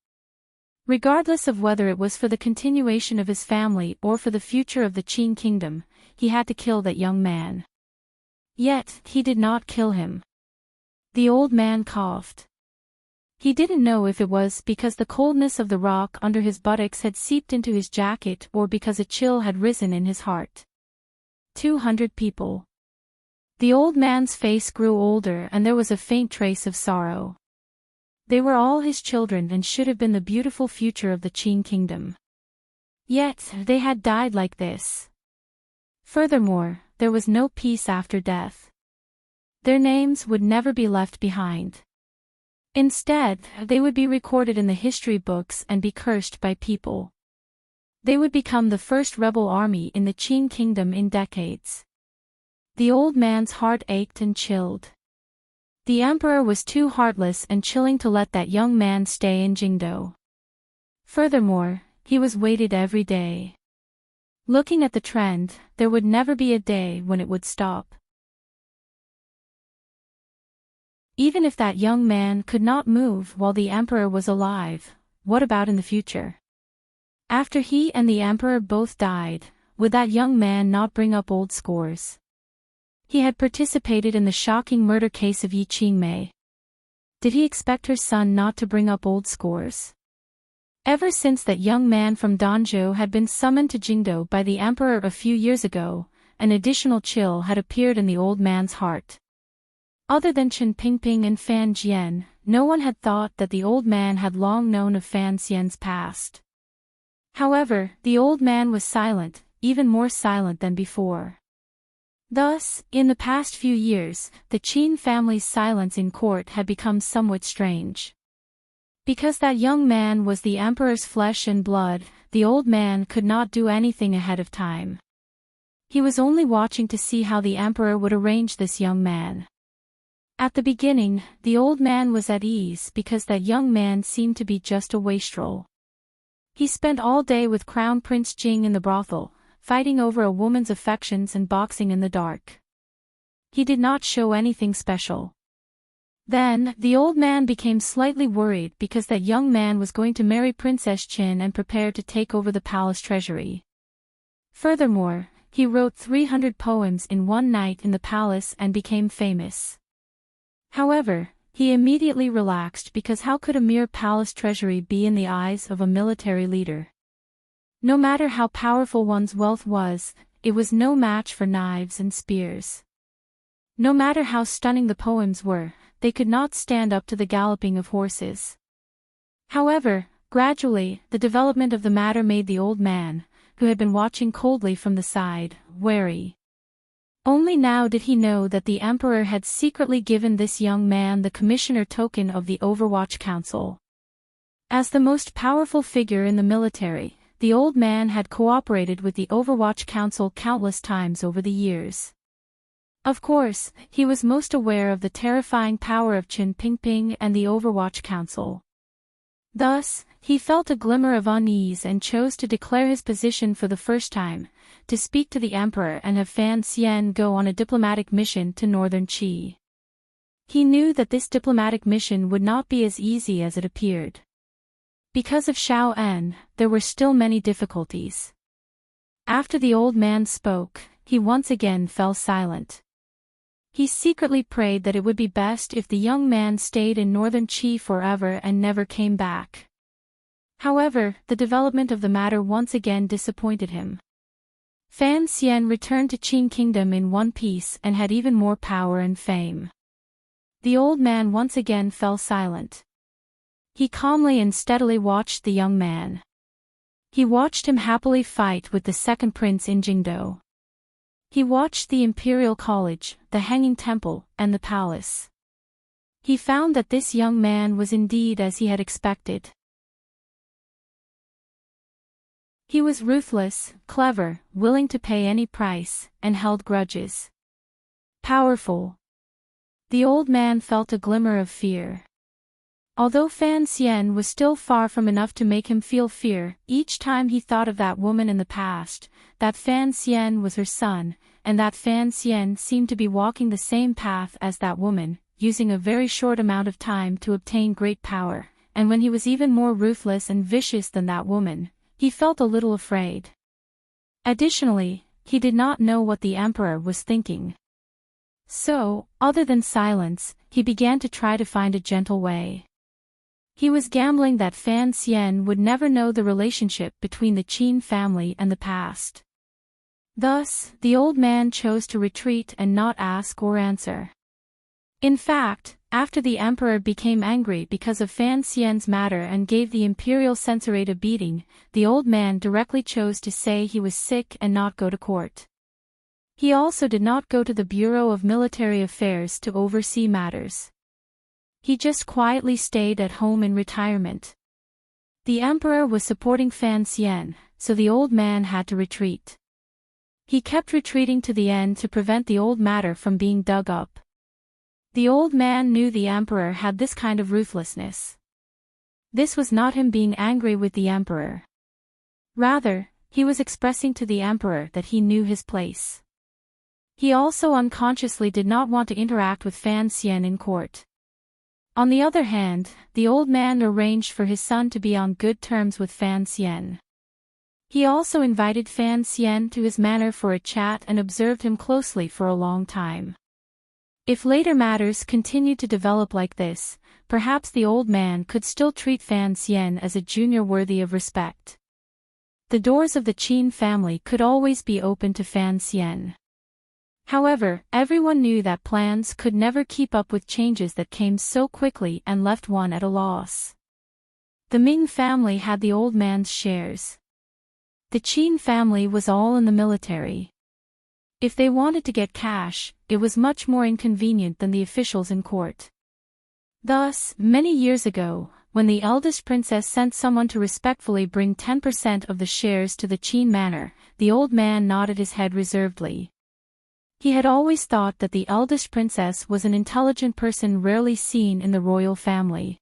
Regardless of whether it was for the continuation of his family or for the future of the Qin kingdom, he had to kill that young man. Yet, he did not kill him. The old man coughed. He didn't know if it was because the coldness of the rock under his buttocks had seeped into his jacket or because a chill had risen in his heart. 200 people. The old man's face grew older and there was a faint trace of sorrow. They were all his children and should have been the beautiful future of the Qin kingdom. Yet, they had died like this. Furthermore, there was no peace after death. Their names would never be left behind. Instead, they would be recorded in the history books and be cursed by people. They would become the first rebel army in the Qin kingdom in decades. The old man's heart ached and chilled. The emperor was too heartless and chilling to let that young man stay in Jingdo. Furthermore, he was weighted every day. Looking at the trend, there would never be a day when it would stop. Even if that young man could not move while the emperor was alive, what about in the future? After he and the emperor both died, would that young man not bring up old scores? He had participated in the shocking murder case of Yi Qingmei. Did he expect her son not to bring up old scores? Ever since that young man from Danzhou had been summoned to Jingdo by the emperor a few years ago, an additional chill had appeared in the old man's heart. Other than Chen Pingping and Fan Jian, no one had thought that the old man had long known of Fan Xian's past. However, the old man was silent, even more silent than before. Thus, in the past few years, the Qin family's silence in court had become somewhat strange. Because that young man was the emperor's flesh and blood, the old man could not do anything ahead of time. He was only watching to see how the emperor would arrange this young man. At the beginning, the old man was at ease because that young man seemed to be just a wastrel. He spent all day with Crown Prince Jing in the brothel, fighting over a woman's affections and boxing in the dark. He did not show anything special. Then, the old man became slightly worried because that young man was going to marry Princess Qin and prepare to take over the palace treasury. Furthermore, he wrote 300 poems in one night in the palace and became famous. However, he immediately relaxed because how could a mere palace treasury be in the eyes of a military leader? No matter how powerful one's wealth was, it was no match for knives and spears. No matter how stunning the poems were, they could not stand up to the galloping of horses. However, gradually, the development of the matter made the old man, who had been watching coldly from the side, wary. Only now did he know that the emperor had secretly given this young man the commissioner token of the Overwatch Council. As the most powerful figure in the military, the old man had cooperated with the Overwatch Council countless times over the years. Of course, he was most aware of the terrifying power of Chen Pingping and the Overwatch Council. Thus, He felt a glimmer of unease and chose to declare his position for the first time, to speak to the emperor and have Fan Xian go on a diplomatic mission to northern Qi. He knew that this diplomatic mission would not be as easy as it appeared. Because of Xiao En, there were still many difficulties. After the old man spoke, he once again fell silent. He secretly prayed that it would be best if the young man stayed in northern Qi forever and never came back. However, the development of the matter once again disappointed him. Fan Xian returned to Qin Kingdom in one piece and had even more power and fame. The old man once again fell silent. He calmly and steadily watched the young man. He watched him happily fight with the second prince in Jingdou. He watched the imperial college, the hanging temple, and the palace. He found that this young man was indeed as he had expected. He was ruthless, clever, willing to pay any price, and held grudges. Powerful. The old man felt a glimmer of fear. Although Fan Xian was still far from enough to make him feel fear, each time he thought of that woman in the past, that Fan Xian was her son, and that Fan Xian seemed to be walking the same path as that woman, using a very short amount of time to obtain great power, and when he was even more ruthless and vicious than that woman, he felt a little afraid. Additionally, he did not know what the emperor was thinking. So, other than silence, he began to try to find a gentle way. He was gambling that Fan Xian would never know the relationship between the Qin family and the past. Thus, the old man chose to retreat and not ask or answer. In fact, after the emperor became angry because of Fan Xian's matter and gave the imperial censorate a beating, the old man directly chose to say he was sick and not go to court. He also did not go to the Bureau of Military Affairs to oversee matters. He just quietly stayed at home in retirement. The emperor was supporting Fan Xian, so the old man had to retreat. He kept retreating to the end to prevent the old matter from being dug up. The old man knew the emperor had this kind of ruthlessness. This was not him being angry with the emperor. Rather, he was expressing to the emperor that he knew his place. He also unconsciously did not want to interact with Fan Xian in court. On the other hand, the old man arranged for his son to be on good terms with Fan Xian. He also invited Fan Xian to his manor for a chat and observed him closely for a long time. If later matters continued to develop like this, perhaps the old man could still treat Fan Xian as a junior worthy of respect. The doors of the Qin family could always be open to Fan Xian. However, everyone knew that plans could never keep up with changes that came so quickly and left one at a loss. The Ming family had the old man's shares. The Qin family was all in the military. If they wanted to get cash, it was much more inconvenient than the officials in court. Thus, many years ago, when the eldest princess sent someone to respectfully bring 10% of the shares to the Qin manor, the old man nodded his head reservedly. He had always thought that the eldest princess was an intelligent person rarely seen in the royal family.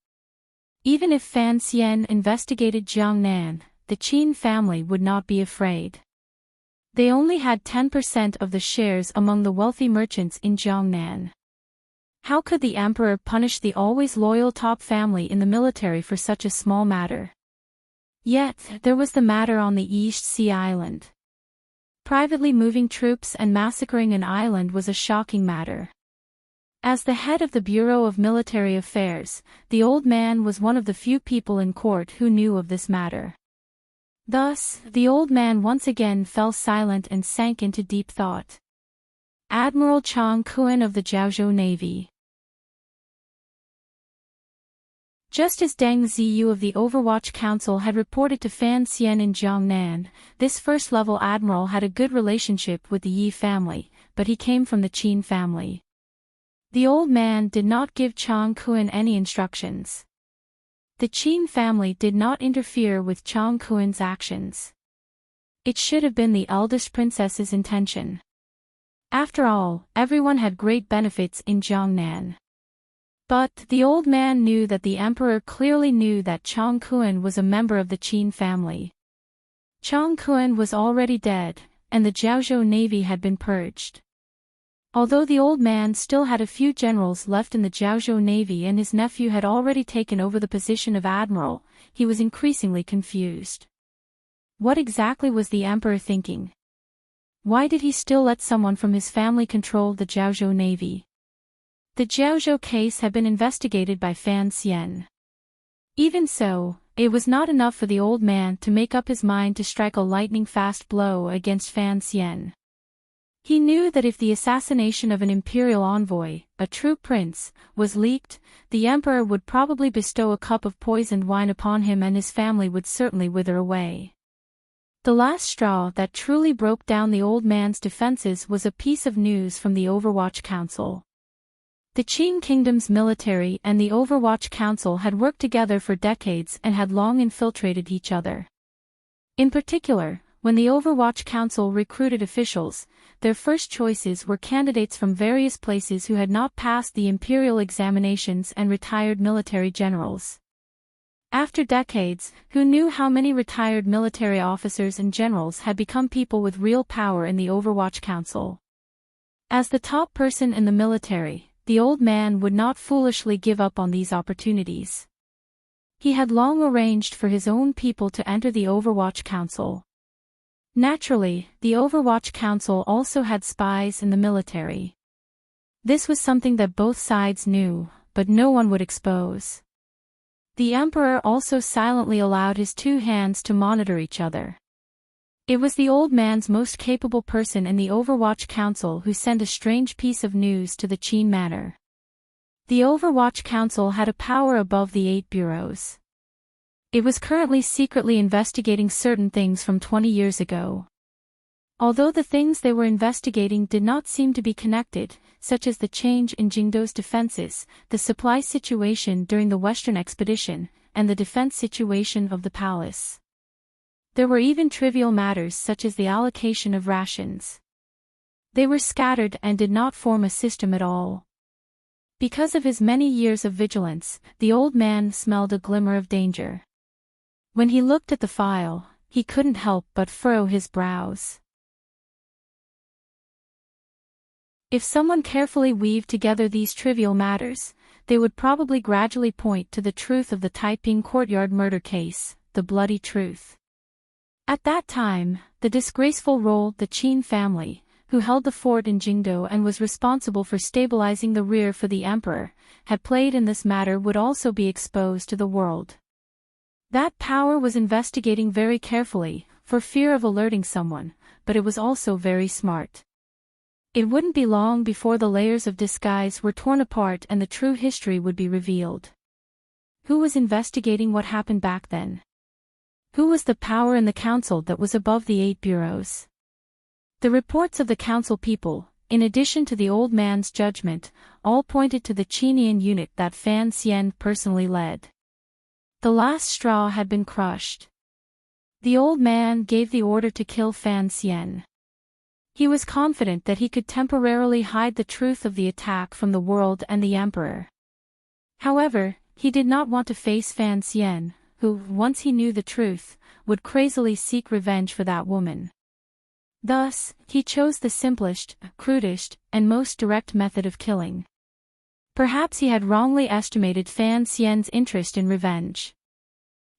Even if Fan Xian investigated Jiangnan, the Qin family would not be afraid. They only had 10% of the shares among the wealthy merchants in Jiangnan. How could the emperor punish the always loyal top family in the military for such a small matter? Yet, there was the matter on the East Sea Island. Privately moving troops and massacring an island was a shocking matter. As the head of the Bureau of Military Affairs, the old man was one of the few people in court who knew of this matter. Thus, the old man once again fell silent and sank into deep thought. Admiral Chang Kuan of the Jiaozhou Navy. Just as Deng Ziyu of the Overwatch Council had reported to Fan Xian in Jiangnan, this first-level admiral had a good relationship with the Yi family, but he came from the Qin family. The old man did not give Chang Kuan any instructions. The Qin family did not interfere with Chang Kuan's actions. It should have been the eldest princess's intention. After all, everyone had great benefits in Jiangnan. But the old man knew that the emperor clearly knew that Chong Kun was a member of the Qin family. Chong Kun was already dead, and the Jiaozhou navy had been purged. Although the old man still had a few generals left in the Jiaozhou navy and his nephew had already taken over the position of admiral, he was increasingly confused. What exactly was the emperor thinking? Why did he still let someone from his family control the Jiaozhou navy? The Jiaozhou case had been investigated by Fan Xian. Even so, it was not enough for the old man to make up his mind to strike a lightning-fast blow against Fan Xian. He knew that if the assassination of an imperial envoy, a true prince, was leaked, the emperor would probably bestow a cup of poisoned wine upon him and his family would certainly wither away. The last straw that truly broke down the old man's defenses was a piece of news from the Overwatch Council. The Qin Kingdom's military and the Overwatch Council had worked together for decades and had long infiltrated each other. In particular, when the Overwatch Council recruited officials, their first choices were candidates from various places who had not passed the imperial examinations and retired military generals. After decades, who knew how many retired military officers and generals had become people with real power in the Overwatch Council? As the top person in the military, the old man would not foolishly give up on these opportunities. He had long arranged for his own people to enter the Overwatch Council. Naturally, the Overwatch Council also had spies in the military. This was something that both sides knew, but no one would expose. The emperor also silently allowed his two hands to monitor each other. It was the old man's most capable person in the Overwatch Council who sent a strange piece of news to the Qin Manor. The Overwatch Council had a power above the 8 bureaus. It was currently secretly investigating certain things from 20 years ago. Although the things they were investigating did not seem to be connected, such as the change in Jingdo's defenses, the supply situation during the Western expedition, and the defense situation of the palace. There were even trivial matters such as the allocation of rations. They were scattered and did not form a system at all. Because of his many years of vigilance, the old man smelled a glimmer of danger. When he looked at the file, he couldn't help but furrow his brows. If someone carefully weaved together these trivial matters, they would probably gradually point to the truth of the Taiping courtyard murder case, the bloody truth. At that time, the disgraceful role the Qin family, who held the fort in Jingdo and was responsible for stabilizing the rear for the emperor, had played in this matter would also be exposed to the world. That power was investigating very carefully, for fear of alerting someone, but it was also very smart. It wouldn't be long before the layers of disguise were torn apart and the true history would be revealed. Who was investigating what happened back then? Who was the power in the council that was above the 8 bureaus? The reports of the council people, in addition to the old man's judgment, all pointed to the Qinian unit that Fan Xian personally led. The last straw had been crushed. The old man gave the order to kill Fan Xian. He was confident that he could temporarily hide the truth of the attack from the world and the emperor. However, he did not want to face Fan Xian, who, once he knew the truth, would crazily seek revenge for that woman. Thus, he chose the simplest, crudest, and most direct method of killing. Perhaps he had wrongly estimated Fan Xian's interest in revenge.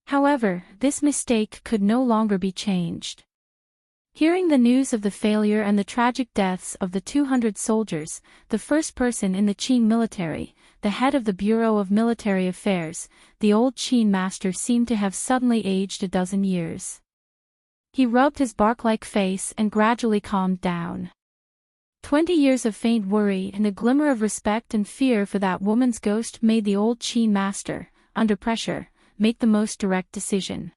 However, this mistake could no longer be changed. Hearing the news of the failure and the tragic deaths of the 200 soldiers, the first person in the Qin military, the head of the Bureau of Military Affairs, the old Qin master seemed to have suddenly aged a dozen years. He rubbed his bark-like face and gradually calmed down. 20 years of faint worry and a glimmer of respect and fear for that woman's ghost made the old Qin master, under pressure, make the most direct decision.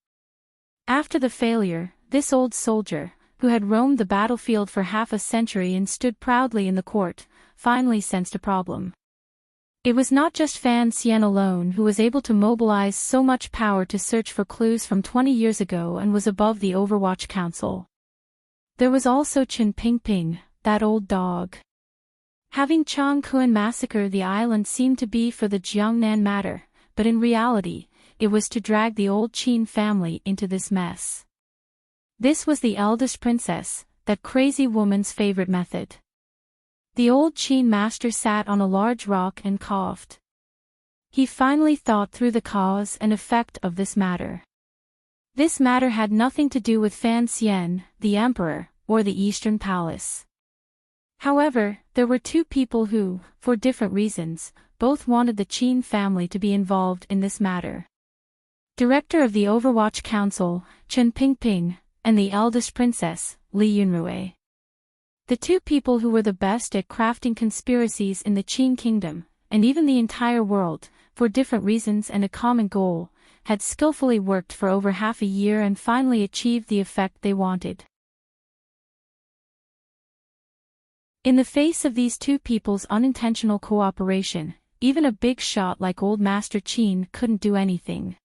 After the failure, this old soldier, who had roamed the battlefield for half a century and stood proudly in the court, finally sensed a problem. It was not just Fan Xian alone who was able to mobilize so much power to search for clues from 20 years ago and was above the Overwatch Council. There was also Chen Pingping, that old dog. Having Chang Kuan massacre the island seemed to be for the Jiangnan matter, but in reality, it was to drag the old Qin family into this mess. This was the eldest princess, that crazy woman's favorite method. The old Qin master sat on a large rock and coughed. He finally thought through the cause and effect of this matter. This matter had nothing to do with Fan Xian, the emperor, or the Eastern Palace. However, there were two people who, for different reasons, both wanted the Qin family to be involved in this matter. Director of the Overwatch Council, Chen Pingping, and the eldest princess, Li Yunrui. The two people who were the best at crafting conspiracies in the Qin kingdom, and even the entire world, for different reasons and a common goal, had skillfully worked for over half a year and finally achieved the effect they wanted. In the face of these two people's unintentional cooperation, even a big shot like Old Master Qin couldn't do anything.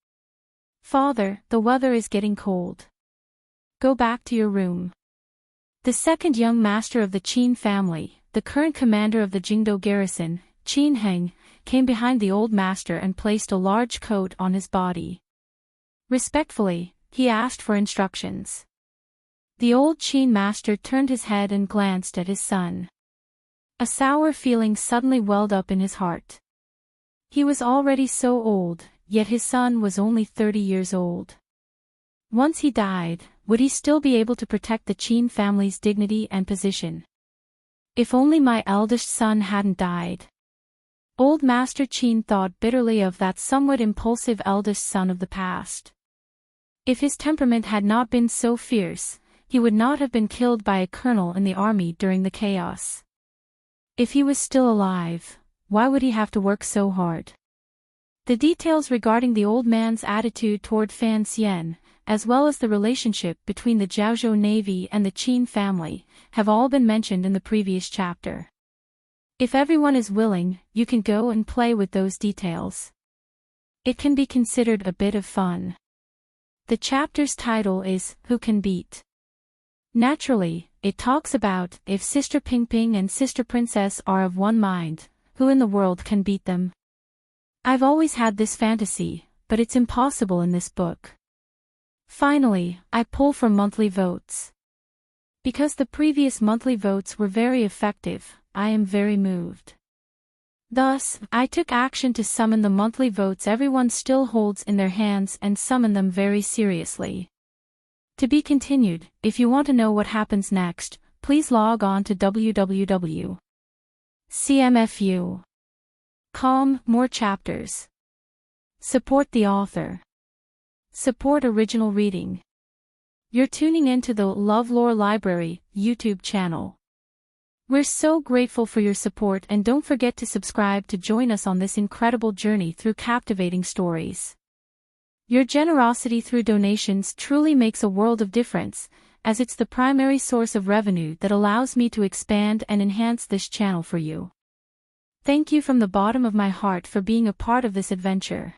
"Father, the weather is getting cold. Go back to your room." The second young master of the Qin family, the current commander of the Jingdo garrison, Qin Heng, came behind the old master and placed a large coat on his body. Respectfully, he asked for instructions. The old Qin master turned his head and glanced at his son. A sour feeling suddenly welled up in his heart. He was already so old, yet his son was only 30 years old. Once he died, would he still be able to protect the Qin family's dignity and position? If only my eldest son hadn't died. Old Master Qin thought bitterly of that somewhat impulsive eldest son of the past. If his temperament had not been so fierce, he would not have been killed by a colonel in the army during the chaos. If he was still alive, why would he have to work so hard? The details regarding the old man's attitude toward Fan Xian, as well as the relationship between the Jiaozhou Navy and the Qin family, have all been mentioned in the previous chapter. If everyone is willing, you can go and play with those details. It can be considered a bit of fun. The chapter's title is, Who Can Beat? Naturally, it talks about, if Sister Pingping and Sister Princess are of one mind, who in the world can beat them? I've always had this fantasy, but it's impossible in this book. Finally, I pull for monthly votes. Because the previous monthly votes were very effective, I am very moved. Thus, I took action to summon the monthly votes everyone still holds in their hands and summon them very seriously. To be continued. If you want to know what happens next, please log on to www.cmfu.com. More chapters. Support the author. Support original reading. You're tuning into the LoveLore Library YouTube channel. We're so grateful for your support, and don't forget to subscribe to join us on this incredible journey through captivating stories. Your generosity through donations truly makes a world of difference, as it's the primary source of revenue that allows me to expand and enhance this channel for you. Thank you from the bottom of my heart for being a part of this adventure.